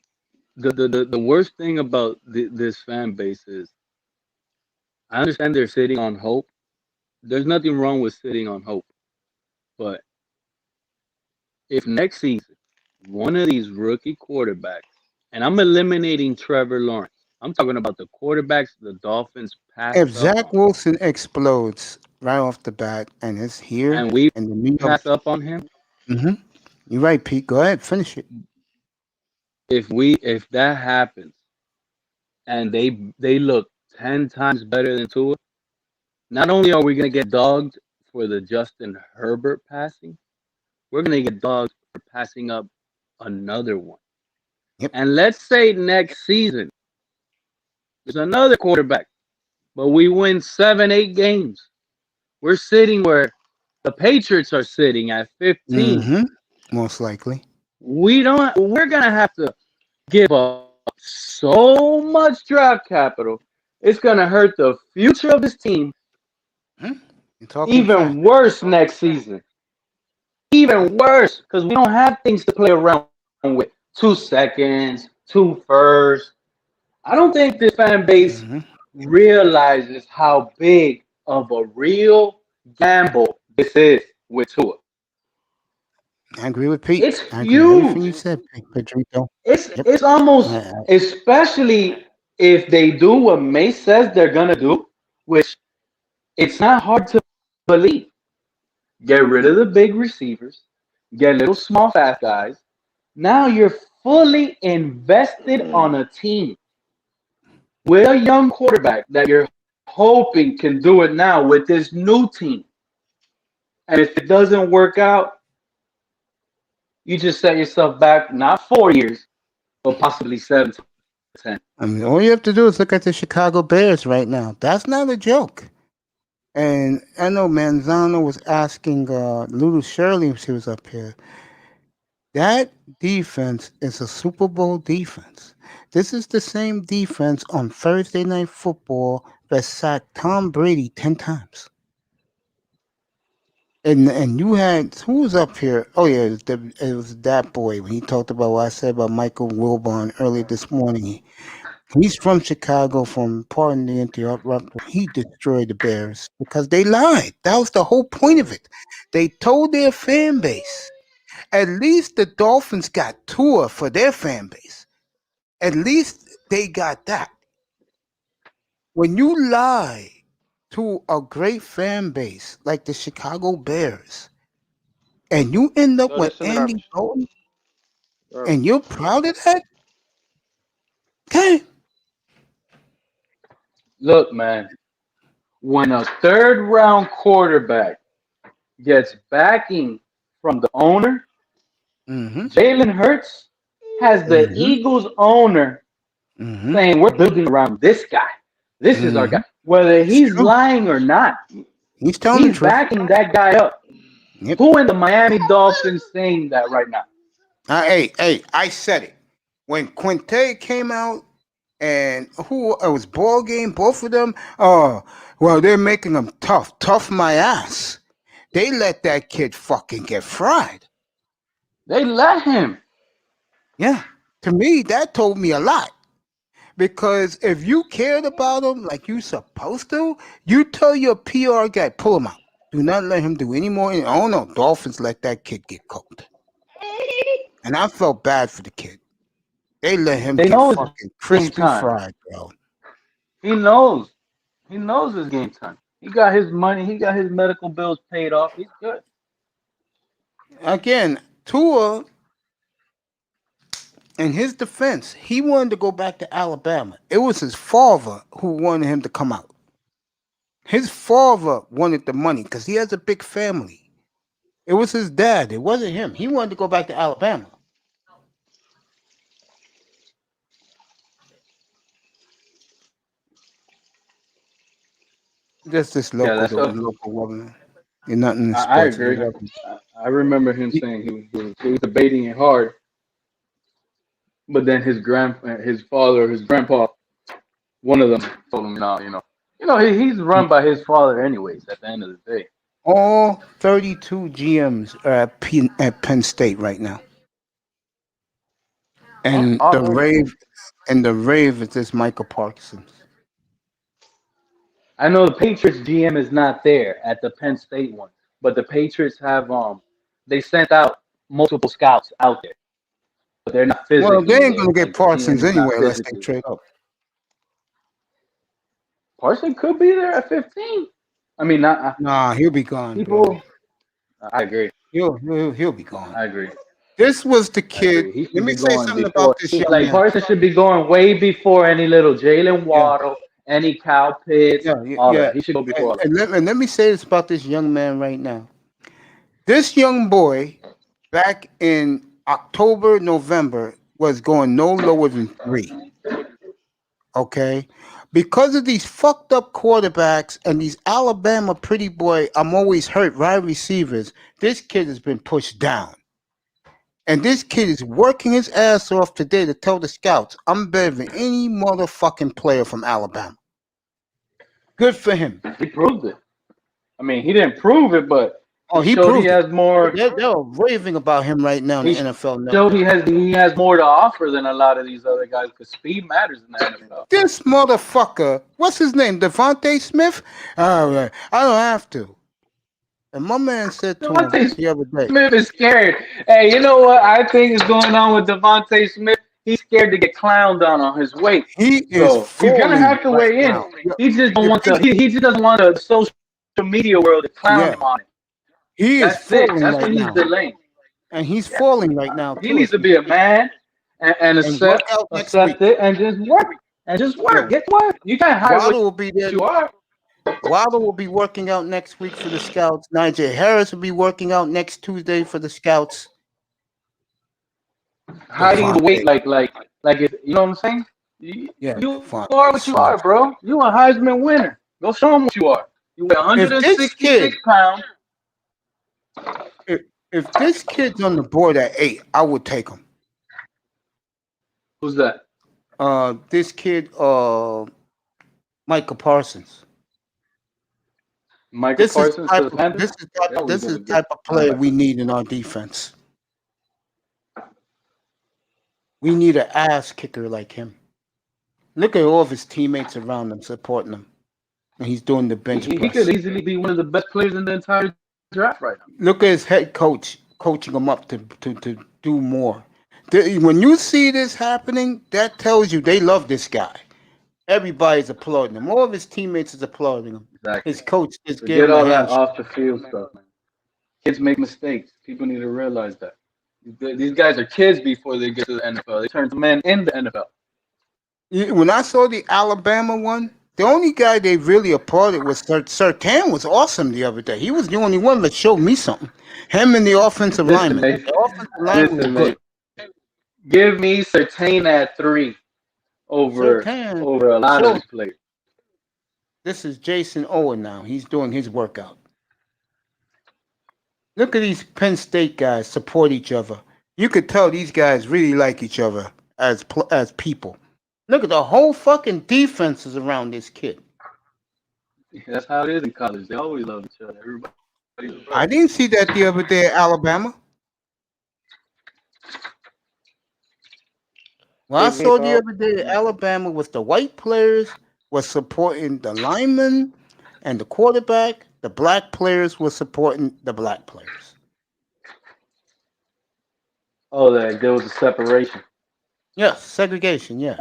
the worst thing about this fan base is, I understand they're sitting on hope. There's nothing wrong with sitting on hope, but if next season one of these rookie quarterbacks, and I'm eliminating Trevor Lawrence. I'm talking about the quarterbacks the Dolphins passed If up Zach on, Wilson explodes right off the bat and it's here and we in the New York, pass up on him. you're right, Pete. Go ahead, finish it. If that happens, and they look 10 times better than Tua, not only are we gonna get dogged for the Justin Herbert passing, we're gonna get dogged for passing up another one. Yep. And let's say next season there's another quarterback, but we win 7, 8 games. We're sitting where the Patriots are sitting at 15. Most likely. We're gonna have to give up so much draft capital. It's gonna hurt the future of this team You're talking even fact. worse next season. Even worse, because we don't have things to play around with. 2 seconds, 2 firsts. I don't think this fan base realizes how big of a real gamble this is with Tua. I agree with Pete. It's I agree with everything you huge. said, Pedrito. It's almost, especially if they do what May says they're gonna do, which it's not hard to believe. Get rid of the big receivers, get little small fast guys. Now you're fully invested on a team with a young quarterback that you're hoping can do it now with this new team. And if it doesn't work out, you just set yourself back not 4 years, but possibly 7 to 10. I mean, all you have to do is look at the Chicago Bears right now. That's not a joke. And I know Manzano was asking Lulu Shirley if she was up here. That defense is a Super Bowl defense. This is the same defense on Thursday Night Football that sacked Tom Brady 10 times. And you had, who was up here? Oh yeah, it was that boy when he talked about what I said about Michael Wilbon earlier this morning. He's from Chicago, from pardon the interruption. He destroyed the Bears because they lied. That was the whole point of it. They told their fan base. At least the Dolphins got Tua for their fan base. At least they got that. When you lie to a great fan base like the Chicago Bears, and you end up Throw with this in the Andy garbage. Dalton, Garbage. and you're proud of that, okay. Look, man, when a third round quarterback gets backing from the owner, Jalen Hurts has the Eagles owner saying, we're building around this guy. This is our guy. Whether he's lying or not, he's telling the he's truth. backing that guy up. Yep. Who in the Miami Dolphins saying that right now? Hey, I said it. When Quinte came out and it was ball game, both of them, well, they're making them tough. Tough my ass. They let that kid fucking get fried. They let him. Yeah. To me, that told me a lot. Because if you cared about him like you supposed to, you tell your PR guy, pull him out. Do not let him do any more. Oh no, Dolphins let that kid get cooked. And I felt bad for the kid. They let him get fucking crispy fried, bro. He knows. He knows his game time. He got his money. He got his medical bills paid off. He's good. Again, Tua, in his defense, he wanted to go back to Alabama. It was his father who wanted him to come out. His father wanted the money because he has a big family. It was his dad. It wasn't him. He wanted to go back to Alabama. Just this local woman. You're not in the sports. I agree. I remember him saying he was debating it hard, but then his father, his grandpa, one of them told him, no, he's run by his father anyways. At the end of the day, all 32 GMs are at Penn State right now, and the rave is this Michael Parsons. I know the Patriots GM is not there at the Penn State one, but the Patriots have they sent out multiple scouts out there. they're not physically. Well, they ain't gonna there. get Like, Parsons GM is not anyway unless they physically. trade up. Parsons could be there at 15. I mean, not Nah, he'll be gone, bro. people. I agree. He'll be gone. I agree. This was the I kid. agree. He should Let me be say going something before. about this young Like man. Parsons should be going way before any little Jalen Yeah, Waddle, any Kyle Pitts, all yeah. that. He should go before all that. And let me say this about this young man right now. This young boy, back in October, November, was going no lower than 3. Okay, because of these fucked up quarterbacks and these Alabama pretty boy, I'm always hurt, wide receivers. This kid has been pushed down. And this kid is working his ass off today to tell the scouts, I'm better than any motherfucking player from Alabama. Good for him. He proved it. I mean, he didn't prove it, but Oh, he showed proved he it. has more. They're raving about him right now in He the NFL Network. showed he has more to offer than a lot of these other guys because speed matters in the NFL. This motherfucker, what's his name? Devontae Smith? I don't have to. And my man said to him Devontae the other day, Smith is scared. Hey, you know what I think is going on with Devontae Smith? He's scared to get clowned on his weight. he is So you're gonna falling have to right weigh in. now. He just don't You want to. think- He just doesn't want the social media world to clown Yeah. him on it. He is That's it. falling That's right what he's now. delaying. And he's falling right now, He too. needs to be a man and work out next accept week. it and just work. And just work. Yeah. Get to work. You can't hide Waddle what will be there. you are. Waddle will be working out next week for the scouts. Najee Harris will be working out next Tuesday for the scouts. Hiding the Devontae. weight like if, you know what I'm saying? You Yeah, are Devontae what you are, Smith. bro. You a Heisman winner. Go show them what you are. You weigh 166 kid- pounds. If this kid's on the board at 8, I would take him. Who's that? This kid, Micah Parsons. Michael This is Parsons type to the of, Panthers? this is type, Yeah, we this got is a good type of player linebacker. we need in our defense. We need an ass kicker like him. Look at all of his teammates around him supporting him, and he's doing the bench He press. could easily be one of the best players in the entire draft right now. Look at his head coach coaching him up to do more. When you see this happening, that tells you they love this guy. Everybody's applauding him. All of his teammates is applauding him. Exactly. His coach just gave Forget him a all that handshake. off the field stuff, man. Kids make mistakes. People need to realize that. These guys are kids before they get to the NFL. They turn to men in the NFL. When I saw the Alabama one, the only guy they really applauded was Surtain was awesome the other day. He was the only one that showed me something. Him and the offensive Listen, lineman. mate. The offensive lineman was Listen, good. mate. Give me Surtain at 3 over Surtain a lot of showed- these players. This is Jason Owen now. He's doing his workout. Look at these Penn State guys support each other. You could tell these guys really like each other as people. Look at the whole fucking defenses around this kid. That's how it is in college. They always love each other. Everybody's a brother. I didn't see that the other day at Alabama. Well, I Hey, saw the Bob. other day at Alabama was the white players was supporting the linemen and the quarterback. The black players were supporting the black players. Oh, there was a separation. Yes, segregation. Yeah.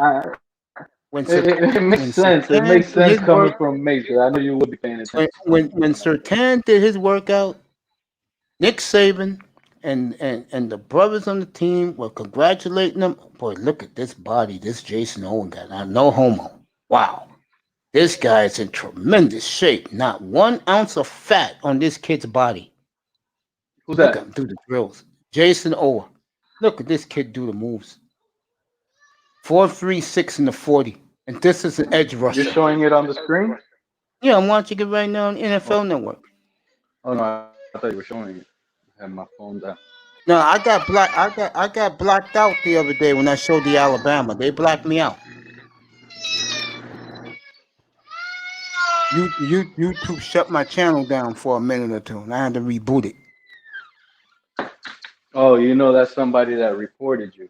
When It makes when sense. It Surtain makes did sense his coming work- from Maycee. I knew you would be paying attention. when Surtain did his workout, Nick Saban and the brothers on the team were congratulating him. Boy, look at this body this Jason Owen got. Now, no homo. Wow. This guy is in tremendous shape. Not 1 ounce of fat on this kid's body. Who's Look that? at him do the drills. Jason Owen. Look at this kid do the moves. 4.36 in the 40. And this is an edge rusher. You're showing it on the screen? Yeah, I'm watching it right now on NFL Network. Oh no, I thought you were showing it. I had my phone down. No, I got blacked out the other day when I showed the Alabama. They blacked me out. YouTube shut my channel down for a minute or two, and I had to reboot it. Oh, you know that's somebody that reported you.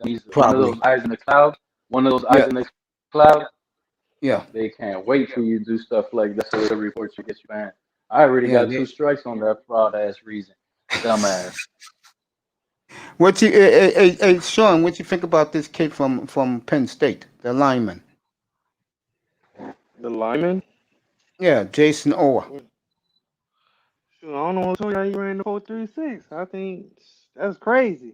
He's one of Probably. those eyes in the cloud. One of those Yeah. eyes in the cloud. Yeah, They can't wait till you do stuff like that so they report you, get you banned. I already Yeah, got 2 strikes on that fraud ass reason. Dumbass. What you, hey, Sean? What you think about this kid from Penn State, the lineman? The lineman. Yeah, Jason Owa. Shoot, I don't know what told you how he ran the 4.36. I think that's crazy.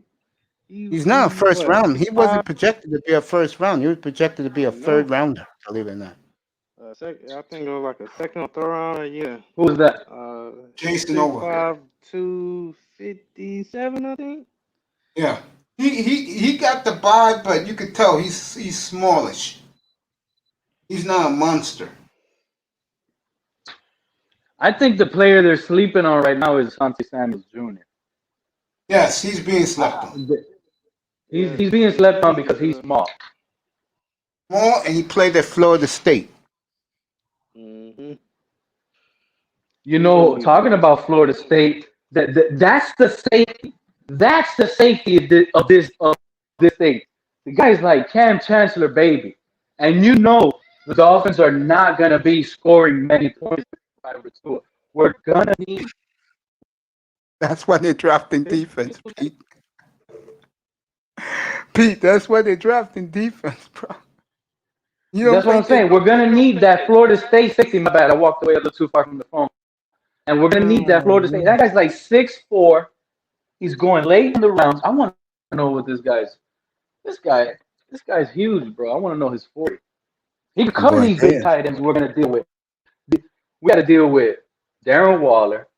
He's not a He first what round. six He five? wasn't projected to be a first round. He was projected to be I a know. third rounder. Believe it or not. I think it was like a second or third round. Yeah. Who was that? Jason Owa. 6'5", 257, I think. Yeah. He got the vibe, but you could tell he's smallish. He's not a monster. I think the player they're sleeping on right now is Santi Samuels Jr. Yes, he's being slept on. He's being slept on because he's small. Small, and he played at Florida State. Mm-hmm. You know, talking about Florida State, that's the safety. That's the safety of this thing. The guy's like Cam Chancellor, baby, and you know the Dolphins are not gonna be scoring many points. We're gonna need. That's why they're drafting defense, Pete. Pete, that's why they're drafting defense, bro. That's what I'm saying. We're gonna need that Florida State safety. My bad, I walked away a little too far from the phone. And we're gonna need that Florida State. That guy's like 6'4". He's going late in the rounds. I want to know what this guy's. This guy's huge, bro. I want to know his 40. He can cover these big tight ends we're gonna deal with. We got to deal with Darren Waller.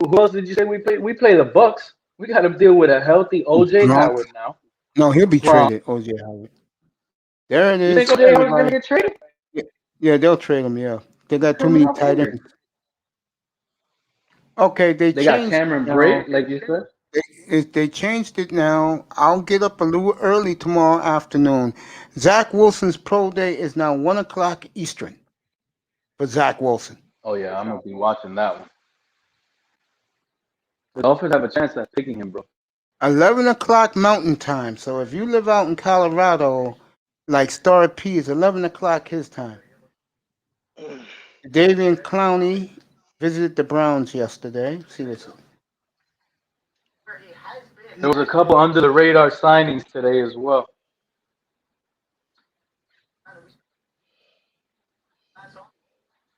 Who else did you say we play? We play the Bucks. We got to deal with a healthy OJ Howard now. No, he'll be traded, OJ Howard. There it is. You think OJ Howard's gonna get traded? Yeah, they'll trade him. Yeah, they got too many tight ends. Okay, they got Cameron Brate, like you said. They changed it now. I'll get up a little early tomorrow afternoon. Zach Wilson's pro day is now 1:00 Eastern for Zach Wilson. Oh yeah, I'm gonna be watching that one. The Dolphins have a chance at picking him, bro. 11:00 Mountain Time. So if you live out in Colorado, like Star P, it's 11:00 his time. Davian Clowney visited the Browns yesterday. See what's up. There was a couple under the radar signings today as well.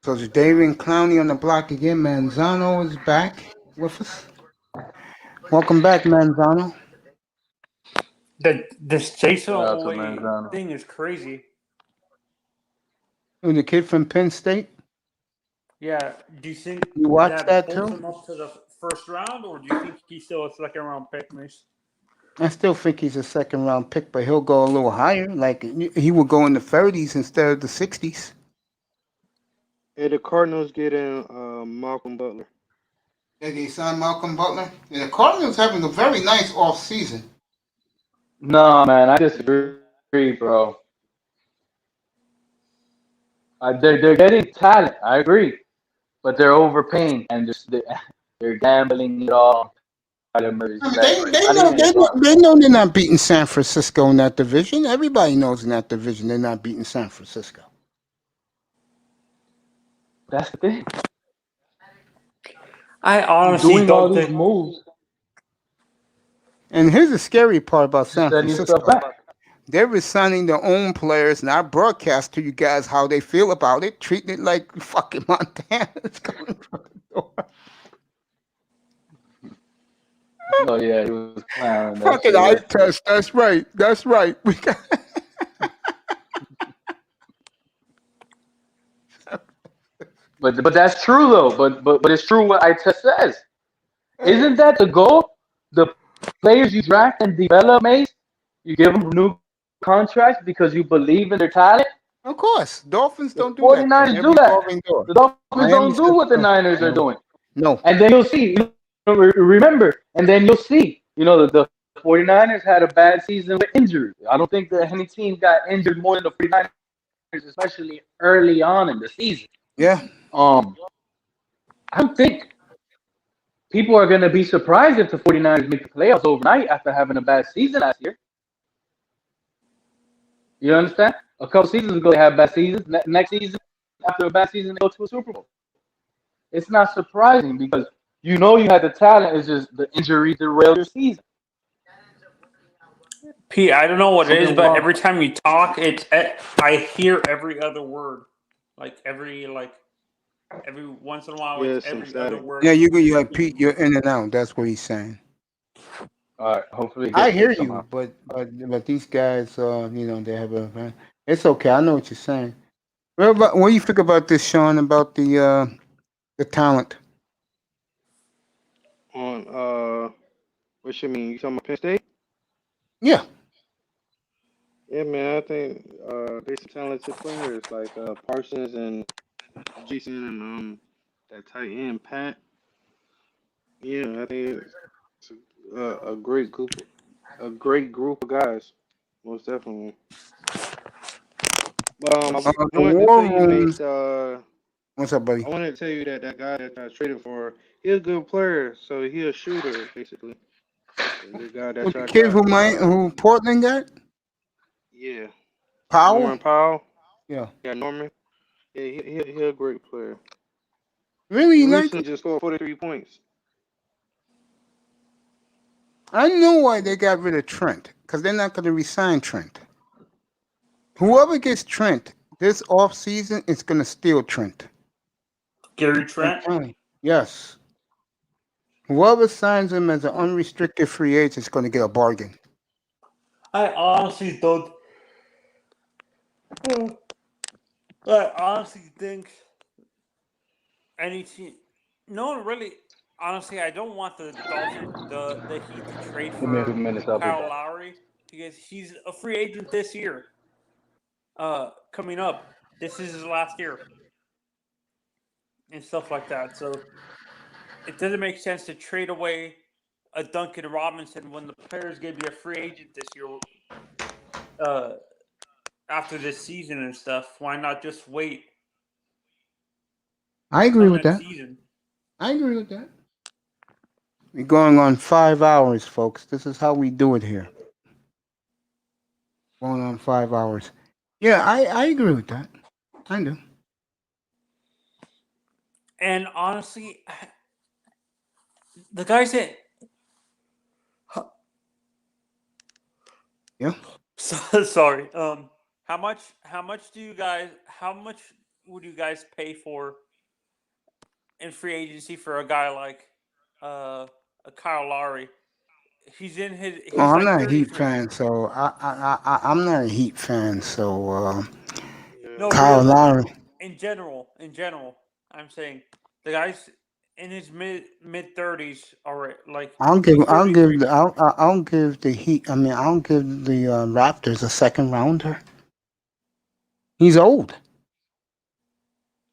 So it's Davian Clowney on the block again. Manzano is back with us. Welcome back, Manzano. This Jason Owe thing is crazy. And the kid from Penn State? Yeah. Do you think you watched that pulls too? him up to the first round, or do you think he's still a second round pick, Mace? I still think he's a second round pick, but he'll go a little higher. Like he will go in the 30s instead of the 60s. And the Cardinals getting Malcolm Butler. Yeah, they signed Malcolm Butler. And the Cardinals having a very nice off season. No, man, I disagree, bro. They're getting talent. I agree, but they're overpaying and they're gambling it all. They know they're not beating San Francisco in that division. Everybody knows in that division they're not beating San Francisco. That's the thing. I honestly don't think moves. And here's the scary part about San Francisco. They're resigning their own players, and I broadcast to you guys how they feel about it, treating it like fucking Montana is coming from the door. Oh yeah, he was clowning. Fucking eye test. That's right. That's right. We got. But that's true though. But it's true what eye test says. Isn't that the goal? The players you draft and develop, Mace, you give them new contracts because you believe in their talent. Of course, Dolphins don't do 49ers do that. The Dolphins don't do what the Niners are doing. No. And then you'll see. Remember, and then you'll see. You know, the 49ers had a bad season with injuries. I don't think that any team got injured more than the 49ers, especially early on in the season. Yeah. I don't think people are going to be surprised if the 49ers make the playoffs overnight after having a bad season last year. You understand? A couple seasons ago, they had bad seasons. Next season, after a bad season, they go to a Super Bowl. It's not surprising because you know you had the talent. It's just the injury derailed your season. Pete, I don't know what it is, Something but wrong. every time you talk, I hear every other word. Like every once in a while, Yeah, it's it's some every other static. word. Yeah, you have Pete. You're in and out. That's what he's saying. All right. Hopefully it I gets hear fixed you, somehow. but these guys, they have a. It's okay. I know what you're saying. What do you think about this, Sean? About the talent? On what you mean? You talking about Penn State? Yeah, Yeah, man. I think there's some talented players like Parsons and Jason and that tight end Pat. Yeah, I think it's a great group of guys, most definitely. But I the wanted to tell war you, rooms. mate. What's up, buddy? I wanted to tell you that that guy that I traded for, he's a good player. So he's a shooter, basically. The guy that With the y'all kid got, who Portland got? yeah, Powell? Norman Powell. Yeah. Yeah, Norman. Yeah, he a great player. Really, He you like recently him? just scored 43 points. I know why they got rid of Trent, because they're not going to resign Trent. Whoever gets Trent this off season is going to steal Trent. Gary I'm Trent. telling you. Yes. Whoever signs him as an unrestricted free agent is going to get a bargain. I honestly don't. I honestly think any team. No one really. Honestly, I don't want the Dolphin, the Heat to trade Give me a few for minutes. I'll be Kyle back. Lowry because he's a free agent this year. Coming up, this is his last year and stuff like that. So it doesn't make sense to trade away a Duncan Robinson when the player's going to be a free agent this year. After this season and stuff, why not just wait I agree till with next that. season? I agree with that. We're going on 5 hours, folks. This is how we do it here. Going on 5 hours. Yeah, I agree with that. I do. And honestly, the guys that Yeah. sorry, how much would you guys pay for in free agency for a guy like a Kyle Lowry? He's in Oh, he's I'm like not a Heat 33. fan, so I'm not a Heat fan. So No, Yeah. Kyle really, Lowry. in general, I'm saying the guys in his mid 30s are like he's 33. I'll give the Heat. I mean, I'll give the Raptors a second rounder. He's old.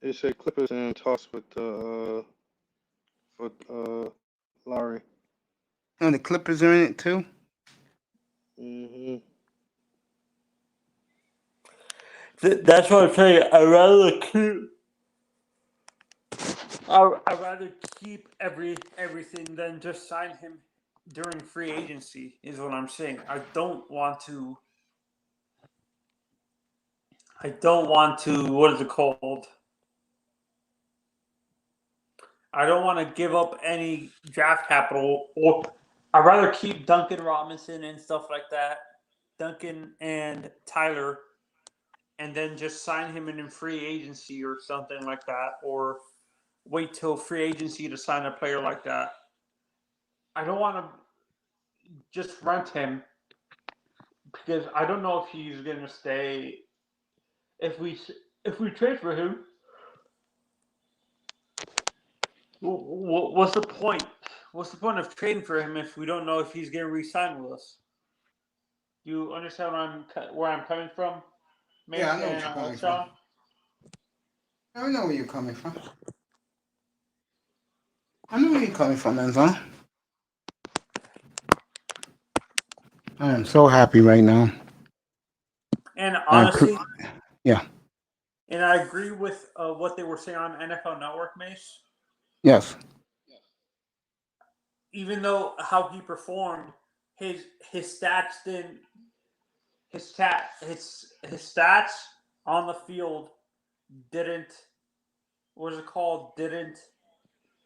They said Clippers and toss with for Lowry. And the Clippers are in it too. Hmm. That's what I'm saying. I'd rather keep everything than just sign him during free agency. Is what I'm saying. I don't want to. What is it called? I don't want to give up any draft capital, or I'd rather keep Duncan Robinson and stuff like that. Duncan and Tyler, and then just sign him in free agency or something like that, or wait till free agency to sign a player like that. I don't want to just rent him because I don't know if he's going to stay. If we trade for him, what's the point? What's the point of trading for him if we don't know if he's going to re-sign with us? You understand where I'm coming from, Yeah, I Mace know what and you're coming from. Sean? I know where you're coming from. I know where you're coming from, Enzo. I am so happy right now. And I honestly, yeah. and I agree with what they were saying on NFL Network, Mace. Yes. Even though how he performed, his stats didn't his stats on the field didn't what is it called?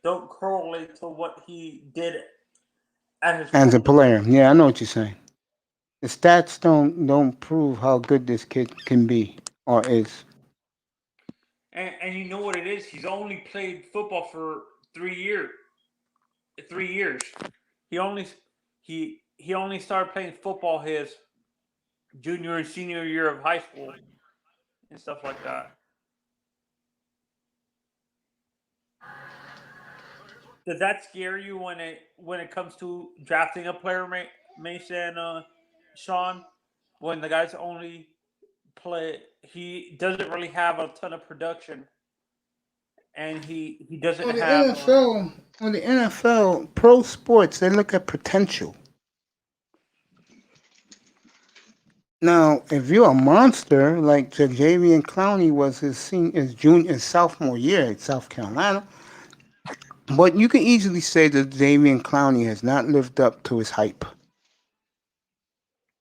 Don't correlate to what he did at his As a player. Yeah, I know what you're saying. The stats don't prove how good this kid can be or is. And you know what it is? He's only played football for 3 years. 3 years. He only he only started playing football his junior and senior year of high school and stuff like that. Does that scare you when it comes to drafting a player, Mason, Sean? When the guy's only he doesn't really have a ton of production, and he doesn't On the have. NFL, pro sports, they look at potential. Now, if you're a monster like Javian Clowney was his sophomore year at South Carolina, but you can easily say that Javian Clowney has not lived up to his hype.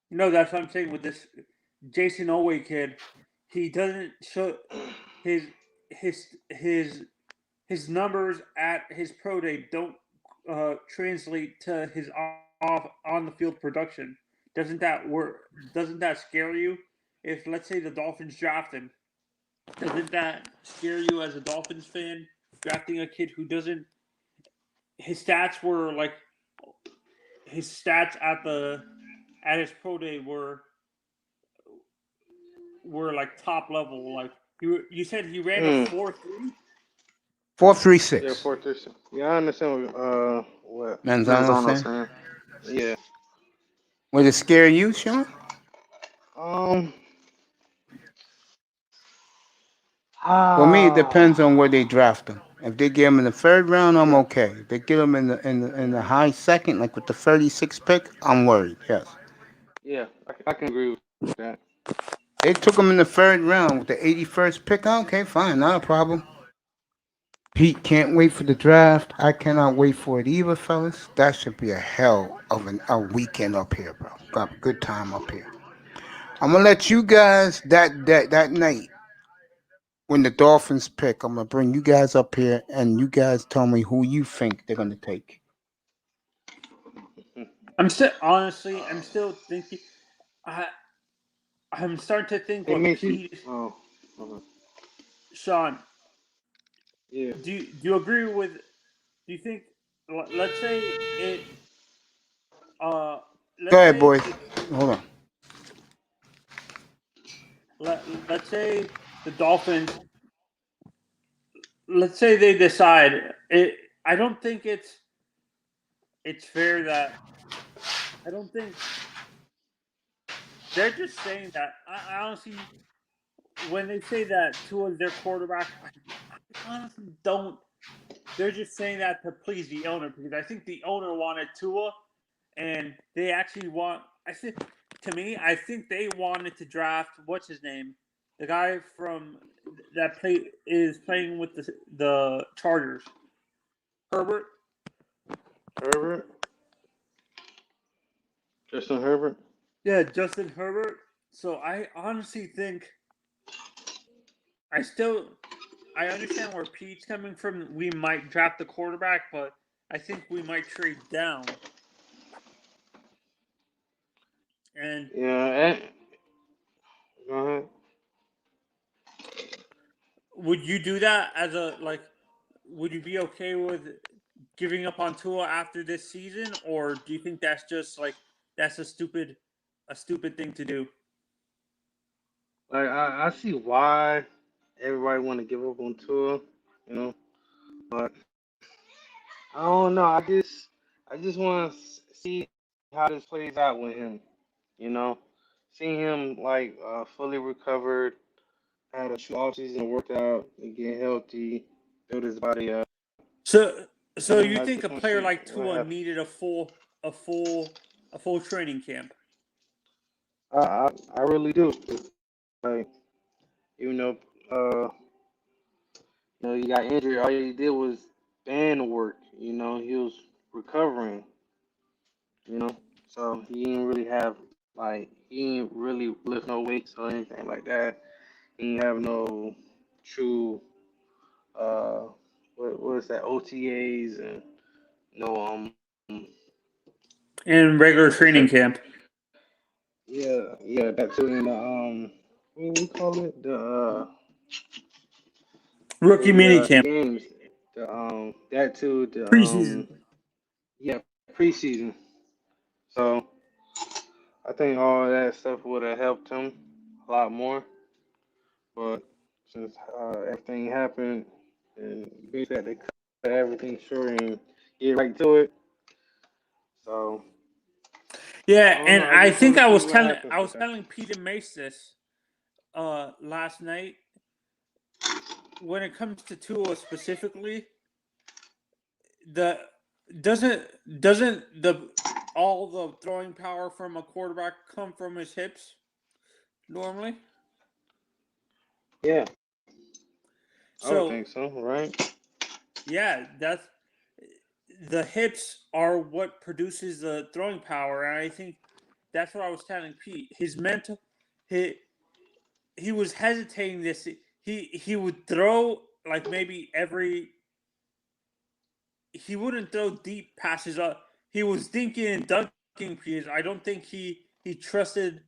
No, that's what I'm saying with this Jason Oway kid. He doesn't show his his his his numbers at his pro day don't translate to his off on the field production. Doesn't that work? Doesn't that scare you? If let's say the Dolphins draft him, doesn't that scare you as a Dolphins fan drafting a kid who doesn't? His stats were like his stats at his pro day were like top level. Like you said, he ran a 4.3. 4.36. Yeah, 4.36. Yeah, I understand what Manzano's Manzano's saying. saying. Yeah. Would it scare you, Sean? For me, it depends on where they draft him. If they get him in the third round, I'm okay. If they get him in the high second, like with the 36 pick, I'm worried. Yes. Yeah, I can agree with that. They took him in the third round with the 81st pick. Okay, fine, not a problem. Pete can't wait for the draft. I cannot wait for it either, fellas. That should be a hell of a weekend up here, bro. Got a good time up here. I'm gonna let you guys that night when the Dolphins pick. I'm gonna bring you guys up here and you guys tell me who you think they're gonna take. I'm still thinking. I'm starting to think Hey, what Maycee. Pete. Oh. Uh-huh. Sean, Yeah. do you agree with? Do you think? Let's say it. Uh, Go let's ahead, say boys. Hold on. let's say the Dolphins. Let's say they decide it. I don't think it's fair that I don't think they're just saying that. I honestly, when they say that Tua is their quarterback, I honestly don't. They're just saying that to please the owner because I think the owner wanted Tua, and they actually want. I think to me, I think they wanted to draft what's his name, the guy from that is playing with the Chargers, Herbert. Herbert. Justin Herbert. Yeah, Justin Herbert. So I honestly think I understand where Pete's coming from. We might draft the quarterback, but I think we might trade down. And Yeah. Go ahead. would you do that as a like? Would you be okay with giving up on Tua after this season, or do you think that's just like that's a stupid thing to do? Like I see why everybody want to give up on Tua, you know, but I don't know. I just want to see how this plays out with him, you know. Seeing him like fully recovered, had a true offseason, worked out, and get healthy, build his body up. So And you I think just a want to player see like what Tua happens. needed a full training camp? I really do. Like even though he got injured, all he did was band work. You know, he was recovering. You know, so he didn't really have like he didn't really lift no weights or anything like that. He didn't have no true uh what is that OTAs and no In regular what's training that camp. Yeah, that too. And what do we call it? Rookie The minicamp, games. That too. preseason. Yeah, preseason. So I think all that stuff would have helped him a lot more. But since everything happened and basically had to cut everything short and get right to it, so I Yeah, don't and know. I I just think want to I see was what telling happens I with was that. telling Peter Mace this last night. When it comes to Tua specifically, the doesn't doesn't the all the throwing power from a quarterback come from his hips normally? Yeah, I would So think so, right? yeah, that's the hips are what produces the throwing power, and I think that's what I was telling Pete. His mental, he he was hesitating this. He would throw like maybe every. He wouldn't throw deep passes up. He was dinking and dunking because I don't think he trusted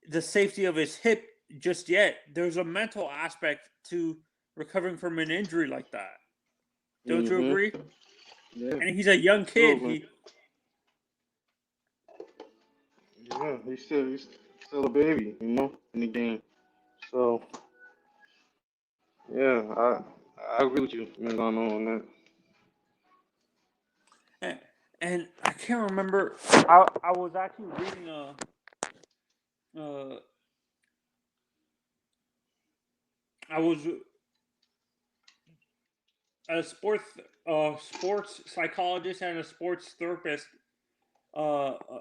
the safety of his hip just yet. There's a mental aspect to recovering from an injury like that. Don't you Mhm. agree? Yeah, And he's a young kid. absolutely. Yeah, he's still a baby, in the game. So yeah, I agree with you, Mangano, on that. And I can't remember. I was actually reading uh I was a sports psychologist and a sports therapist,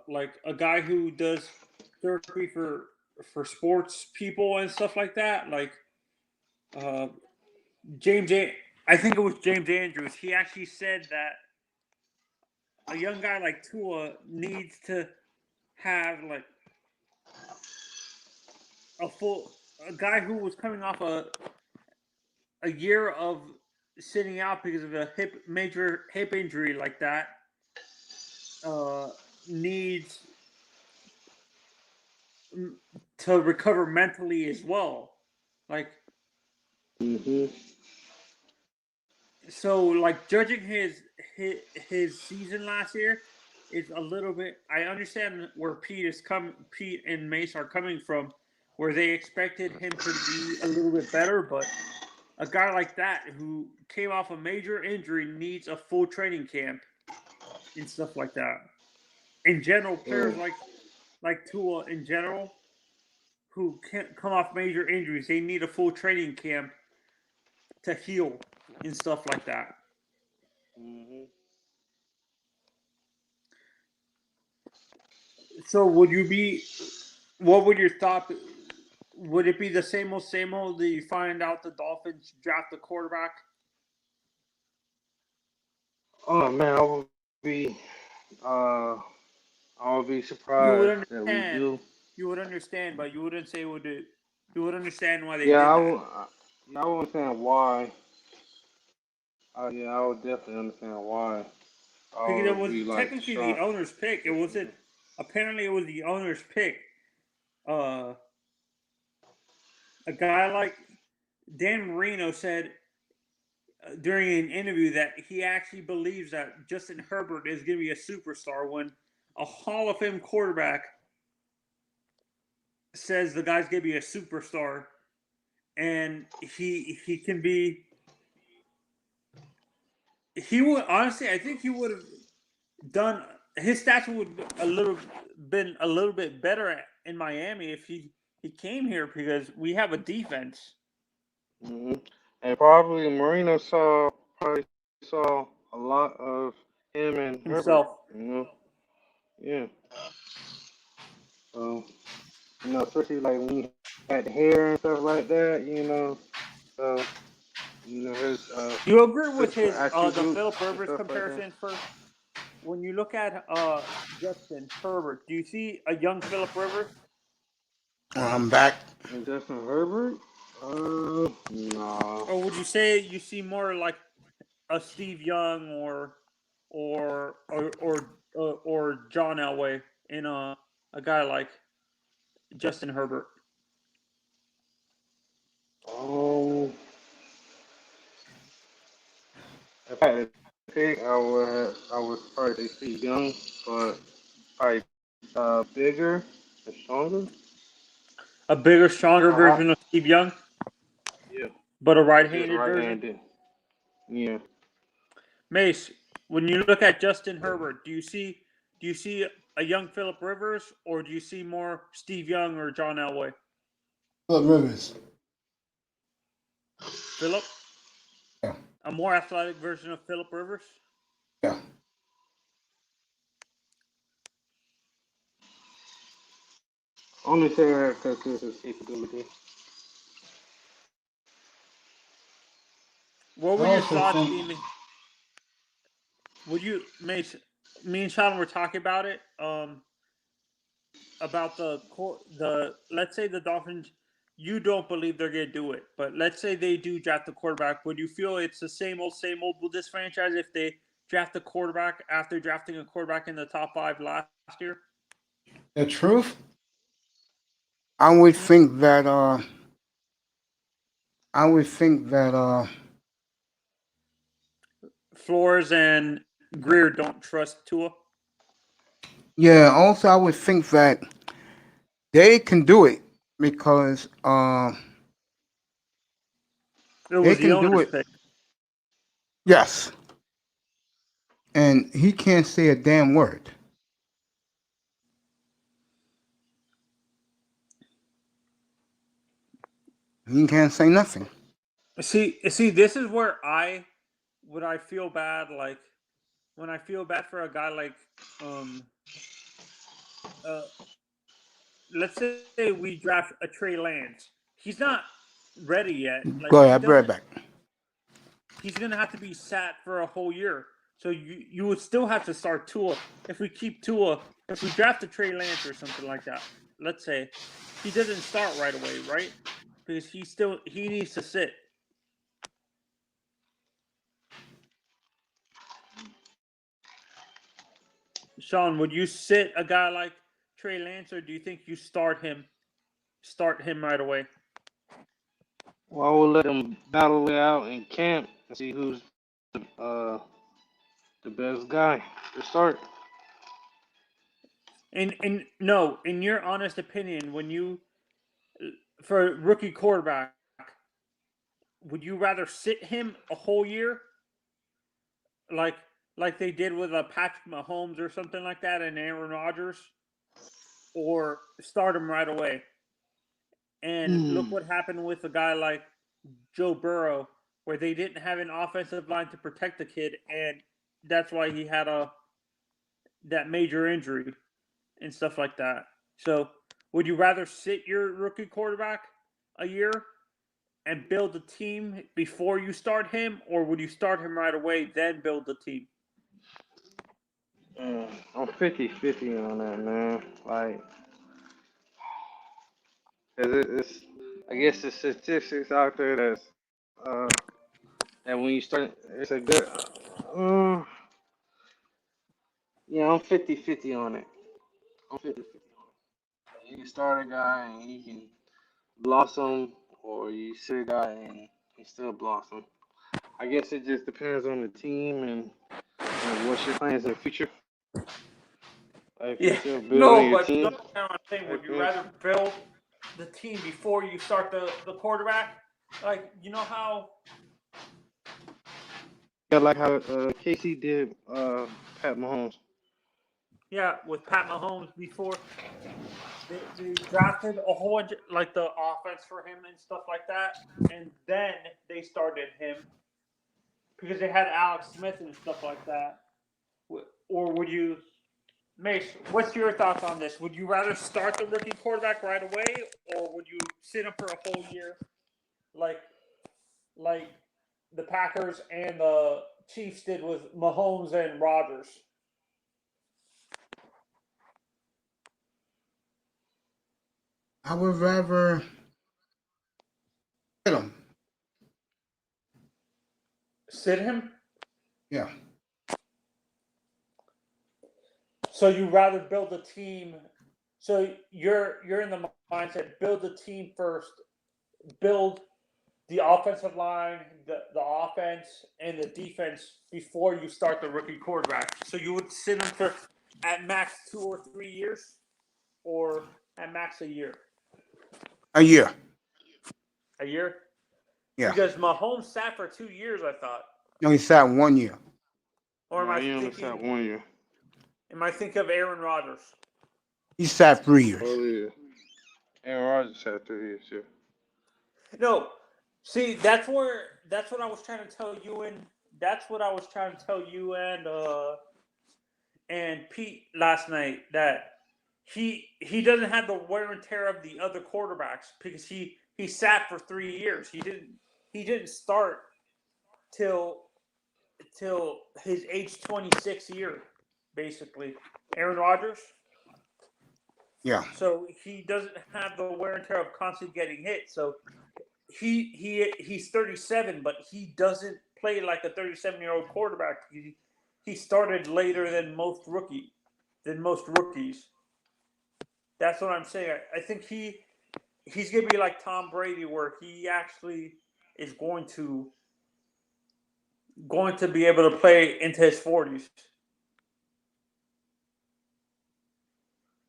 like a guy who does therapy for sports people and stuff like that, like uh James A- I think it was James Andrews. He actually said that a young guy like Tua needs to have like a guy who was coming off a year of sitting out because of a major hip injury like that, uh, needs to recover mentally as well. Like, Mhm. so like judging his season last year is a little bit. I understand where Pete and Mace are coming from, where they expected him to be a little bit better, but a guy like that who came off a major injury needs a full training camp and stuff like that. In general, Yeah. players like Tua in general who can't come off major injuries, they need a full training camp to heal and stuff like that. Mhm. So would you be? What would your thought? Would it be the same old that you find out the Dolphins draft a quarterback? Oh man, be uh I would be You would surprised that we understand. do. You would understand, but you wouldn't say would it. You would understand why they Yeah, did that. I would understand why. Yeah, I would definitely understand why. I Because it would was be like technically the shocked. owner's pick. It wasn't. Apparently, it was the owner's pick. Uh, a guy like Dan Marino said during an interview that he actually believes that Justin Herbert is going to be a superstar when a Hall of Fame quarterback says the guy's going to be a superstar, and he can be. He would honestly, I think he would have done his stats would been a little bit better in Miami if he came here because we have a defense Hmm. And probably saw a lot of him and Herbert. himself. You know, yeah. So especially like when he had the hair and stuff like that. So his Do you agree with physical his the attributes Philip and Rivers stuff like that. comparisons for when you look at Justin Herbert? Do you see a young Philip Rivers, I'm back. And Justin Herbert? No. or would you say you see more like a Steve Young or John Elway in a guy like? Justin Herbert? If I had to pick, I would probably say Steve Young, but probably bigger and stronger. A bigger, stronger Uh-huh. version of Steve Young, Yeah, but a just right-handed version. right-handed. Yeah. Mace, when you look at Justin Herbert, do you see a young Philip Rivers, or do you see more Steve Young or John Elway? Philip Rivers. Philip? Yeah. A more athletic version of Philip Rivers? Yeah. Only say that because this is capability. What I would your also thoughts think be? Would you, Mace? Me and Sean were talking about it. About the let's say the Dolphins. You don't believe they're gonna do it, but let's say they do draft the quarterback. Would you feel it's the same old with this franchise if they draft the quarterback after drafting a quarterback in the top 5 last year? the truth. I would think that. I would think that. Flores and Greer don't trust Tua. Yeah. Also, I would think that they can do it because It they was the can do owner's it. pick. Yes. And he can't say a damn word. He can't say nothing. See, this is where I feel bad. Like when I feel bad for a guy like uh, let's say we draft a Trey Lance. He's not ready yet. Like Go ahead. he I'll be right doesn't. back. He's gonna have to be sat for a whole year. So you would still have to start Tua if we keep Tua. If we draft a Trey Lance or something like that. Let's say he doesn't start right away, right? Because he needs to sit. Sean, would you sit a guy like Trey Lance, or do you think you start him right away? Well, I will let them battle it out in camp and see who's uh the best guy to start. And no, in your honest opinion, when you for rookie quarterback, would you rather sit him a whole year, like they did with a Patrick Mahomes or something like that, and Aaron Rodgers, or start him right away? And look what happened with a guy like Joe Burrow, where they didn't have an offensive line to protect the kid, and that's why he had that major injury and stuff like that. So, would you rather sit your rookie quarterback a year and build a team before you start him, or would you start him right away, then build the team? I'm 50-50 on that, man. Like, 'cause it's, I guess the statistics out there that's, that when you start, it's a good, yeah, I'm 50-50 on it. I'm 50-50 on it. You can start a guy and he can blossom, or you sit a guy and he still blossom. I guess it just depends on the team and what's your plans in the future. Like, if you're Yeah, still building no, your but you team, understand what I'm saying. Would type you thing. rather build the team before you start the quarterback? Like, you know how? Yeah, like how KC did Pat Mahomes. Yeah, with Pat Mahomes before they drafted a whole bunch like the offense for him and stuff like that, and then they started him because they had Alex Smith and stuff like that. Or would you, Mace? What's your thoughts on this? Would you rather start the rookie quarterback right away, or would you sit him for a whole year, like the Packers and the Chiefs did with Mahomes and Rodgers? I would rather hit him. Sit him. Yeah. So you rather build a team So you're in the mindset, build the team first, build the offensive line, the offense, and the defense before you start the rookie quarterback. So you would sit them for at max 2 or 3 years, or at max a year. A year. A year? Yeah. Because Mahomes sat for 2 years, I thought. No, he sat 1 year. Or am I he only sat thinking? 1 year. Am I thinking of Aaron Rodgers? He sat 3 years. Oh yeah. Aaron Rodgers sat 3 years. Yeah. No. See, that's what I was trying to tell you, and that's what I was trying to tell you and Pete last night, that he doesn't have the wear and tear of the other quarterbacks because he sat for 3 years. He didn't start till his age 26 year, basically. Aaron Rodgers. Yeah. So he doesn't have the wear and tear of constantly getting hit. So he's 37, but he doesn't play like a 37-year-old quarterback. He started later than most rookies. That's what I'm saying. I think he's gonna be like Tom Brady, where he actually is going to be able to play into his 40s.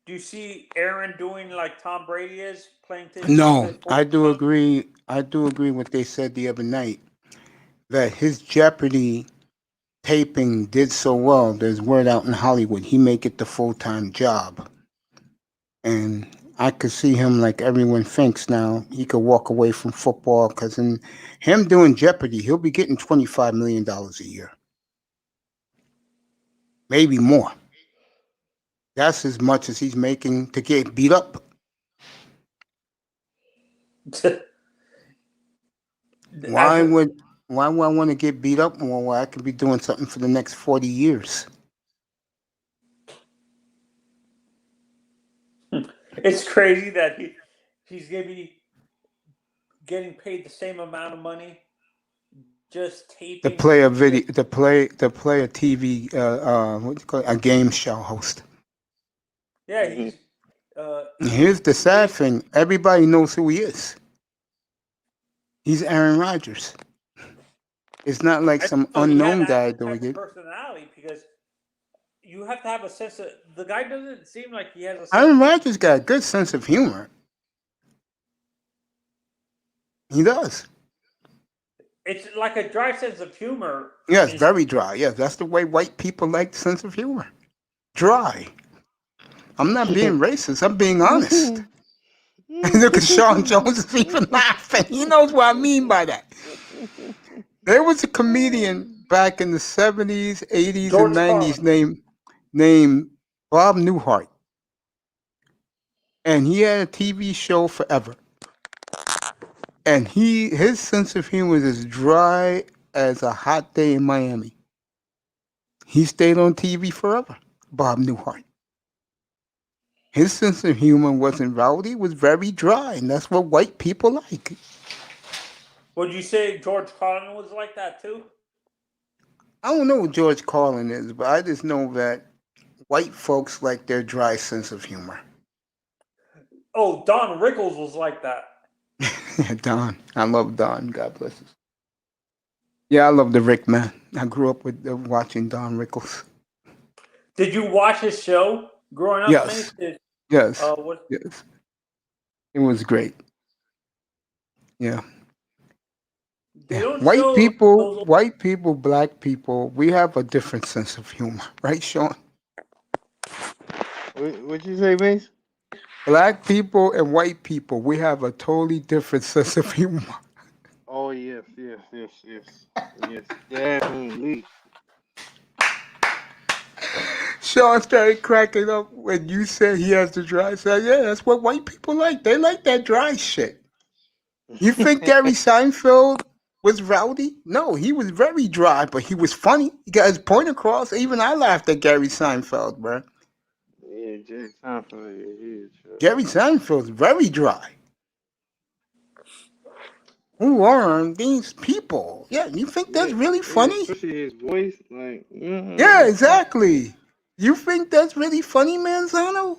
Do you see Aaron doing like Tom Brady is, playing to his No, his I 40s? do agree. I do agree what they said the other night, that his Jeopardy taping did so well. There's word out in Hollywood he make it the full-time job, and I could see him, like everyone thinks now, he could walk away from football, because in him doing Jeopardy, he'll be getting $25 million a year, maybe more. That's as much as he's making to get beat up. Why would I want to get beat up more where I could be doing something for the next 40 years? It's crazy that he's gonna be getting paid the same amount of money just taping To play a video, to play a TV, what do you call it, a game show host. Yeah, he's. Here's the sad thing: everybody knows who he is. He's Aaron Rodgers. It's not like some unknown guy doing it. Personality, because you have to have a sense of. The guy doesn't seem like he has a sense. Aaron Rodgers got a good sense of humor. He does. It's like a dry sense of humor. Yes, very dry. Yes, that's the way white people like sense of humor. Dry. I'm not being racist. I'm being honest. Look at Sean Jones is even laughing. He knows what I mean by that. There was a comedian back in the 70s, 80s, George and 90s named Bob Newhart. And he had a TV show forever. And his sense of humor is as dry as a hot day in Miami. He stayed on TV forever, Bob Newhart. His sense of humor wasn't rowdy, it was very dry, and that's what white people like. Would you say George Carlin was like that too? I don't know what George Carlin is, but I just know that white folks like their dry sense of humor. Oh, Don Rickles was like that. Don. I love Don. God bless him. Yeah, I love the Rick, man. I grew up with watching Don Rickles. Did you watch his show growing up? Yes. Yes. Yes. It was great. Yeah. White people, black people, we have a different sense of humor, right, Sean? What'd you say, Mace? Black people and white people, we have a totally different sense of humor. Oh yes, definitely. Sean started cracking up when you said he has the dry side. Yeah, that's what white people like. They like that dry shit. You think Gary Seinfeld was rowdy? No, he was very dry, but he was funny. He got his point across. Even I laughed at Gary Seinfeld, bro. Yeah, Jerry Seinfeld. Yeah, Gary Seinfeld's very dry. Who are these people? Yeah, you think that's really funny? Especially his voice, like. Yeah, exactly. You think that's really funny, Manzano?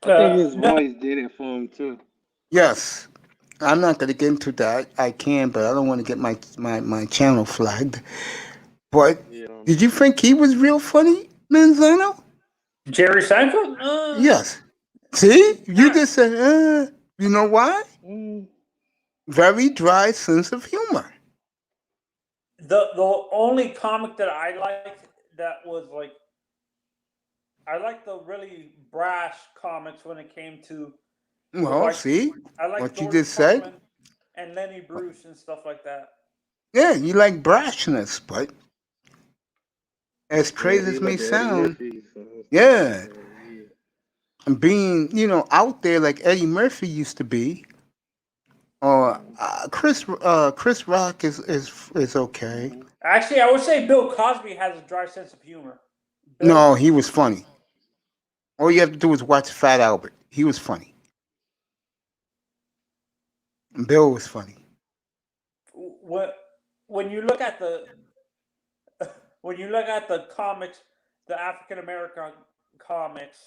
I think his No, voice did it for him too. Yes. I'm not going to get into that. I can, but I don't want to get my channel flagged. But Yeah. did you think he was real funny, Manzano? Jerry Seinfeld. Yes. See, you Nah. just said, you know why? Mm. Very dry sense of humor. The only comic that I liked that was like, I like the really brash comics when it came to the Well, white. see I like what you George just said. Carlin and Lenny Bruce and stuff like that. Yeah, you like brashness, but as Yeah, crazy he as may like the Eddie sound, Murphy. So yeah, yeah. being out there like Eddie Murphy used to be, or Chris Rock is okay. Mhm. Actually, I would say Bill Cosby has a dry sense of humor. No, he was funny. All you have to do is watch Fat Albert. He was funny. Bill was funny. When you look at the comics, the African American comics,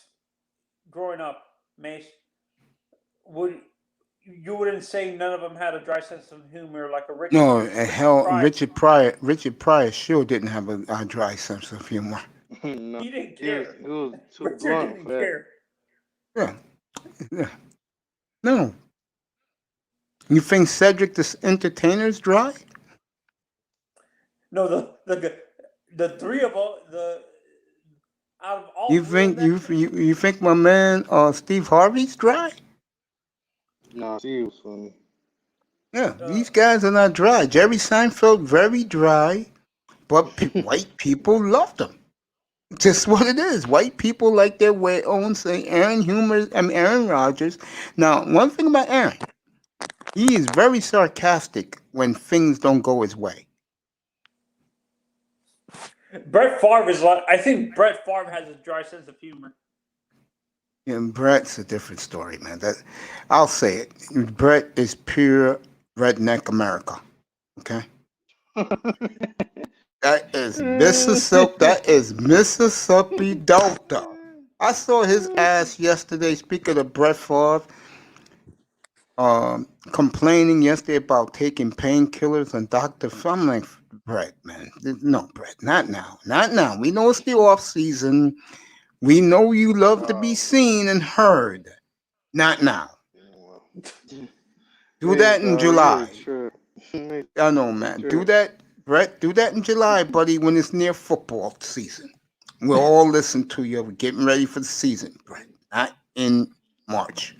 growing up, Mace, you wouldn't say none of them had a dry sense of humor like a Richard? No, and hell, Pryor. Richard Pryor sure didn't have a dry sense of humor. No, He didn't he was care. he was too Richard blunt didn't for that. care. Yeah, yeah. No, you think Cedric the Entertainer's dry? No, the three of them, out of all You three of think them, you think my man Steve Harvey's dry? No, he was funny. Yeah, these guys are not dry. Jerry Seinfeld very dry, but white people loved him. Just what it is. White people like their way own say Aaron Rodgers. Now, one thing about Aaron, he is very sarcastic when things don't go his way. Brett Favre is like. I think Brett Favre has a dry sense of humor. And Brett's a different story, man. That I'll say it. Brett is pure redneck America. Okay? That is Mississippi. That is Mississippi Delta. I saw his ass yesterday. Speaking of Brett Favre, complaining yesterday about taking painkillers and Dr. I'm like, Brett, man, no, Brett, not now, not now. We know it's the off season. We know you love to be seen and heard. Not now. Do that in July. I know, man. Do that, Brett. Do that in July, buddy, when it's near football season. We'll all listen to you. We're getting ready for the season, Brett. Not in March.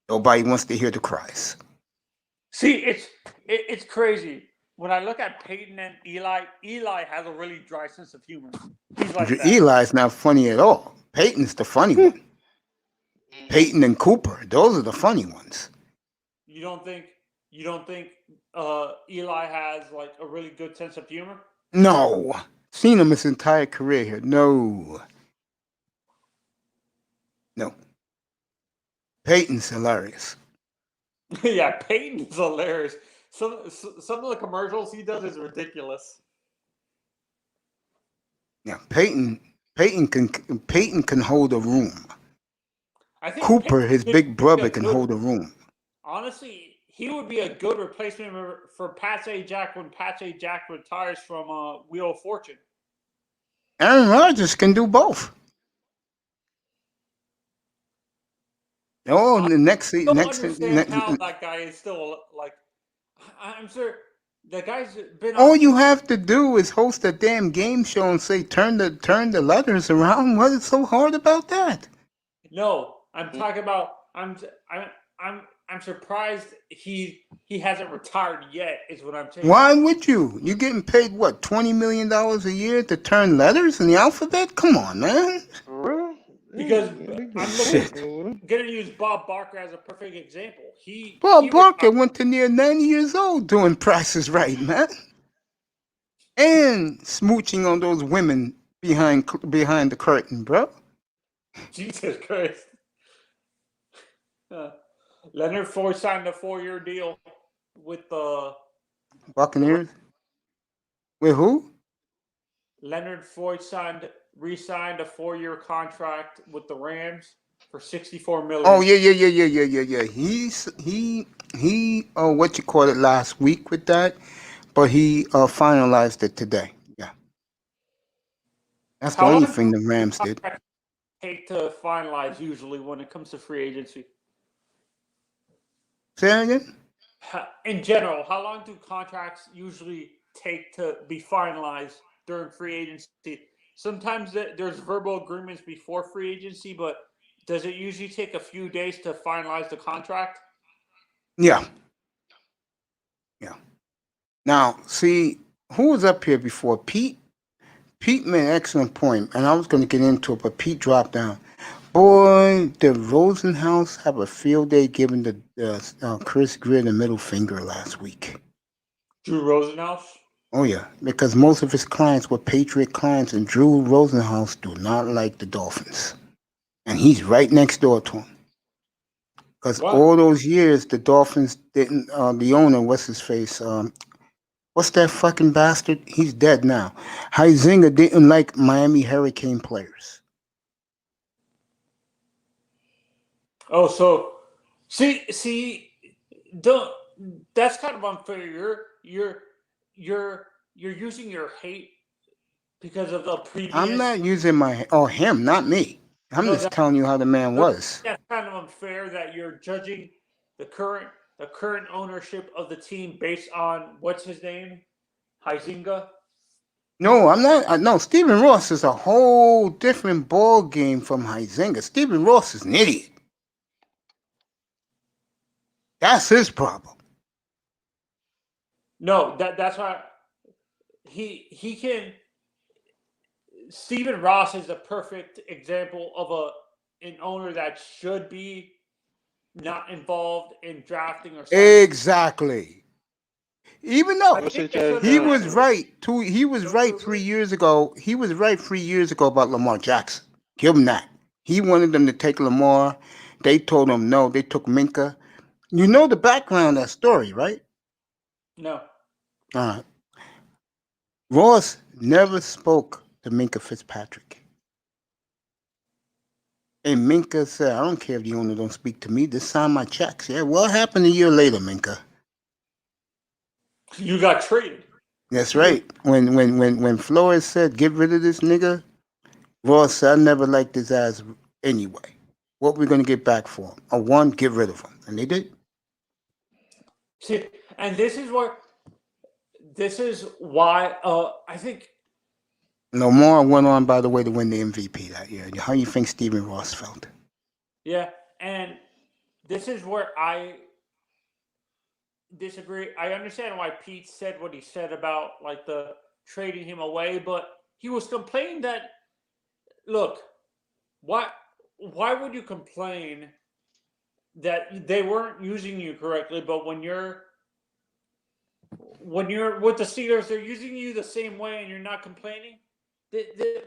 Nobody wants to hear the cries. See, it's crazy. When I look at Peyton and Eli has a really dry sense of humor. He's like that. Eli's not funny at all. Peyton's the funny one. Peyton and Cooper, those are the funny ones. You don't think Eli has like a really good sense of humor? No. Seen him his entire career here. No. No. Peyton's hilarious. Yeah, Peyton's hilarious. Some of the commercials he does is ridiculous. Yeah, Peyton can hold a room. I think Cooper, Peyton his could big be brother, a can good- hold a room. Honestly, he would be a good replacement for Pat Sajak when Pat Sajak retires from Wheel of Fortune. Aaron Rodgers can do both. Oh, the next I don't understand how that guy is still like. I'm sure the guy's been. All you have to do is host a damn game show and say turn the letters around. What is so hard about that? No, I'm talking about. I'm surprised he hasn't retired yet. Is what I'm saying. Why would you? You're getting paid what, $20 million a year to turn letters in the alphabet? Come on, man. Because I'm gonna use Bob Barker as a perfect example. Bob Barker went to near 90 years old doing Price is Right, man, and smooching on those women behind the curtain, bro. Jesus Christ. Leonard Floyd signed a 4-year deal with the Buccaneers. With who? Leonard Floyd re-signed a 4-year contract with the Rams. for $64 million. Oh yeah. He what you call it last week with that, but he finalized it today. Yeah, that's the How only long thing the do Rams did. contracts take to finalize usually when it comes to free agency? Say that again? In general, how long do contracts usually take to be finalized during free agency? Sometimes there's verbal agreements before free agency, but does it usually take a few days to finalize the contract? Yeah. Now, see, who was up here before? Pete. Pete made an excellent point, and I was going to get into it, but Pete dropped down. Boy, the Rosenhaus have a field day giving the Chris Greer the middle finger last week. Drew Rosenhaus? Oh yeah, because most of his clients were Patriot clients, and Drew Rosenhaus do not like the Dolphins, and he's right next door to him. Because all those years, the Dolphins didn't. The owner, what's his face? What's that fucking bastard? He's dead now. Huizenga didn't like Miami Hurricane players. Oh, so see, don't. That's kind of unfair. You're using your hate because of the previous. I'm not using him, not me. I'm just telling you how the man was. That's kind of unfair that you're judging the current ownership of the team based on what's his name, Huizenga. No, I'm not. No, Stephen Ross is a whole different ball game from Huizenga. Stephen Ross is an idiot. That's his problem. No, that's why he can. Stephen Ross is a perfect example of an owner that should be not involved in drafting or something. Exactly. Even though he was right, he was right 3 years ago. He was right 3 years ago about Lamar Jackson. Give him that. He wanted them to take Lamar. They told him no. They took Minka. You know the background of that story, right? No. All right. Ross never spoke to Minka Fitzpatrick. And Minka said, I don't care if the owner don't speak to me. Just sign my checks. Yeah, what happened a year later, Minka? You got traded. That's right. When Flores said, get rid of this nigga, Ross said, I never liked his ass anyway. What we going to get back for him? A one, get rid of him. And they did. See, and this is why I think Lamar went on, by the way, to win the MVP that year. How do you think Stephen Ross felt? Yeah, and this is where I disagree. I understand why Pete said what he said about like the trading him away, but he was complaining that look, why would you complain that they weren't using you correctly, but when you're with the Steelers, they're using you the same way and you're not complaining?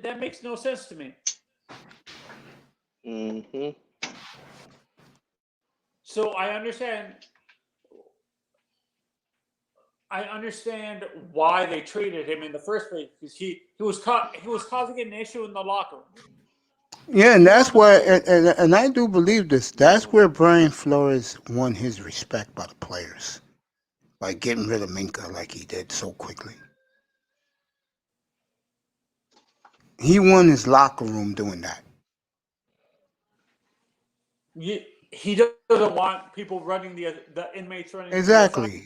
That makes no sense to me. Mm-hmm. So I understand why they traded him in the first place, because he was causing an issue in the locker room. Yeah, and that's why, and I do believe this. That's where Brian Flores won his respect by the players, by getting rid of Minka like he did so quickly. He won his locker room doing that. He doesn't want people running the inmates running. Exactly.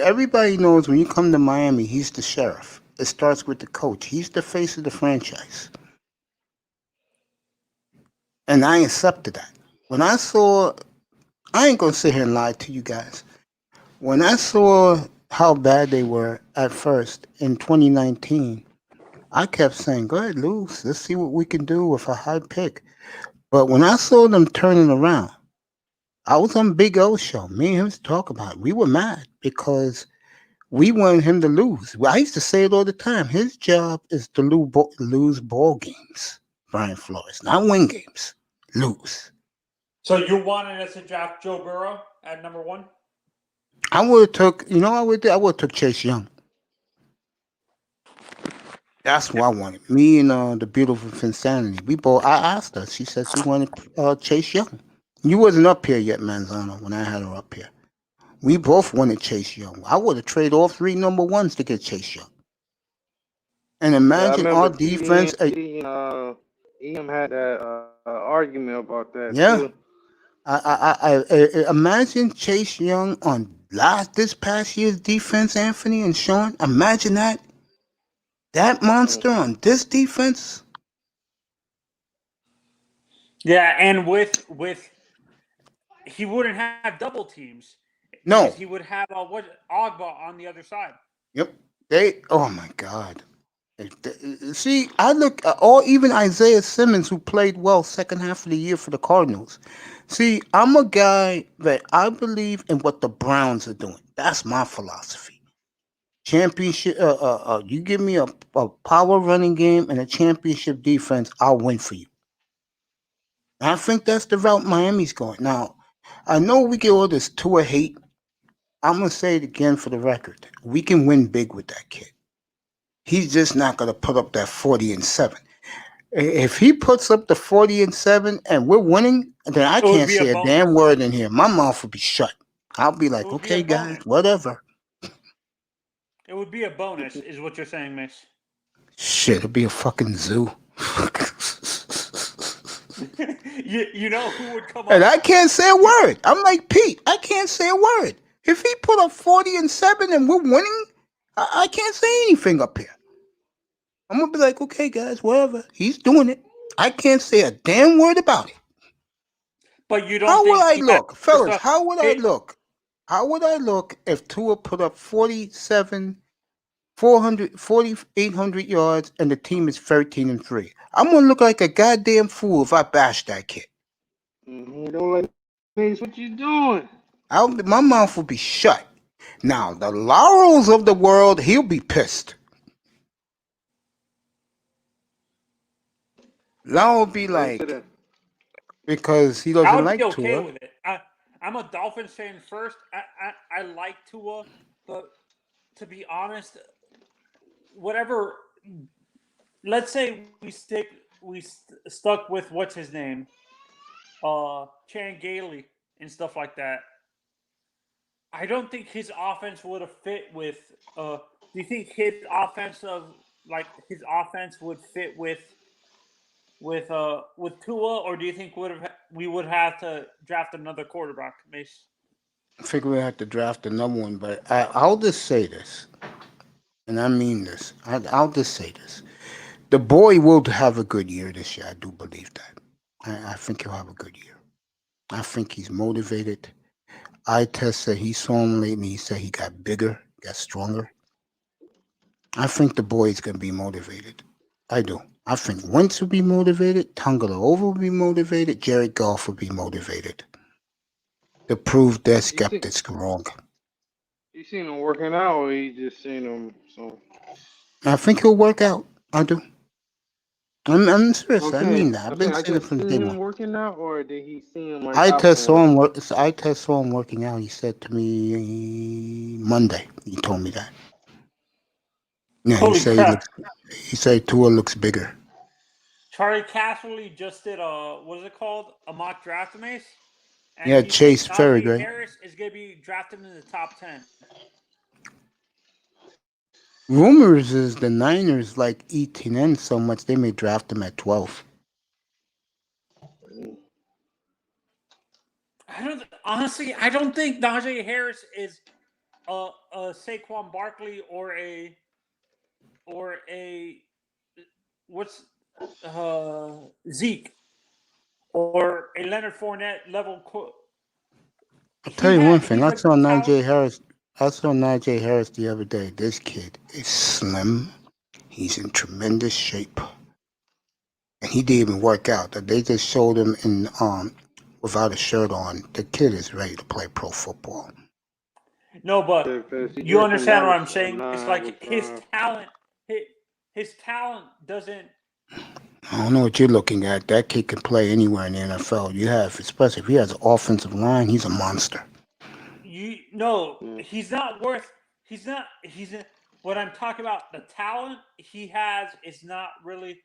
Everybody knows when you come to Miami, he's the sheriff. It starts with the coach. He's the face of the franchise. And I accepted that. When I ain't going to sit here and lie to you guys. When I saw how bad they were at first in 2019, I kept saying, go ahead, lose. Let's see what we can do with a high pick. But when I saw them turning around, I was on Big O's show. Me and him was talking about it. We were mad because we wanted him to lose. I used to say it all the time. His job is to lose ball games, Brian Flores, not win games. Lose. So you wanted us to draft Joe Burrow at number 1? I would have took, I would have took Chase Young. That's what I wanted. Me and the beautiful Insanity. We both. I asked her. She said she wanted Chase Young. You wasn't up here yet, Manzano, when I had her up here. We both wanted Chase Young. I would have traded all three number ones to get Chase Young. And Yeah, I imagine our remember defense. TD and Em had that argument about that Yeah, too. I imagine Chase Young on this past year's defense, Anthony and Sean. Imagine that Mm. monster on this defense. Yeah, and with he wouldn't have double teams because No. he would have Ogba on the other side. Yep. Oh my God. See, I look or even Isaiah Simmons, who played well second half of the year for the Cardinals. See, I'm a guy that I believe in what the Browns are doing. That's my philosophy. Championship. You give me a power running game and a championship defense, I'll win for you. And I think that's the route Miami's going. Now, I know we get all this Tua hate. I'm gonna say it again for the record. We can win big with that kid. He's just not gonna put up that 40-7. If he puts up the 40-7 and we're winning, then I It would can't be a say a bonus. damn word in here. My mouth will be shut. I'll be like, It would be okay, a guys, bonus. whatever. It would be a bonus, is what you're saying, Miss. Shit, it'll be a fucking zoo. you know who would come And up? I can't say a word. I'm like Pete. I can't say a word. If he put up 40-7 and we're winning, I can't say anything up here. I'm gonna be like, okay, guys, whatever. He's doing it. I can't say a damn word about it. But you don't How would think I he has look, fellas? stuff? How would I look? How would I look if Tua put up 47, 400, 4,800 yards and the team is 13-3? I'm gonna look like a goddamn fool if I bash that kid. Don't let me. What you doing? My mouth will be shut. Now the laurels of the world, he'll be pissed. Laurel will be Wait till like, the because he I doesn't would be like okay Tua. with it. I'm a Dolphins fan first. I like Tua, but to be honest, whatever. Let's say we stuck with what's his name, Chan Gailey and stuff like that. I don't think his offense would have fit with. Do you think his offense would fit with Tua, or do you think we would have to draft another quarterback, Mace? I think we have to draft another one, but I'll just say this, and I mean this. I'll just say this. The boy will have a good year this year. I do believe that. I think he'll have a good year. I think he's motivated. Eye test said he saw him lately. He said he got bigger, got stronger. I think the boy is going to be motivated. I do. I think Wentz will be motivated. Tungaloova will be motivated. Jared Goff will be motivated to prove their you see, skeptics wrong. you seen him working out, or you just seen him? So I think he'll work out. I do. I'm serious. I okay, mean that. I've been I saying it just from seen day him one. working out, or did he see him like I test saw afterwards? him work. I test saw him working out. He said to me Monday. He told me that. Yeah, he Holy said he crap! looks. He said Tua looks bigger. Charlie Casserly just did what is it called? A mock draft, Mace, and Yeah, he said Chase Ferry, Najee right? Harris is going to be drafted in the top 10. Rumors is the Niners like ETN so much they may draft him at 12. I don't think Najee Harris is a Saquon Barkley or a what's Zeke or a Leonard Fournette level. I'll tell you one thing. He's a good talent. I saw Najee Harris the other day. This kid is slim. He's in tremendous shape. And he didn't even work out. They just showed him in without a shirt on. The kid is ready to play pro football. No, but Because he you did from understand what I'm Dallas saying? It's 09 like with his talent doesn't. I don't know what you're looking at. That kid can play anywhere in the NFL. You have, especially if he has an offensive line, he's a monster. He's not worth. He's not. When I'm talking about the talent he has, is not really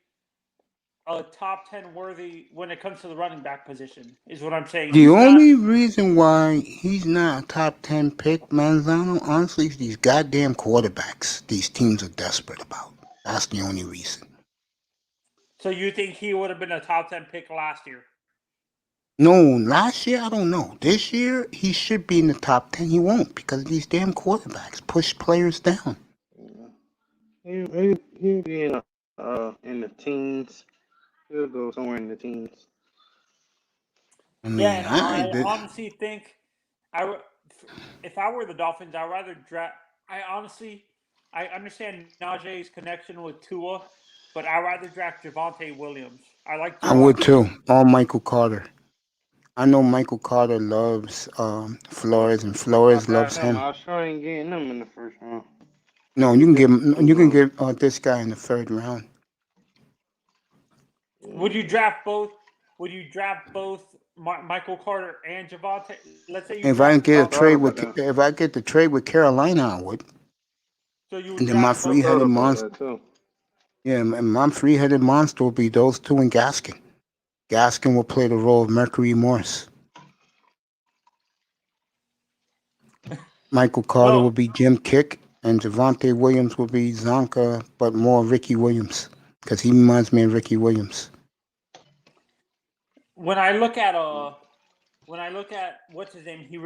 a top 10 worthy when it comes to the running back position, is what I'm saying. The He's only not. reason why he's not a top 10 pick, Manzano, honestly, is these goddamn quarterbacks these teams are desperate about. That's the only reason. So you think he would have been a top 10 pick last year? No, last year, I don't know. This year, he should be in the top 10. He won't because these damn quarterbacks push players down. He'll be in the teens. He'll go somewhere in the teens. I mean, Yeah, and I honestly think if I were the Dolphins, I'd rather draft. I understand Najee's connection with Tua, but I'd rather draft Javonte Williams. I like I would Javonte. too. Or Michael Carter. I know Michael Carter loves Flores, and Flores loves him. I was trying getting him in the first round. No, you can give him. You can give this guy in the third round. Would you draft both? Would you draft both Michael Carter and Javonte? Let's say you If I draft get a both. trade with, if I get the trade with Carolina, I would. So you would And then my draft both. three-headed monster. Yeah, and my three-headed monster will be those two and Gaskin. Gaskin will play the role of Mercury Morse. Michael Carter will be Jim Kick, and Javonte Williams will be Zonka, but more Ricky Williams, because he reminds me of Ricky Williams. When I look at what's his name, he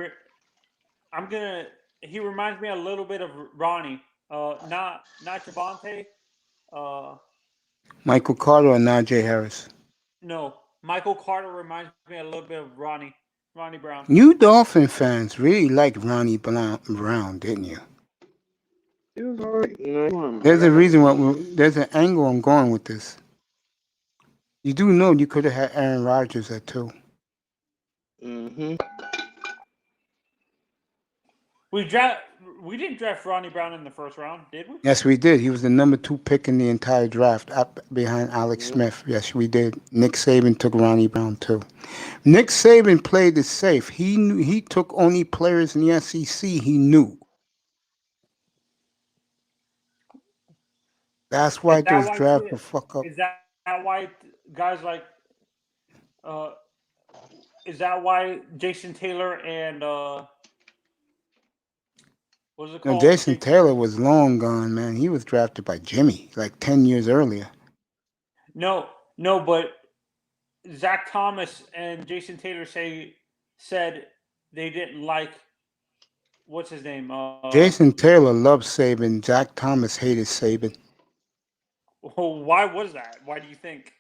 reminds me a little bit of Ronnie. Not Javonte. Michael Carter or Najee Harris? No, Michael Carter reminds me a little bit of Ronnie Brown. You Dolphin fans really like Ronnie Brown, didn't you? He was alright. There's a reason why. There's an angle I'm going with this. You do know you could have had Aaron Rodgers at 2. Mm-hmm. We didn't draft Ronnie Brown in the first round, did we? Yes, we did. He was the number 2 pick in the entire draft, up behind Alex Smith. Yes, we did. Nick Saban took Ronnie Brown too. Nick Saban played it safe. He took only players in the SEC he knew. That's why those drafts were fuck up. Is that why guys like? Is that why Jason Taylor and what was it called? No, Jason Taylor was long gone, man. He was drafted by Jimmy like 10 years earlier. No, but Zach Thomas and Jason Taylor said they didn't like what's his name. Jason Taylor loved Saban. Zach Thomas hated Saban. Well, why was that? Why do you think?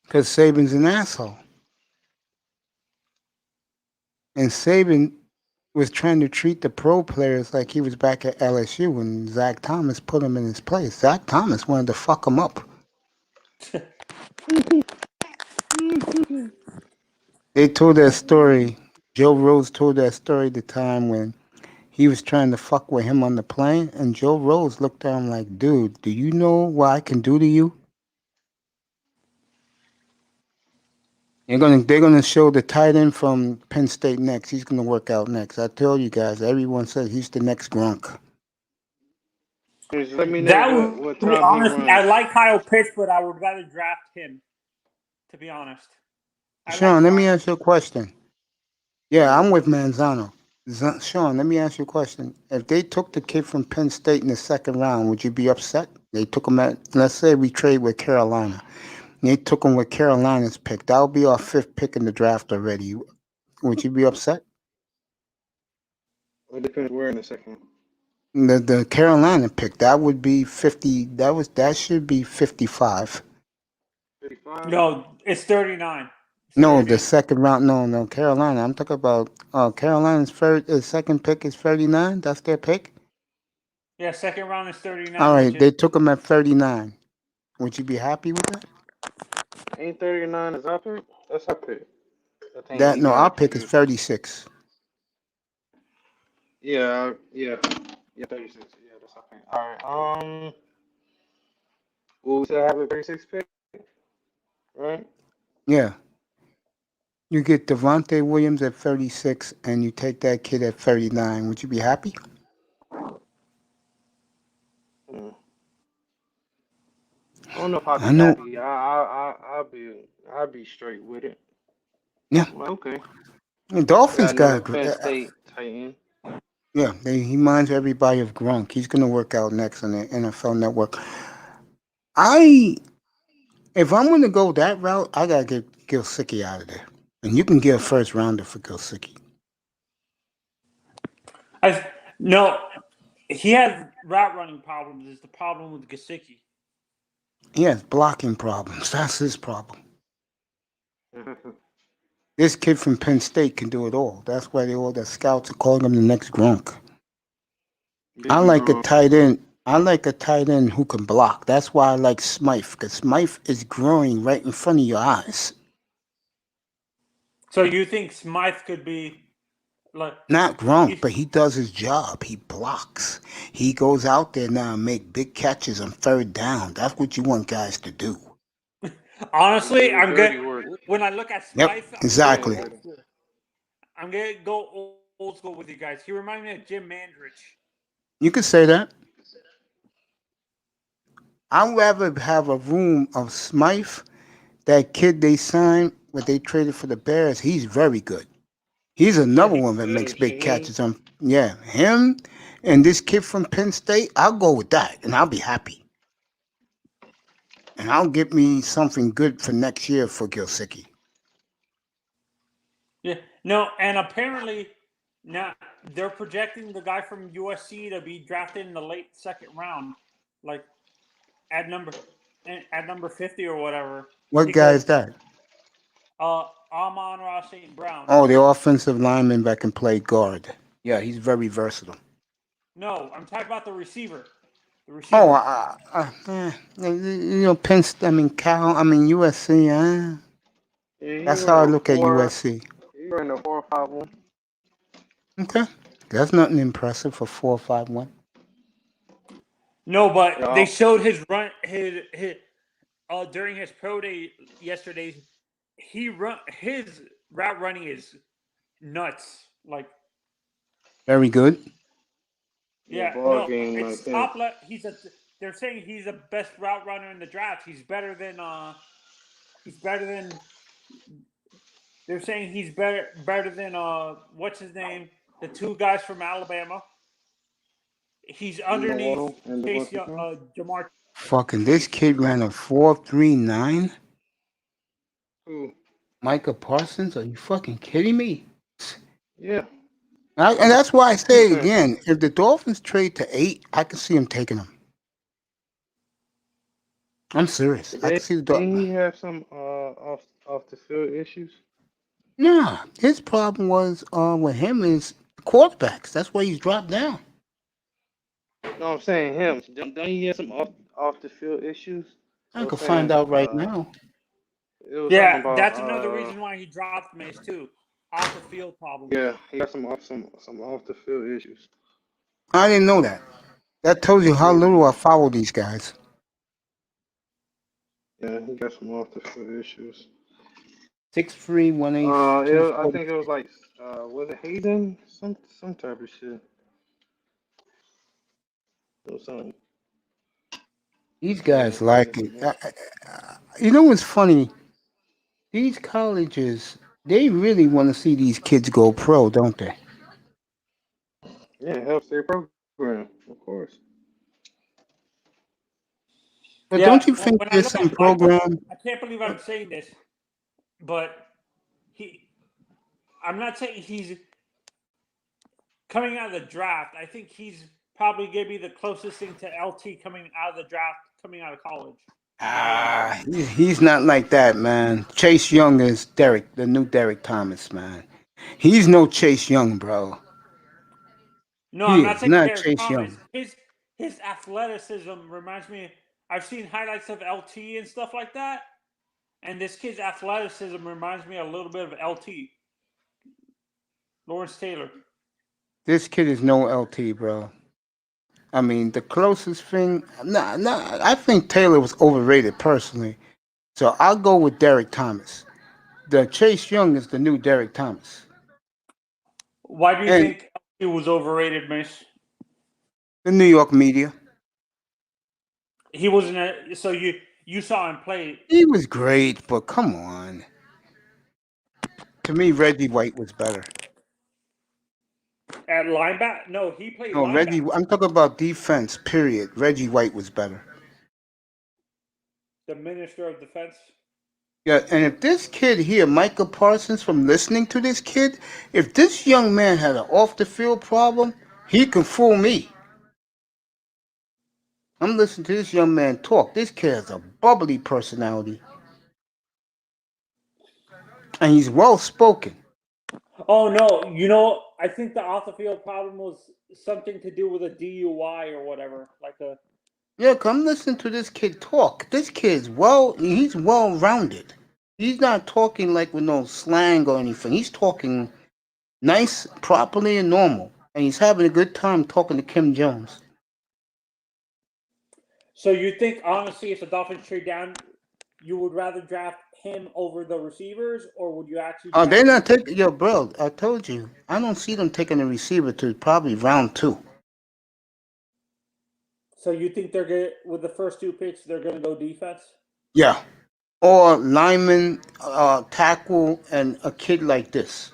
Because Saban's an asshole. And Saban was trying to treat the pro players like he was back at LSU, and Zach Thomas put him in his place. Zach Thomas wanted to fuck him up. They told that story. Joe Rose told that story the time when he was trying to fuck with him on the plane, and Joe Rose looked at him like, dude, do you know what I can do to you? They're gonna show the tight end from Penn State next. He's gonna work out next. I told you guys, everyone says he's the next Gronk. Just let me know what time honestly, I like Kyle Pitts, but I would rather draft him, to be honest. Sean, let me ask you a question. Yeah, I'm with Manzano. Sean, let me ask you a question. If they took the kid from Penn State in the second round, would you be upset? They took him at, let's say we trade with Carolina. They took him with Carolina's pick. That would be our 5th pick in the draft already. Would you be upset? It depends where in the second. The Carolina pick, that would be 50. That should be 55. 55? No, it's 39. No, the second round. No, Carolina. I'm talking about Carolina's second pick is 39. That's their pick. Yeah, second round is 39. All right, they took him at 39. Would you be happy with that? Ain't 39 is our pick? That's our pick. Our pick is 36. Yeah, 36. Yeah, that's our pick. All right. Will we still have a 36 pick? Right? Yeah. You get Devontae Williams at 36, and you take that kid at 39. Would you be happy? I don't know if I'll I be know. happy. I'll be straight with it. Yeah, I'm like, okay. the I Dolphins got got another a Penn State tight end. yeah. He reminds everybody of Gronk. He's gonna work out next on the NFL Network. I If I'm gonna go that route, I gotta get Gilsicki out of there, and you can get a first rounder for Gilsicki. No, he has route running problems. Is the problem with Gesicki? He has blocking problems. That's his problem. This kid from Penn State can do it all. That's why all the scouts are calling him the next Gronk. I Baby like a Gronk. tight end. I like a tight end who can block. That's why I like Smythe, because Smythe is growing right in front of your eyes. So you think Smythe could be like Not Gronk, he's but he does his job. He blocks. He goes out there now and make big catches on third down. That's what you want guys to do. honestly, Do I'm dirty good. work. When I look at Yep, Smythe, I'm gonna go exactly. old school. I'm gonna go old school with you guys. He reminds me of Jim Mandrich. You could say that. I'd rather have a room of Smythe. That kid they signed, what they traded for the Bears, he's very good. He's Yeah, another one that makes big Shaheen. catches. Yeah, him and this kid from Penn State, I'll go with that, and I'll be happy. And I'll get me something good for next year for Gilsicki. yeah. No, and apparently now they're projecting the guy from USC to be drafted in the late second round, like at number 50 or whatever. What guy Because is that? Amon-Ra St. Brown. Oh, the offensive lineman that can play guard. Yeah, he's very versatile. No, I'm talking about the receiver. The Oh, receiver. Penn. USC. Yeah, he That's how I ran a look at four. USC. He ran a 4.51. Okay, that's nothing impressive for 4.51. No, but Yeah. they showed his run his during his pro day yesterday. His route running is nuts. Like Very good. Yeah, yeah, ball no, game it's like that. top left. They're saying he's the best route runner in the draft. He's better than they're saying he's better than what's his name? The two guys from Alabama. He's underneath Waddle and the Chase what's it called? Jamar Fucking this kid ran a 4.39. Who? Micah Parsons? Are you fucking kidding me? Yeah. And that's why I say it again. If the Dolphins trade to 8, I can see him taking them. I'm serious. I can see the Didn't Dolphins. he have some off the field issues? Nah, his problem was with him is quarterbacks. That's why he's dropped down. No, I'm saying him. Don't he have some off the field issues? I It was could find saying out right now. it was something Yeah, about that's another reason why he dropped Mace too. Off the field problems. yeah, he got some off the field issues. I didn't know that. That tells you how little I follow these guys. Yeah, he got some off the field issues. 6'3", 180, I 240. think it was like was it Hayden? Some type of shit. It was something. These guys like it. You know what's funny? These colleges, they really want to see these kids go pro, don't they? Yeah, it helps their program, of course. But Yeah, don't you think when I there's look some at Micah, program? I can't believe I'm saying this, but I'm not saying he's coming out of the draft. I think he's probably going to be the closest thing to LT coming out of the draft, coming out of college. He's not like that, man. Chase Young is Derek, the new Derek Thomas, man. He's no Chase Young, bro. No, He I'm not is saying not Derek Chase Thomas. Young. His athleticism reminds me. I've seen highlights of LT and stuff like that, and this kid's athleticism reminds me a little bit of LT. Lawrence Taylor. This kid is no LT, bro. I mean, the closest thing, I think Taylor was overrated personally. So I'll go with Derek Thomas. The Chase Young is the new Derek Thomas. Why do you And think LT was overrated, Mace? the New York media. He wasn't. So You saw him play He was great, but come on. To me, Reggie White was better. at linebacker. No, he played No, Reggie. linebacker. I'm talking about defense. Period. Reggie White was better. The minister of defense. Yeah, and if this kid here, Micah Parsons, from listening to this kid, if this young man had an off the field problem, he can fool me. I'm listening to this young man talk. This kid has a bubbly personality. And he's well spoken. Oh no, you know, I think the off the field problem was something to do with a DUI or whatever. Like a Yeah, come listen to this kid talk. This kid's he's well rounded. He's not talking like with no slang or anything. He's talking nice, properly, and normal. And he's having a good time talking to Kim Jones. So you think honestly, if the Dolphins trade down, you would rather draft him over the receivers, or would you actually? Oh, draft they're not taking. Yo, bro, I told you. I don't see them taking a receiver to probably round 2. So you think they're good with the first 2 picks? They're going to go defense. Yeah. Or lineman, tackle, and a kid like this.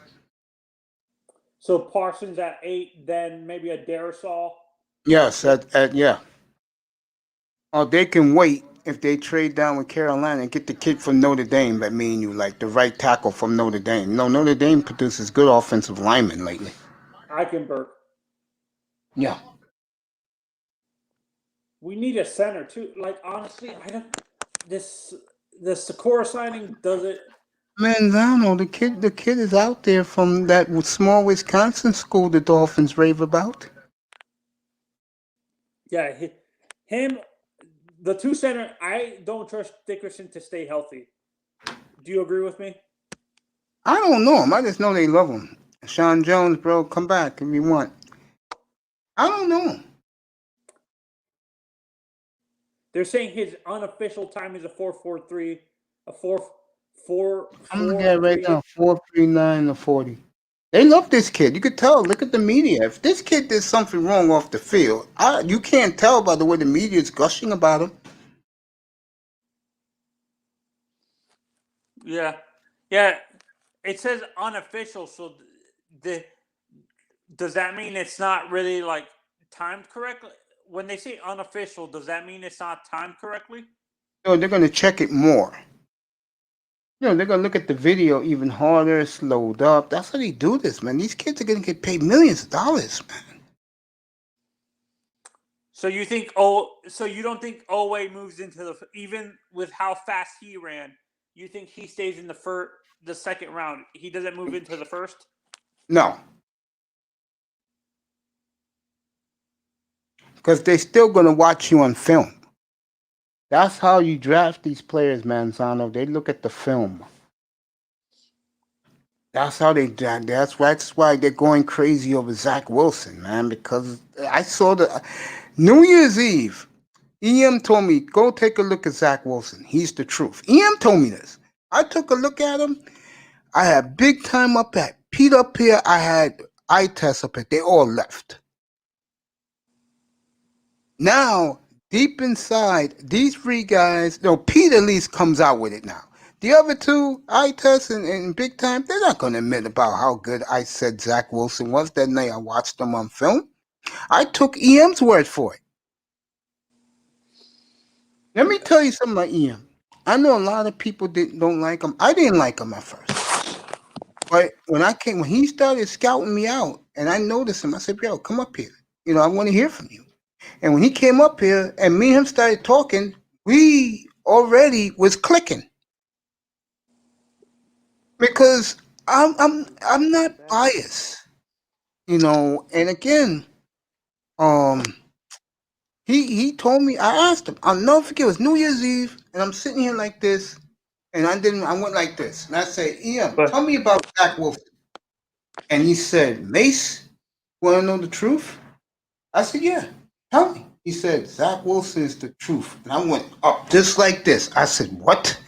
So Parsons at 8, then maybe a Darisaw. Yes, yeah. Or they can wait if they trade down with Carolina and get the kid from Notre Dame. That mean you like the right tackle from Notre Dame. No, Notre Dame produces good offensive linemen lately. Eichenberg. Yeah. We need a center too. Like honestly, I don't. The Sikora signing does it. Manzano, the kid is out there from that small Wisconsin school the Dolphins rave about. Yeah, him. The 2 center. I don't trust Dickerson to stay healthy. Do you agree with me? I don't know him. I just know they love him. Sean Jones, bro, come back if you want. I don't know him. They're saying his unofficial time is a 4.43, a 4.4. I'm looking at it right now, 4.39 to 40. They love this kid. You could tell. Look at the media. If this kid did something wrong off the field, you can't tell by the way the media is gushing about him. Yeah. It says unofficial, so does that mean it's not really like timed correctly? When they say unofficial, does that mean it's not timed correctly? No, they're going to check it more. They're going to look at the video even harder, slowed up. That's how they do this, man. These kids are going to get paid millions of dollars, man. So you think so you don't think Owe moves into even with how fast he ran, you think he stays in the second round? He doesn't move into the first? No. Because they're still going to watch you on film. That's how you draft these players, Manzano. They look at the film. That's how they draft. That's why they're going crazy over Zach Wilson, man. Because I saw the New Year's Eve. EM told me, go take a look at Zach Wilson. He's the truth. EM told me this. I took a look at him. I had big time up at Pete up here. I had eye tests up here. They all left. Now, deep inside, these 3 guys, Pete at least comes out with it now. The other 2, eye tests and big time, they're not going to admit about how good I said Zach Wilson was that night I watched him on film. I took EM's word for it. Let me tell you something about EM. I know a lot of people don't like him. I didn't like him at first. But when he started scouting me out and I noticed him, I said, yo, come up here. I want to hear from you. And when he came up here and me and him started talking, we already was clicking. Because I'm not biased. And again, he told me, I asked him, I'll never forget, it was New Year's Eve, and I'm sitting here like this, and I went like this, and I said, tell me about Zach Wilson. And he said, Mace, want to know the truth? I said, yeah, tell me. He said, Zach Wilson is the truth. And I went up just like this. I said, what?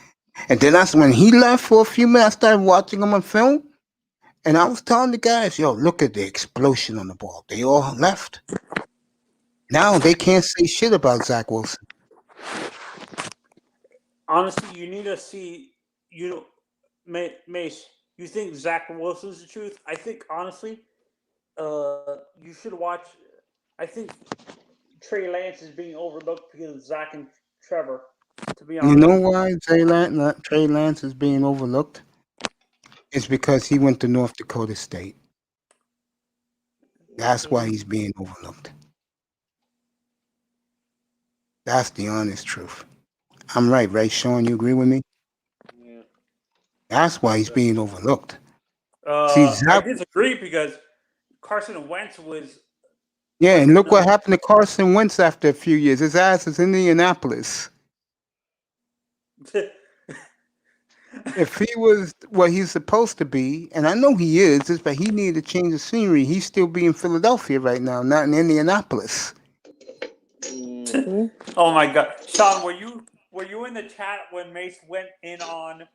And then when he left for a few minutes, I started watching him on film. And I was telling the guys, yo, look at the explosion on the ball. They all left. Now they can't say shit about Zach Wilson. Honestly, you need to see. Mace. You think Zach Wilson's the truth? I think honestly, you should watch. I think Trey Lance is being overlooked because of Zach and Trevor. To be You honest, know why Trey Lance is being overlooked? It's because he went to North Dakota State. That's why he's being overlooked. That's the honest truth. I'm right, Sean? You agree with me? Yeah. That's why he's being overlooked. See, I Zach, disagree because Carson Wentz was. yeah, and look what happened to Carson Wentz after a few years. His ass is in Indianapolis. If he was what he's supposed to be, and I know he is, but he needed to change the scenery. He's still be in Philadelphia right now, not in Indianapolis. Mhm. Oh my God, Sean, were you in the chat when Mace went in on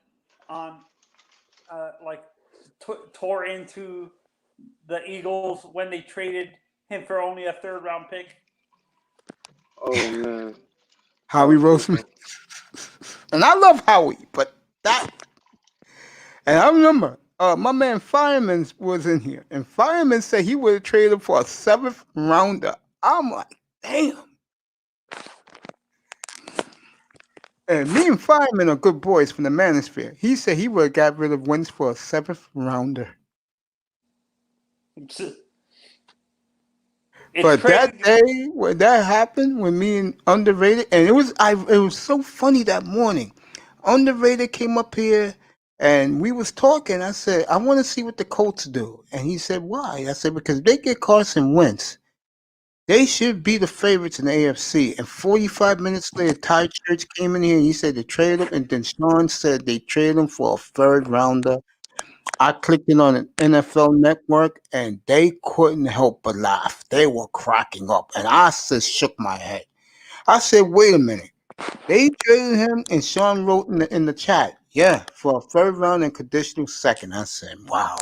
like tore into the Eagles when they traded him for only a third-round pick? Oh man. Howie Roseman. And I love Howie, but that. And I remember my man Fireman was in here, and Fireman said he would have traded him for a 7th rounder. I'm like, damn. And me and Fireman are good boys from the Manosphere. He said he would have got rid of Wentz for a 7th rounder. But that day when that happened, when me and Underrated, and it was so funny that morning. Underrated came up here and we was talking. I said, I want to see what the Colts do. And he said, why? I said, because they get Carson Wentz. They should be the favorites in the AFC. And 45 minutes later, Ty Church came in here and he said they traded him. And then Sean said they traded him for a 3rd rounder. I clicked in on an NFL network and they couldn't help but laugh. They were cracking up. And I just shook my head. I said, wait a minute. They traded him, and Sean wrote in the chat, yeah, for a 3rd round and conditional 2nd. I said, wow.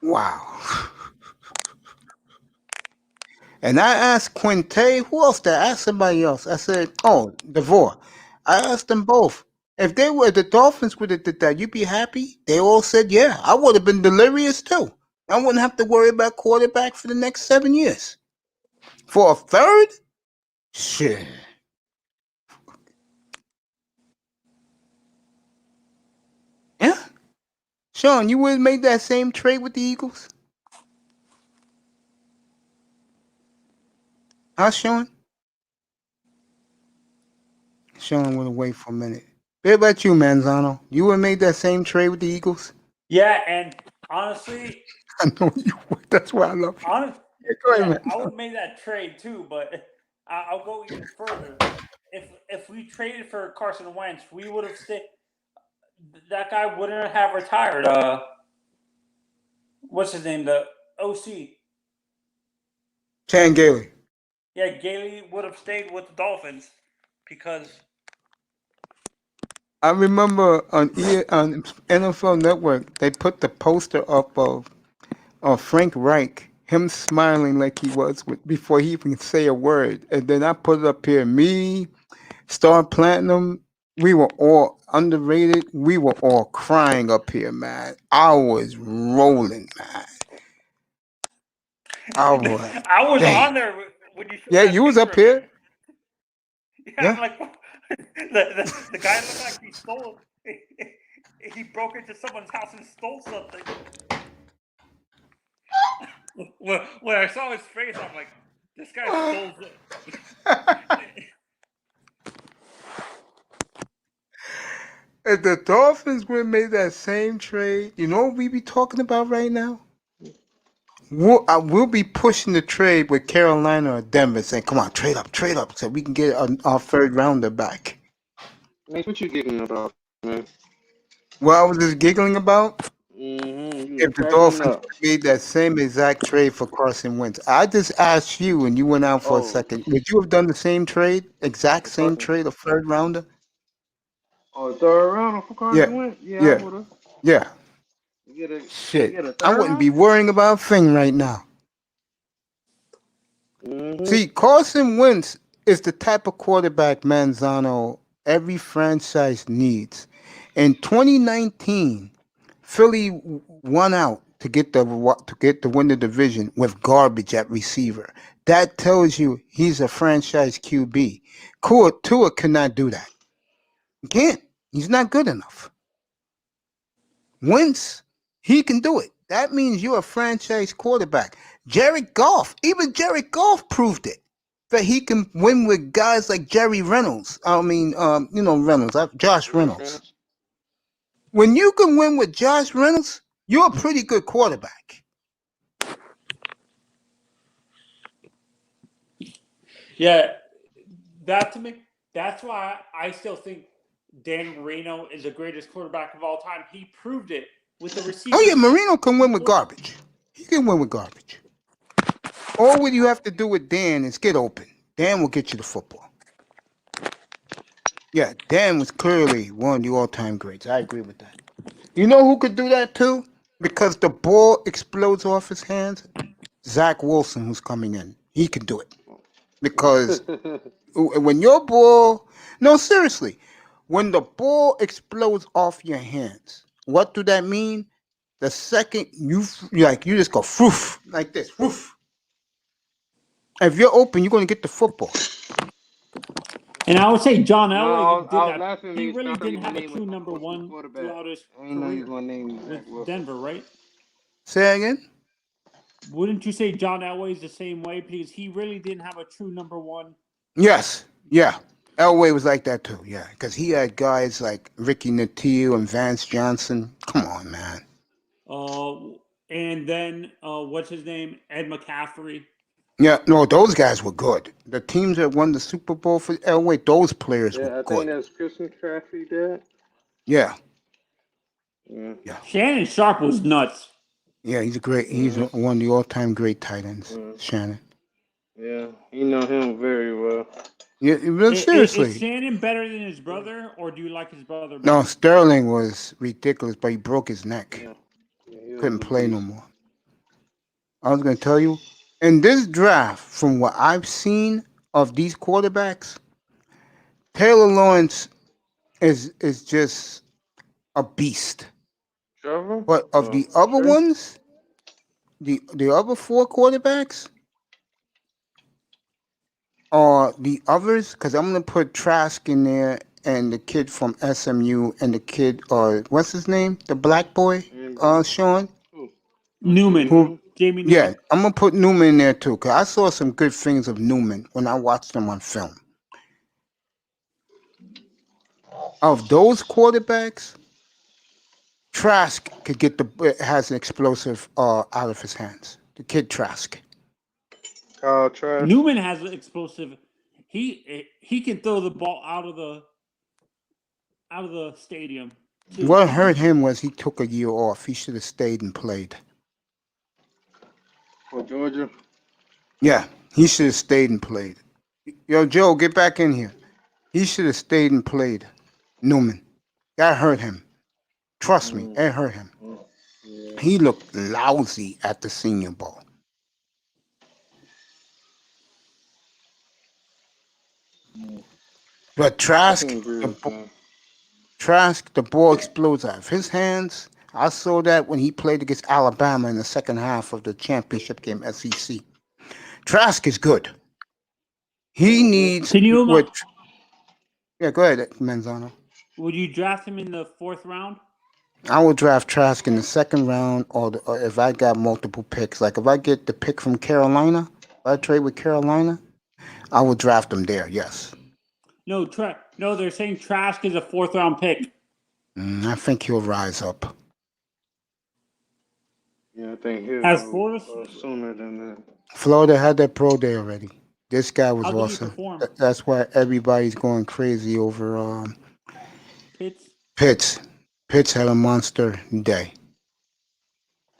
Wow. And I asked Quinte, who else did I ask? Somebody else. I said, oh, DeVore. I asked them both. If the Dolphins would have did that, you'd be happy? They all said, yeah. I would have been delirious too. I wouldn't have to worry about quarterback for the next 7 years. For a 3rd? Shit. Yeah. Sean, you would have made that same trade with the Eagles? Huh, Sean? Sean would have waited for a minute. What about you, Manzano? You would have made that same trade with the Eagles? Yeah, and honestly, I know you would. That's why I love you. Go ahead, I Manzano. would make that trade too, but I'll go even further. If we traded for Carson Wentz, we would have stayed. That guy wouldn't have retired. What's his name? The OC. Chan Gailey. Yeah, Gailey would have stayed with the Dolphins because I remember on NFL Network, they put the poster up of Frank Reich, him smiling like he was before he even say a word. And then I put it up here, me, Star Platinum, we were all underrated. We were all crying up here, man. I was rolling, man. I was dang. on there when you. Yeah, you was up here. Yeah, I'm like, the guy looked like he stole. He broke into someone's house and stole something. When I saw his face, I'm like, this guy stole it. If the Dolphins would have made that same trade, you know what we be talking about right now? We'll be pushing the trade with Carolina or Denver, saying, "Come on, trade up, so we can get our 3rd rounder back." Mate, what you giggling about, man? What I was just giggling about? If the Dolphins made that same exact trade for Carson Wentz, I just asked you, and you went out for a second. Would you have done the same trade, exact same trade, a 3rd rounder? Oh, 3rd rounder for Carson Wentz? Yeah, I would have. Yeah. Shit, I wouldn't be worrying about a thing right now. See, Carson Wentz is the type of quarterback Manzano every franchise needs. In 2019, Philly won out to get to win the division with garbage at receiver. That tells you he's a franchise QB. Tua cannot do that. He can't. He's not good enough. Wentz, he can do it. That means you're a franchise quarterback. Jared Goff, even Jared Goff proved it. That he can win with guys like Jerry Reynolds. Reynolds, Josh Reynolds. When you can win with Josh Reynolds, you're a pretty good quarterback. Yeah, that's why I still think Dan Marino is the greatest quarterback of all time. He proved it with the receivers. Oh yeah, Marino can win with garbage. He can win with garbage. All what you have to do with Dan is get open. Dan will get you the football. Yeah, Dan was clearly one of the all-time greats. I agree with that. You know who could do that too? Because the ball explodes off his hands? Zach Wilson, who's coming in. He can do it. Because when your ball... No, seriously. When the ball explodes off your hands, what do that mean? The second you just go foof, like this, foof. If you're open, you're going to get the football. And I would say John No, Elway did I was that. laughing when He you really started didn't have a naming true top number one quarterback. throughout his I didn't know you career were gonna name Zach with Wilson. Denver, right? Say that again? Wouldn't you say John Elway's the same way? Because he really didn't have a true number one. Yes. Yeah. Elway was like that too. Yeah. Because he had guys like Ricky Nattil and Vance Johnson. Come on, man. And then what's his name? Ed McCaffrey. Yeah. No, those guys were good. The teams that won the Super Bowl for Elway, those players Yeah, were I think good. that's Christmas Traffy did. Yeah. Yeah. Yeah. Shannon Sharp was nuts. Yeah, he's one of the all-time great tight ends, Shannon. Yeah, you know him very well. Yeah, but seriously. Is Shannon better than his brother, or do you like his brother better? No, Sterling was ridiculous, but he broke his neck. Yeah. Couldn't play no more. I was going to tell you, in this draft, from what I've seen of these quarterbacks, Taylor Lawrence is just a beast. Trevor? But of the other ones, the other four quarterbacks, are the others, because I'm going to put Trask in there and the kid from SMU and the kid, what's his name? The black boy, Sean? Newman. Jamie Newman. Yeah, I'm going to put Newman in there too, because I saw some good things of Newman when I watched him on film. Of those quarterbacks, Trask has an explosive out of his hands. The kid Trask. Trask. Newman has an explosive. He can throw the ball out of the stadium. Too. What hurt him was he took a year off. He should have stayed and played. For Georgia? Yeah, he should have stayed and played. Yo, Joe, get back in here. He should have stayed and played. Newman. That hurt him. Trust me, it hurt him. Yeah. He looked lousy at the Senior Bowl. But Trask, the ball explodes out of his hands. I saw that when he played against Alabama in the second half of the championship game, SEC. Trask is good. He needs... Yeah, go ahead, Manzano. Would you draft him in the 4th round? I would draft Trask in the 2nd round, or if I got multiple picks. Like if I get the pick from Carolina, if I trade with Carolina, I would draft him there, yes. No, they're saying Trask is a 4th round pick. I think he'll rise up. Yeah, I think he'll go sooner than that. Florida had that pro day already. This guy was awesome. That's why everybody's going crazy over Pitts. Pitts had a monster day.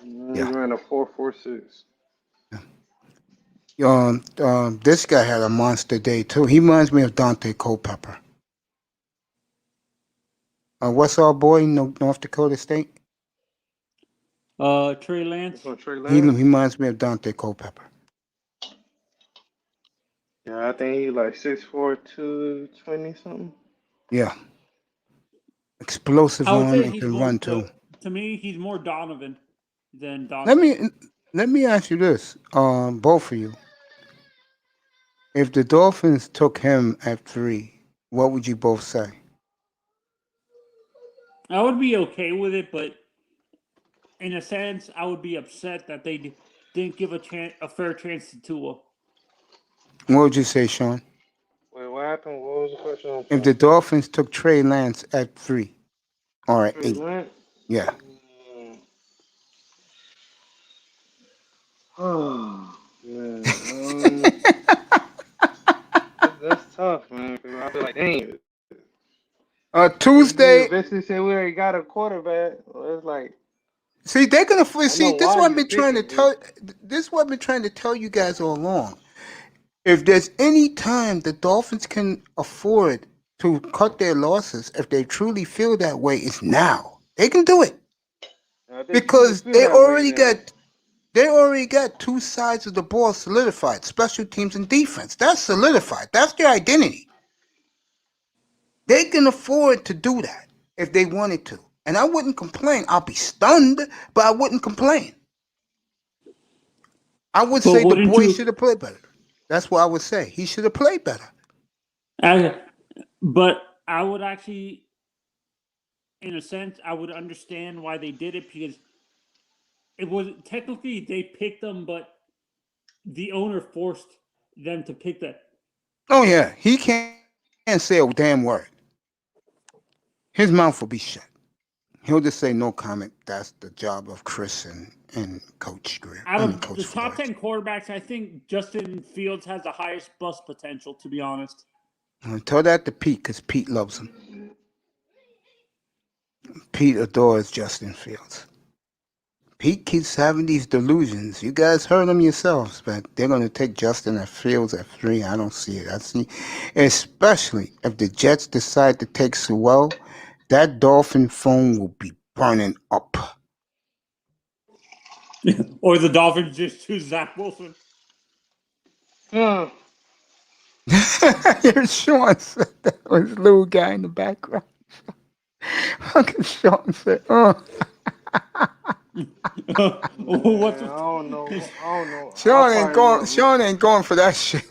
He ran a 4.46. This guy had a monster day too. He reminds me of Dante Culpepper. What's our boy in North Dakota State? Trey Lance. He reminds me of Dante Culpepper. Yeah, I think he like 6'4", 220 something. Yeah, explosive I would arm say and he's can more run too. to me he's more Donovan than Let Dante. me ask you this, both of you. If the Dolphins took him at 3, what would you both say? I would be okay with it, but in a sense, I would be upset that they didn't give a fair chance to Tua. What would you say, Sean? Wait, what happened? What was the question? I'm If sorry. the Dolphins took Trey Lance at 3 or at Trey 8? Lance? Yeah. Mm. Oh man, that's tough, man. 'Cause I feel like, dang, you Tuesday. eventually say we already got a quarterback. Well, it's like See, they're gonna I know see. This is why what I've you been trying to picking him. tell. This is what I've been trying to tell you guys all along. If there's any time the Dolphins can afford to cut their losses, if they truly feel that way, it's now. They can do it Now, if they truly because feel that way, then they already got two sides of the ball solidified: special teams and defense. That's solidified. That's their identity. They can afford to do that if they wanted to, and I wouldn't complain. I'll be stunned, but I wouldn't complain. I would But say the wouldn't boy you? should have played better. That's what I would say. He should have played better. I, but I would actually, in a sense, I would understand why they did it because it was technically they picked them, but the owner forced them to pick that. Oh yeah, he can't say a damn word. His mouth will be shut. He'll just say no comment. That's the job of Chris and Coach Greer. Out I mean of Coach the top Flores. 10 quarterbacks, I think Justin Fields has the highest bust potential. To be honest, Tell that to Pete because Pete loves him. Pete adores Justin Fields. Pete keeps having these delusions. You guys heard them yourselves, but they're going to take Justin at Fields at 3. I don't see it. I see, especially if the Jets decide to take Sewell, that Dolphin phone will be burning up. or the Dolphins just choose Zach Wilson. yeah. Here's Sean said that was little guy in the background. Fucking Sean said, oh. What's Man, I don't know. I don't know. I'll Sean ain't probably going. want. Sean ain't going for that shit.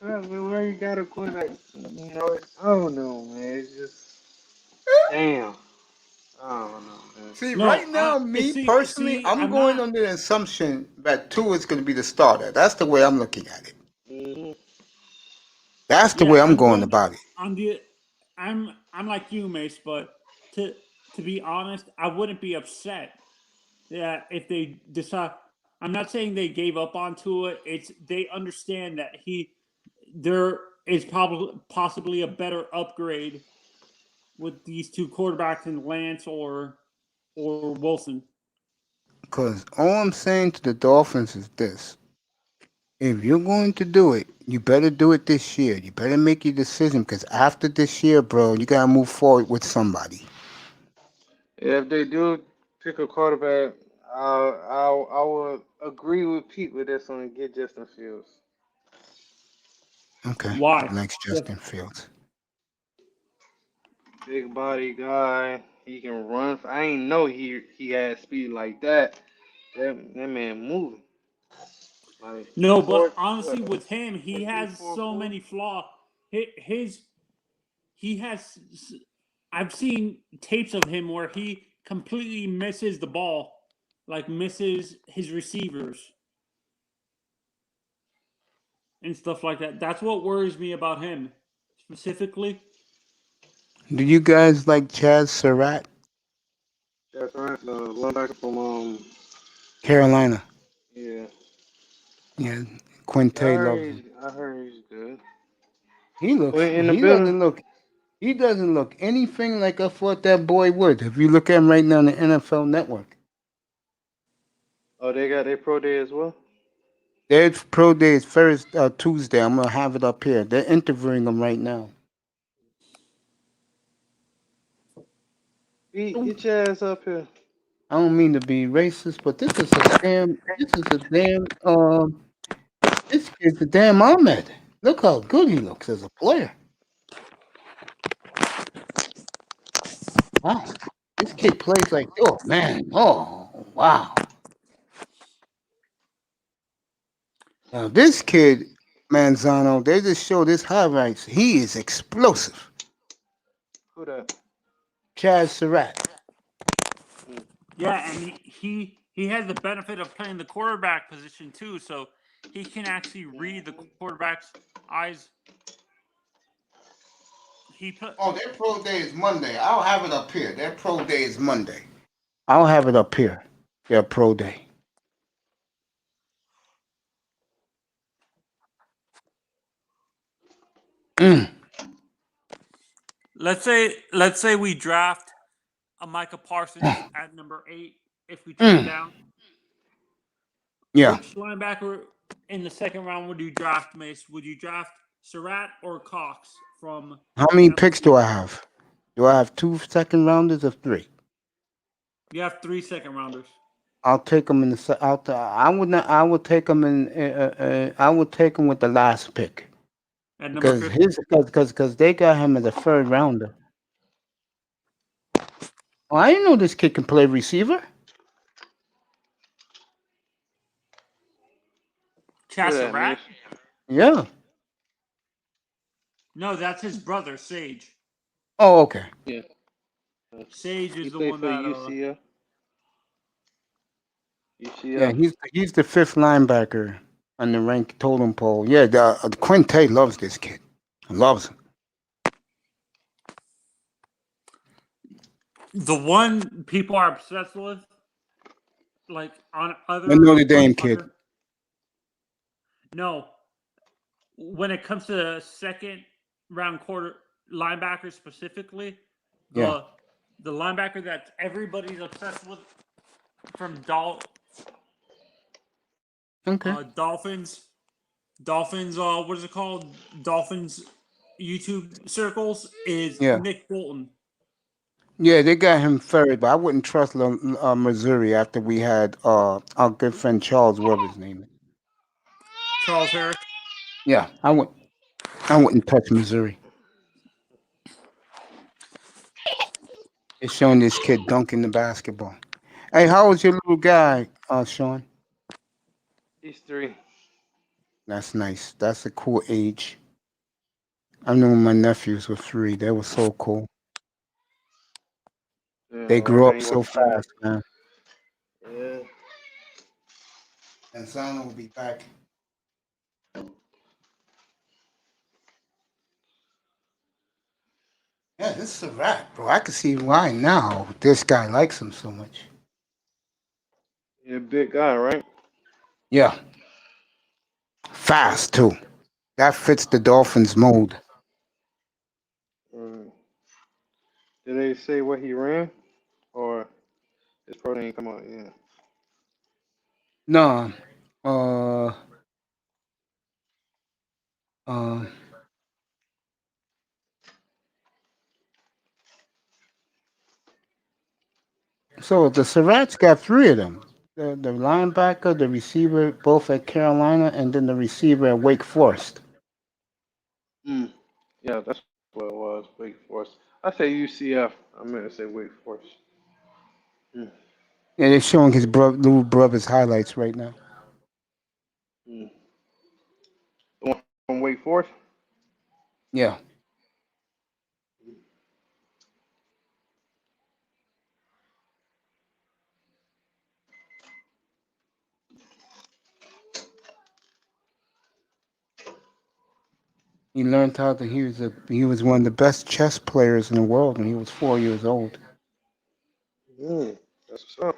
Where you got a quarterback? You know, I don't know, man. It's just damn. I don't know, man. See, no? right now, me personally, See, I'm I'm going not. under the assumption that Tua is going to be the starter. That's the way I'm looking at it. Mm-hmm. That's the Yeah, way I'm I'm going going about it. on the. I'm like you, Mace, but to be honest, I wouldn't be upset. Yeah, if they decide. I'm not saying they gave up on Tua. It's they understand that there is probably possibly a better upgrade with these two quarterbacks in Lance or Wilson. Because all I'm saying to the Dolphins is this. If you're going to do it, you better do it this year. You better make your decision because after this year, bro, you got to move forward with somebody. If they do pick a quarterback, I would agree with Pete with this one and get Justin Fields. Okay. Why? Next, Justin Fields. Big body guy. He can run. I ain't know he had speed like that. That man moving. Like No, but four honestly, what with him, four he three has four so four. many flaws. His he has. I've seen tapes of him where he completely misses the ball, like misses his receivers and stuff like that. That's what worries me about him specifically. Do you guys like Chaz Surratt? That's right. The linebacker from Carolina. yeah. Yeah. Quinte loves him. I heard he's good. He looks. Quinn in the building. He doesn't look anything like I thought that boy would. If you look at him right now on the NFL Network, Oh, they got their pro day as well. their pro day is first Tuesday. I'm gonna have it up here. They're interviewing him right now. Pete, get your ass up here. I don't mean to be racist, but this is a damn This kid's a damn Ahmed. Look how good he looks as a player. Wow. This kid plays like, oh, man. Oh, wow. Now, this kid, Manzano, they just showed his highlights. He is explosive. Who that? Chaz Surratt. Yeah, and he has the benefit of playing the quarterback position too, so he can actually read the quarterback's eyes. Oh, their pro day is Monday. I'll have it up here. Their pro day is Monday. I'll have it up here. Their pro day. Let's say we draft a Micah Parsons at number 8 if we trade down. Yeah. Which linebacker in the second round would you draft, Mace? Would you draft Surratt or Cox from? How many picks do I have? Do I have 2 second rounders or 3? You have 3 second rounders. I'll take them in the. I would not. I would take them in. I would take them with the last pick. At number Because they got him as a 3rd rounder. Oh, I didn't know this kid can play receiver. Chaz Surratt? Yeah. No, that's his brother, Sage. Oh, okay. Yeah. Sage is He the played one for that. UCF. Yeah, he's the 5th linebacker on the rank totem pole. Yeah, Quinte loves this kid. Loves him. The one people are obsessed with, like on other. The Notre Dame kid. No, when it comes to the second round quarter linebacker specifically, the linebacker that everybody's obsessed with from Dolphins. What is it called? Dolphins YouTube circles is Nick Bolton. Yeah, they got him 3rd, but I wouldn't trust Missouri after we had our good friend Charles, whatever his name is. Charles Harris. Yeah, I wouldn't touch Missouri. It's showing this kid dunking the basketball. Hey, how old's your little guy, Sean? He's 3. That's nice. That's a cool age. I know my nephews were 3. They were so cool. Yeah, They grew up so fast, man. Yeah. And Simon will be back. Yeah, this is a wrap, bro. I can see why now this guy likes him so much. You're a big guy, right? Yeah. Fast, too. That fits the Dolphins' mold. Did they say what he ran? Or his pro didn't come out yet? No. So the Surratt's got 3 of them. The linebacker, the receiver, both at Carolina, and then the receiver at Wake Forest. Yeah, that's what it was. Wake Forest. I say UCF. I meant to say Wake Forest. Yeah, they're showing his little brother's highlights right now. The one from Wake Forest? Yeah. He learned how to. He was one of the best chess players in the world when he was 4 years old. That's what's up.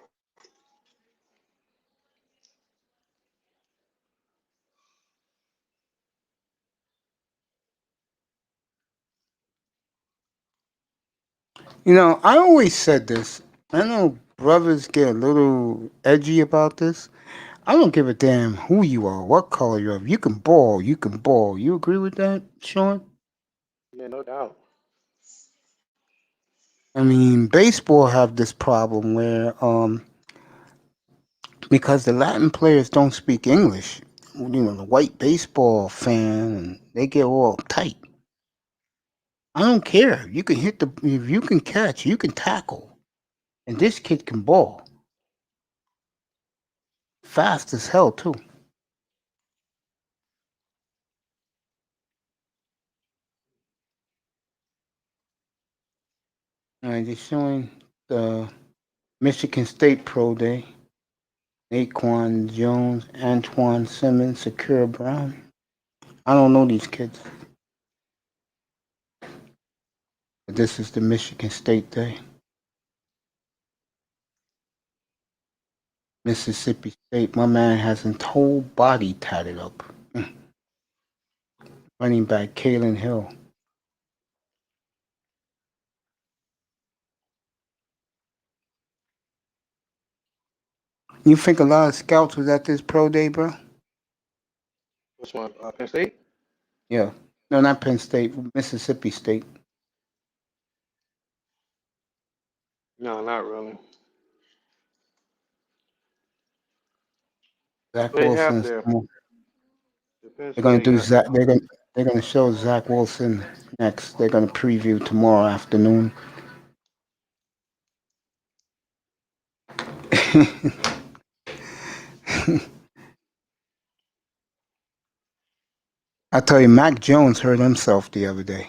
You know, I always said this. I know brothers get a little edgy about this. I don't give a damn who you are, what color you are. You can ball. You can ball. You agree with that, Sean? Yeah, no doubt. I mean, baseball have this problem where because the Latin players don't speak English, the white baseball fan, and they get all tight. I don't care. You can if you can catch, you can tackle, and this kid can ball fast as hell too. And they're showing the Michigan State Pro Day. Naquan Jones, Antoine Simmons, Sakura Brown. I don't know these kids. But this is the Michigan State Day. Mississippi State, my man has his whole body tatted up. Running back Kalen Hill. You think a lot of scouts was at this pro day, bro? Which one? Penn State? Yeah. No, not Penn State, Mississippi State. No, not really. Zach They have Wilson's. their. Depends They're who gonna they do got. Zach. They're gonna show Zach Wilson next. They're gonna preview tomorrow afternoon. I tell you, Mac Jones hurt himself the other day.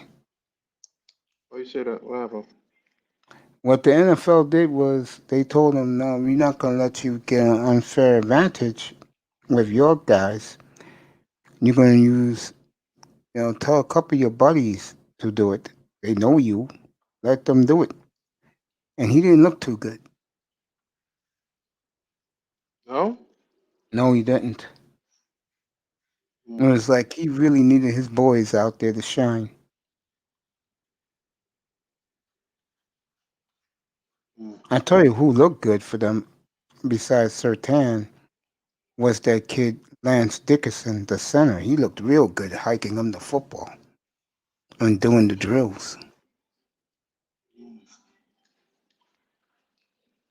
Oh, you said that? What happened? What the NFL did was they told him, no, we're not going to let you get an unfair advantage with your guys. You're going to use, tell a couple of your buddies to do it. They know you. Let them do it. And he didn't look too good. No. No, he didn't. It was like he really needed his boys out there to shine. I tell you who looked good for them besides Sertan was that kid Lance Dickerson, the center. He looked real good hiking them the football and doing the drills.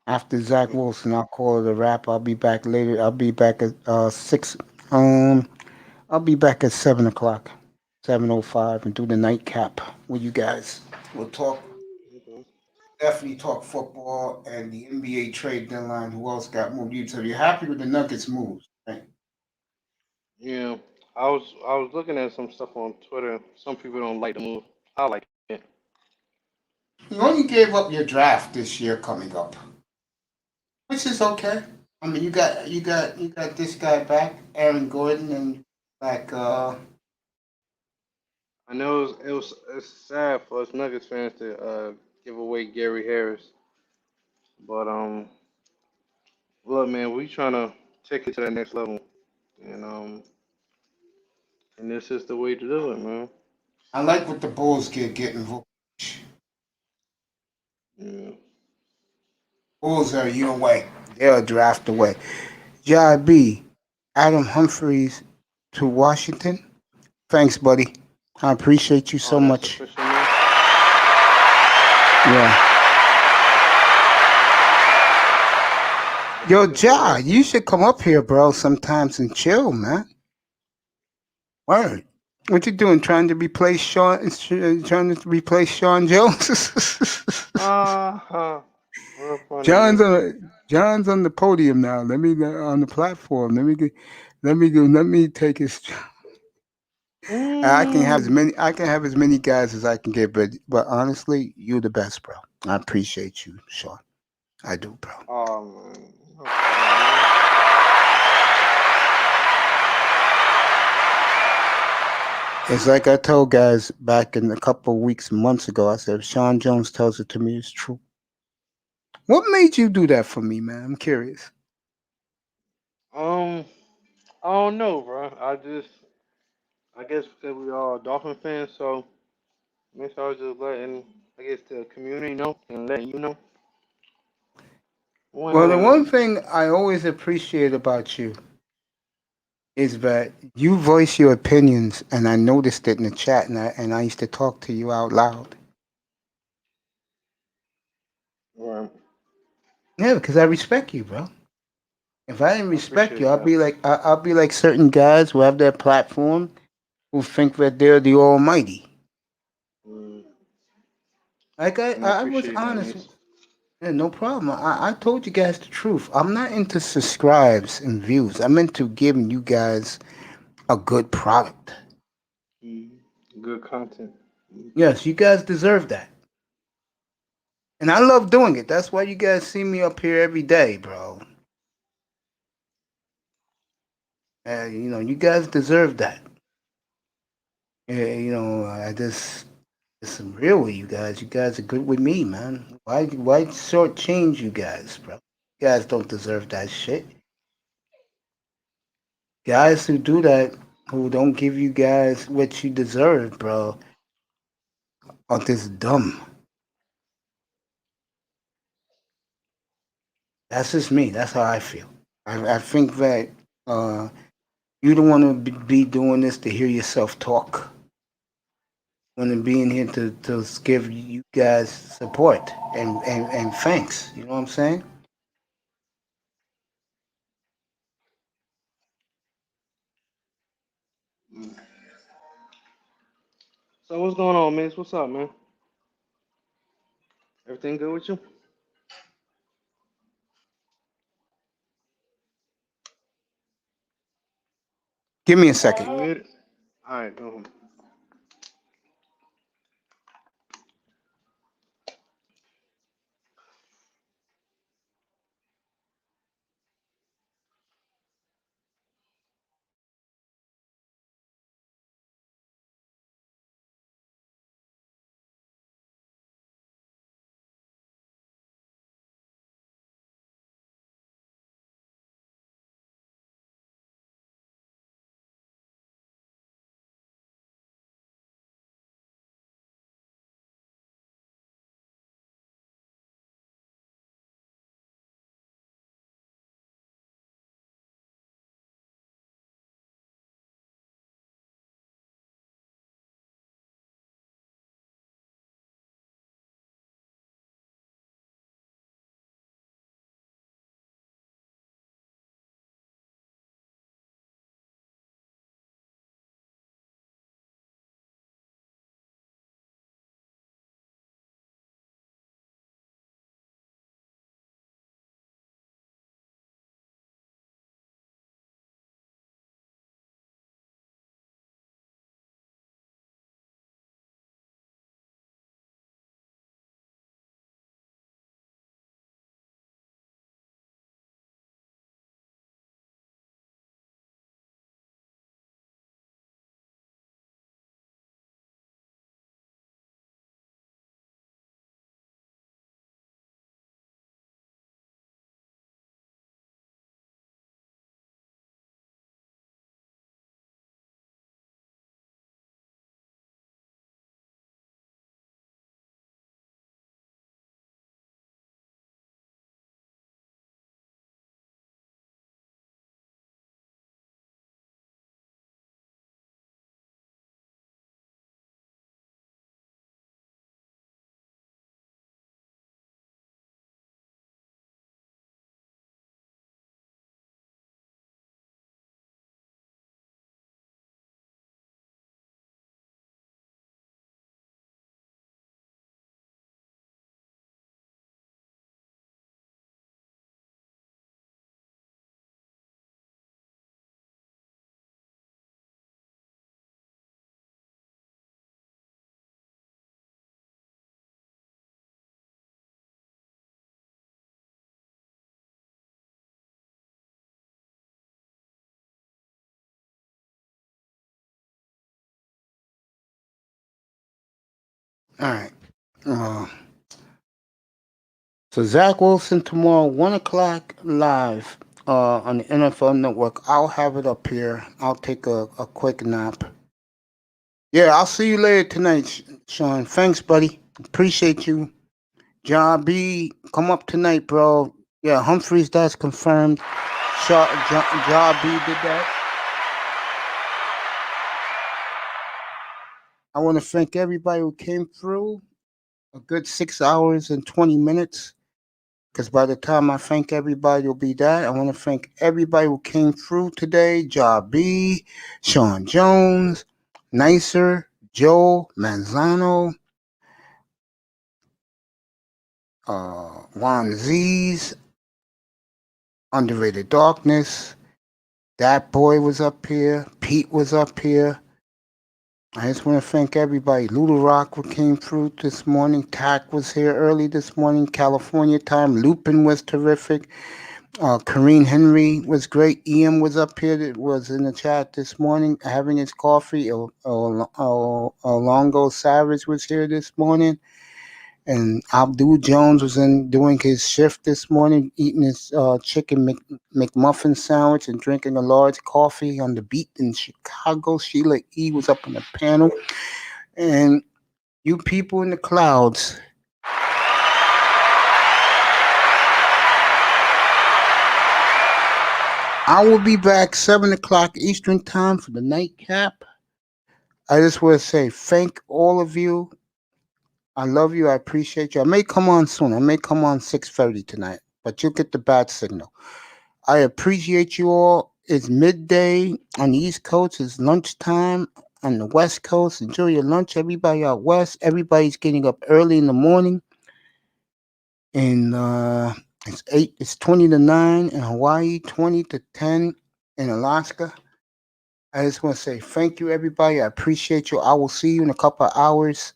After Zach Wilson, I'll call it a wrap. I'll be back later. I'll be back at 6. I'll be back at 7 o'clock, 7:05, and do the nightcap with you guys. We'll talk. Definitely talk football and the NBA trade deadline. Who else got moved? You're happy with the Nuggets moves, right? Yeah. I was looking at some stuff on Twitter. Some people don't like the move. I like it. You only gave up your draft this year coming up, which is okay. I mean, you got this guy back, Aaron Gordon, and back. I know it's sad for us Nuggets fans to give away Gary Harris, but look, man, we trying to take it to that next level, and and this is the way to do it, man. I like what the Bulls getting. Yeah. Bulls are your way. They're a draft away. JB, Adam Humphries to Washington. Thanks, buddy. I appreciate you so Oh, that's much. official now. Yeah. Yo, Ja, you should come up here, bro, sometimes and chill, man. Word. What you doing? Trying to replace Sean? Trying to replace Sean Jones? Real funny, John's man. John's on the podium now. Let me on the platform. Let me take his. I can have as many guys as I can get, but honestly, you're the best, bro. I appreciate you, Sean. I do, bro. Oh man. Okay, It's like I told guys back in a couple of weeks, months ago. I said, if Sean Jones tells it to me, it's true. What made you do that for me, man? I'm curious. man. I don't know, bro. I guess because we all Dolphin fans, so maybe I was just letting, I guess, the community know and letting you know when Well, the one thing I always appreciate about you is that you voice your opinions, and I noticed it in the chat, and I used to talk to you out loud. Right. Yeah, because I respect you, bro. If I didn't I respect appreciate you, I'll that. be like I'll be like certain guys who have that platform who think that they're the almighty. Mm, Like and I I was appreciate that, honest. Mace. Yeah, no problem. I told you guys the truth. I'm not into subscribes and views. I'm into giving you guys a good product. Mm, good content. Mm. Yes, you guys deserve that. And I love doing it. That's why you guys see me up here every day, bro. You guys deserve that. I just it's real with you guys. You guys are good with me, man. Why shortchange you guys, bro? You guys don't deserve that shit. Guys who do that, who don't give you guys what you deserve, bro, are just dumb. That's just me. That's how I feel. I think that uh, you don't want to be doing this to hear yourself talk. You want to be in here to give you guys support and thanks. You know what I'm saying? Mm. So what's going on, Mace? What's up, man? Everything good with you? Give me a second. You muted? All right, go ahead. All right. Uh, so Zach Wilson tomorrow, 1 o'clock live on the NFL Network. I'll have it up here. I'll take a quick nap. Yeah, I'll see you later tonight, Sean. Thanks, buddy. Appreciate you. John B, come up tonight, bro. Yeah, Humphreys, that's confirmed. John B did that. I want to thank everybody who came through. A good 6 hours and 20 minutes. because by the time I thank everybody, it'll be that. I want to thank everybody who came through today. Ja B, Sean Jones, Nicer, Joe Manzano, Juan Z's, Underrated Darkness. That boy was up here. Pete was up here. I just want to thank everybody. Ludo Rock came through this morning. Tack was here early this morning, California time. Lupin was terrific. Kareen Henry was great. Ian was up here. That was in the chat this morning having his coffee. Longo Savage was here this morning. And Abdul Jones was in doing his shift this morning, eating his chicken McMuffin sandwich and drinking a large coffee on the beat in Chicago. Sheila E. was up on the panel. And you people in the clouds, I will be back 7 o'clock Eastern time for the nightcap. I just want to say thank all of you. I love you. I appreciate you. I may come on soon. I may come on 6:30 tonight, but you'll get the bad signal. I appreciate you all. It's midday on the East Coast. It's lunchtime on the West Coast. Enjoy your lunch, everybody out west. Everybody's getting up early in the morning. And it's 20 to 9 in Hawaii, 20 to 10 in Alaska. I just want to say thank you, everybody. I appreciate you. I will see you in a couple of hours.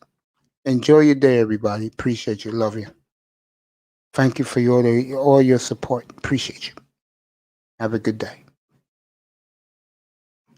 Enjoy your day, everybody. Appreciate you. Love you. Thank you for all your support. Appreciate you. Have a good day.